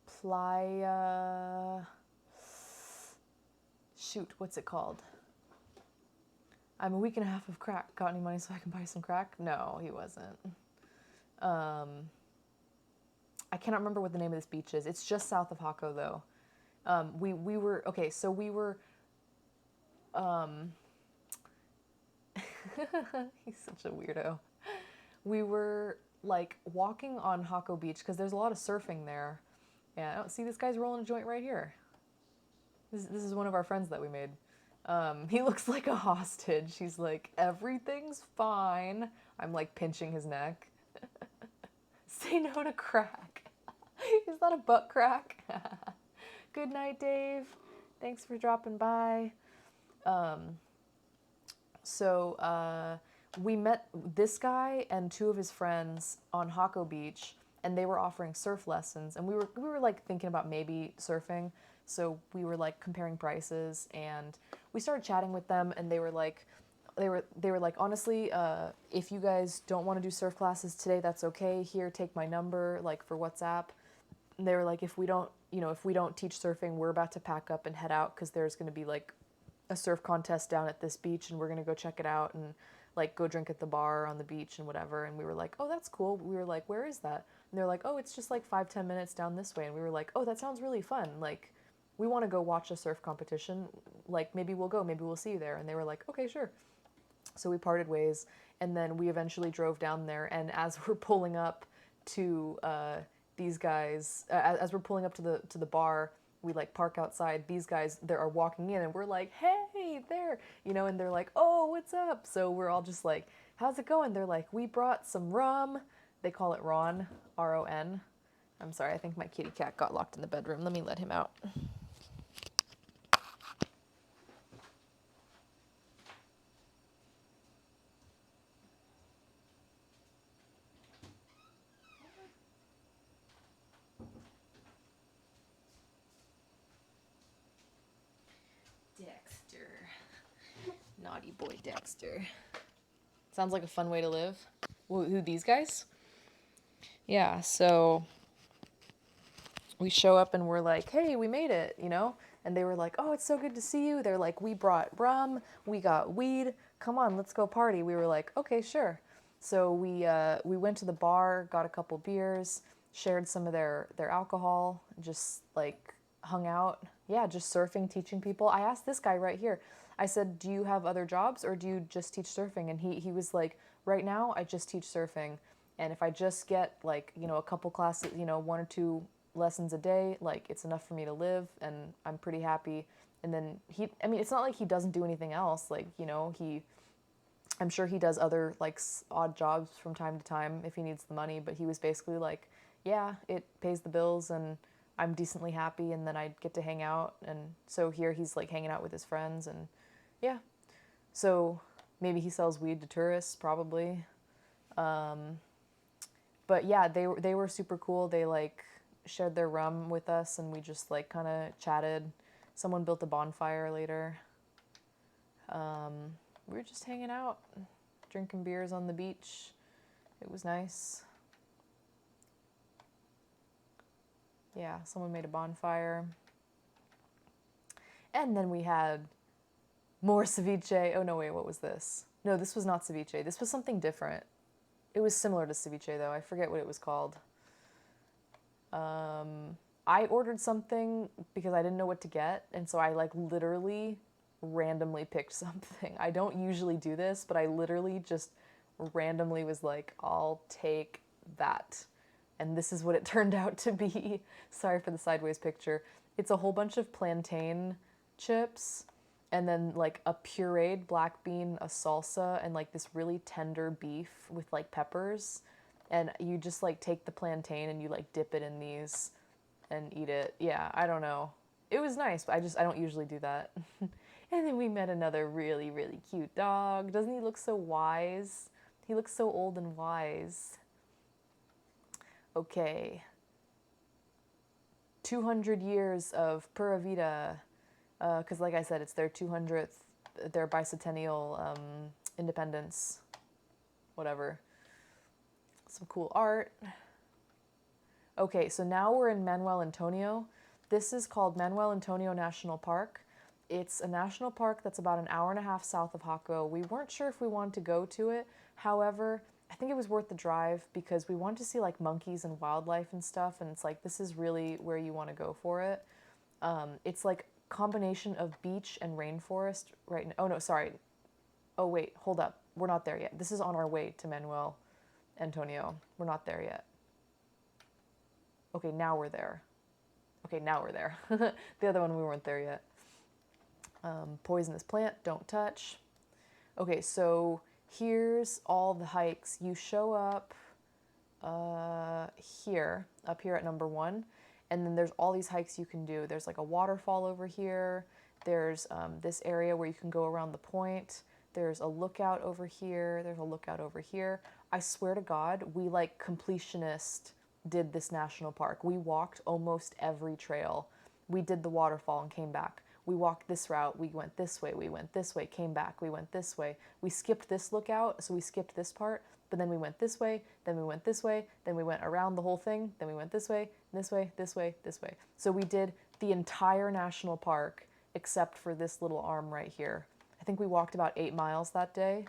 Playa. Shoot, what's it called? I'm a week and a half of crack. Got any money so I can buy some crack? No, he wasn't. I cannot remember what the name of this beach is. It's just south of Jaco, though. We were, okay, so we were, he's such a weirdo. We were, like, walking on Jaco Beach, because there's a lot of surfing there. And I don't see this guy's rolling a joint right here. This is one of our friends that we made. He looks like a hostage. He's like, everything's fine. I'm like pinching his neck. Say no to crack. Is that a butt crack? Good night, Dave. Thanks for dropping by. We met this guy and two of his friends on Jaco Beach, and they were offering surf lessons, and we were like thinking about maybe surfing. So we were like comparing prices, and we started chatting with them, and they were like, honestly, if you guys don't want to do surf classes today, that's okay. Here, take my number, like for WhatsApp. And they were like, if we don't teach surfing, we're about to pack up and head out because there's going to be like a surf contest down at this beach and we're gonna go check it out and like go drink at the bar on the beach and whatever. And we were like, oh, that's cool. We were like, where is that? And they're like, oh, it's just like 5-10 minutes down this way. And we were like, oh, that sounds really fun. Like, we want to go watch a surf competition. Like, maybe we'll go. Maybe we'll see you there. And they were like, okay, sure. So we parted ways. And then we eventually drove down there. And as we're pulling up to these guys, as we're pulling up to the bar, we like park outside. These guys they are walking in and we're like, hey there, you know, and they're like, oh, what's up? So we're all just like, how's it going? They're like, we brought some rum. They call it Ron, R-O-N. I'm sorry, I think my kitty cat got locked in the bedroom. Let me let him out. Dexter. Naughty boy Dexter. Sounds like a fun way to live. Who, these guys? Yeah, so we show up and we're like, hey, we made it, you know? And they were like, oh, it's so good to see you. They're like, we brought rum, we got weed. Come on, let's go party. We were like, okay, sure. So we went to the bar, got a couple beers, shared some of their alcohol, just like hung out. Yeah, just surfing, teaching people. I asked this guy right here. I said, do you have other jobs or do you just teach surfing? And he was like, right now I just teach surfing. And if I just get like, you know, a couple classes, you know, 1 or 2 lessons a day, like it's enough for me to live and I'm pretty happy. And then I mean, it's not like he doesn't do anything else. Like, you know, I'm sure he does other like odd jobs from time to time if he needs the money, but he was basically like, yeah, it pays the bills and I'm decently happy and then I get to hang out. And so here he's like hanging out with his friends and yeah. So maybe he sells weed to tourists, probably. But yeah, they were super cool. They like shared their rum with us and we just like kind of chatted. Someone built a bonfire later. We were just hanging out, drinking beers on the beach. It was nice. Yeah, someone made a bonfire. And then we had more ceviche. Oh no, wait, what was this? No, this was not ceviche. This was something different. It was similar to ceviche though. I forget what it was called. I ordered something because I didn't know what to get, and so I like literally randomly picked something. I don't usually do this, but I literally just randomly was like, I'll take that. And this is what it turned out to be. Sorry for the sideways picture. It's a whole bunch of plantain chips and then like a pureed black bean, a salsa, and like this really tender beef with like peppers. And you just like take the plantain and you like dip it in these and eat it. Yeah, I don't know. It was nice, but I don't usually do that. And then we met another really, really cute dog. Doesn't he look so wise? He looks so old and wise. Okay. 200 years of Pura Vida. Because like I said, it's their 200th, their bicentennial independence. Whatever. Some cool art. Okay, so now we're in Manuel Antonio. This is called Manuel Antonio National Park. It's a national park that's about an hour and a half south of Jaco. We weren't sure if we wanted to go to it. However, I think it was worth the drive because we wanted to see like monkeys and wildlife and stuff. And it's like, this is really where you want to go for it. It's like a combination of beach and rainforest right now. Oh no, sorry. Oh wait, hold up. We're not there yet. This is on our way to Manuel Antonio. We're not there yet. Okay, now we're there. Okay, now we're there. The other one, we weren't there yet. Poisonous plant, don't touch. Okay, so here's all the hikes. You show up up here at number 1, and then there's all these hikes you can do. There's like a waterfall over here. There's this area where you can go around the point. There's a lookout over here. There's a lookout over here. I swear to God, we like completionist did this national park. We walked almost every trail. We did the waterfall and came back. We walked this route, we went this way, we went this way, came back, we went this way. We skipped this lookout, so we skipped this part, but then we went this way, then we went this way, then we went around the whole thing, then we went this way, this way, this way, this way. So we did the entire national park except for this little arm right here. I think we walked about 8 miles that day.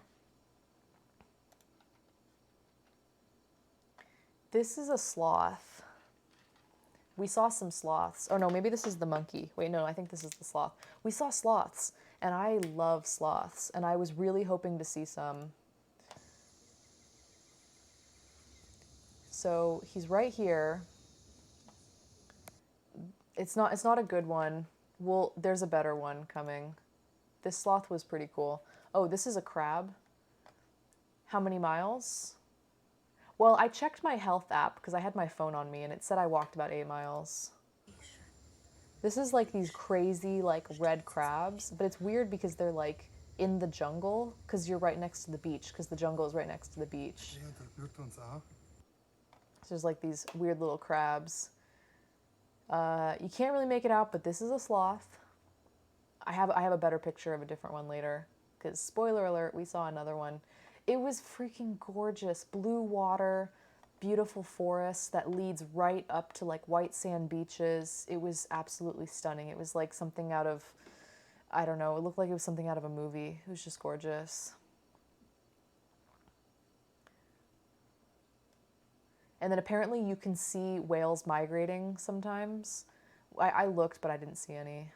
This is a sloth. We saw some sloths. Oh no, maybe this is the monkey. Wait, no, I think this is the sloth. We saw sloths, and I love sloths, and I was really hoping to see some. So he's right here. It's not a good one. Well, there's a better one coming. This sloth was pretty cool. Oh, this is a crab. How many miles? Well, I checked my health app because I had my phone on me and it said I walked about 8 miles. This is like these crazy like red crabs, but it's weird because they're like in the jungle because you're right next to the beach because the jungle is right next to the beach. So there's like these weird little crabs. You can't really make it out, but this is a sloth. I have a better picture of a different one later because spoiler alert, we saw another one. It was freaking gorgeous. Blue water, beautiful forest that leads right up to like white sand beaches. It was absolutely stunning. It was like something out of, I don't know, it looked like it was something out of a movie. It was just gorgeous. And then apparently you can see whales migrating sometimes. I looked, but I didn't see any.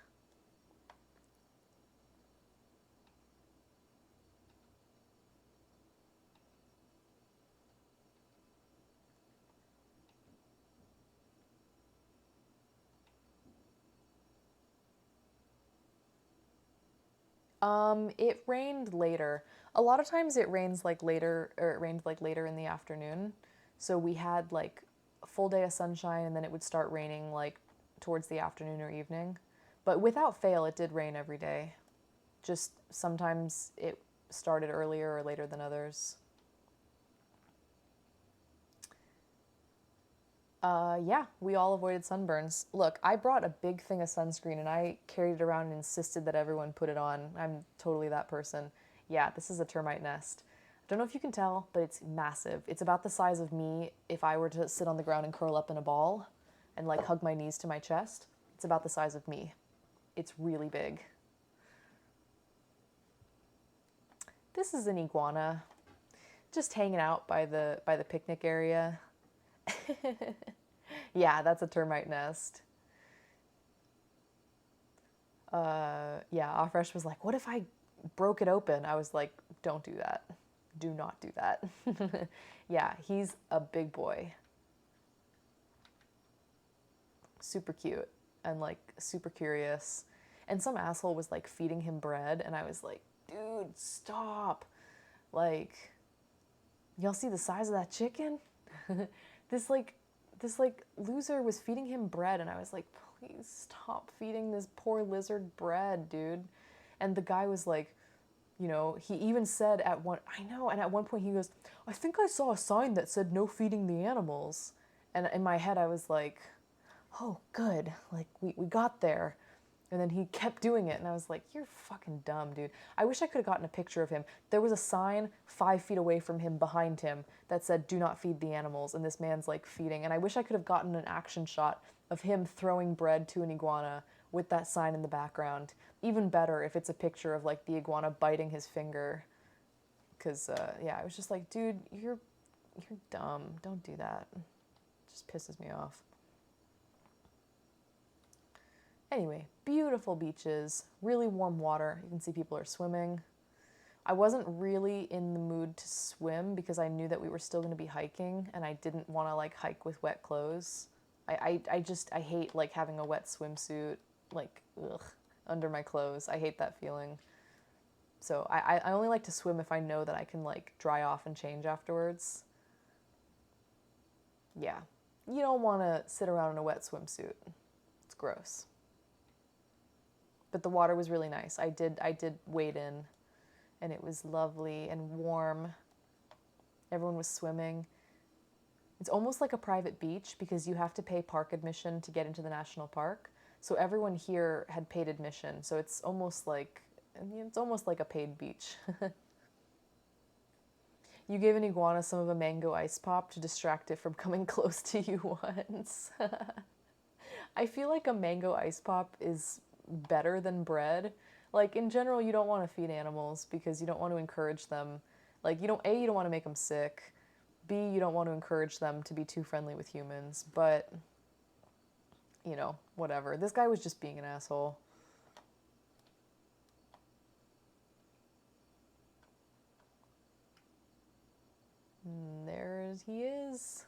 It rained later. A lot of times it rains like later, or it rained like later in the afternoon. So we had like a full day of sunshine and then it would start raining like towards the afternoon or evening. But without fail, it did rain every day. Just sometimes it started earlier or later than others. Yeah, we all avoided sunburns. Look, I brought a big thing of sunscreen and I carried it around and insisted that everyone put it on. I'm totally that person. Yeah, this is a termite nest. I don't know if you can tell, but it's massive. It's about the size of me if I were to sit on the ground and curl up in a ball and like hug my knees to my chest. It's about the size of me. It's really big. This is an iguana, just hanging out by the picnic area. Yeah, that's a termite nest. Yeah, Afresh was like, what if I broke it open? I was like, don't do that. Do not do that. Yeah, he's a big boy. Super cute and like super curious. And some asshole was like feeding him bread and I was like, dude, stop. Like, y'all see the size of that chicken? This loser was feeding him bread and I was like, please stop feeding this poor lizard bread, dude. And the guy was like, you know, he even said at one point he goes, I think I saw a sign that said no feeding the animals. And in my head I was like, oh good, like we got there. And then he kept doing it and I was like, you're fucking dumb, dude. I wish I could have gotten a picture of him. There was a sign 5 feet away from him behind him that said do not feed the animals, and this man's like feeding. And I wish I could have gotten an action shot of him throwing bread to an iguana with that sign in the background. Even better if it's a picture of like the iguana biting his finger. Cause yeah, I was just like, dude, you're dumb. Don't do that. It just pisses me off. Anyway, beautiful beaches, really warm water. You can see people are swimming. I wasn't really in the mood to swim because I knew that we were still going to be hiking and I didn't want to like hike with wet clothes. I hate like having a wet swimsuit like under my clothes. I hate that feeling. So I only like to swim if I know that I can like dry off and change afterwards. Yeah, you don't want to sit around in a wet swimsuit. It's gross. But the water was really nice. I did wade in and it was lovely and warm. Everyone was swimming. It's almost like a private beach because you have to pay park admission to get into the national park. So everyone here had paid admission. So it's almost like a paid beach. You gave an iguana some of a mango ice pop to distract it from coming close to you once. I feel like a mango ice pop is better than bread. Like, in general, you don't want to feed animals because you don't want to encourage them. Like, you don't want to make them sick. B, you don't want to encourage them to be too friendly with humans. But, you know, whatever. This guy was just being an asshole. And there he is.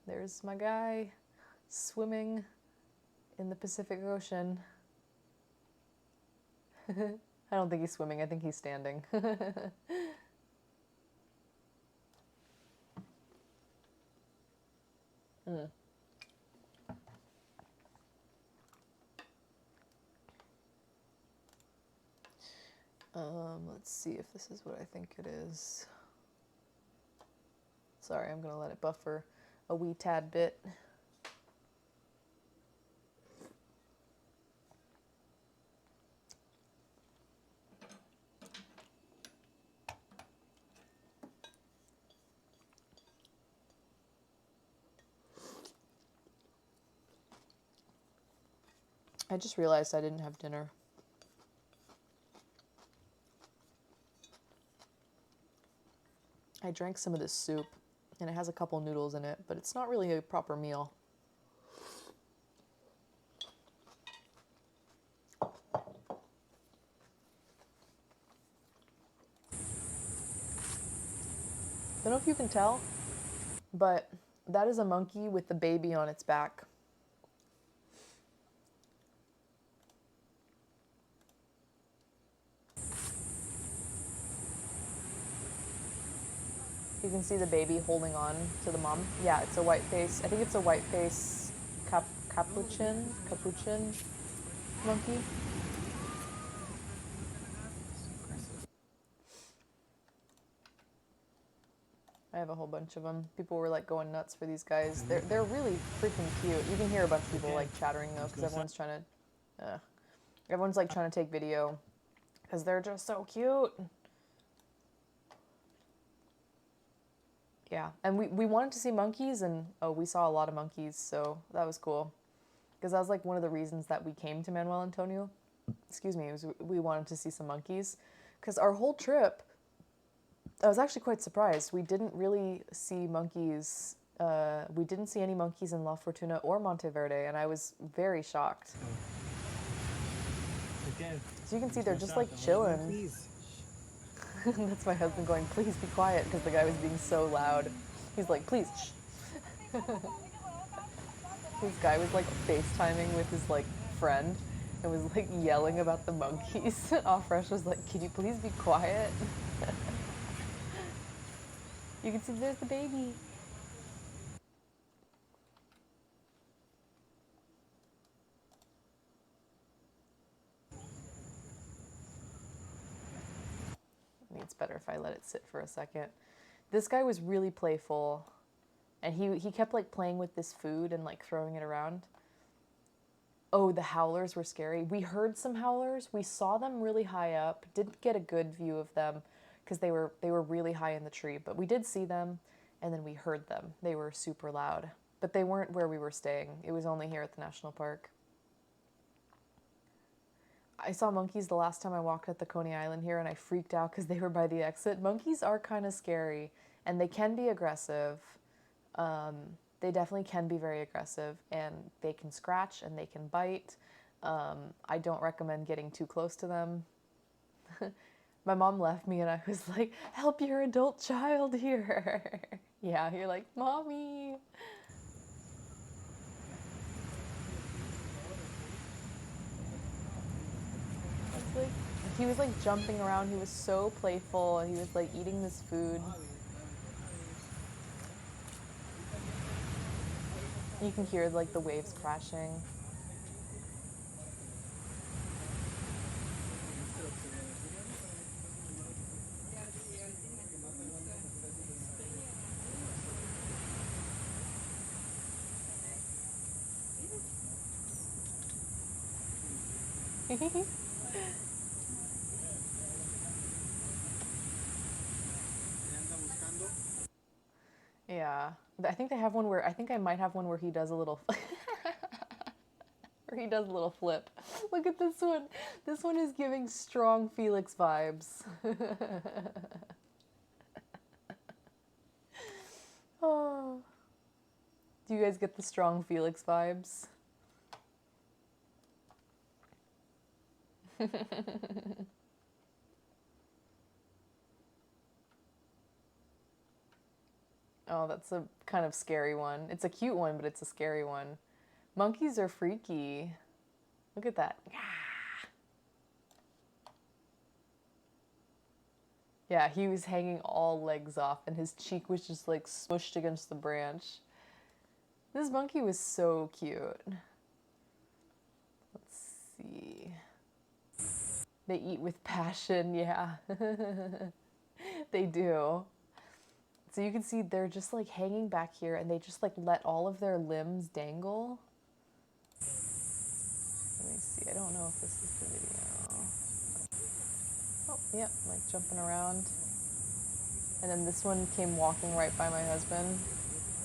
There's my guy swimming in the Pacific Ocean. I don't think he's swimming, I think he's standing. Let's see if this is what I think it is. Sorry, I'm gonna let it buffer a wee tad bit. I just realized I didn't have dinner. I drank some of this soup, and it has a couple noodles in it, but it's not really a proper meal. I don't know if you can tell, but that is a monkey with the baby on its back. You can see the baby holding on to the mom. Yeah, it's a white face. I think it's a white face capuchin monkey. I have a whole bunch of them. People were like going nuts for these guys. They're really freaking cute. You can hear a bunch of people like chattering though, because everyone's trying to, everyone's like trying to take video, because they're just so cute. Yeah, and we wanted to see monkeys, and we saw a lot of monkeys, so that was cool. Because that was like one of the reasons that we came to Manuel Antonio. Excuse me, was we wanted to see some monkeys. Because our whole trip, I was actually quite surprised. We didn't really see monkeys. We didn't see any monkeys in La Fortuna or Monteverde, and I was very shocked. So you can see they're just like chilling. That's my husband going, please be quiet, because the guy was being so loud. He's like, please, shh. This guy was like FaceTiming with his like friend and was like yelling about the monkeys. All Fresh was like, can you please be quiet? You can see there's the baby. It's better if I let it sit for a second. This guy was really playful, and he kept like playing with this food and like throwing it around. Oh, the howlers were scary. We heard some howlers. We saw them really high up. Didn't get a good view of them because they were really high in the tree, but we did see them, and then we heard them. They were super loud, but they weren't where we were staying. It was only here at the national park. I saw monkeys the last time I walked at the Coney Island here, and I freaked out because they were by the exit. Monkeys are kind of scary, and they can be aggressive. They definitely can be very aggressive, and they can scratch and they can bite. I don't recommend getting too close to them. My mom left me, and I was like, help your adult child here. Yeah, you're like, mommy. Like, he was like jumping around. He was so playful. He was like eating this food. You can hear like the waves crashing. Yeah, I think they have one where, I think I might have one where he does a little, Or he does a little flip. Look at this one. This one is giving strong Felix vibes. Oh. Do you guys get the strong Felix vibes? Oh, that's a kind of scary one. It's a cute one, but it's a scary one. Monkeys are freaky. Look at that. Yeah, he was hanging all legs off and his cheek was just like smushed against the branch. This monkey was so cute. Let's see. They eat with passion, yeah. They do. So you can see they're just like hanging back here and they just like let all of their limbs dangle. Let me see, I don't know if this is the video. Oh, yeah, like jumping around. And then this one came walking right by my husband.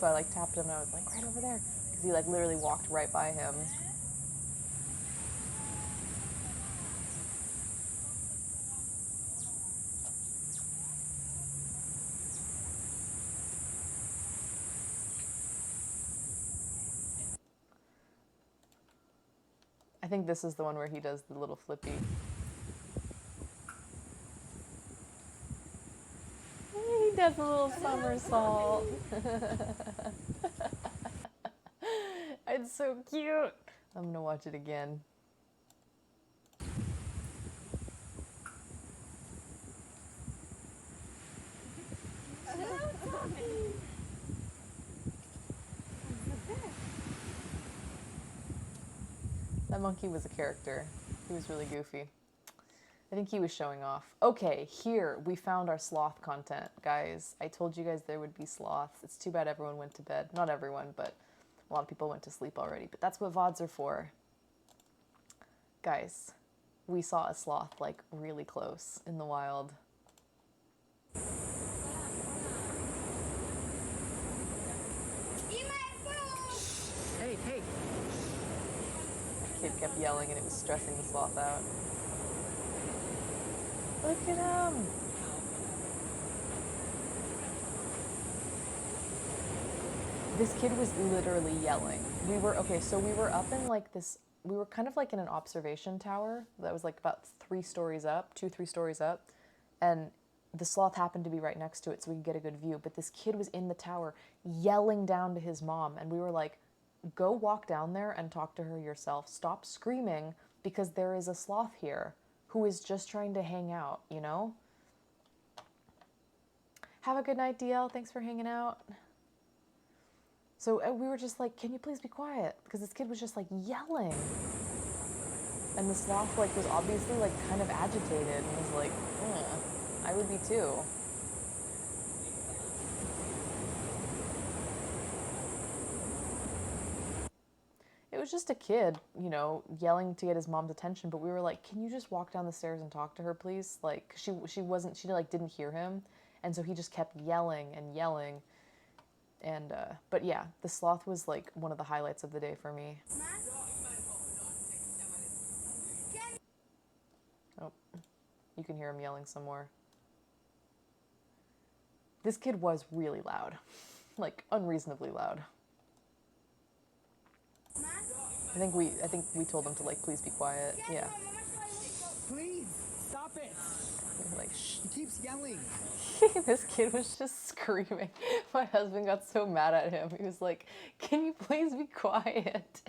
So I like tapped him and I was like, right over there. Because he like literally walked right by him. I think this is the one where he does the little flippy. He does a little somersault. It's so cute. I'm gonna watch it again. That monkey was a character. He was really goofy. I think he was showing off. Okay, here we found our sloth content, guys. I told you guys there would be sloths. It's too bad everyone went to bed. Not everyone, but a lot of people went to sleep already. But that's what VODs are for. Guys, we saw a sloth like really close in the wild. Hey, hey. The kid kept yelling and it was stressing the sloth out. Look at him! This kid was literally yelling. We were up in like this, we were kind of like in an observation tower that was like about 3 stories up, 2-3 stories up, and the sloth happened to be right next to it so we could get a good view, but this kid was in the tower yelling down to his mom, and we were like, go walk down there and talk to her yourself. Stop screaming because there is a sloth here who is just trying to hang out, you know? Have a good night, DL. Thanks for hanging out. So we were just like, can you please be quiet? Because this kid was just like yelling. And the sloth like was obviously like kind of agitated and was like, I would be too. It was just a kid, you know, yelling to get his mom's attention, but we were like, can you just walk down the stairs and talk to her, please? Like, she like didn't hear him, and so he just kept yelling and yelling. And, but yeah, the sloth was like one of the highlights of the day for me. Oh, you can hear him yelling some more. This kid was really loud, like unreasonably loud. I think we told him to like please be quiet. Yeah. Please, stop it. We were like, shh. He keeps yelling. This kid was just screaming. My husband got so mad at him. He was like, can you please be quiet?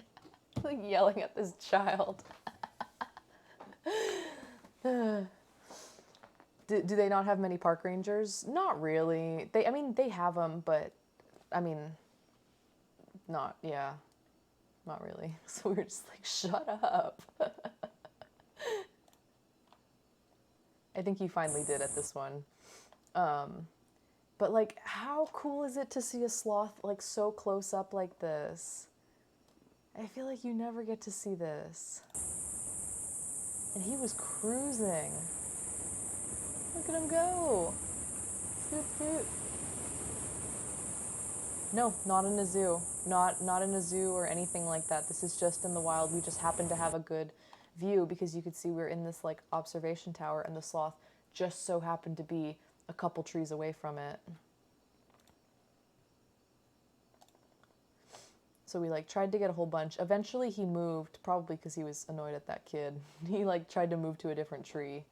Like yelling at this child. Do they not have many park rangers? Not really. I mean, they have them, but I mean, not really. So we were just like, shut up. I think he finally did at this one. But like, how cool is it to see a sloth like so close up like this? I feel like you never get to see this. And he was cruising. Look at him go. Scoot, scoot. No, not in a zoo. Not in a zoo or anything like that. This is just in the wild. We just happened to have a good view because you could see we're in this like observation tower and the sloth just so happened to be a couple trees away from it. So we like tried to get a whole bunch. Eventually he moved, probably because he was annoyed at that kid. He like tried to move to a different tree.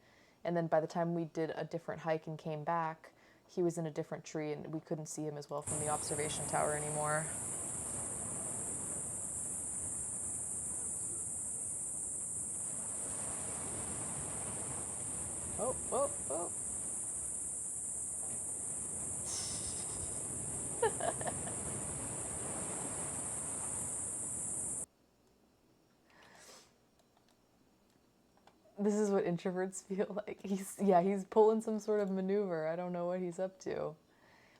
And then by the time we did a different hike and came back, he was in a different tree and we couldn't see him as well from the observation tower anymore. Oh, oh, oh. This is what introverts feel like. He's pulling some sort of maneuver. I don't know what he's up to.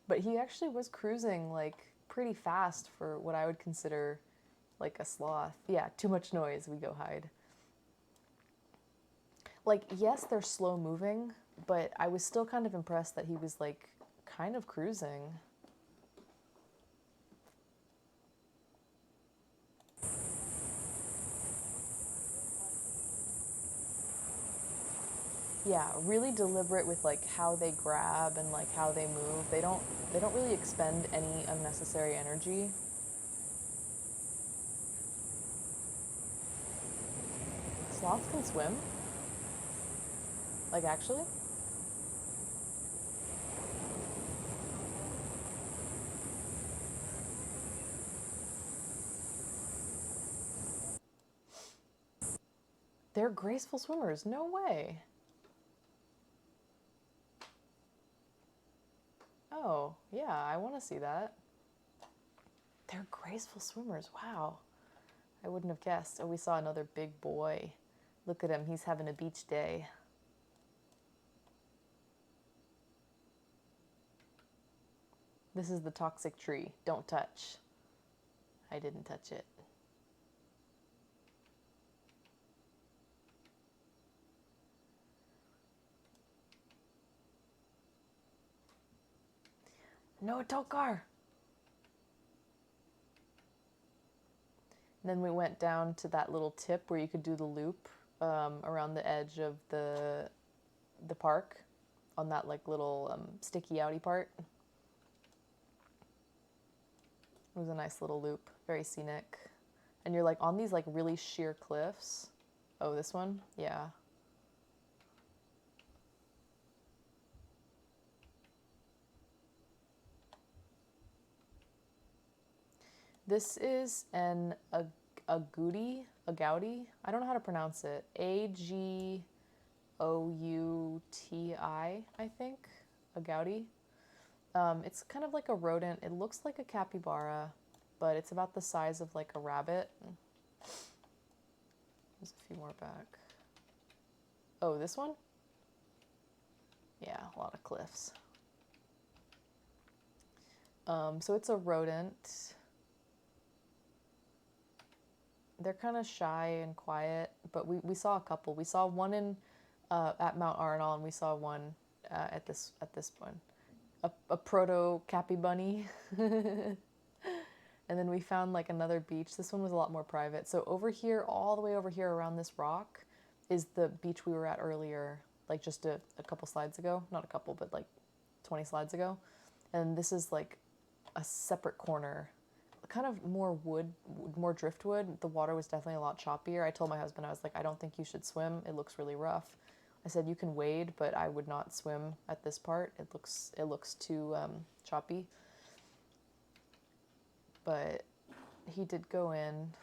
But he actually was cruising like pretty fast for what I would consider like a sloth. Yeah, too much noise, we go hide. Like, yes, they're slow moving, but I was still kind of impressed that he was like kind of cruising. Yeah, really deliberate with like how they grab and like how they move. They don't really expend any unnecessary energy. Sloths can swim? Like actually? They're graceful swimmers. No way. Oh, yeah, I want to see that. They're graceful swimmers. Wow. I wouldn't have guessed. Oh, we saw another big boy. Look at him. He's having a beach day. This is the toxic tree. Don't touch. I didn't touch it. No, Tokar! Then we went down to that little tip where you could do the loop around the edge of the park on that like little sticky outy part. It was a nice little loop, very scenic. And you're like on these like really sheer cliffs. Oh, this one? Yeah. This is an agouti. I don't know how to pronounce it. Agouti, I think. Agouti. It's kind of like a rodent. It looks like a capybara, but it's about the size of like a rabbit. There's a few more back. Oh, this one? Yeah, a lot of cliffs. So it's a rodent. They're kind of shy and quiet, but we saw a couple. We saw one in at Mount Arnall, and we saw one at this one. A proto cappy bunny. And then we found like another beach. This one was a lot more private. So over here, all the way over here around this rock is the beach we were at earlier, like just a couple slides ago. Not a couple, but like 20 slides ago. And this is like a separate corner, kind of more wood, more driftwood. The water was definitely a lot choppier. I told my husband, I was like, I don't think you should swim. It looks really rough. I said, you can wade, but I would not swim at this part. It looks too choppy. But he did go in.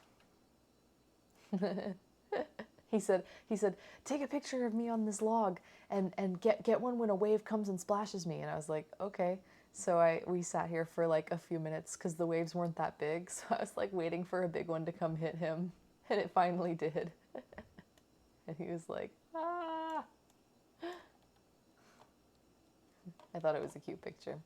He said, take a picture of me on this log and get one when a wave comes and splashes me. And I was like, okay. So we sat here for like a few minutes because the waves weren't that big. So I was like waiting for a big one to come hit him. And it finally did. And he was like, ah. I thought it was a cute picture.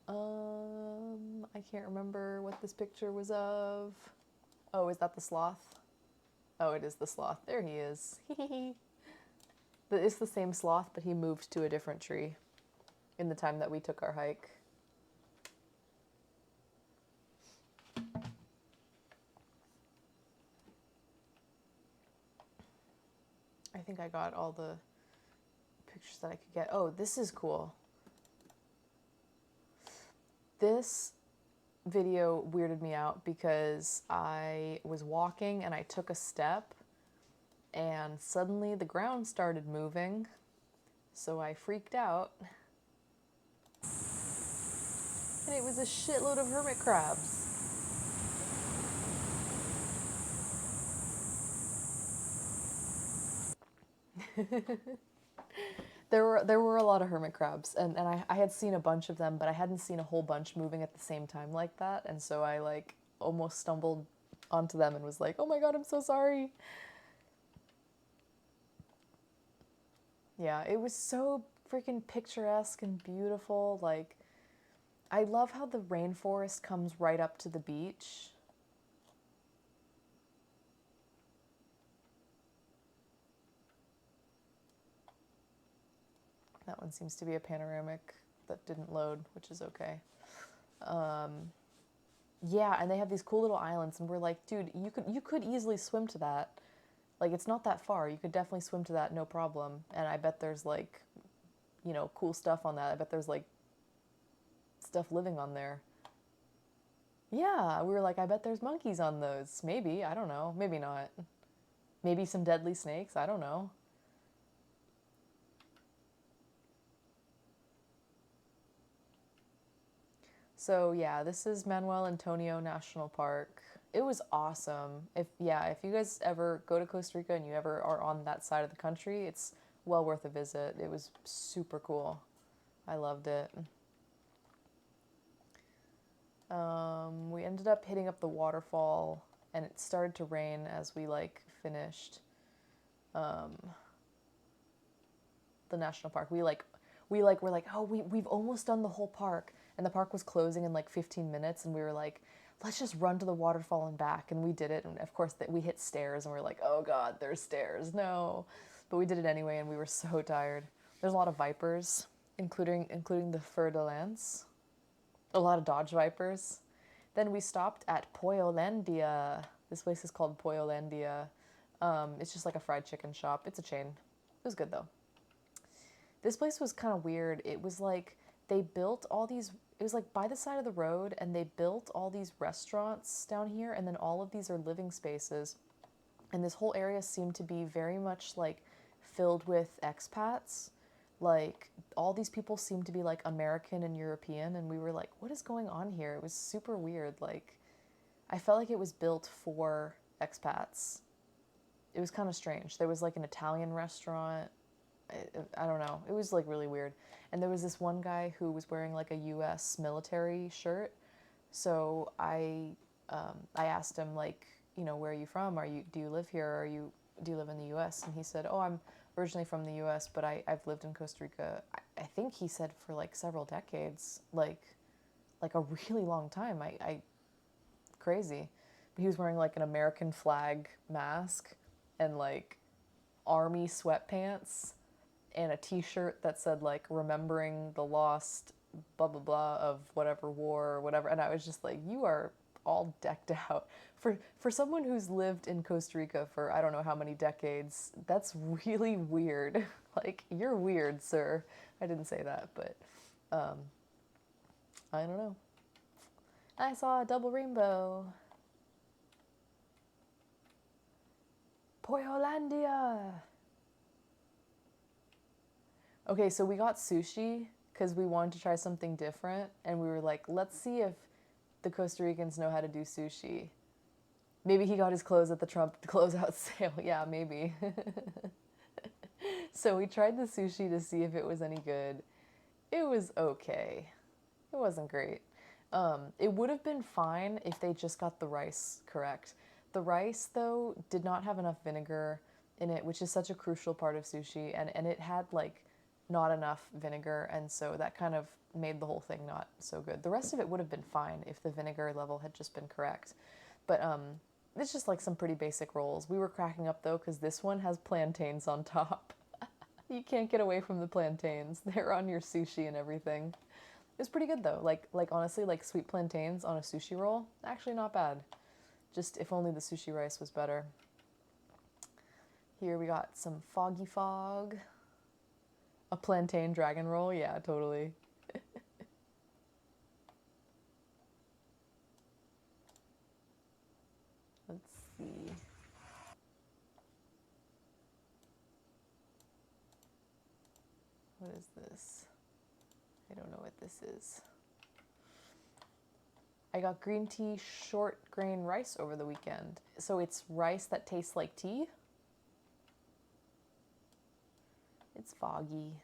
I can't remember what this picture was of. Oh, is that the sloth? Oh, it is the sloth. There he is. It's the same sloth, but he moved to a different tree in the time that we took our hike. I think I got all the pictures that I could get. Oh, this is cool. This video weirded me out because I was walking and I took a step and suddenly the ground started moving, so I freaked out. And it was a shitload of hermit crabs. There were a lot of hermit crabs, and I had seen a bunch of them, but I hadn't seen a whole bunch moving at the same time like that, and so I like almost stumbled onto them and was like, oh my god, I'm so sorry. Yeah, it was so freaking picturesque and beautiful. Like, I love how the rainforest comes right up to the beach. That one seems to be a panoramic that didn't load, which is okay. Yeah, and they have these cool little islands, and we're like, dude, you could easily swim to that. Like, it's not that far. You could definitely swim to that, no problem. And I bet there's, like, you know, cool stuff on that. I bet there's, like, stuff living on there. Yeah, we were like, I bet there's monkeys on those. Maybe, I don't know. Maybe not. Maybe some deadly snakes. I don't know. So yeah, this is Manuel Antonio National Park. It was awesome. If you guys ever go to Costa Rica and you ever are on that side of the country, it's well worth a visit. It was super cool. I loved it. We ended up hitting up the waterfall, and it started to rain as we like finished the national park. We were like, oh, we've almost done the whole park. And the park was closing in like 15 minutes, and we were like, let's just run to the waterfall and back. And we did it, and of course we hit stairs, and we were like, oh god, there's stairs, no. But we did it anyway, and we were so tired. There's a lot of vipers, including the fer de lance. A lot of Dodge vipers. Then we stopped at Pollolandia. This place is called Pollolandia. It's just like a fried chicken shop. It's a chain. It was good though. This place was kind of weird. It was like they built all these, it was like by the side of the road, and they built all these restaurants down here, and then all of these are living spaces. And this whole area seemed to be very much like filled with expats. Like, all these people seemed to be like American and European, and we were like, what is going on here? It was super weird. Like, I felt like it was built for expats. It was kind of strange. There was like an Italian restaurant. I don't know. It was like really weird. And there was this one guy who was wearing like a US military shirt. So I asked him, like, you know, where are you from? Do you live here? Do you live in the US? And he said, oh, I'm originally from the US, but I've lived in Costa Rica, I think he said for like several decades, like a really long time. Crazy. But he was wearing like an American flag mask and like army sweatpants and a t-shirt that said like remembering the lost blah blah blah of whatever war or whatever, and I was just like, you are all decked out for someone who's lived in Costa Rica for I don't know how many decades. That's really weird. Like, you're weird, sir. I didn't say that, but I don't know. I saw a double rainbow. Pollolandia. Okay, so we got sushi because we wanted to try something different, and we were like, let's see if the Costa Ricans know how to do sushi. Maybe he got his clothes at the Trump closeout sale. Yeah, maybe. So we tried the sushi to see if it was any good. It was okay. It wasn't great. It would have been fine if they just got the rice correct. The rice, though, did not have enough vinegar in it, which is such a crucial part of sushi, and it had, like, not enough vinegar, and so that kind of made the whole thing not so good. The rest of it would have been fine if the vinegar level had just been correct. But it's just like some pretty basic rolls. We were cracking up, though, because this one has plantains on top. You can't get away from the plantains. They're on your sushi and everything. It was pretty good though. Like honestly, like sweet plantains on a sushi roll, actually not bad. Just if only the sushi rice was better. Here we got some foggy fog. A plantain dragon roll, yeah, totally. Let's see. What is this? I don't know what this is. I got green tea short grain rice over the weekend. So it's rice that tastes like tea. It's foggy.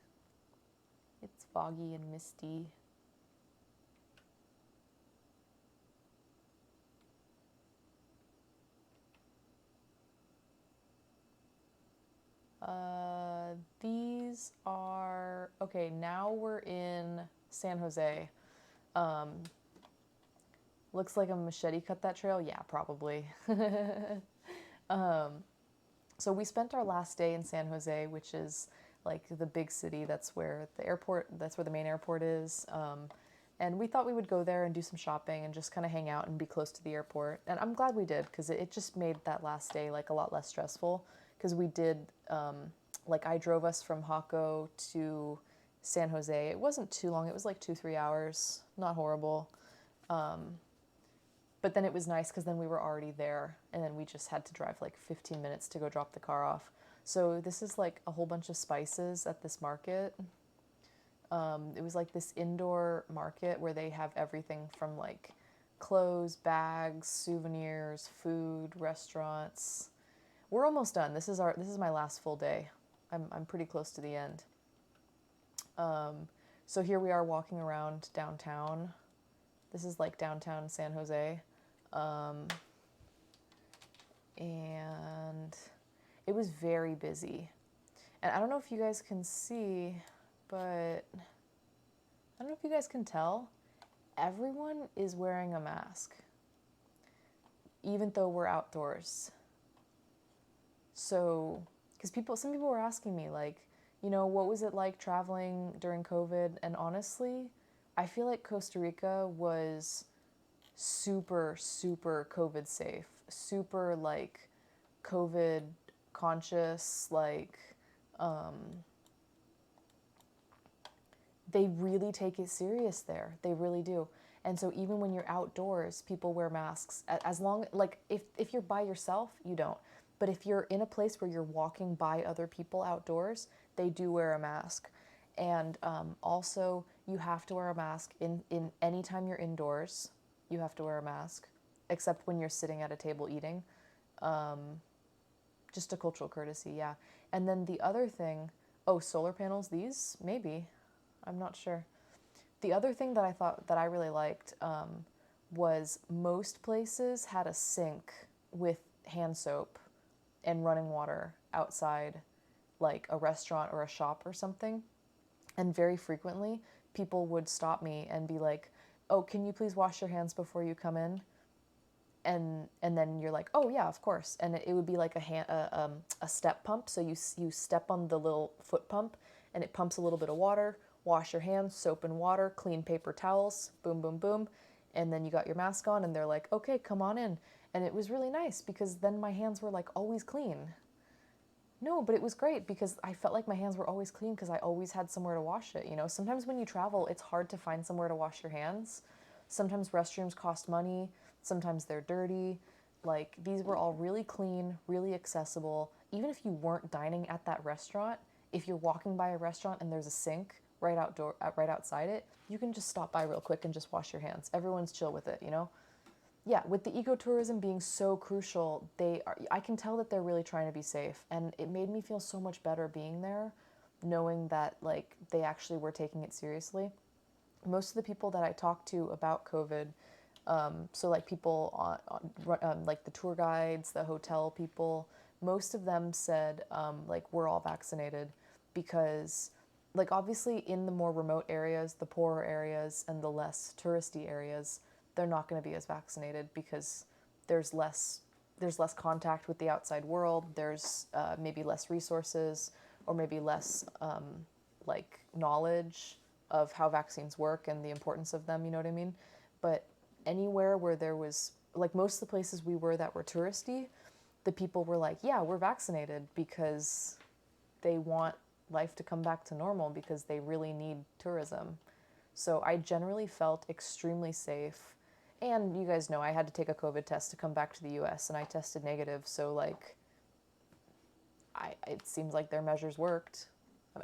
It's foggy and misty. These are, okay, now we're in San Jose. Looks like a machete cut that trail. Yeah, probably. So we spent our last day in San Jose, which is like the big city. That's where the airport, that's where the main airport is. And we thought we would go there and do some shopping and just kind of hang out and be close to the airport. And I'm glad we did, because it just made that last day like a lot less stressful. Because we did, like I drove us from Jaco to San Jose. It wasn't too long. It was like 2-3 hours. Not horrible. But then it was nice because then we were already there, and then we just had to drive like 15 minutes to go drop the car off. So this is like a whole bunch of spices at this market. It was like this indoor market where they have everything from like clothes, bags, souvenirs, food, restaurants. We're almost done. This is my last full day. I'm pretty close to the end. So here we are walking around downtown. This is like downtown San Jose. And it was very busy. And I don't know if you guys can see, but I don't know if you guys can tell, everyone is wearing a mask, even though we're outdoors. So, because some people were asking me like, you know, what was it like traveling during COVID? And honestly, I feel like Costa Rica was super, super COVID safe, super like COVID conscious, like, they really take it serious there. They really do. And so even when you're outdoors, people wear masks. As long, like, if you're by yourself, you don't. But if you're in a place where you're walking by other people outdoors, they do wear a mask. And also, you have to wear a mask in any time you're indoors. You have to wear a mask, except when you're sitting at a table eating. Just a cultural courtesy, yeah. And then the other thing, solar panels, these? Maybe. I'm not sure. The other thing that I thought that I really liked was most places had a sink with hand soap and running water outside, like a restaurant or a shop or something. And very frequently, people would stop me and be like, oh, can you please wash your hands before you come in? And then you're like, oh yeah, of course. And it would be like a step pump. So you step on the little foot pump, and it pumps a little bit of water. Wash your hands, soap and water, clean paper towels, boom, boom, boom. And then you got your mask on, and they're like, okay, come on in. And it was really nice because then my hands were like always clean. No, but it was great because I felt like my hands were always clean because I always had somewhere to wash it. You know, sometimes when you travel, it's hard to find somewhere to wash your hands. Sometimes restrooms cost money. Sometimes they're dirty. Like, these were all really clean, really accessible. Even if you weren't dining at that restaurant, if you're walking by a restaurant and there's a sink right outside it, you can just stop by real quick and just wash your hands. Everyone's chill with it, you know? Yeah, with the ecotourism being so crucial, I can tell that they're really trying to be safe, and it made me feel so much better being there, knowing that like they actually were taking it seriously. Most of the people that I talked to about COVID, so like people on like the tour guides, the hotel people, most of them said like we're all vaccinated because like obviously in the more remote areas, the poorer areas, and the less touristy areas, they're not going to be as vaccinated because there's less contact with the outside world. There's maybe less resources, or maybe less like knowledge of how vaccines work and the importance of them, you know what I mean? But anywhere where there was, like most of the places we were that were touristy, the people were like, yeah, we're vaccinated because they want life to come back to normal because they really need tourism. So I generally felt extremely safe. And you guys know I had to take a COVID test to come back to the US and I tested negative. So like, it seems like their measures worked.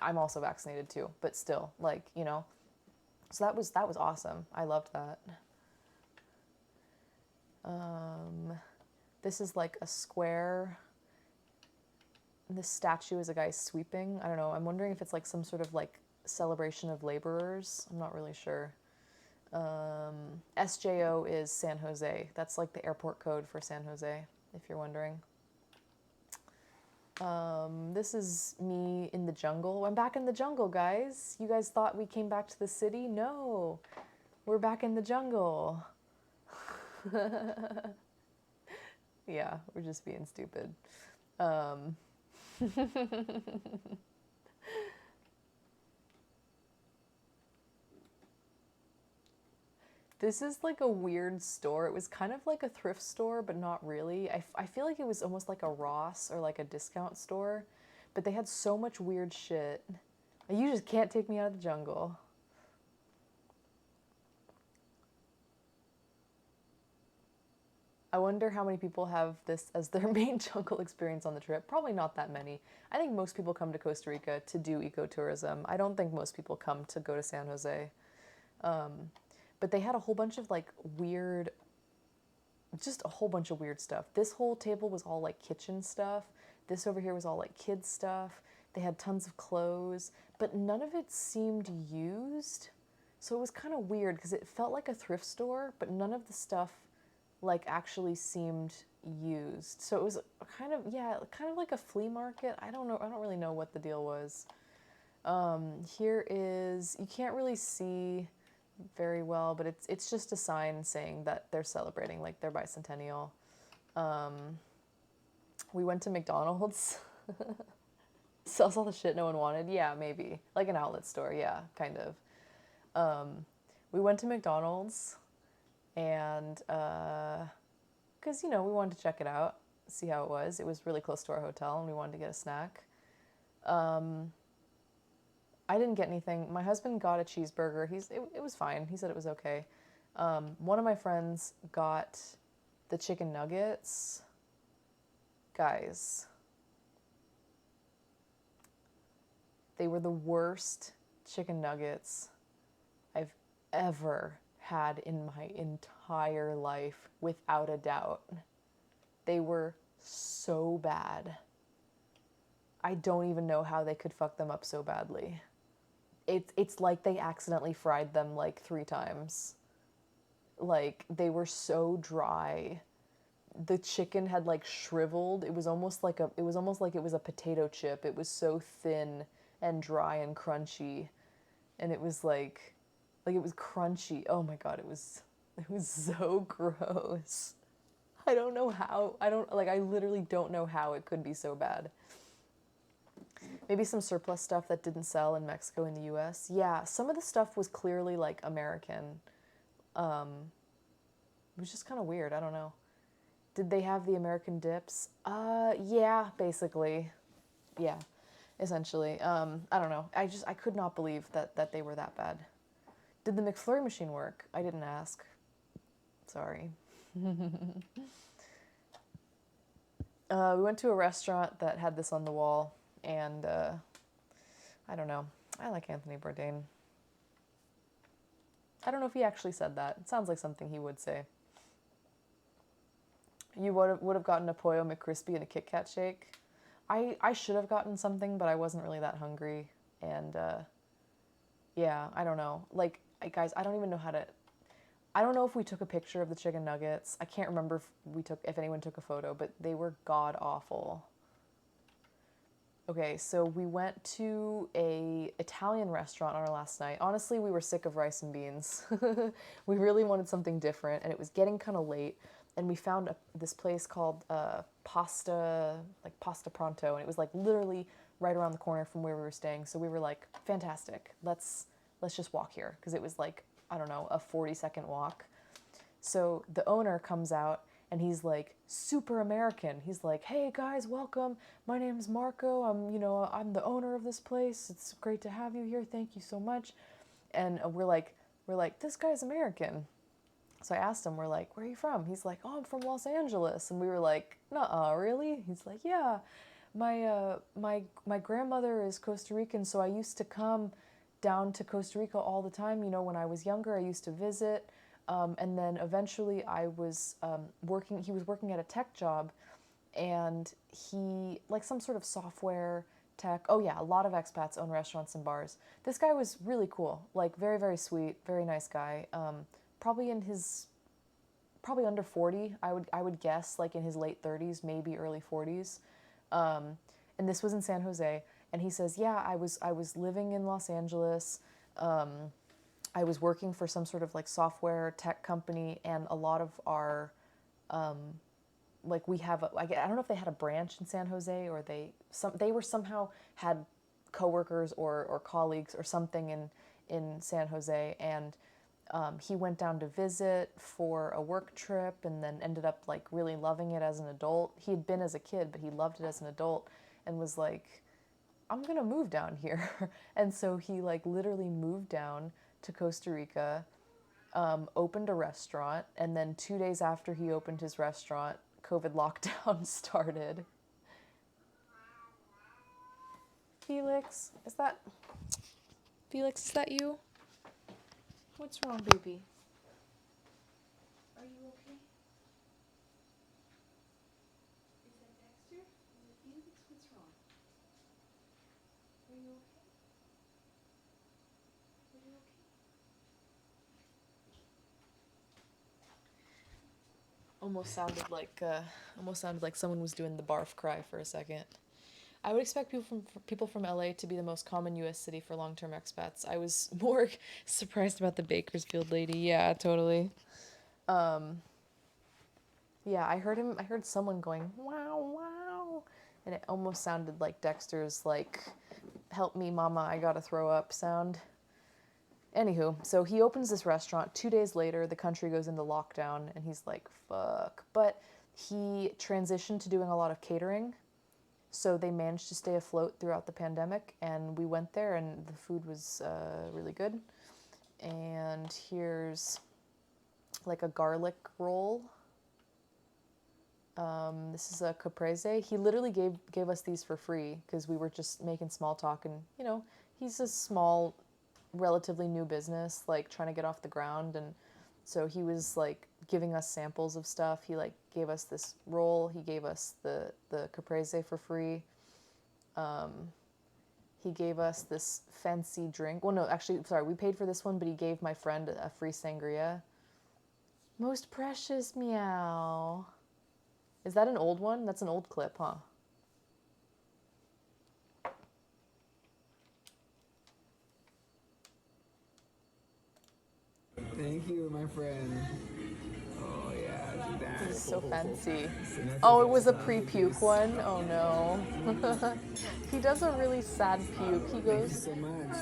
I'm also vaccinated too, but still, like, you know. So that was awesome. I loved that. This is like a square. This statue is a guy sweeping. I don't know. I'm wondering if it's like some sort of like celebration of laborers. I'm not really sure. SJO is San Jose. That's like the airport code for San Jose, if you're wondering. This is me in the jungle. I'm back in the jungle, guys. You guys thought we came back to the city? No, we're back in the jungle. Yeah, we're just being stupid. This is like a weird store. It was kind of like a thrift store, but not really. I feel like it was almost like a Ross or like a discount store, but they had so much weird shit. You just can't take me out of the jungle. I wonder how many people have this as their main jungle experience on the trip. Probably not that many. I think most people come to Costa Rica to do ecotourism. I don't think most people come to go to San Jose. But they had a whole bunch of like weird, just a whole bunch of weird stuff. This whole table was all like kitchen stuff. This over here was all like kids stuff. They had tons of clothes, but none of it seemed used. So it was kind of weird because it felt like a thrift store, but none of the stuff like actually seemed used. So it was kind of, yeah, kind of like a flea market. I don't know. I don't really know what the deal was. Here is, you can't really see very well, but it's just a sign saying that they're celebrating like their bicentennial. We went to McDonald's. Sells all the shit no one wanted. Yeah, maybe. Like an outlet store. Yeah, kind of. We went to McDonald's and because, you know, we wanted to check it out, see how it was. It was really close to our hotel and we wanted to get a snack. I didn't get anything. My husband got a cheeseburger. It was fine. He said it was okay. One of my friends got the chicken nuggets. Guys, they were the worst chicken nuggets I've ever had in my entire life, without a doubt. They were so bad. I don't even know how they could fuck them up so badly. It's like they accidentally fried them like 3 times. Like, they were so dry. The chicken had like shriveled. It was almost like it was a potato chip. It was so thin and dry and crunchy. And it was like it was crunchy. Oh my god, it was so gross. I don't know how. I literally don't know how it could be so bad. Maybe some surplus stuff that didn't sell in Mexico and the US. Yeah, some of the stuff was clearly like American. It was just kind of weird. I don't know. Did they have the American dips? Yeah, basically. Yeah, essentially. I don't know. I could not believe that they were that bad. Did the McFlurry machine work? I didn't ask. Sorry. We went to a restaurant that had this on the wall, and I don't know. I like Anthony Bourdain. I don't know if he actually said that. It sounds like something he would say. You would have gotten a Pollo McCrispy and a Kit Kat shake. I should have gotten something, but I wasn't really that hungry. And yeah, I don't know. Like, guys, I don't even know how to. I don't know if we took a picture of the chicken nuggets. I can't remember if anyone took a photo, but they were god awful. Okay, so we went to a Italian restaurant on our last night. Honestly, we were sick of rice and beans. We really wanted something different, and it was getting kind of late. and we found this place called Pasta Pronto, and it was like literally right around the corner from where we were staying. So we were like, fantastic, let's just walk here, because it was like, I don't know, a 40-second walk. So the owner comes out, and he's like super American. He's like, hey guys, welcome. My name's Marco. I'm the owner of this place. It's great to have you here. Thank you so much. And we're like, this guy's American. So I asked him, we're like, where are you from? He's like, oh, I'm from Los Angeles. And we were like, nuh-uh, really? He's like, yeah, my grandmother is Costa Rican, so I used to come down to Costa Rica all the time. When I was younger, I used to visit. And then eventually I was he was working at a tech job, and he, like some sort of software tech. Oh yeah, a lot of expats own restaurants and bars. This guy was really cool, like very, very sweet, very nice guy. Probably under 40, I would guess, like in his late 30s, maybe early 40s. And this was in San Jose. And he says, yeah, I was living in Los Angeles. I was working for some sort of like software tech company, and a lot of our, like we have, I don't know if they had a branch in San Jose, or they were somehow had coworkers or colleagues or something in San Jose, and he went down to visit for a work trip, and then ended up like really loving it as an adult. He had been as a kid, but he loved it as an adult, and was like, I'm gonna move down here. And so he like literally moved down to Costa Rica, opened a restaurant, and then 2 days after he opened his restaurant, COVID lockdown started. Felix, is that you? What's wrong, baby? Are you okay? Is that Dexter? Is it Felix? What's wrong? Are you okay? Are you okay? Almost sounded like someone was doing the barf cry for a second. I would expect people from LA to be the most common U.S. city for long-term expats. I was more surprised about the Bakersfield lady. Yeah, totally. Yeah, I heard someone going, wow, wow. And it almost sounded like Dexter's, like, help me, mama, I gotta throw up sound. Anywho, so he opens this restaurant. 2 days later, the country goes into lockdown, and he's like, fuck. But he transitioned to doing a lot of catering, so they managed to stay afloat throughout the pandemic, and we went there, and the food was really good. And here's like a garlic roll. This is a caprese. He literally gave us these for free, because we were just making small talk, and he's a small, relatively new business, like trying to get off the ground, and so he was like giving us samples of stuff. He like gave us this roll. He gave us the caprese for free. He gave us this fancy drink. Well, no, actually, sorry, we paid for this one, but he gave my friend a free sangria. Most precious, meow. Is that an old one? That's an old clip, huh? Thank you, my friend. Oh yeah, do that. This is so fancy. Oh, it was a pre-puke one? Oh no. He does a really sad puke. He goes, So much.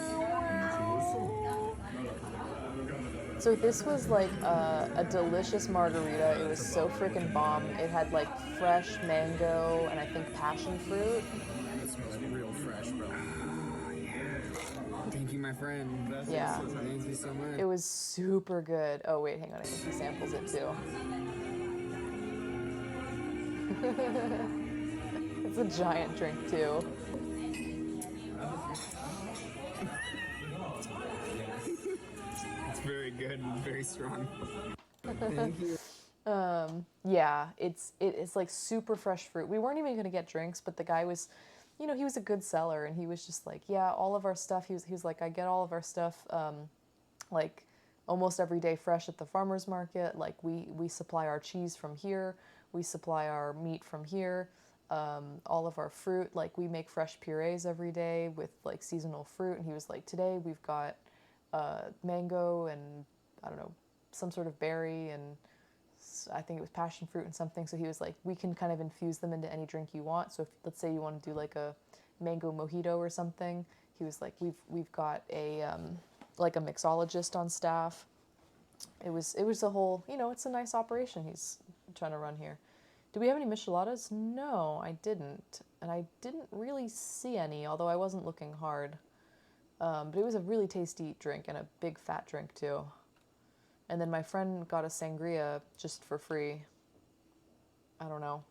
so this was like a delicious margarita. It was so freaking bomb. It had like fresh mango and I think passion fruit. It smells real fresh, bro. Thank you, my friend. Yeah. Thank you so much. It was super good. Oh wait, hang on, I think he samples it too. It's a giant drink too. It's very good and very strong. Thank you. Yeah, it's like super fresh fruit. We weren't even gonna get drinks, but the guy was, he was a good seller, and he was just like, yeah, all of our stuff. He was like, I get all of our stuff, like almost every day fresh at the farmer's market. Like we supply our cheese from here, we supply our meat from here, all of our fruit. Like we make fresh purees every day with like seasonal fruit. And he was like, today we've got mango and I don't know, some sort of berry and I think it was passion fruit and something. So he was like, we can kind of infuse them into any drink you want. So if, let's say you want to do like a mango mojito or something, he was like, we've got a like a mixologist on staff. It was a whole, you know, it's a nice operation he's trying to run here. Do we have any micheladas? No, I didn't. And I didn't really see any, although I wasn't looking hard. But it was a really tasty drink and a big fat drink too. And then my friend got a sangria just for free. I don't know.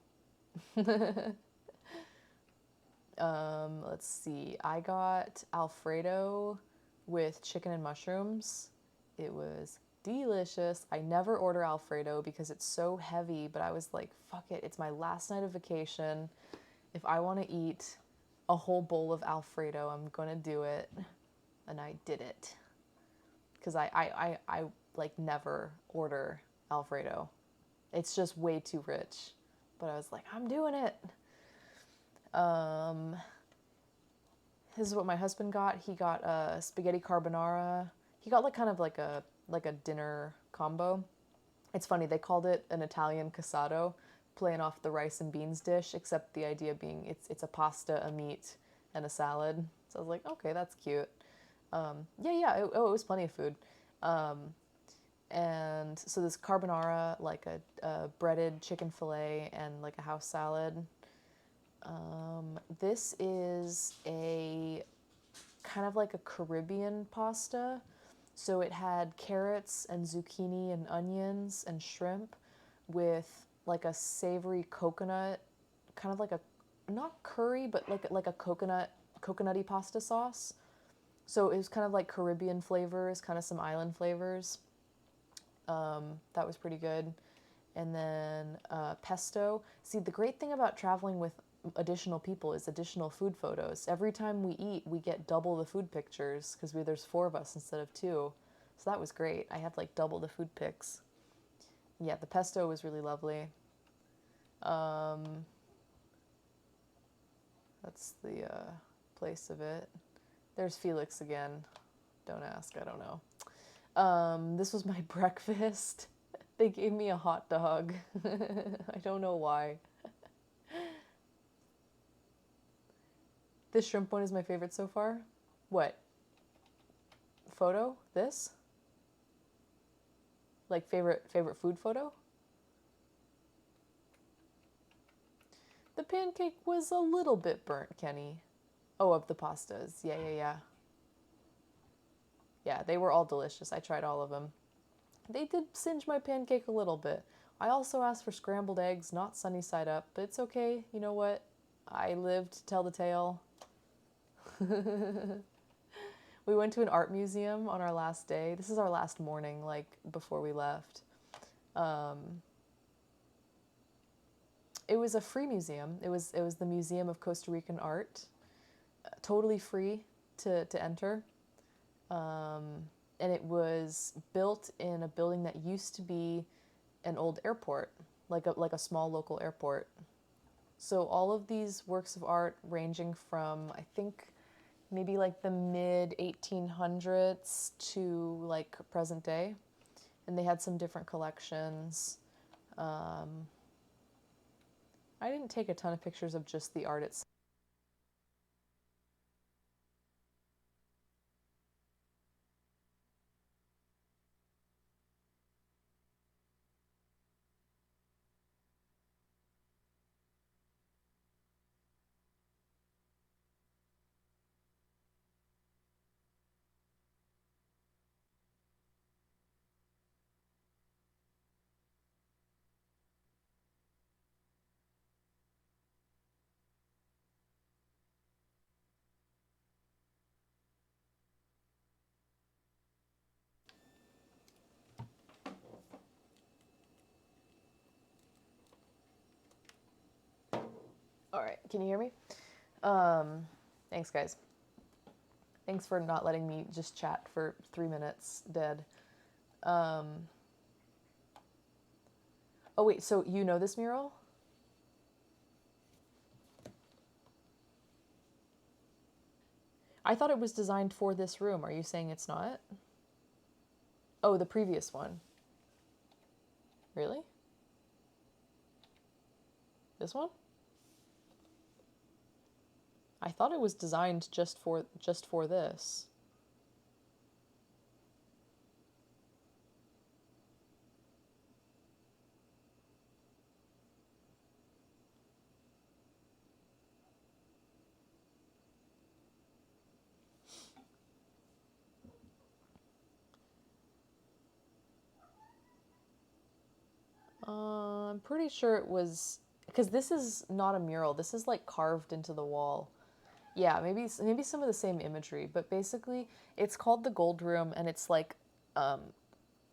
Let's see. I got Alfredo with chicken and mushrooms. It was delicious. I never order Alfredo because it's so heavy, but I was like, fuck it. It's my last night of vacation. If I want to eat a whole bowl of Alfredo, I'm going to do it. And I did it. Because I like never order Alfredo. It's just way too rich. But I was like, I'm doing it. This is what my husband got. He got a spaghetti carbonara. He got like kind of like a dinner combo. It's funny, they called it an Italian casado, playing off the rice and beans dish, except the idea being it's a pasta, a meat, and a salad. So I was like, okay, that's cute. It was plenty of food. And so this carbonara, like a breaded chicken fillet and like a house salad. This is a kind of like a Caribbean pasta. So it had carrots and zucchini and onions and shrimp with like a savory coconut, kind of like a, not curry, but like a coconutty pasta sauce. So it was kind of like Caribbean flavors, kind of some island flavors. That was pretty good. And then pesto. See, the great thing about traveling with additional people is additional food photos. Every time we eat, we get double the food pictures because there's 4 of us instead of 2. So that was great. I had like double the food pics. Yeah, the pesto was really lovely. That's the place of it. There's Felix again. Don't ask, I don't know. This was my breakfast. They gave me a hot dog. I don't know why. This shrimp one is my favorite so far. What? Photo? This? Like favorite food photo? The pancake was a little bit burnt, Kenny. Oh, of the pastas. Yeah. Yeah, they were all delicious. I tried all of them. They did singe my pancake a little bit. I also asked for scrambled eggs, not sunny side up, but it's okay. You know what? I lived to tell the tale. We went to an art museum on our last day. This is our last morning, like before we left. It was a free museum. It was the Museum of Costa Rican Art. Totally free to enter. And it was built in a building that used to be an old airport, like a small local airport. So all of these works of art ranging from, I think, maybe like the mid 1800s to like present day. And they had some different collections. I didn't take a ton of pictures of just the art itself. All right, can you hear me? Thanks, guys. Thanks for not letting me just chat for 3 minutes dead. Oh, wait, so you know this mural? I thought it was designed for this room. Are you saying it's not? Oh, the previous one. Really? This one? I thought it was designed just for this. I'm pretty sure it was, because this is not a mural. This is like carved into the wall. Yeah, maybe some of the same imagery, but basically it's called the Gold Room, and it's like,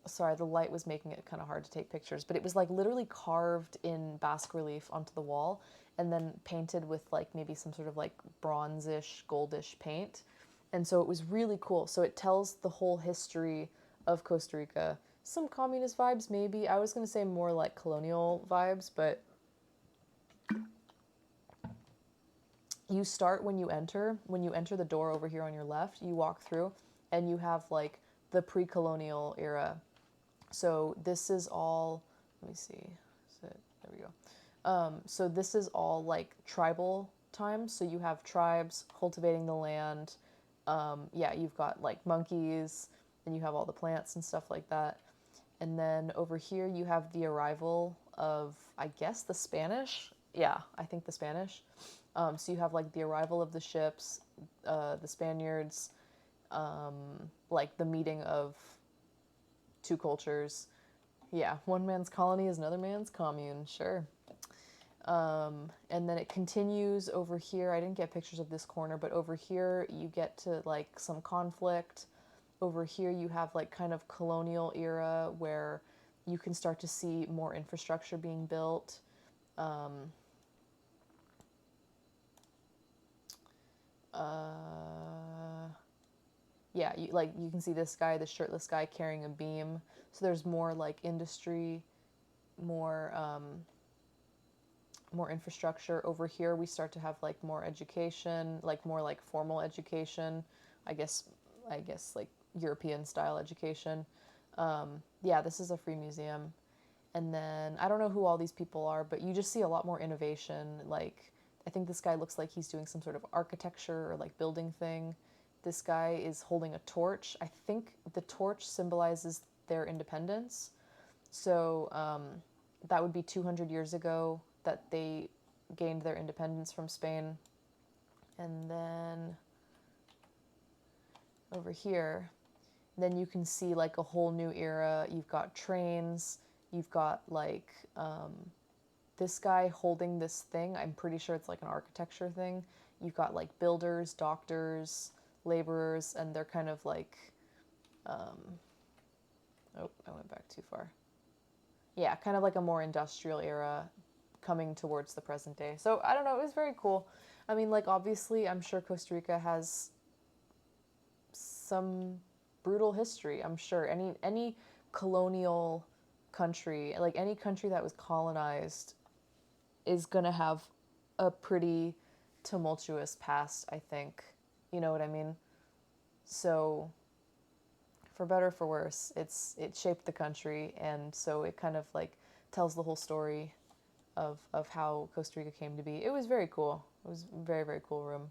sorry, the light was making it kind of hard to take pictures, but it was like literally carved in bas relief onto the wall and then painted with like maybe some sort of like bronzish, goldish paint. And so it was really cool. So it tells the whole history of Costa Rica. Some communist vibes, maybe. I was going to say more like colonial vibes, but you start when you enter. When you enter the door over here on your left, you walk through and you have like the pre-colonial era. So this is all, let me see, there we go. So this is all like tribal times. So you have tribes cultivating the land. Yeah, you've got like monkeys, and you have all the plants and stuff like that. And then over here you have the arrival of, I guess, the Spanish. Yeah, I think the Spanish. So you have like the arrival of the ships, the Spaniards, like the meeting of two cultures. Yeah, one man's colony is another man's commune, sure. And then it continues over here. I didn't get pictures of this corner, but over here you get to like some conflict. Over here you have like kind of colonial era where you can start to see more infrastructure being built. Yeah, you can see this guy, the shirtless guy, carrying a beam. So there's more like industry, more more infrastructure. Over here we start to have like more education, like more like formal education. I guess like European style education. Yeah, this is a free museum. And then I don't know who all these people are, but you just see a lot more innovation. Like, I think this guy looks like he's doing some sort of architecture or like building thing. This guy is holding a torch. I think the torch symbolizes their independence. So that would be 200 years ago that they gained their independence from Spain. And then over here, then you can see like a whole new era. You've got trains. You've got like this guy holding this thing. I'm pretty sure it's like an architecture thing. You've got like builders, doctors, laborers, and they're kind of like, oh, I went back too far. Yeah, kind of like a more industrial era coming towards the present day. So I don't know, it was very cool. I mean, like, obviously, I'm sure Costa Rica has some brutal history. I'm sure any colonial country, like any country that was colonized, is gonna have a pretty tumultuous past, I think. You know what I mean? So, for better or for worse, it shaped the country, and so it kind of like tells the whole story of how Costa Rica came to be. It was very cool. It was a very, very cool room.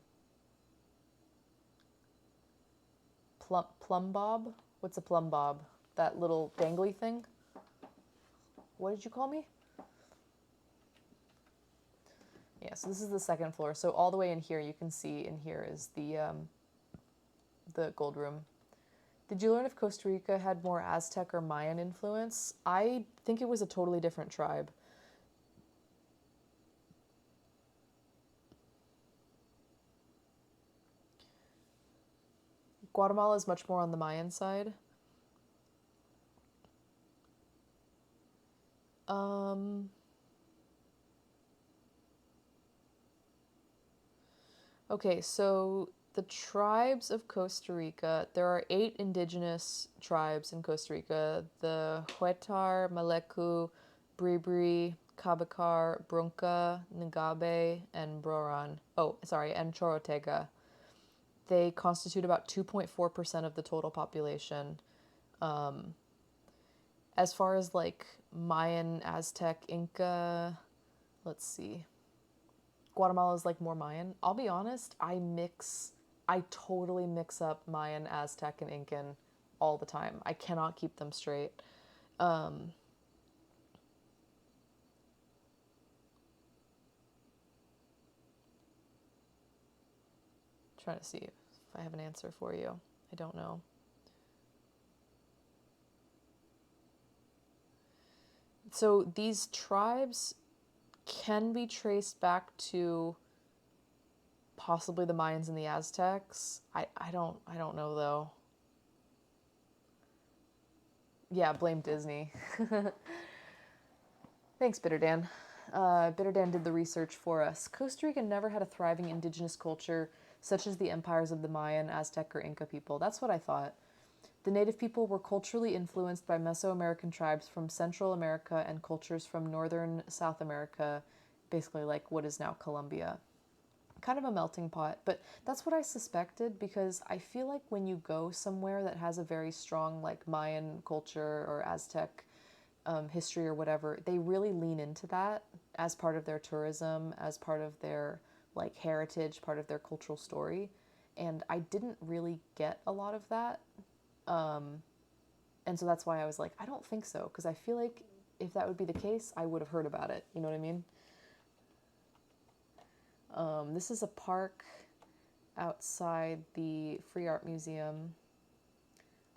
Plumb bob? What's a plumb bob? That little dangly thing? What did you call me? Yeah, so this is the second floor. So all the way in here, you can see in here is the gold room. Did you learn if Costa Rica had more Aztec or Mayan influence? I think it was a totally different tribe. Guatemala is much more on the Mayan side. Okay, so the tribes of Costa Rica, there are 8 indigenous tribes in Costa Rica: the Huetar, Maleku, Bribri, Cabacar, Brunca, Ngabe, and Broran. Oh, sorry, and Chorotega. They constitute about 2.4% of the total population. As far as like Mayan, Aztec, Inca, let's see. Guatemala is like more Mayan. I'll be honest, I totally mix up Mayan, Aztec, and Incan all the time. I cannot keep them straight. Trying to see if I have an answer for you. I don't know. So these tribes can be traced back to possibly the Mayans and the Aztecs. I don't know though. Yeah, blame Disney. Thanks, Bitter Dan. Bitter Dan did the research for us. Costa Rica never had a thriving indigenous culture such as the empires of the Mayan, Aztec, or Inca people. That's what I thought. The native people were culturally influenced by Mesoamerican tribes from Central America and cultures from northern South America, basically like what is now Colombia. Kind of a melting pot, but that's what I suspected because I feel like when you go somewhere that has a very strong like Mayan culture or Aztec history or whatever, they really lean into that as part of their tourism, as part of their like heritage, part of their cultural story. And I didn't really get a lot of that. And so that's why I was like, I don't think so, because I feel like if that would be the case, I would have heard about it. You know what I mean? This is a park outside the Free Art Museum.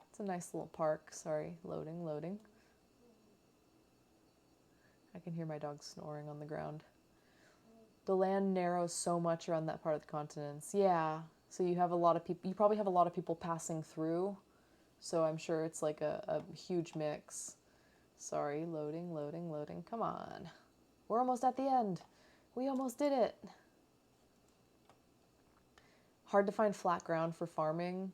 It's a nice little park. Sorry, loading. I can hear my dog snoring on the ground. The land narrows so much around that part of the continents. Yeah, so you have a lot of people. You probably have a lot of people passing through. So I'm sure it's like a huge mix. Sorry, loading. Come on. We're almost at the end. We almost did it. Hard to find flat ground for farming.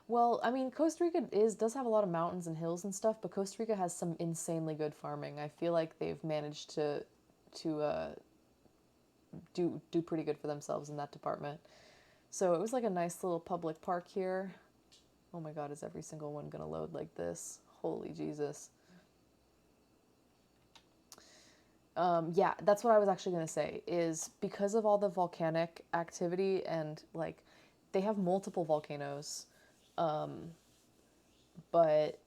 Well, I mean, Costa Rica does have a lot of mountains and hills and stuff, but Costa Rica has some insanely good farming. I feel like they've managed to do pretty good for themselves in that department. So it was like a nice little public park here. Oh my God, is every single one gonna load like this? Holy Jesus. Yeah, that's what I was actually gonna say, is because of all the volcanic activity and like they have multiple volcanoes, but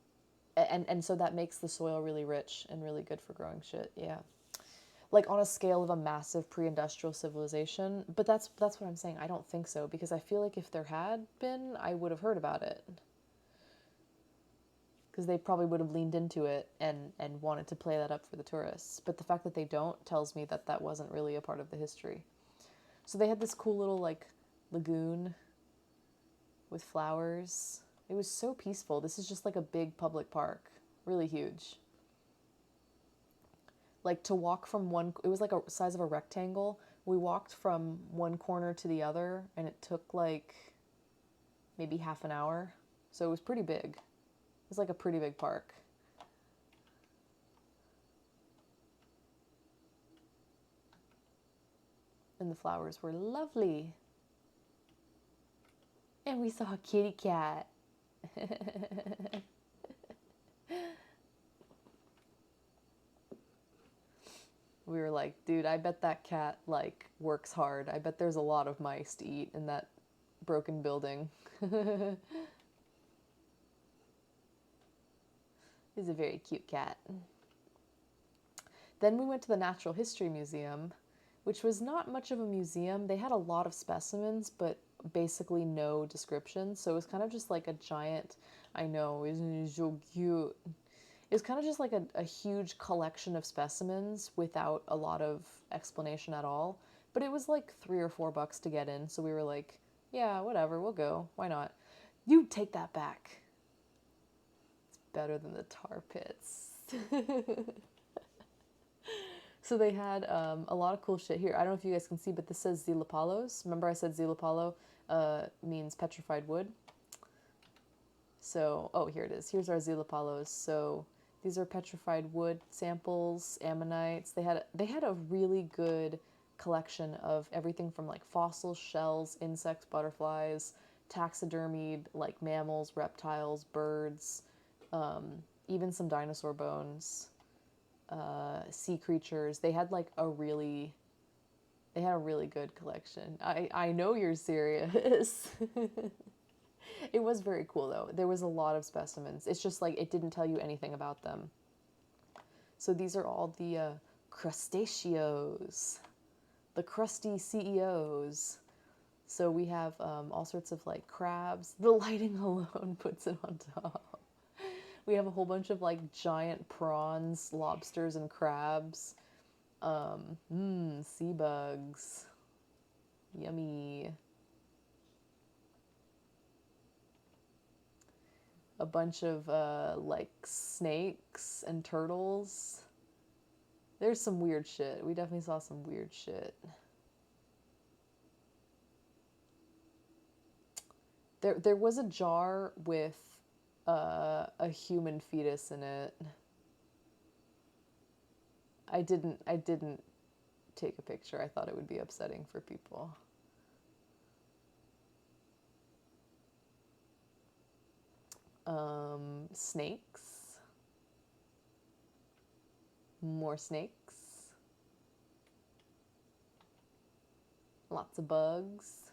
and so that makes the soil really rich and really good for growing shit. Yeah, like on a scale of a massive pre-industrial civilization. But that's what I'm saying. I don't think so, because I feel like if there had been, I would have heard about it, because they probably would have leaned into it and wanted to play that up for the tourists. But the fact that they don't tells me that that wasn't really a part of the history. So they had this cool little like lagoon with flowers. It was so peaceful. This is just like a big public park, really huge. Like to walk from one, it was like a size of a rectangle. We walked from one corner to the other and it took like maybe half an hour. So it was pretty big. It's like a pretty big park. And the flowers were lovely. And we saw a kitty cat. We were like, dude, I bet that cat like works hard. I bet there's a lot of mice to eat in that broken building. He's a very cute cat. Then we went to the Natural History Museum, which was not much of a museum. They had a lot of specimens, but basically no description. So it was kind of just like a giant, I know, isn't it so cute? It was kind of just like a huge collection of specimens without a lot of explanation at all. But it was like $3 or $4 to get in. So we were like, yeah, whatever, we'll go. Why not? You take that back. Better than the tar pits. So they had a lot of cool shit here. I don't know if you guys can see, but this says Zilapalos. Remember I said Zilapalo means petrified wood? So, oh, here it is. Here's our Zilapalos. So these are petrified wood samples, ammonites. They had a really good collection of everything from like fossils, shells, insects, butterflies, taxidermied like mammals, reptiles, birds, even some dinosaur bones, sea creatures. They had like a really They had a really good collection. I know you're serious. It was very cool though. There was a lot of specimens. It's just like it didn't tell you anything about them. So these are all the crustaceos, the crusty CEOs. So we have all sorts of like crabs. The lighting alone puts it on top. We have a whole bunch of like giant prawns, lobsters, and crabs. Sea bugs. Yummy. A bunch of like snakes and turtles. There's some weird shit. We definitely saw some weird shit. There was a jar with a human fetus in it. I didn't take a picture. I thought it would be upsetting for people. Snakes. More snakes. Lots of bugs.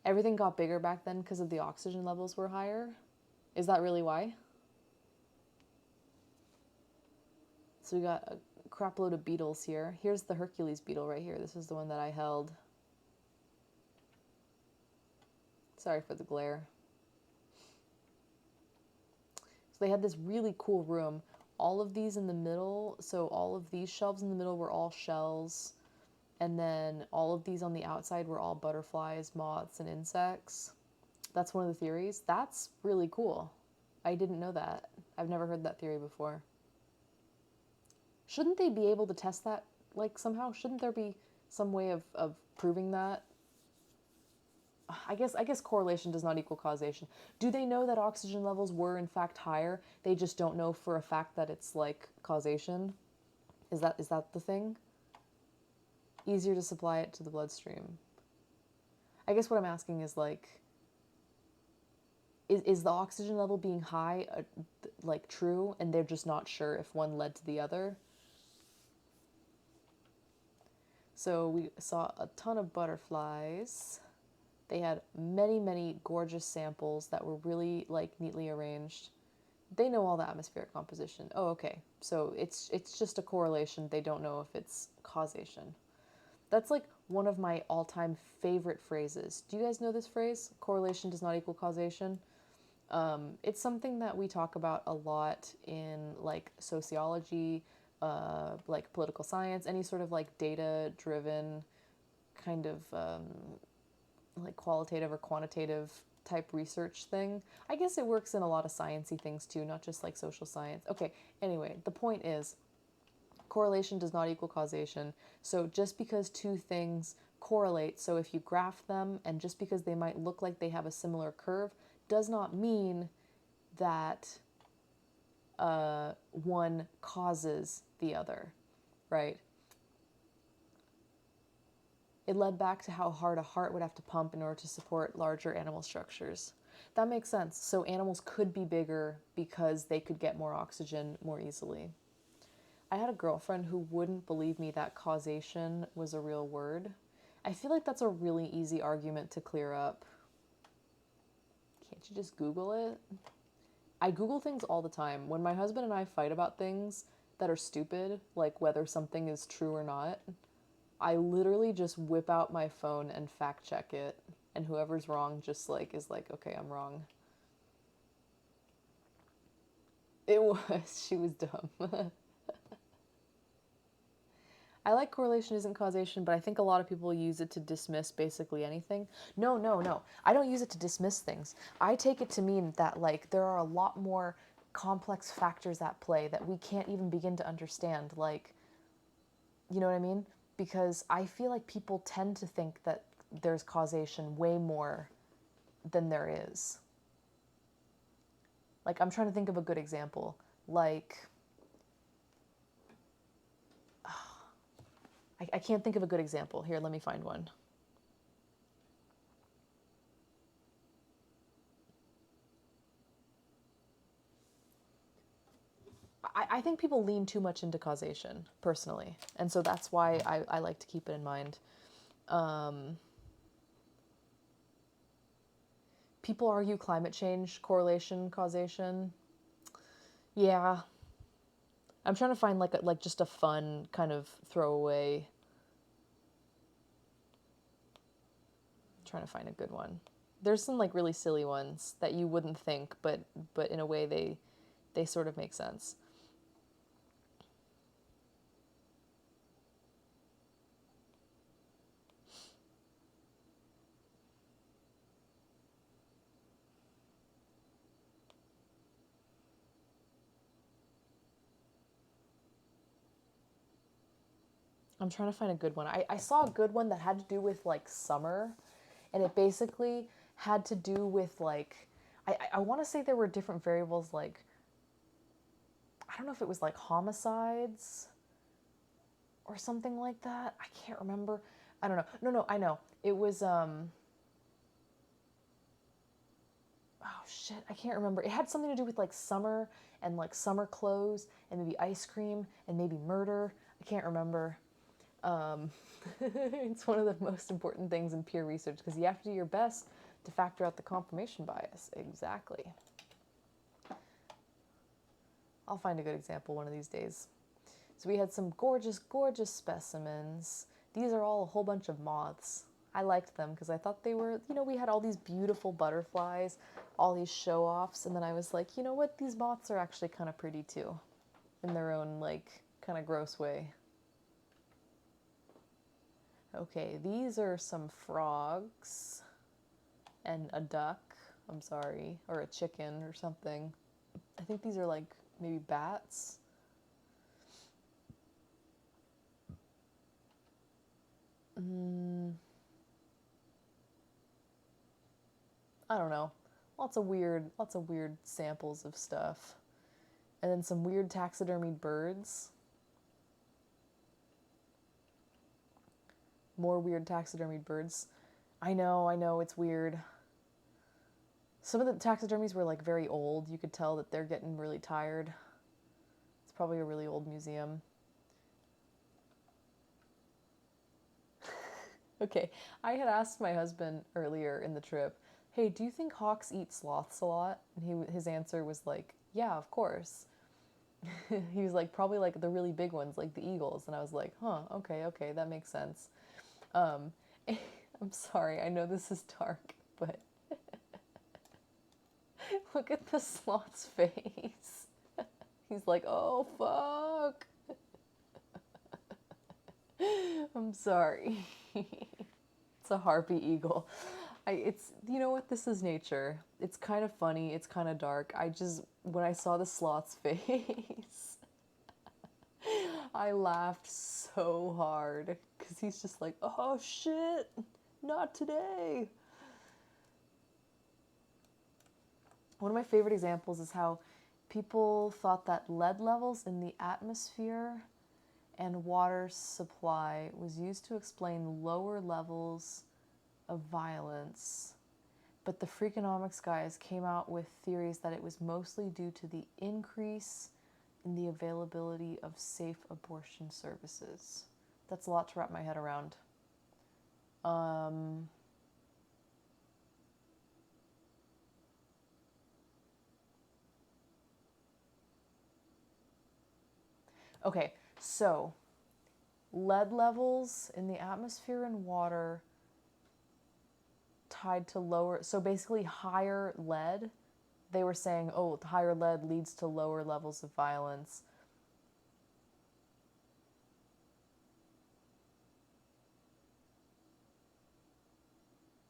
Everything got bigger back then because of the oxygen levels were higher. Is that really why? So we got a crap load of beetles here. Here's the Hercules beetle right here. This is the one that I held. Sorry for the glare. So they had this really cool room. All of these in the middle, so all of these shelves in the middle were all shells. And then all of these on the outside were all butterflies, moths, and insects. That's one of the theories. That's really cool. I didn't know that. I've never heard that theory before. Shouldn't they be able to test that, like, somehow? Shouldn't there be some way of proving that? I guess correlation does not equal causation. Do they know that oxygen levels were in fact higher? They just don't know for a fact that it's like causation? Is that the thing? Easier to supply it to the bloodstream. I guess what I'm asking is like, is the oxygen level being high like true, and they're just not sure if one led to the other? So we saw a ton of butterflies. They had many, many gorgeous samples that were really like neatly arranged. They know all the atmospheric composition. Oh, okay. So it's just a correlation. They don't know if it's causation. That's like one of my all-time favorite phrases. Do you guys know this phrase? Correlation does not equal causation. It's something that we talk about a lot in like sociology, like political science, any sort of like data-driven kind of like qualitative or quantitative type research thing. I guess it works in a lot of sciencey things too, not just like social science. Okay, anyway, the point is correlation does not equal causation. So just because two things correlate, so if you graph them and just because they might look like they have a similar curve, does not mean that one causes the other, right? It led back to how hard a heart would have to pump in order to support larger animal structures. That makes sense. So animals could be bigger because they could get more oxygen more easily. I had a girlfriend who wouldn't believe me that causation was a real word. I feel like that's a really easy argument to clear up. Can't you just Google it? I Google things all the time. When my husband and I fight about things that are stupid, like whether something is true or not, I literally just whip out my phone and fact check it. And whoever's wrong just like is like, okay, I'm wrong. It was. She was dumb. I like correlation isn't causation, but I think a lot of people use it to dismiss basically anything. No. I don't use it to dismiss things. I take it to mean that like there are a lot more complex factors at play that we can't even begin to understand. Like, you know what I mean? Because I feel like people tend to think that there's causation way more than there is. Like, I'm trying to think of a good example. Like, I can't think of a good example. Here, let me find one. I think people lean too much into causation, personally. And so that's why I like to keep it in mind. People argue climate change, correlation, causation. Yeah. I'm trying to find like just a fun kind of throwaway. Trying to find a good one. There's some like really silly ones that you wouldn't think, but in a way they sort of make sense. I'm trying to find a good one. I saw a good one that had to do with like summer, and it basically had to do with like, I want to say there were different variables, like, I don't know if it was like homicides or something like that. I can't remember. I don't know. No, I know. It was, oh shit, I can't remember. It had something to do with like summer and like summer clothes and maybe ice cream and maybe murder. I can't remember. It's one of the most important things in peer research because you have to do your best to factor out the confirmation bias. Exactly. I'll find a good example one of these days. So we had some gorgeous, gorgeous specimens. These are all a whole bunch of moths. I liked them because I thought they were, we had all these beautiful butterflies, all these show-offs, and then I was like, you know what, these moths are actually kind of pretty too, in their own, like, kind of gross way. Okay, these are some frogs and a duck, I'm sorry, or a chicken or something. I think these are like maybe bats. I don't know. Lots of weird samples of stuff. And then some weird taxidermied birds. More weird taxidermied birds. I know, it's weird. Some of the taxidermies were like very old. You could tell that they're getting really tired. It's probably a really old museum. Okay, I had asked my husband earlier in the trip, hey, do you think hawks eat sloths a lot? And his answer was like, yeah, of course. He was like, probably like the really big ones, like the eagles. And I was like, huh, okay, that makes sense. I'm sorry, I know this is dark, but look at the sloth's face. He's like, oh, fuck. I'm sorry. It's a harpy eagle. It's, you know what, this is nature. It's kind of funny, it's kind of dark. When I saw the sloth's face, I laughed so hard because he's just like, oh shit, not today. One of my favorite examples is how people thought that lead levels in the atmosphere and water supply was used to explain lower levels of violence. But the Freakonomics guys came out with theories that it was mostly due to the increase in the availability of safe abortion services. That's a lot to wrap my head around. Okay, so lead levels in the atmosphere and water tied to lower, so basically higher lead, they were saying, oh, higher lead leads to lower levels of violence.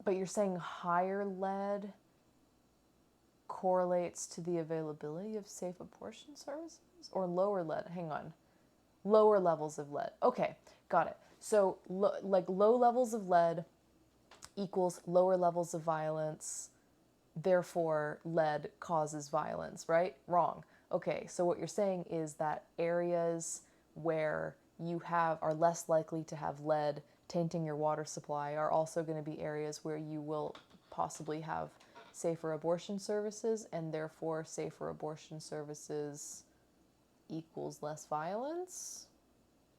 But you're saying higher lead correlates to the availability of safe abortion services? Or lower lead? Hang on. Lower levels of lead. Okay, got it. So like low levels of lead equals lower levels of violence, therefore lead causes violence, right? Wrong. Okay, so what you're saying is that areas where you are less likely to have lead tainting your water supply are also going to be areas where you will possibly have safer abortion services, and therefore safer abortion services equals less violence?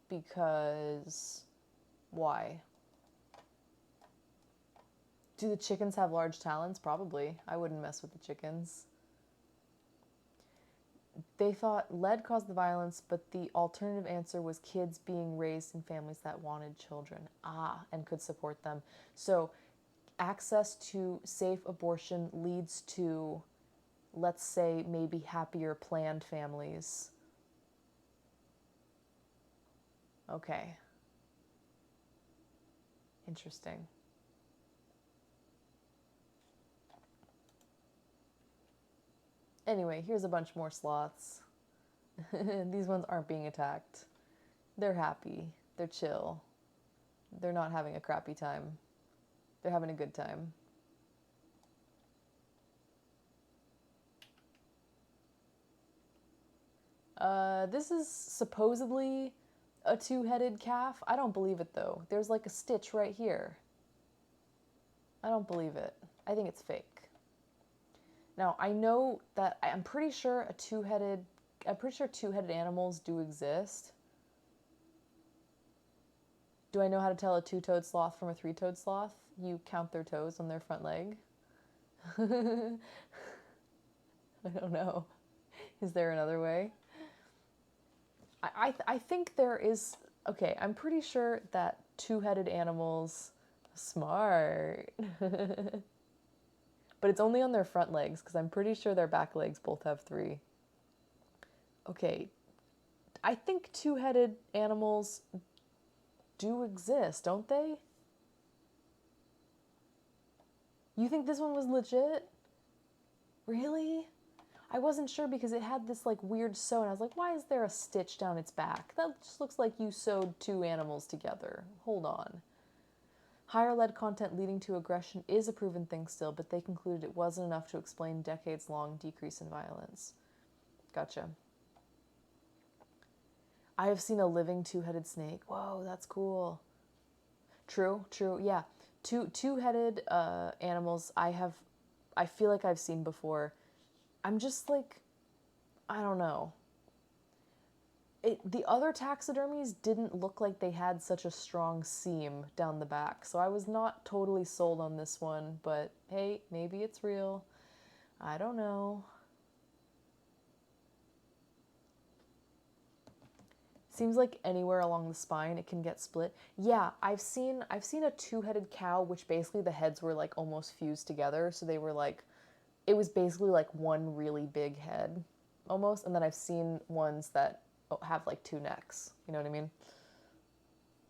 Because why? Do the chickens have large talons? Probably. I wouldn't mess with the chickens. They thought lead caused the violence, but the alternative answer was kids being raised in families that wanted children. And could support them. So access to safe abortion leads to, let's say, maybe happier planned families. Okay. Interesting. Anyway, here's a bunch more sloths. These ones aren't being attacked. They're happy. They're chill. They're not having a crappy time. They're having a good time. This is supposedly a two-headed calf. I don't believe it, though. There's like a stitch right here. I don't believe it. I think it's fake. Now, I know that I'm pretty sure two-headed animals do exist. Do I know how to tell a two-toed sloth from a three-toed sloth? You count their toes on their front leg. I don't know. Is there another way? I think there is. Okay, I'm pretty sure that two-headed animals, smart. But it's only on their front legs, because I'm pretty sure their back legs both have three. Okay, I think two-headed animals do exist, don't they? You think this one was legit? Really? I wasn't sure because it had this like weird sew, and I was like, why is there a stitch down its back? That just looks like you sewed two animals together. Hold on. Higher lead content leading to aggression is a proven thing still, but they concluded it wasn't enough to explain decades-long decrease in violence. Gotcha. I have seen a living two-headed snake. Whoa, that's cool. True, yeah. Two-headed animals I feel like I've seen before. I'm just like, I don't know. The other taxidermies didn't look like they had such a strong seam down the back, so I was not totally sold on this one, but hey, maybe it's real. I don't know. Seems like anywhere along the spine it can get split. Yeah, I've seen a two-headed cow, which basically the heads were like almost fused together, so they were like, it was basically like one really big head, almost, and then I've seen ones that have like two necks. You know what I mean?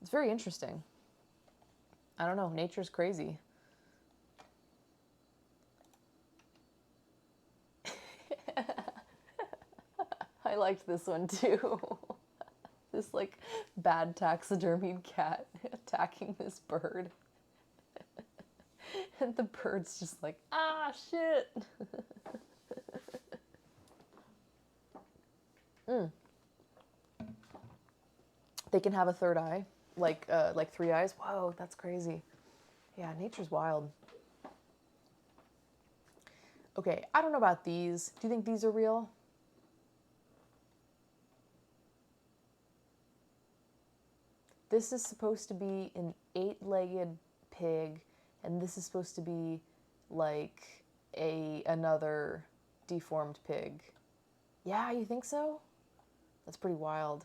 It's very interesting. I don't know. Nature's crazy. I liked this one too. This like bad taxidermied cat attacking this bird. And the bird's just like, ah, shit. They can have a third eye, like three eyes. Whoa, that's crazy. Yeah, nature's wild. Okay, I don't know about these. Do you think these are real? This is supposed to be an 8-legged pig, and this is supposed to be like another deformed pig. Yeah, you think so? That's pretty wild.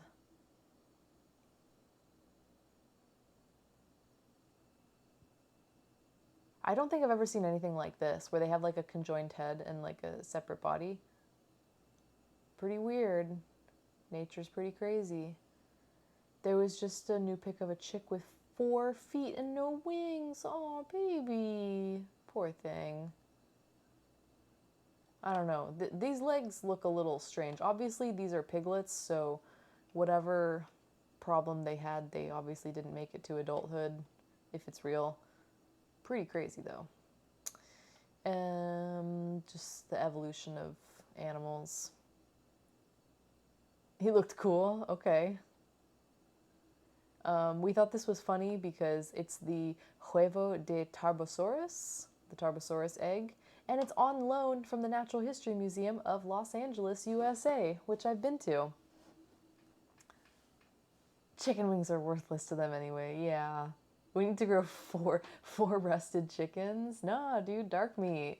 I don't think I've ever seen anything like this, where they have like a conjoined head and like a separate body. Pretty weird. Nature's pretty crazy. There was just a new pic of a chick with 4 feet and no wings. Oh, baby. Poor thing. I don't know. These legs look a little strange. Obviously, these are piglets, so whatever problem they had, they obviously didn't make it to adulthood, if it's real. Pretty crazy, though. Just the evolution of animals. He looked cool. Okay. We thought this was funny because it's the huevo de Tarbosaurus, the Tarbosaurus egg, and it's on loan from the Natural History Museum of Los Angeles, USA, which I've been to. Chicken wings are worthless to them anyway, yeah. We need to grow four-breasted chickens? Nah, dude, dark meat.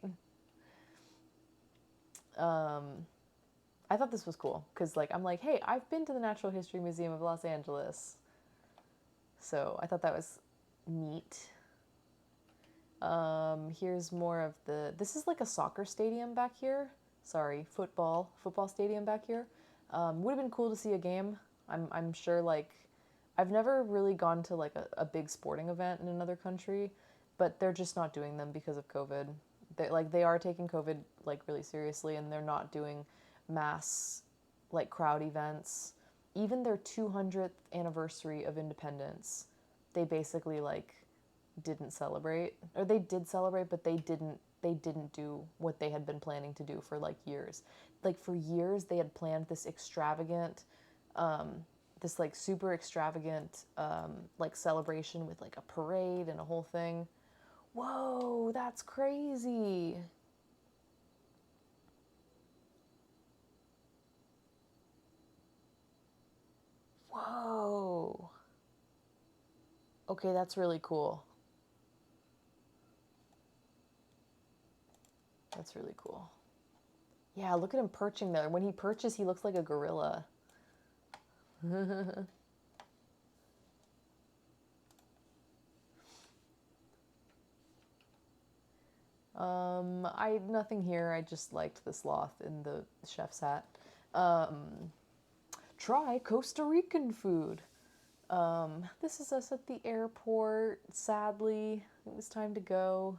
I thought this was cool, because, like, I'm like, hey, I've been to the Natural History Museum of Los Angeles. So I thought that was neat. Here's more of this is like a soccer stadium back here. Sorry, football stadium back here. Would have been cool to see a game. I'm sure, like, I've never really gone to, like, a big sporting event in another country, but they're just not doing them because of COVID. They are taking COVID, like, really seriously, and they're not doing mass, like, crowd events. Even their 200th anniversary of independence, they basically, like, didn't celebrate. Or they did celebrate, but they didn't do what they had been planning to do for, like, years. Like, for years, they had planned this extravagant, this, like, super extravagant, like, celebration with, like, a parade and a whole thing. Whoa, that's crazy. Whoa. Okay, that's really cool. That's really cool. Yeah, look at him perching there. When he perches, he looks like a gorilla. Nothing here. I just liked the sloth in the chef's hat. Try Costa Rican food. This is us at the airport. Sadly, it was time to go.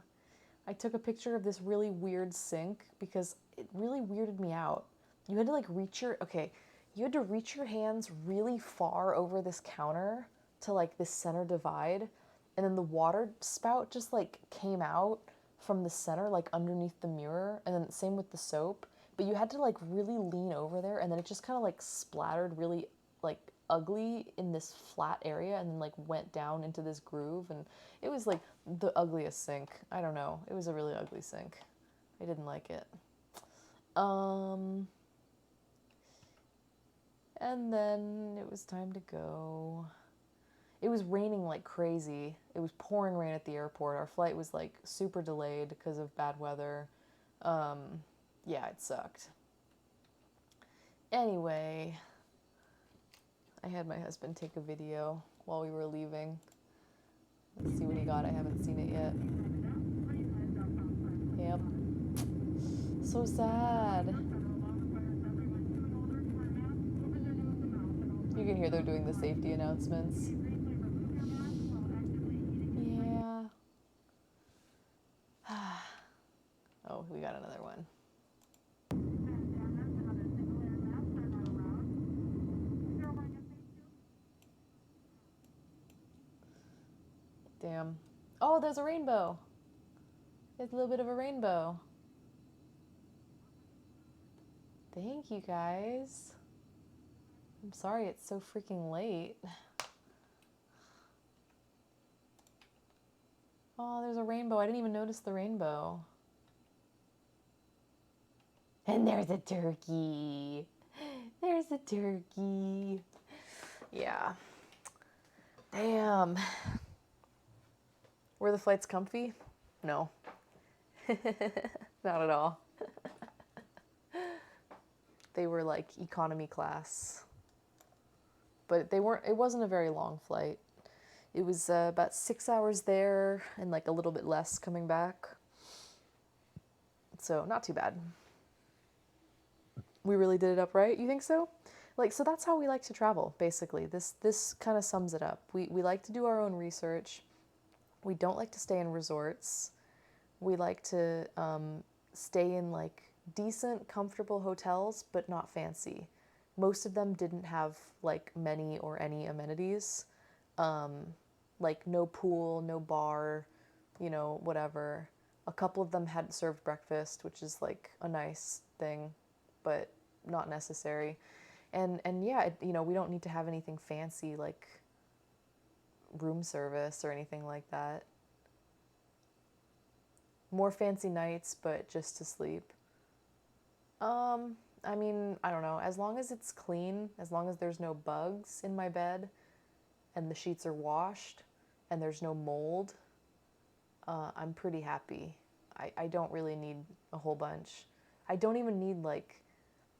I took a picture of this really weird sink because it really weirded me out. You had to, like, you had to reach your hands really far over this counter to, like, this center divide, and then the water spout just, like, came out from the center, like, underneath the mirror, and then same with the soap, but you had to, like, really lean over there, and then it just kind of, like, splattered really, like, ugly in this flat area, and then, like, went down into this groove, and it was, like, the ugliest sink. I don't know. It was a really ugly sink. I didn't like it. And then it was time to go. It was raining like crazy. It was pouring rain at the airport. Our flight was, like, super delayed because of bad weather. Yeah, it sucked. Anyway, I had my husband take a video while we were leaving. Let's see what he got. I haven't seen it yet. Yep. So sad. You can hear they're doing the safety announcements. Yeah. Oh, we got another one. Damn. Oh, there's a rainbow. There's a little bit of a rainbow. Thank you, guys. I'm sorry it's so freaking late. Oh, there's a rainbow. I didn't even notice the rainbow. And there's a turkey. There's a turkey. Yeah. Damn. Were the flights comfy? No. Not at all. They were, like, economy class. But it wasn't a very long flight. It was about 6 hours there and, like, a little bit less coming back. So, not too bad. We really did it up right, you think so? Like, so that's how we like to travel, basically. This kind of sums it up. We like to do our own research. We don't like to stay in resorts. We like to stay in, like, decent, comfortable hotels, but not fancy. Most of them didn't have, like, many or any amenities. Like, no pool, no bar, you know, whatever. A couple of them hadn't served breakfast, which is, like, a nice thing, but not necessary. And yeah, you know, we don't need to have anything fancy, like room service or anything like that. More fancy nights, but just to sleep. I mean, I don't know. As long as it's clean, as long as there's no bugs in my bed, and the sheets are washed and there's no mold, I'm pretty happy. I don't really need a whole bunch. I don't even need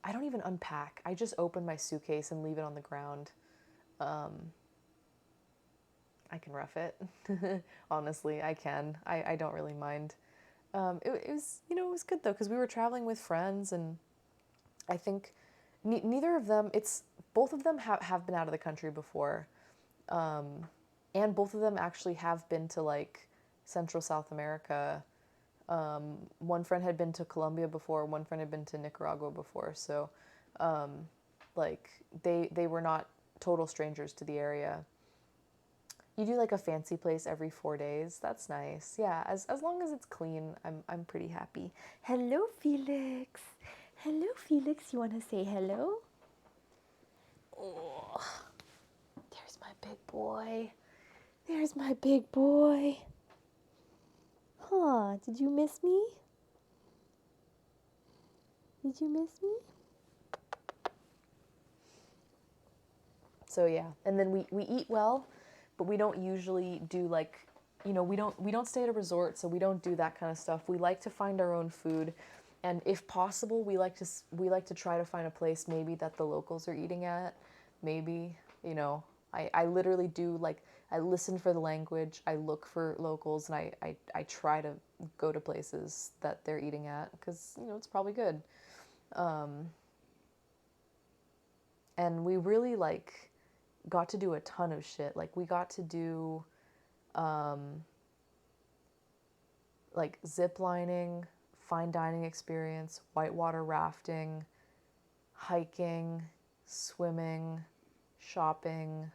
I don't even unpack. I just open my suitcase and leave it on the ground. I can rough it. Honestly, I can. I don't really mind. It was, it was good though, because we were traveling with friends, and I think neither of them, both of them have been out of the country before. And both of them actually have been to Central South America. One friend had been to Colombia before, one friend had been to Nicaragua before, so they were not total strangers to the area. You do a fancy place every 4 days. That's nice. Yeah, as long as it's clean, I'm pretty happy. Hello, Felix. Hello, Felix. You want to say hello? Oh, there's my big boy. There's my big boy. Huh, did you miss me? Did you miss me? So yeah, and then we eat well, but we don't usually do we don't stay at a resort, so we don't do that kind of stuff. We like to find our own food, and if possible, we like to try to find a place maybe that the locals are eating at. Maybe, I literally do I listen for the language, I look for locals, and I try to go to places that they're eating at because it's probably good. And we really got to do a ton of shit. We got to do zip lining, fine dining experience, whitewater rafting, hiking, swimming, shopping,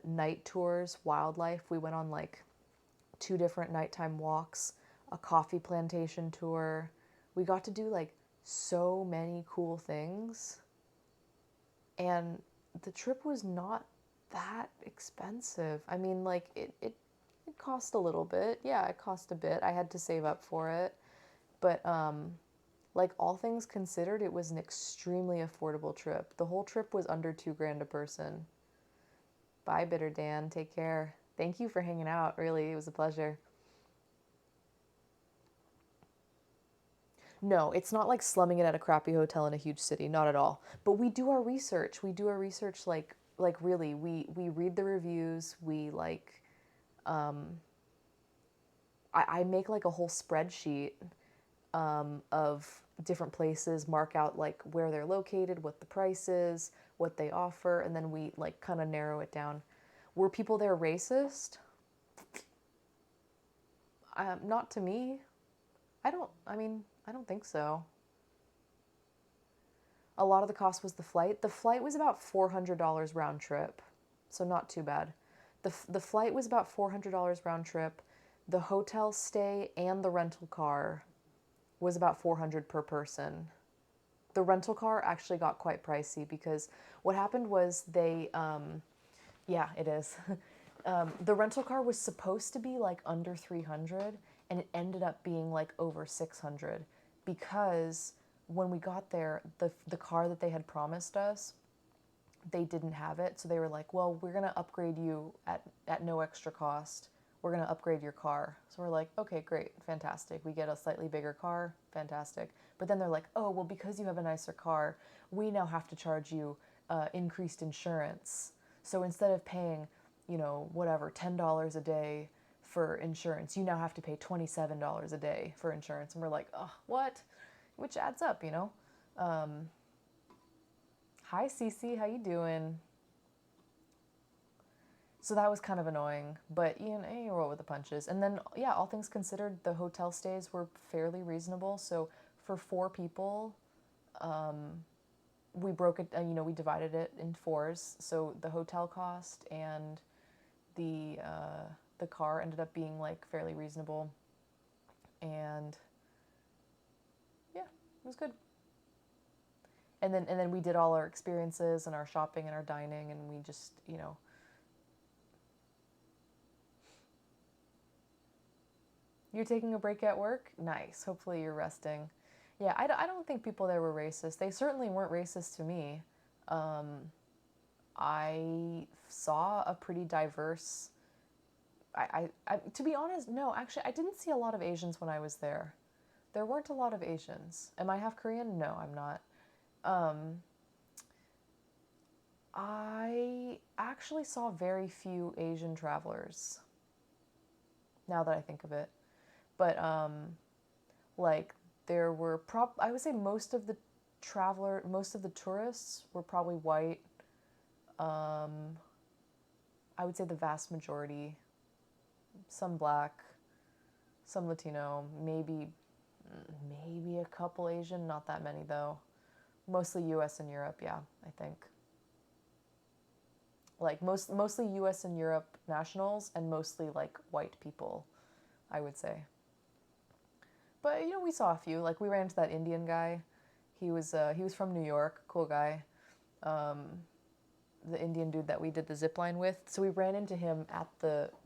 night tours, wildlife. We went on 2 different nighttime walks, a coffee plantation tour. We got to do so many cool things. And the trip was not that expensive. I mean, it cost a little bit. Yeah, it cost a bit. I had to save up for it. But all things considered, it was an extremely affordable trip. The whole trip was under $2,000 a person. Bye, Bitter Dan. Take care. Thank you for hanging out. Really, it was a pleasure. No, it's not slumming it at a crappy hotel in a huge city. Not at all. But we do our research. We do our research really. We read the reviews. We I make a whole spreadsheet of different places, mark out where they're located, what the price is, what they offer, and then we kind of narrow it down. Were people there racist? Not to me. I don't think so. A lot of the cost was the flight. The flight was about $400 round trip, so not too bad. The flight was about $400 round trip. The hotel stay and the rental car was about $400 per person. The rental car actually got quite pricey because what happened was yeah, it is. The rental car was supposed to be under 300, and it ended up being over 600 because when we got there, the car that they had promised us, they didn't have it. So they were like, well, we're going to upgrade you at no extra cost. We're going to upgrade your car. So we're like, okay, great, fantastic. We get a slightly bigger car, fantastic. But then they're like, oh, well, because you have a nicer car, we now have to charge you increased insurance. So instead of paying, whatever, $10 a day for insurance, you now have to pay $27 a day for insurance. And we're like, oh, what? Which adds up, Hi, Cece, how you doing? So that was kind of annoying, but you roll with the punches. And then, yeah, all things considered, the hotel stays were fairly reasonable. So for 4 people, we broke it, we divided it in 4s. So the hotel cost and the car ended up being fairly reasonable. And yeah, it was good. And then we did all our experiences and our shopping and our dining, and we just, You're taking a break at work? Nice. Hopefully you're resting. Yeah, I don't think people there were racist. They certainly weren't racist to me. I saw a pretty diverse. To be honest, no, actually, I didn't see a lot of Asians when I was there. There weren't a lot of Asians. Am I half Korean? No, I'm not. I actually saw very few Asian travelers, now that I think of it. But, like, there were I would say most of the tourists were probably white. I would say the vast majority, some black, some Latino, maybe a couple Asian, not that many though. Mostly US and Europe, yeah, I think. Like mostly US and Europe nationals and mostly like white people, I would say. But you know, we saw a few. Like we ran into that Indian guy. He was from New York, cool guy. The Indian dude that we did the zip line with. So we ran into him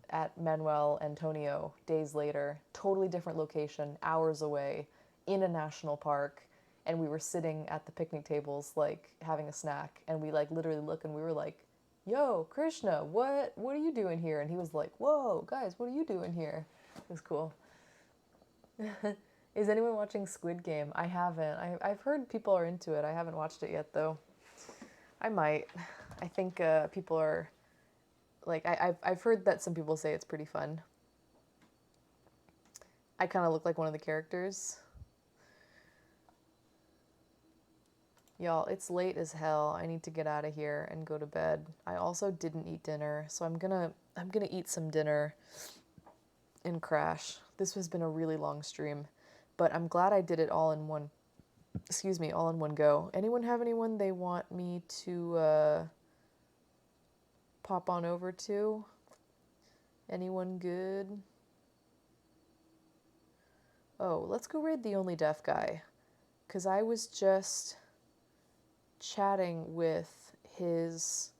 at Manuel Antonio days later. Totally different location, hours away, in a national park. And we were sitting at the picnic tables, like having a snack. And we like literally look and we were like, "Yo, Krishna, what are you doing here?" And he was like, "Whoa, guys, what are you doing here?" It was cool. Is anyone watching Squid Game? I haven't. I've heard people are into it. I haven't watched it yet though. I might. I think people are, like, I've heard that some people say it's pretty fun. I kind of look like one of the characters. Y'all, it's late as hell. I need to get out of here and go to bed. I also didn't eat dinner, so I'm gonna eat some dinner and crash. This has been a really long stream, but I'm glad I did it all in one go. Anyone have anyone they want me to pop on over to? Anyone good? Oh, let's go raid the only deaf guy. Because I was just chatting with his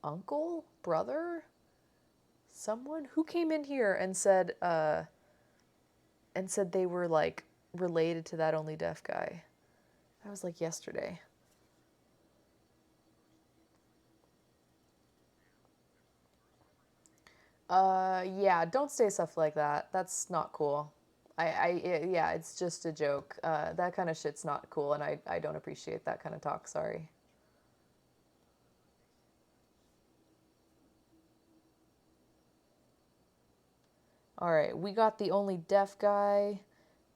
uncle, brother, someone who came in here and said they were like related to that only deaf guy. That was like yesterday. Yeah, don't say stuff like that. That's not cool. Yeah, it's just a joke. That kind of shit's not cool, and I don't appreciate that kind of talk, sorry. Alright, we got the only deaf guy.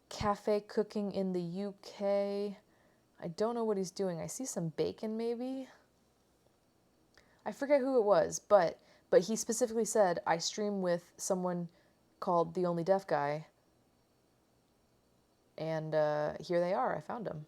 Cafe cooking in the UK. I don't know what he's doing. I see some bacon, maybe? I forget who it was, but he specifically said, I stream with someone called the only deaf guy. And here they are. I found them.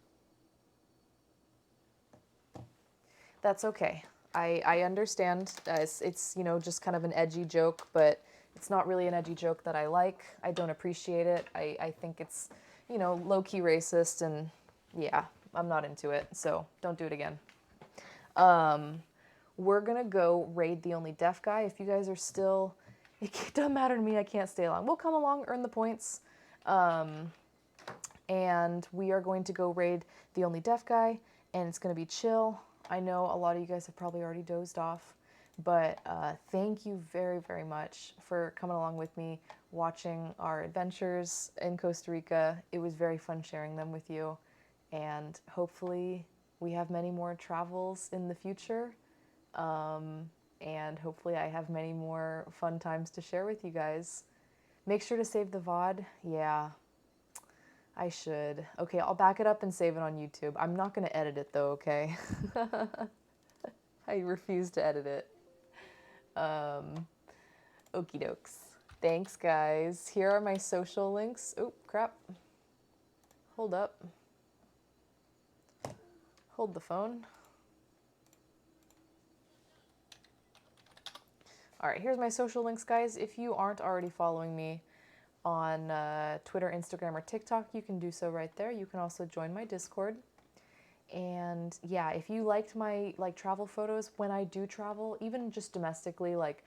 That's okay. I understand. It's, you know, just kind of an edgy joke, but it's not really an edgy joke that I like. I don't appreciate it. I think it's, you know, low-key racist, and yeah, I'm not into it, so don't do it again. We're gonna go raid the only deaf guy. If you guys are still, it doesn't matter to me, I can't stay long. We'll come along, earn the points. And we are going to go raid the only deaf guy, and it's gonna be chill. I know a lot of you guys have probably already dozed off, but thank you very, very much for coming along with me, watching our adventures in Costa Rica. It was very fun sharing them with you, and hopefully we have many more travels in the future, and hopefully I have many more fun times to share with you guys. Make sure to save the VOD. Yeah, I should. Okay, I'll back it up and save it on YouTube. I'm not going to edit it though, okay? I refuse to edit it. Okie dokes. Thanks, guys. Here are my social links. Oh, crap. Hold up. Hold the phone. All right, here's my social links, guys. If you aren't already following me on Twitter, Instagram, or TikTok, you can do so right there. You can also join my Discord. And yeah, if you liked my travel photos when I do travel, even just domestically, like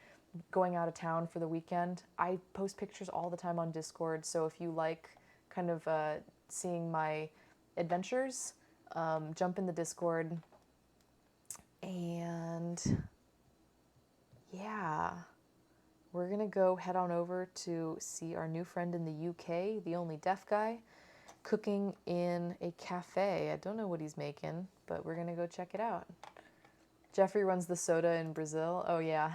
going out of town for the weekend, I post pictures all the time on Discord. So if you like kind of seeing my adventures, jump in the Discord. And yeah, we're gonna go head on over to see our new friend in the UK, the only deaf guy, cooking in a cafe. I don't know what he's making, but we're gonna go check it out. Jeffrey runs the soda in Brazil. Oh yeah.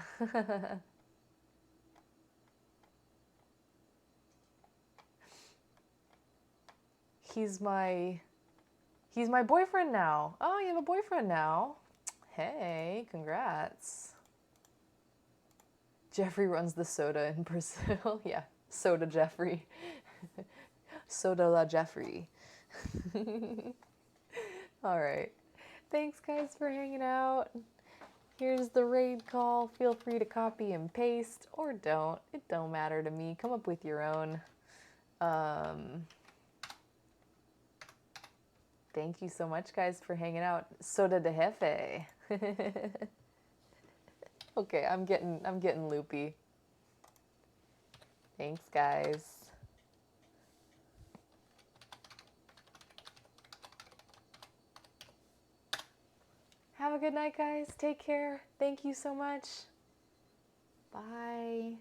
He's my boyfriend now. Oh, you have a boyfriend now. Hey, congrats. Jeffrey runs the soda in Brazil. Yeah, soda Jeffrey. Soda la Jeffrey. All right. Thanks, guys, for hanging out. Here's the raid call. Feel free to copy and paste, or don't. It don't matter to me. Come up with your own. Thank you so much, guys, for hanging out. Soda de jefe. Okay, I'm getting loopy. Thanks, guys. Have a good night, guys. Take care. Thank you so much. Bye.